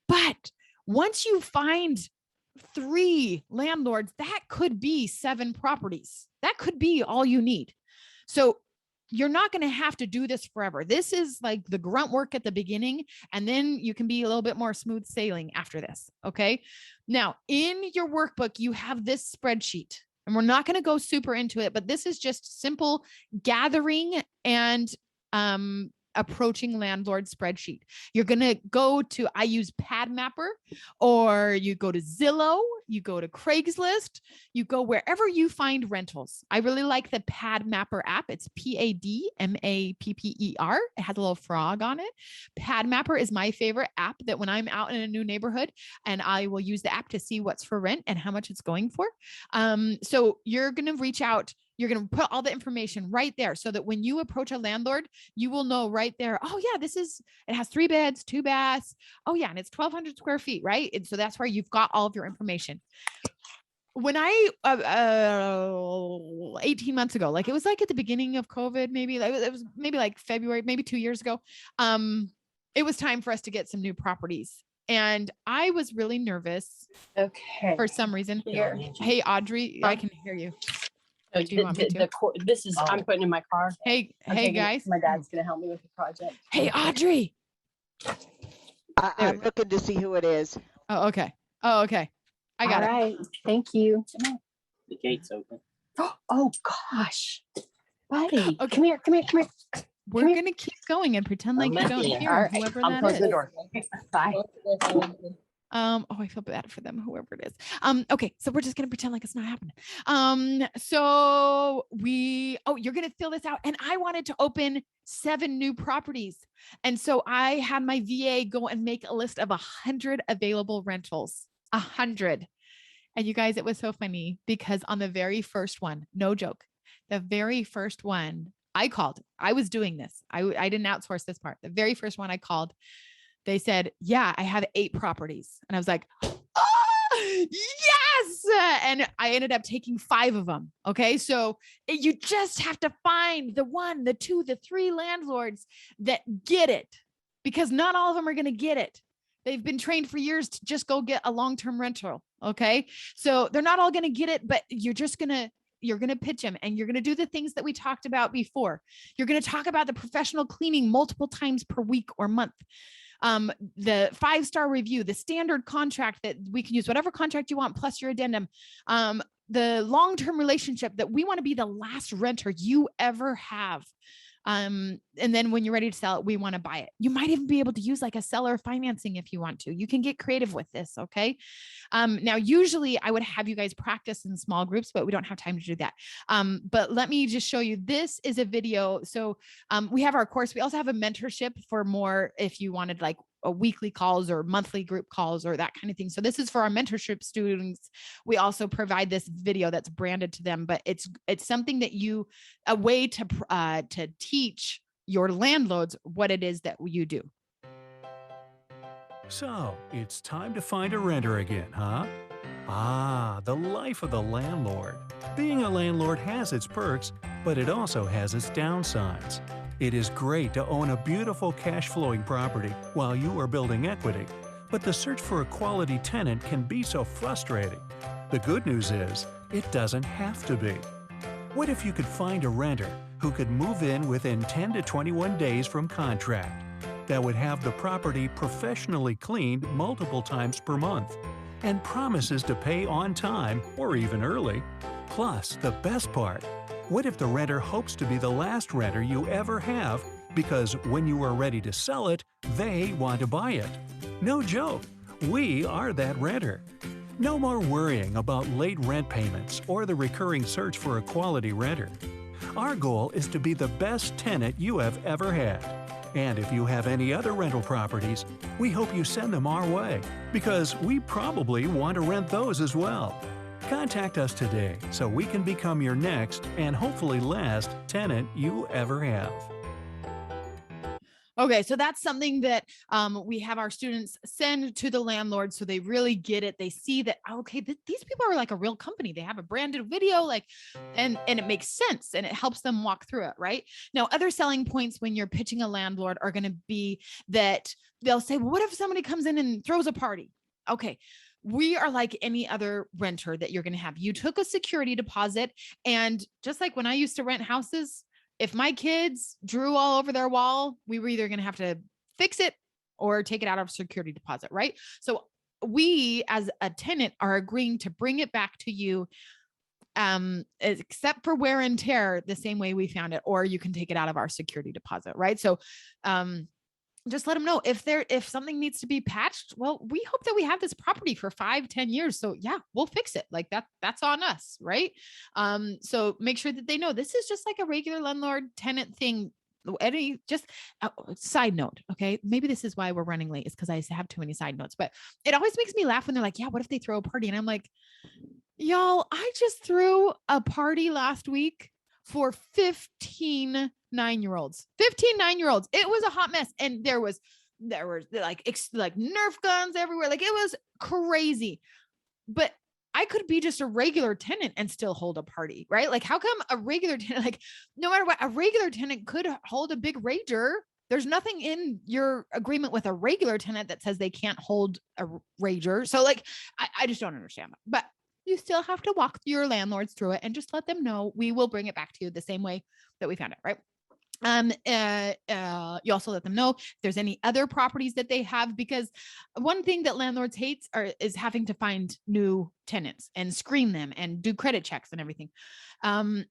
But once you find 3 landlords, that could be 7 properties. That could be all you need. So you're not going to have to do this forever. This is like the grunt work at the beginning, and then you can be a little bit more smooth sailing after this. Okay. Now in your workbook, you have this spreadsheet. And we're not going to go super into it, but this is just simple gathering and approaching landlord spreadsheet. You're going to go to, I use PadMapper, or you go to Zillow, you go to Craigslist, you go wherever you find rentals. I really like the PadMapper app. It's PADMAPPER. It has a little frog on it. PadMapper is my favorite app that when I'm out in a new neighborhood, and I will use the app to see what's for rent and how much it's going for. So you're going to reach out. You're going to put all the information right there so that when you approach a landlord, you will know right there. Oh yeah, it has 3 beds, 2 baths. Oh yeah. And it's 1,200 square feet. Right. And so that's where you've got all of your information. When I, 18 months ago, like it was like at the beginning of COVID, maybe like it was maybe like February, maybe 2 years ago. It was time for us to get some new properties. And I was really nervous Okay. for some reason. Here. Hey, Audrey, I can hear you. Oh, Do you want me to? This is, I'm putting in my car. Hey, I'm hey taking it- guys. My dad's gonna help me with the project. Hey, Audrey. I'm looking to see who it is. Oh, okay. Oh, okay. I got All it. right. Thank you. The gate's open. Oh gosh, buddy, Okay. come here. We're Come here. going to keep going and pretend like you don't Yeah. hear All right. whoever I'm that closing is. the door. Bye. Oh, I feel bad for them, whoever it is. Okay, so we're just gonna pretend like it's not happening. You're gonna fill this out, and I wanted to open 7 new properties, and so I had my VA go and make a list of 100 available rentals. 100, and you guys, it was so funny because on the very first one, no joke, the very first one I called. I was doing this. I didn't outsource this part. The very first one I called. They said, yeah, I have 8 properties. And I was like, oh, yes. And I ended up taking 5 of them. Okay. So you just have to find the 1, the 2, the 3 landlords that get it, because not all of them are going to get it. They've been trained for years to just go get a long-term rental. Okay. So they're not all going to get it, but you're going to pitch them, and you're going to do the things that we talked about before. You're going to talk about the professional cleaning multiple times per week or month. The 5-star review, the standard contract that we can use, whatever contract you want, plus your addendum, the long-term relationship that we want to be the last renter you ever have. And then when you're ready to sell it, we want to buy it. You might even be able to use like a seller financing if you want to. You can get creative with this. Okay. Now, usually I would have you guys practice in small groups, but we don't have time to do that. But let me just show you. This is a video. So we have our course. We also have a mentorship for more if you wanted like a weekly calls or monthly group calls or that kind of thing. So this is for our mentorship students. We also provide this video that's branded to them, but it's something that a way to teach your landlords what it is that you do. So, it's time to find a renter again, huh? Ah, the life of the landlord. Being a landlord has its perks, but it also has its downsides. It is great to own a beautiful cash-flowing property while you are building equity, but the search for a quality tenant can be so frustrating. The good news is, it doesn't have to be. What if you could find a renter who could move in within 10 to 21 days from contract, that would have the property professionally cleaned multiple times per month, and promises to pay on time or even early? Plus, the best part, what if the renter hopes to be the last renter you ever have because when you are ready to sell it, they want to buy it? No joke, we are that renter. No more worrying about late rent payments or the recurring search for a quality renter. Our goal is to be the best tenant you have ever had. And if you have any other rental properties, we hope you send them our way, because we probably want to rent those as well. Contact us today so we can become your next and hopefully last tenant you ever have. Okay, so that's something that we have our students send to the landlord so they really get it. They see that, okay, these people are like a real company. They have a branded video, and it makes sense, and it helps them walk through it, right? Now, other selling points when you're pitching a landlord are going to be that they'll say, well, what if somebody comes in and throws a party? Okay. We are like any other renter that you're going to have. You took a security deposit, and just like when I used to rent houses, if my kids drew all over their wall, we were either going to have to fix it or take it out of security deposit, right? So we as a tenant are agreeing to bring it back to you, except for wear and tear, the same way we found it, or you can take it out of our security deposit, right? So just let them know if something needs to be patched. Well, we hope that we have this property for 5-10 years. So yeah, we'll fix it. Like that's on us. Right. So make sure that they know this is just like a regular landlord tenant thing. Side note. Okay. Maybe this is why we're running late, is because I have too many side notes, but it always makes me laugh when they're like, yeah, what if they throw a party? And I'm like, y'all, I just threw a party last week for 15 9-year-olds. It was a hot mess. And there were like Nerf guns everywhere. Like it was crazy. But I could be just a regular tenant and still hold a party, right? Like how come a regular tenant, like no matter what, a regular tenant could hold a big rager There's nothing in your agreement with a regular tenant that says they can't hold a rager. So like, I just don't understand that. But you still have to walk your landlords through it and just let them know we will bring it back to you the same way that we found it, right? You also let them know if there's any other properties that they have, because one thing that landlords hate is having to find new tenants and screen them and do credit checks and everything. I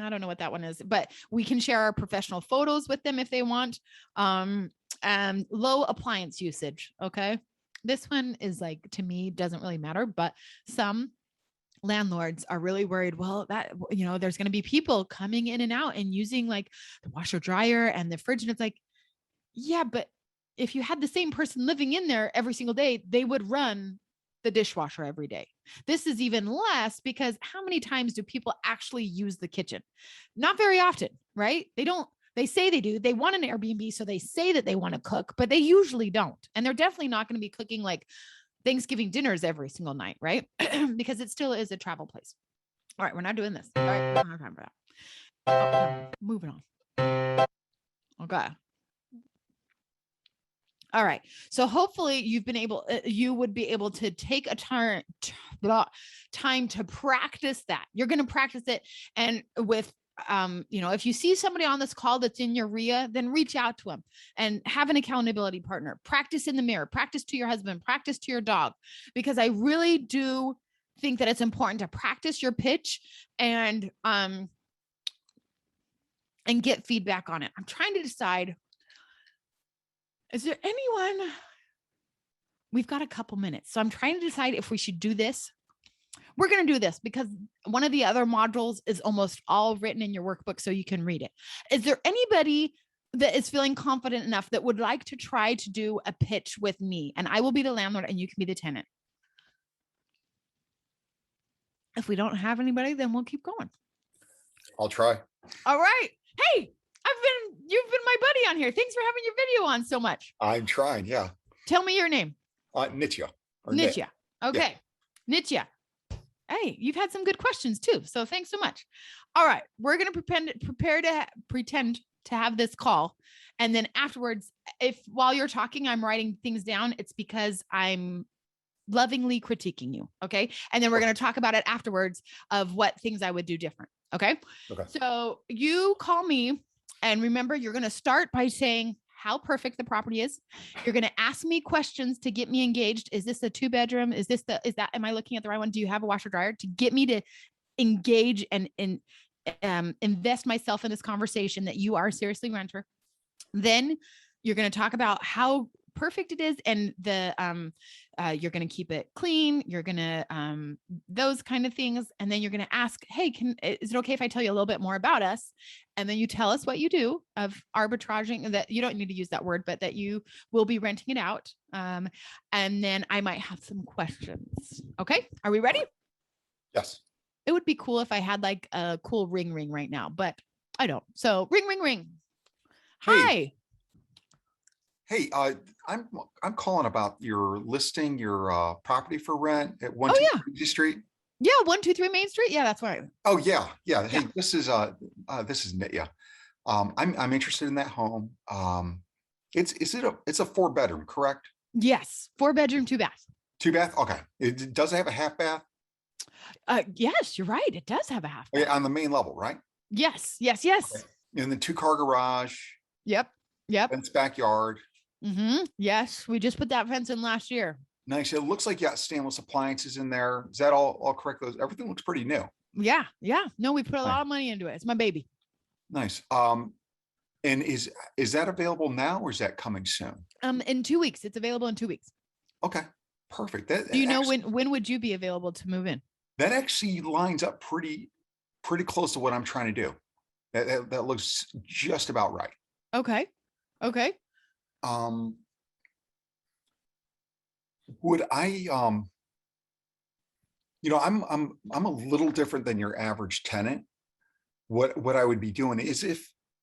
don't know what that one is, but we can share our professional photos with them if they want. Low appliance usage. Okay. This one is like, to me, doesn't really matter, but some landlords are really worried. Well, that, there's going to be people coming in and out and using like the washer dryer and the fridge. And it's like, yeah, but if you had the same person living in there every single day, they would run the dishwasher every day. This is even less, because how many times do people actually use the kitchen? Not very often, right? They say they do. They want an Airbnb, so they say that they want to cook, but they usually don't. And they're definitely not going to be cooking like Thanksgiving dinners every single night, right? Because it still is a travel place. All right, we're not doing this. All right, we don't have time for that. Oh, moving on. Okay. All right. So hopefully you would be able to take a time to practice that. You're going to practice it. And with, if you see somebody on this call that's in your RIA, then reach out to them and have an accountability partner. Practice in the mirror, practice to your husband, practice to your dog, because I really do think that it's important to practice your pitch and get feedback on it. I'm trying to decide, is there anyone? We've got a couple minutes. So I'm trying to decide if we should do this. We're going to do this because one of the other modules is almost all written in your workbook so you can read it. Is there anybody that is feeling confident enough that would like to try to do a pitch with me? And I will be the landlord and you can be the tenant. If we don't have anybody, then we'll keep going. I'll try. All right. Hey, you've been my buddy on here. Thanks for having your video on so much. I'm trying. Yeah. Tell me your name. Nitya. Nitya. Okay. Yeah. Nitya. Hey, you've had some good questions too. So thanks so much. All right. We're going to pretend to have this call. And then afterwards, if while you're talking, I'm writing things down, it's because I'm lovingly critiquing you. Okay. And then we're going to talk about it afterwards of what things I would do different. Okay. So you call me, and remember, you're going to start by saying how perfect the property is. You're going to ask me questions to get me engaged. Is this a 2-bedroom? Am I looking at the right one? Do you have a washer dryer? To get me to engage and invest myself in this conversation that you are seriously renter. Then you're going to talk about how perfect it is, and you're going to keep it clean. You're going to those kind of things, and then you're going to ask, hey, is it okay if I tell you a little bit more about us? And then you tell us what you do of arbitraging. That you don't need to use that word, but that you will be renting it out. And then I might have some questions. Okay, are we ready? Yes. It would be cool if I had like a cool ring right now, but I don't. So ring. Hi. Hey, I'm calling about your listing your property for rent at 123 Street. Yeah, 123 Main Street. Yeah, that's right. Oh yeah. Hey, this is Nitya. I'm interested in that home. It's a 4-bedroom, correct? Yes, 4-bedroom, 2-bath. 2-bath. Okay. Does it have a half bath? Yes, you're right. It does have a half bath. Okay, on the main level, right? Yes. Okay. And the 2-car garage. Yep. Fence backyard. Mm-hmm. Yes, we just put that fence in last year. Nice. It looks like you got stainless appliances in there. Is that all correct? Everything looks pretty new. Yeah. No, we put a lot of money into it. It's my baby. Nice. And is that available now, or is that coming soon? In 2 weeks. It's available in 2 weeks. Okay. Perfect. Do you know when would you be available to move in? That actually lines up pretty close to what I'm trying to do. That looks just about right. Okay. Would I I'm a little different than your average tenant. What I would be doing is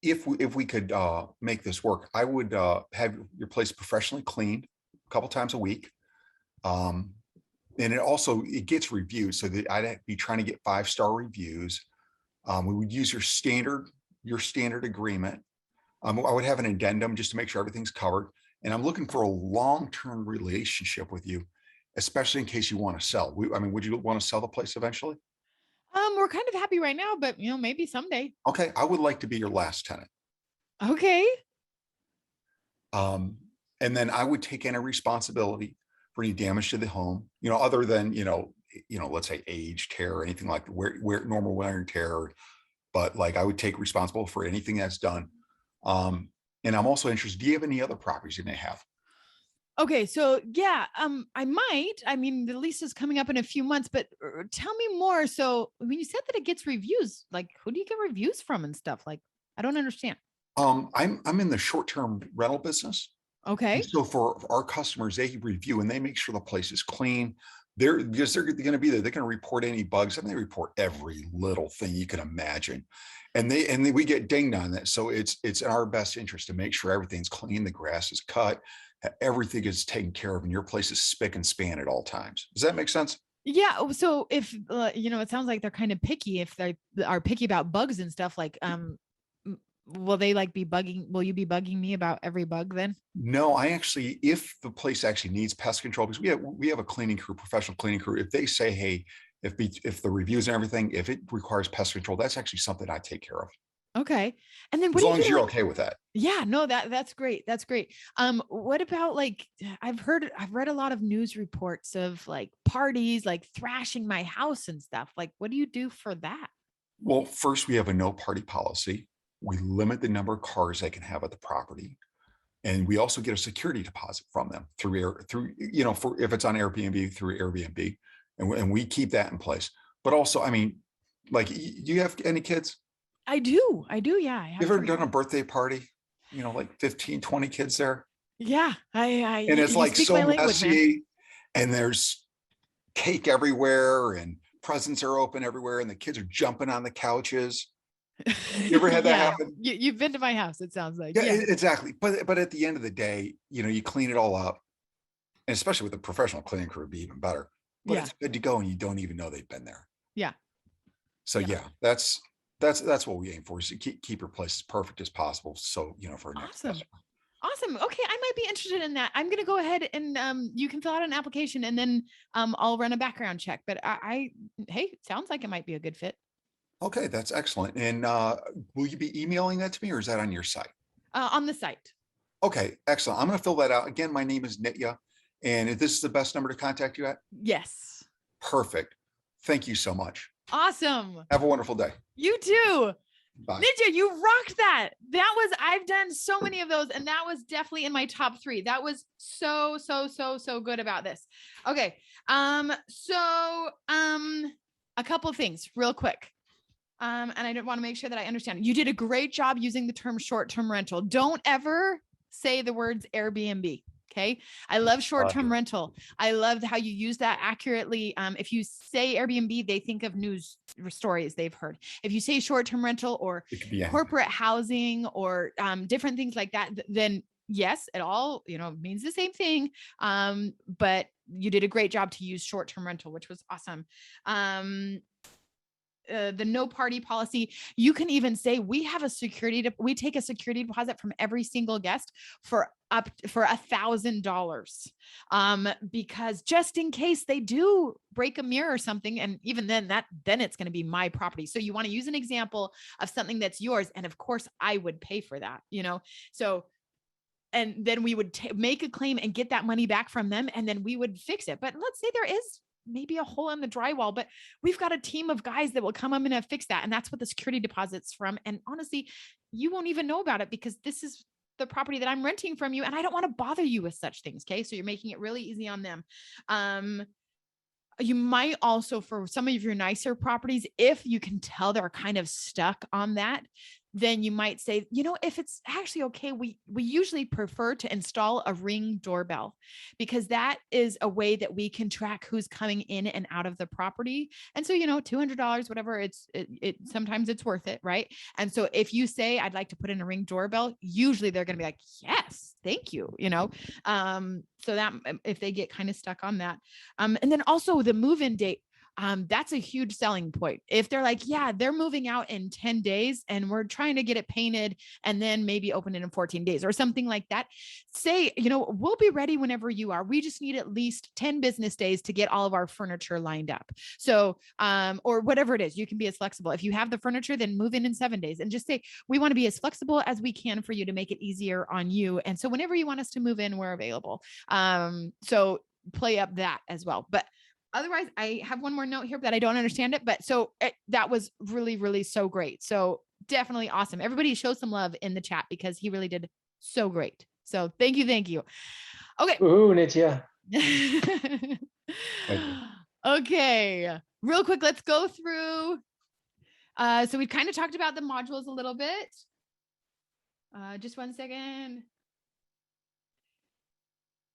if we could make this work, I would have your place professionally cleaned a couple times a week. And it gets reviewed, so that I'd be trying to get 5-star reviews. We would use your standard agreement. I would have an addendum just to make sure everything's covered. And I'm looking for a long-term relationship with you, especially in case you want to sell. I mean, would you want to sell the place eventually? We're kind of happy right now, but maybe someday. Okay, I would like to be your last tenant. Okay. And then I would take any responsibility for any damage to the home, other than, let's say age, tear, or anything like where normal wear and tear. But like I would take responsible for anything that's done. And I'm also interested, do you have any other properties you may have? Okay, so yeah, I might. I mean, the lease is coming up in a few months, but tell me more. So when you said that it gets reviews, like who do you get reviews from and stuff? Like, I don't understand. I'm in the short-term rental business. Okay. And so for our customers, they review and they make sure the place is clean. They're going to be there. They're going to report any bugs. I mean, they report every little thing you can imagine, and we get dinged on that. So it's in our best interest to make sure everything's clean, the grass is cut, everything is taken care of, and your place is spick and span at all times. Does that make sense? Yeah. So if it sounds like they're kind of picky. If they are picky about bugs and stuff, like will they like be bugging? Will you be bugging me about every bug then? No, I actually, if the place actually needs pest control, because we have a cleaning crew, professional cleaning crew. If they say, hey, if the reviews and everything, if it requires pest control, that's actually something I take care of. Okay. And then as long as you're okay with that. Yeah, no, that's great. That's great. What about like, I've read a lot of news reports of like parties, like thrashing my house and stuff. Like, what do you do for that? Well, first we have a no party policy. We limit the number of cars they can have at the property. And we also get a security deposit from them through for if it's on Airbnb, through Airbnb. And we keep that in place. But also, I mean, like, you have any kids? I do. Yeah. I have you ever done a birthday party? Like 15, 20 kids there? Yeah. And it's like so messy, and there's cake everywhere and presents are open everywhere and the kids are jumping on the couches. You ever had that happen? You've been to my house, it sounds like. Yeah, exactly. But at the end of the day, you clean it all up, and especially with a professional cleaning crew, it'd be even better. But it's good to go, and you don't even know they've been there. Yeah. So yeah, that's what we aim for, is to keep your place as perfect as possible. So for our next customer. Awesome. Okay, I might be interested in that. I'm going to go ahead and you can fill out an application, and then I'll run a background check. But hey, sounds like it might be a good fit. Okay, that's excellent. And will you be emailing that to me, or is that on your site? On the site. Okay, excellent. I'm going to fill that out. Again, my name is Nitya, and if this is the best number to contact you at? Yes. Perfect. Thank you so much. Awesome. Have a wonderful day. You too. Bye. Nitya, you rocked that. I've done so many of those, and that was definitely in my top 3. That was so good about this. Okay. So a couple of things real quick. And I want to make sure that I understand. You did a great job using the term short-term rental. Don't ever say the words Airbnb. Okay. I love short-term rental. I loved how you use that accurately. If you say Airbnb, they think of news stories they've heard. If you say short-term rental or corporate housing or different things like that, then yes, it all, means the same thing. But you did a great job to use short-term rental, which was awesome. The no party policy, you can even say we take a security deposit from every single guest for $1,000, because just in case they do break a mirror or something, and even then it's going to be my property. So you want to use an example of something that's yours, and of course I would pay for that, so. And then we would make a claim and get that money back from them, and then we would fix it. But let's say there is maybe a hole in the drywall, but we've got a team of guys that will come in and fix that. And that's what the security deposit's from. And honestly, you won't even know about it because this is the property that I'm renting from you. And I don't want to bother you with such things. Okay. So you're making it really easy on them. You might also, for some of your nicer properties, if you can tell they're kind of stuck on that, then you might say, if it's actually okay, we usually prefer to install a Ring doorbell, because that is a way that we can track who's coming in and out of the property. And so, $200, whatever, it sometimes it's worth it. Right. And so if you say, I'd like to put in a Ring doorbell, usually they're going to be like, yes, thank you. So that if they get kind of stuck on that. And then also the move-in date. that's a huge selling point. If they're like, yeah, they're moving out in 10 days and we're trying to get it painted and then maybe open it in 14 days or something like that, say, we'll be ready whenever you are. We just need at least 10 business days to get all of our furniture lined up. So, or whatever it is, you can be as flexible. If you have the furniture, then move in 7 days and just say, we want to be as flexible as we can for you to make it easier on you. And so whenever you want us to move in, we're available. So play up that as well. But otherwise, I have one more note here that I don't understand it, but that was really, really so great. So definitely awesome. Everybody show some love in the chat because he really did so great. So thank you. Thank you. Okay. Ooh, Nitya. Okay. Real quick, let's go through. So we've kind of talked about the modules a little bit. Just 1 second.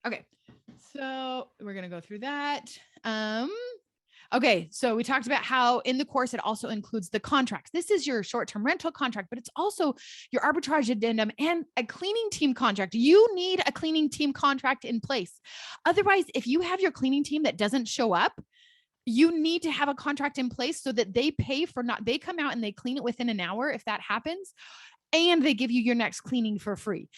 Okay. So we're going to go through that. Okay. So we talked about how in the course, it also includes the contracts. This is your short-term rental contract, but it's also your arbitrage addendum and a cleaning team contract. You need a cleaning team contract in place. Otherwise, if you have your cleaning team that doesn't show up, you need to have a contract in place so that they pay for they come out and they clean it within an hour if that happens. And they give you your next cleaning for free.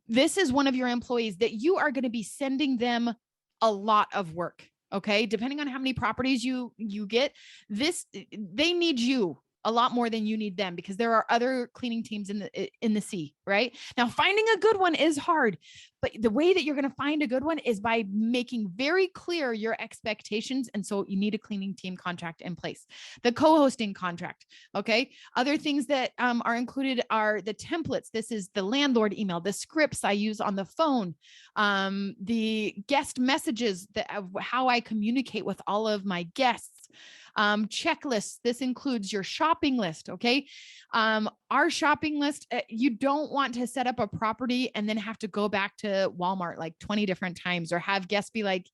This is one of your employees that you are going to be sending them a lot of work. Okay. Depending on how many properties you get, they need you a lot more than you need them because there are other cleaning teams in the sea, right? Now, finding a good one is hard, but the way that you're going to find a good one is by making very clear your expectations. And so you need a cleaning team contract in place, the co-hosting contract. Okay. Other things that are included are the templates. This is the landlord email, the scripts I use on the phone, the guest messages how I communicate with all of my guests. Checklists. This includes your shopping list. Okay. Our shopping list, you don't want to set up a property and then have to go back to Walmart like 20 different times or have guests be like,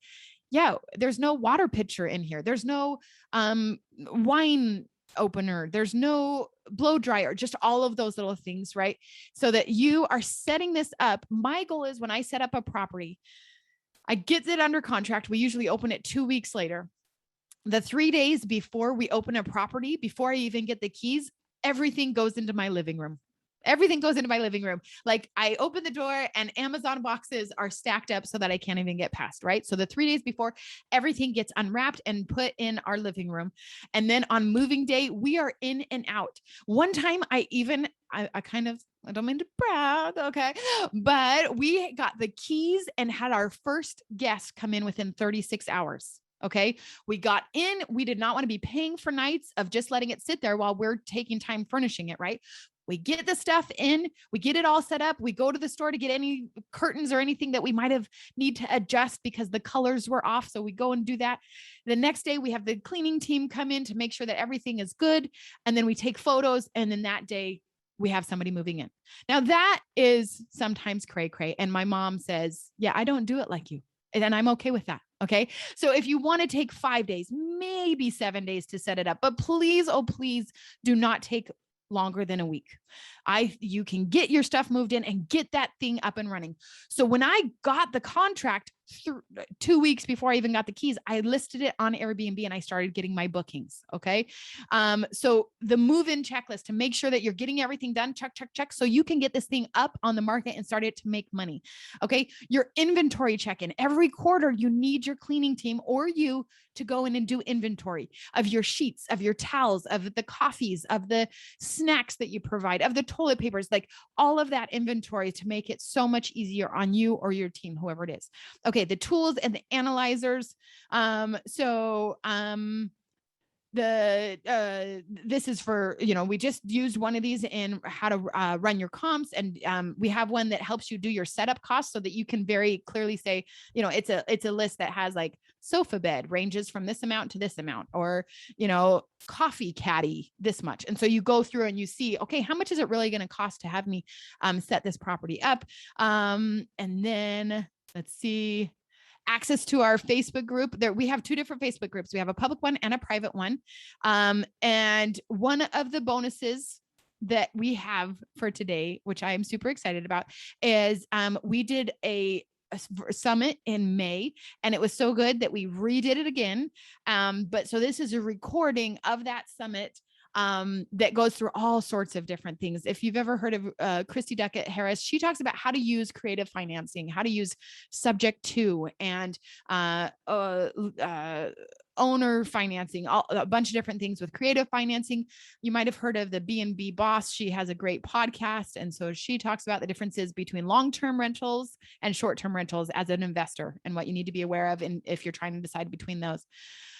yeah, there's no water pitcher in here. There's no, wine opener. There's no blow dryer, just all of those little things, right? So that you are setting this up. My goal is when I set up a property, I get it under contract. We usually open it 2 weeks later. The 3 days before we open a property, before I even get the keys, everything goes into my living room. Everything goes into my living room. Like I open the door and Amazon boxes are stacked up so that I can't even get past, right? So the 3 days before, everything gets unwrapped and put in our living room. And then on moving day, we are in and out. One time I don't mean to brag, okay, but we got the keys and had our first guest come in within 36 hours. Okay. We got in, we did not want to be paying for nights of just letting it sit there while we're taking time furnishing it. Right. We get the stuff in, we get it all set up. We go to the store to get any curtains or anything that we might have need to adjust because the colors were off. So we go and do that. The next day we have the cleaning team come in to make sure that everything is good. And then we take photos. And then that day we have somebody moving in. Now that is sometimes cray cray. And my mom says, yeah, I don't do it like you. And I'm okay with that. Okay. So if you want to take 5 days, maybe 7 days to set it up, but please, oh, please do not take longer than a week. You can get your stuff moved in and get that thing up and running. So when I got the contract 2 weeks before I even got the keys, I listed it on Airbnb and I started getting my bookings. Okay. So the move-in checklist to make sure that you're getting everything done, check, so you can get this thing up on the market and start it to make money. Okay. Your inventory check-in. Every quarter, you need your cleaning team or you to go in and do inventory of your sheets, of your towels, of the coffees, of the snacks that you provide, of the toilet papers, like all of that inventory to make it so much easier on you or your team, whoever it is. Okay. The tools and the analyzers. This is for, we just used one of these in how to run your comps. And we have one that helps you do your setup costs so that you can very clearly say, it's a list that has like sofa bed ranges from this amount to this amount, or, coffee caddy this much. And so you go through and you see, okay, how much is it really going to cost to have me set this property up? And then let's see. Access to our Facebook group. There, we have 2 different Facebook groups. We have a public one and a private one. And one of the bonuses that we have for today, which I am super excited about, is we did a summit in May, and it was so good that we redid it again. But so this is a recording of that summit that goes through all sorts of different things. If you've ever heard of Christy Duckett Harris, she talks about how to use creative financing, how to use subject to, and owner financing, a bunch of different things with creative financing. You might have heard of the BNB Boss. She has a great podcast. And so she talks about the differences between long-term rentals and short-term rentals as an investor and what you need to be aware of. And if you're trying to decide between those.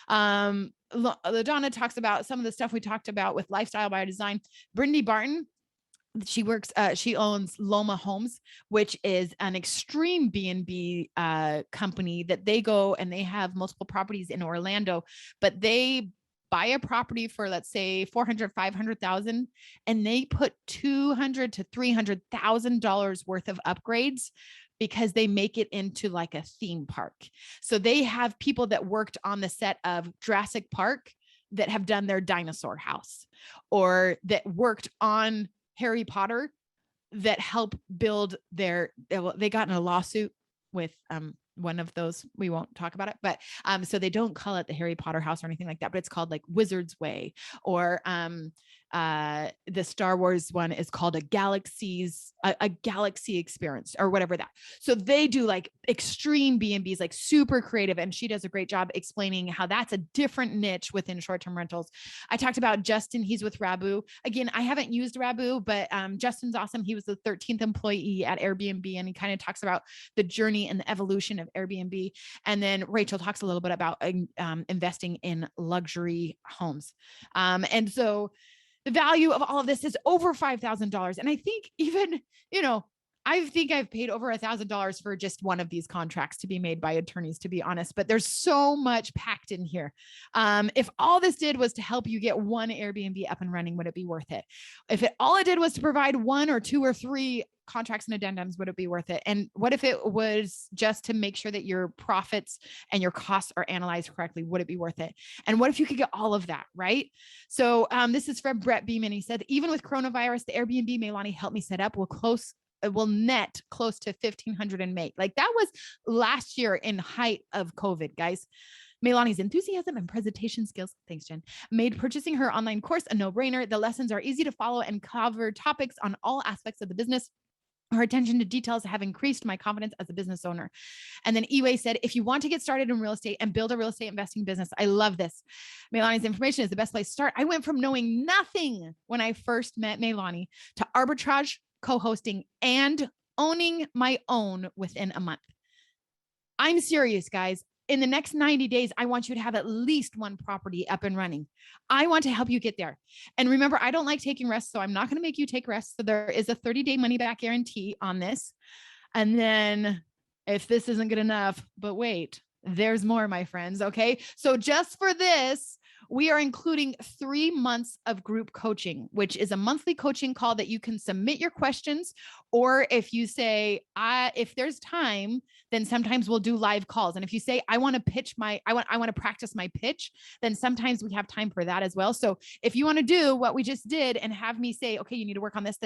LaDonna talks about some of the stuff we talked about with Lifestyle by Design. Brittany Barton, she owns Loma Homes, which is an extreme B&B company that they go and they have multiple properties in Orlando, but they buy a property for, let's say, 400, 500,000, and they put $200,000 to $300,000 worth of upgrades because they make it into like a theme park. So they have people that worked on the set of Jurassic Park that have done their dinosaur house, or that worked on Harry Potter that help build they got in a lawsuit with one of those, we won't talk about it, but so they don't call it the Harry Potter house or anything like that, but it's called like Wizard's Way, or the Star Wars one is called a galaxy experience or whatever that. So they do like extreme B&Bs, like super creative. And she does a great job explaining how that's a different niche within short-term rentals. I talked about Justin. He's with Rabu. Again, I haven't used Rabu, but Justin's awesome. He was the 13th employee at Airbnb, and he kind of talks about the journey and the evolution of Airbnb. And then Rachel talks a little bit about investing in luxury homes. And so the value of all of this is over $5,000. And I think even, I think I've paid over $1,000 for just one of these contracts to be made by attorneys, to be honest, but there's so much packed in here. If all this did was to help you get one Airbnb up and running, would it be worth it? If all it did was to provide one or two or three contracts and addendums, would it be worth it? And what if it was just to make sure that your profits and your costs are analyzed correctly? Would it be worth it? And what if you could get all of that, right? So this is from Brett Beeman. He said, even with coronavirus, the Airbnb Meilani helped me set up will net close to $1,500 in May. Like that was last year in height of COVID, guys. Meilani's enthusiasm and presentation skills, thanks, Jen, made purchasing her online course a no-brainer. The lessons are easy to follow and cover topics on all aspects of the business. Her attention to details have increased my confidence as a business owner. And then Eway said, if you want to get started in real estate and build a real estate investing business, I love this. Meilani's information is the best place to start. I went from knowing nothing when I first met Meilani to arbitrage, co-hosting, and owning my own within a month. I'm serious, guys. In the next 90 days, I want you to have at least one property up and running. I want to help you get there. And remember, I don't like taking risks, so I'm not going to make you take risks. So there is a 30-day money-back guarantee on this. And then if this isn't good enough, but wait, there's more, my friends. Okay. So just for this, we are including 3 months of group coaching, which is a monthly coaching call that you can submit your questions. Or if you say, if there's time, then sometimes we'll do live calls. And if you say, I want to practice my pitch, then sometimes we have time for that as well. So if you want to do what we just did and have me say, okay, you need to work on this,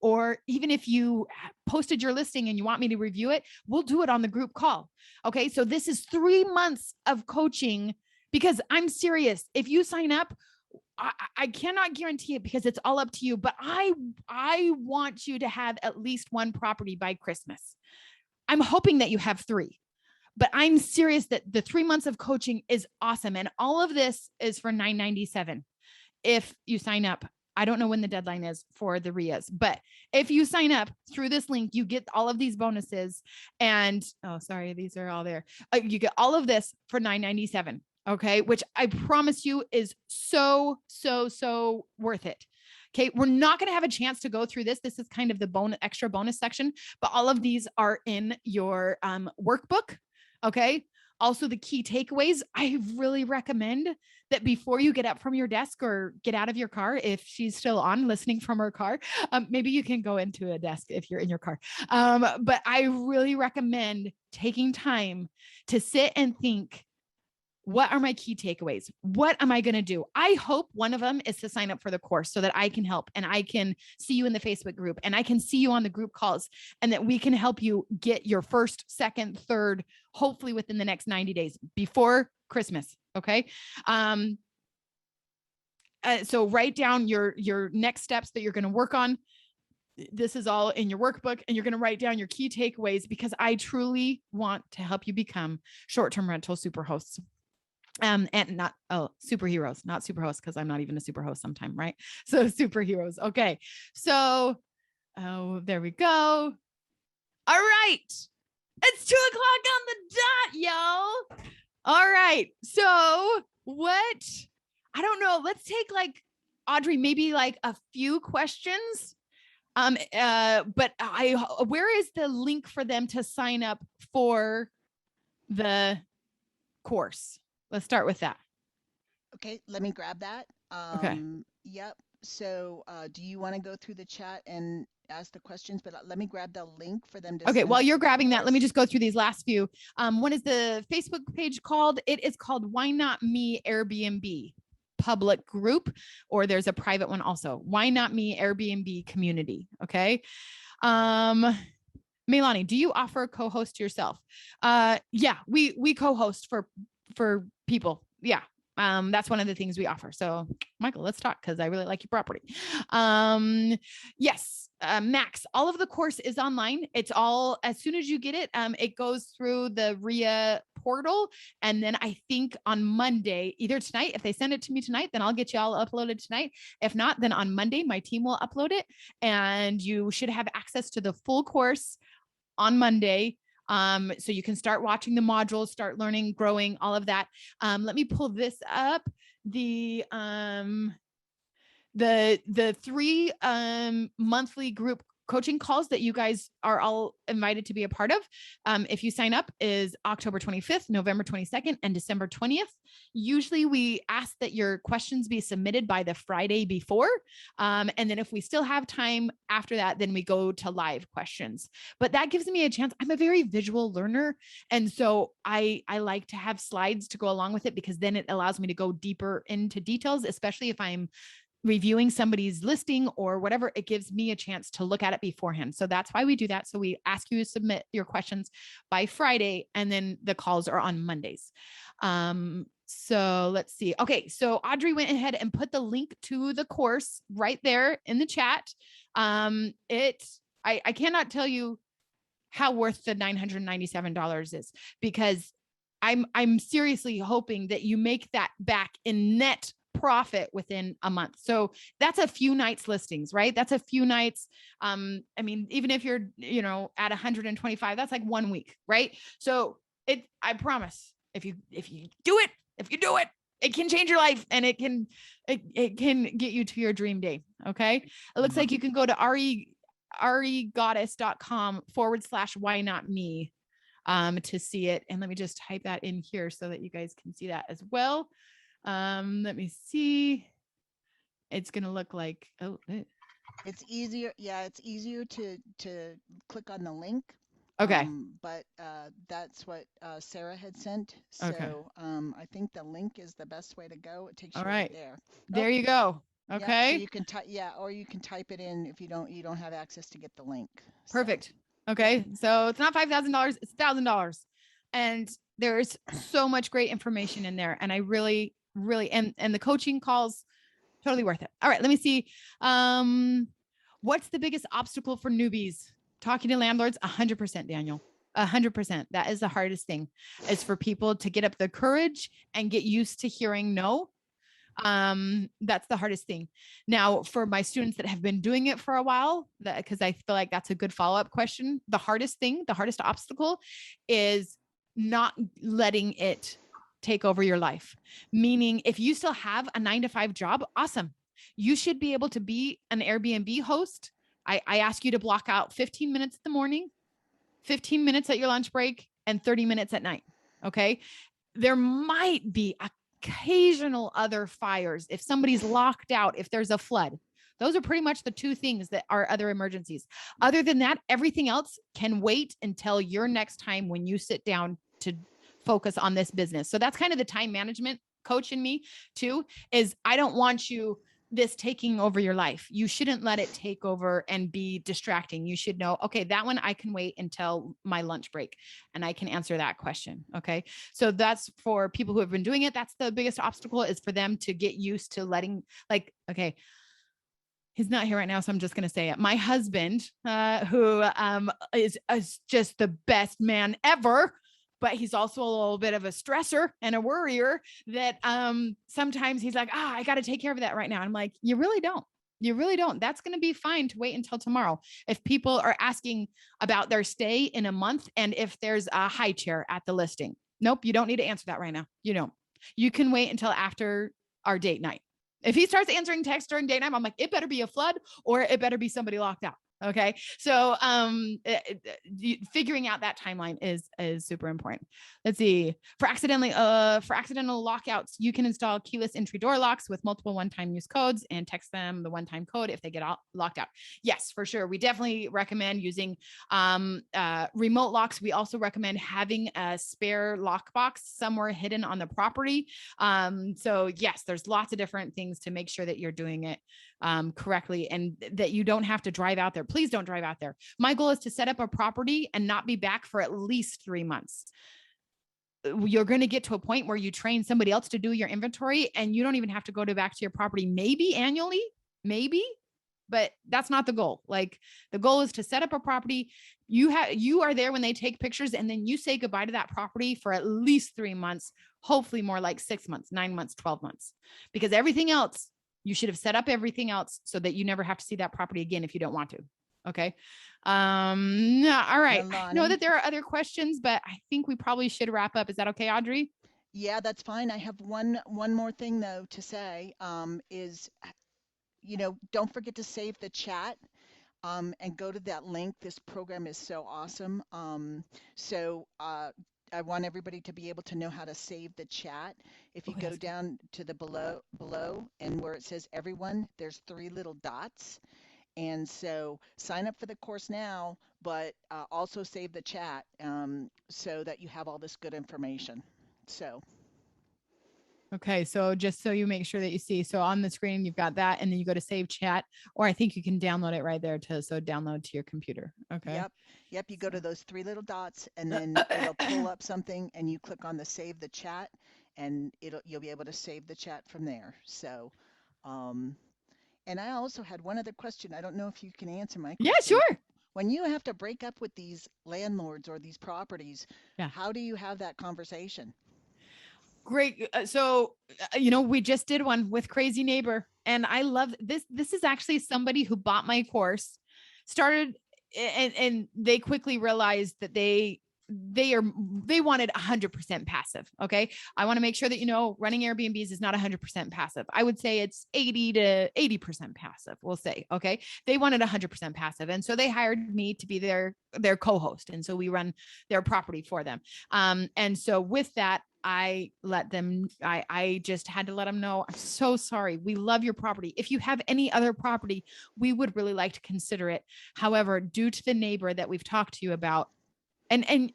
or even if you posted your listing and you want me to review it, we'll do it on the group call. Okay. So this is 3 months of coaching. Because I'm serious, if you sign up, I cannot guarantee it because it's all up to you, but I want you to have at least one property by Christmas. I'm hoping that you have 3, but I'm serious that the 3 months of coaching is awesome. And all of this is for $997 if you sign up. I don't know when the deadline is for the RIAs, but if you sign up through this link, you get all of these bonuses. And these are all there. You get all of this for $997. Okay. Which I promise you is so worth it. Okay. We're not going to have a chance to go through this. This is kind of the extra bonus section, but all of these are in your workbook. Okay. Also the key takeaways. I really recommend that before you get up from your desk or get out of your car, if she's still on listening from her car, maybe you can go into a desk if you're in your car. But I really recommend taking time to sit and think, what are my key takeaways? What am I going to do? I hope one of them is to sign up for the course so that I can help and I can see you in the Facebook group and I can see you on the group calls and that we can help you get your first, second, third, hopefully within the next 90 days before Christmas. Okay. So write down your next steps that you're going to work on. This is all in your workbook, and you're going to write down your key takeaways because I truly want to help you become short-term rental superhosts. And not superheroes, not superhosts, because I'm not even a superhost sometime, right? So superheroes. Okay. So there we go. All right. It's 2:00 on the dot, y'all. All right. So what? I don't know. Let's take like Audrey, maybe like a few questions. But where is the link for them to sign up for the course? Let's start with that. Okay, let me grab that. Okay. Yep. So do you want to go through the chat and ask the questions? But let me grab the link for them to Okay, send while up you're the grabbing that, let me course. just go through these last few. What is the Facebook page called? It is called Why Not Me Airbnb public group, or there's a private one also. Why Not Me Airbnb community. Okay. Melanie, do you offer a co-host yourself? Yeah, we co-host for people. Yeah. That's one of the things we offer. So Michael, let's talk because I really like your property. Yes, Max, all of the course is online. It's all, as soon as you get it, it goes through the RIA portal. And then I think on Monday, either tonight, if they send it to me tonight, then I'll get you all uploaded tonight. If not, then on Monday, my team will upload it and you should have access to the full course on Monday. So you can start watching the modules, start learning, growing, all of that. Let me pull this up. The 3 monthly group coaching calls that you guys are all invited to be a part of. If you sign up, is October 25th, November 22nd, and December 20th. Usually we ask that your questions be submitted by the Friday before. And then if we still have time after that, then we go to live questions. But that gives me a chance. I'm a very visual learner. And so I like to have slides to go along with it because then it allows me to go deeper into details, especially if I'm reviewing somebody's listing or whatever. It gives me a chance to look at it beforehand. So that's why we do that. So we ask you to submit your questions by Friday, and then the calls are on Mondays. So let's see. Okay. So Audrey went ahead and put the link to the course right there in the chat. I cannot tell you how worth the $997 is, because I'm seriously hoping that you make that back in net profit within a month. So that's a few nights listings, right? That's a few nights. I mean, even if you're, at 125, that's like 1 week, right? So I promise if you do it, it can change your life, and it can get you to your dream day. Okay. It looks like you can go to regoddess.com/why not me to see it. And let me just type that in here so that you guys can see that as well. Let me see. It's going to look like, It's easier. Yeah, it's easier to click on the link. Okay. But that's what Sarah had sent. Okay. So I think the link is the best way to go. It takes you All right right. there. There you go. Yeah, Okay. so you can type, or you can type it in if you don't have access to get the link. So, Perfect. Okay. So it's not $5,000, it's $1,000. And there's so much great information in there. And I really, and the coaching calls, totally worth it. All right. Let me see. What's the biggest obstacle for newbies? Talking to landlords, 100%, Daniel. 100%. That is the hardest thing, is for people to get up the courage and get used to hearing no. That's the hardest thing. Now, for my students that have been doing it for a while, because I feel like that's a good follow-up question, the hardest obstacle is not letting it take over your life. Meaning, if you still have a 9-to-5 job, awesome. You should be able to be an Airbnb host. I ask you to block out 15 minutes in the morning, 15 minutes at your lunch break, and 30 minutes at night. Okay. There might be occasional other fires. If somebody's locked out, if there's a flood, those are pretty much the two things that are other emergencies. Other than that, everything else can wait until your next time when you sit down to focus on this business. So that's kind of the time management coach in me too, is I don't want this taking over your life. You shouldn't let it take over and be distracting. You should know, okay, that one I can wait until my lunch break and I can answer that question. Okay. So that's for people who have been doing it. That's the biggest obstacle, is for them to get used to letting, like, okay, he's not here right now, so I'm just going to say it. My husband, who is just the best man ever, but he's also a little bit of a stressor and a worrier, that sometimes he's like, I got to take care of that right now. I'm like, you really don't. You really don't. That's going to be fine to wait until tomorrow. If people are asking about their stay in a month, and if there's a high chair at the listing, nope, you don't need to answer that right now. You don't. You can wait until after our date night. If he starts answering texts during date night, I'm like, it better be a flood or it better be somebody locked out. Okay. So, figuring out that timeline is super important. Let's see. For accidental lockouts, you can install keyless entry door locks with multiple one-time use codes and text them the one-time code if they get locked out. Yes, for sure. We definitely recommend using remote locks. We also recommend having a spare lockbox somewhere hidden on the property. So yes, there's lots of different things to make sure that you're doing it correctly, and that you don't have to drive out there. Please don't drive out there. My goal is to set up a property and not be back for at least 3 months. You're going to get to a point where you train somebody else to do your inventory, and you don't even have to go back to your property, maybe annually, maybe, but that's not the goal. Like, the goal is to set up a property. You are there when they take pictures, and then you say goodbye to that property for at least 3 months, hopefully more like 6 months, 9 months, 12 months, because everything else, you should have set up everything else so that you never have to see that property again if you don't want to. Okay. All right. I know that there are other questions, but I think we probably should wrap up. Is that okay, Audrey? Yeah, that's fine. I have one more thing though to say, is, don't forget to save the chat, and go to that link. This program is so awesome. I want everybody to be able to know how to save the chat. If you go down to the below, and where it says everyone, there's 3 little dots. And so sign up for the course now, but also save the chat, so that you have all this good information. So. Okay. So just so you make sure that you see, so on the screen, you've got that, and then you go to save chat, or I think you can download it right there so download to your computer. Okay. Yep. You go to those 3 little dots, and then it'll pull up something, and you click on the save the chat, and you'll be able to save the chat from there. So, and I also had one other question. I don't know if you can answer my question. Yeah, sure. When you have to break up with these landlords or these properties, how do you have that conversation? Great. So, we just did one with Crazy Neighbor, and I love this. This is actually somebody who bought my course, started, and they quickly realized that they wanted 100% passive. Okay. I want to make sure that, running Airbnbs is not 100% passive. I would say it's 80 to 80% passive. We'll say, okay. They wanted 100% passive. And so they hired me to be their co-host. And so we run their property for them. And so with that, I just had to let them know, I'm so sorry. We love your property. If you have any other property, we would really like to consider it. However, due to the neighbor that we've talked to you about, and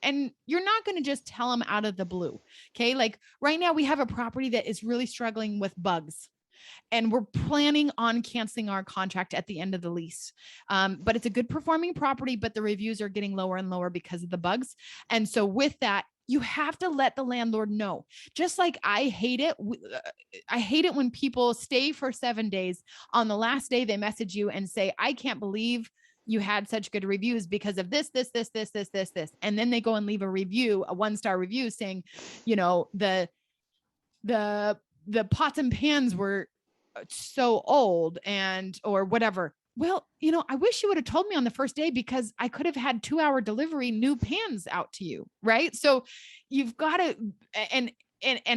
you're not going to just tell them out of the blue. Okay. Like right now we have a property that is really struggling with bugs, and we're planning on canceling our contract at the end of the lease. But it's a good performing property, but the reviews are getting lower and lower because of the bugs. And so with that, you have to let the landlord know. Just like I hate it. I hate it when people stay for 7 days. On the last day, they message you and say, I can't believe you had such good reviews because of this. And then they go and leave a review, a 1-star review saying, the pots and pans were so old or whatever. Well, I wish you would have told me on the first day, because I could have had 2-hour delivery, new pans out to you. Right. So you've got to, and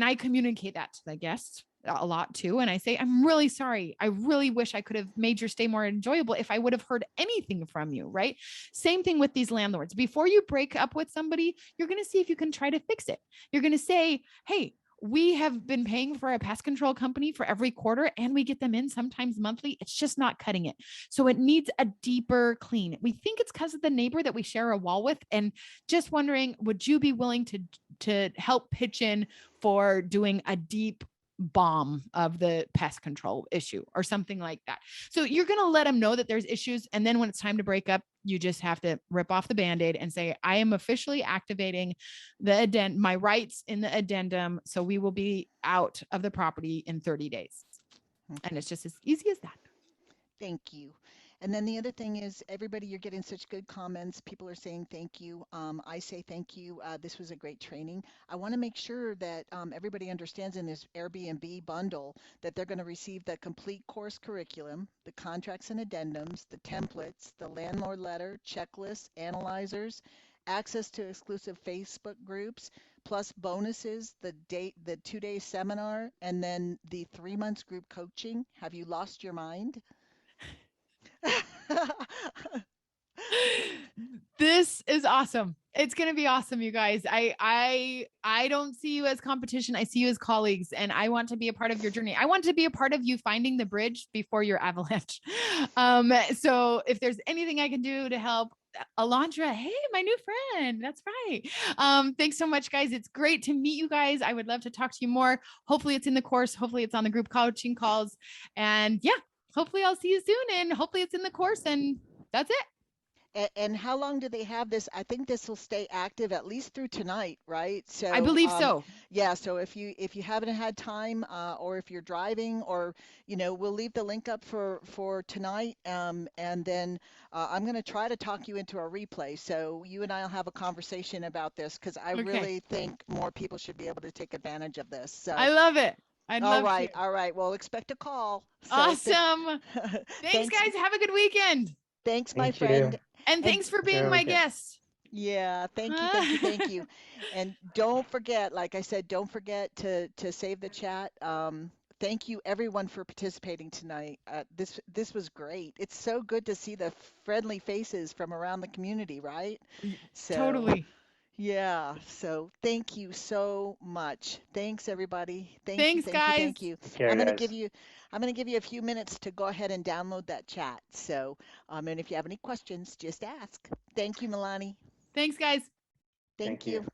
I communicate that to the guests a lot too. And I say, I'm really sorry. I really wish I could have made your stay more enjoyable if I would have heard anything from you. Right. Same thing with these landlords. Before you break up with somebody, you're going to see if you can try to fix it. You're going to say, hey, we have been paying for a pest control company for every quarter, and we get them in sometimes monthly. It's just not cutting it. So it needs a deeper clean. We think it's because of the neighbor that we share a wall with, and just wondering, would you be willing to to help pitch in for doing a deep bomb of the pest control issue or something like that. So you're going to let them know that there's issues. And then when it's time to break up, you just have to rip off the Band-Aid and say, I am officially activating my rights in the addendum. So we will be out of the property in 30 days. Okay. And it's just as easy as that. Thank you. And then the other thing is, everybody, you're getting such good comments. People are saying thank you. I say thank you. This was a great training. I want to make sure that everybody understands in this Airbnb bundle that they're going to receive the complete course curriculum, the contracts and addendums, the templates, the landlord letter, checklists, analyzers, access to exclusive Facebook groups, plus bonuses, the 2-day seminar, and then the 3 months group coaching. Have you lost your mind? This is awesome. It's going to be awesome, you guys. I don't see you as competition. I see you as colleagues, and I want to be a part of your journey. I want to be a part of you finding the bridge before your avalanche. So if there's anything I can do to help, Alondra, hey, my new friend. That's right. Thanks so much, guys. It's great to meet you guys. I would love to talk to you more. Hopefully it's in the course. Hopefully it's on the group coaching calls. And yeah, hopefully I'll see you soon, and hopefully it's in the course, and that's it. And how long do they have this? I think this will stay active at least through tonight, right? So I believe so. Yeah. So if you haven't had time, or if you're driving, or we'll leave the link up for tonight. And then I'm going to try to talk you into a replay. So you and I'll have a conversation about this, because I really think more people should be able to take advantage of this. So I love it. all right. Well, expect a call. So awesome. Thanks, guys. Have a good weekend. Thanks, my friend. And thanks for being my guest. Yeah, thank you. And don't forget, like I said, don't forget to save the chat. Thank you everyone for participating tonight. This was great. It's so good to see the friendly faces from around the community, right? So, totally. Yeah. So thank you so much. Thanks everybody. Thanks, guys. Thank you. I'm going to give you a few minutes to go ahead and download that chat. So, and if you have any questions, just ask. Thank you, Milani. Thanks, guys. Thank you.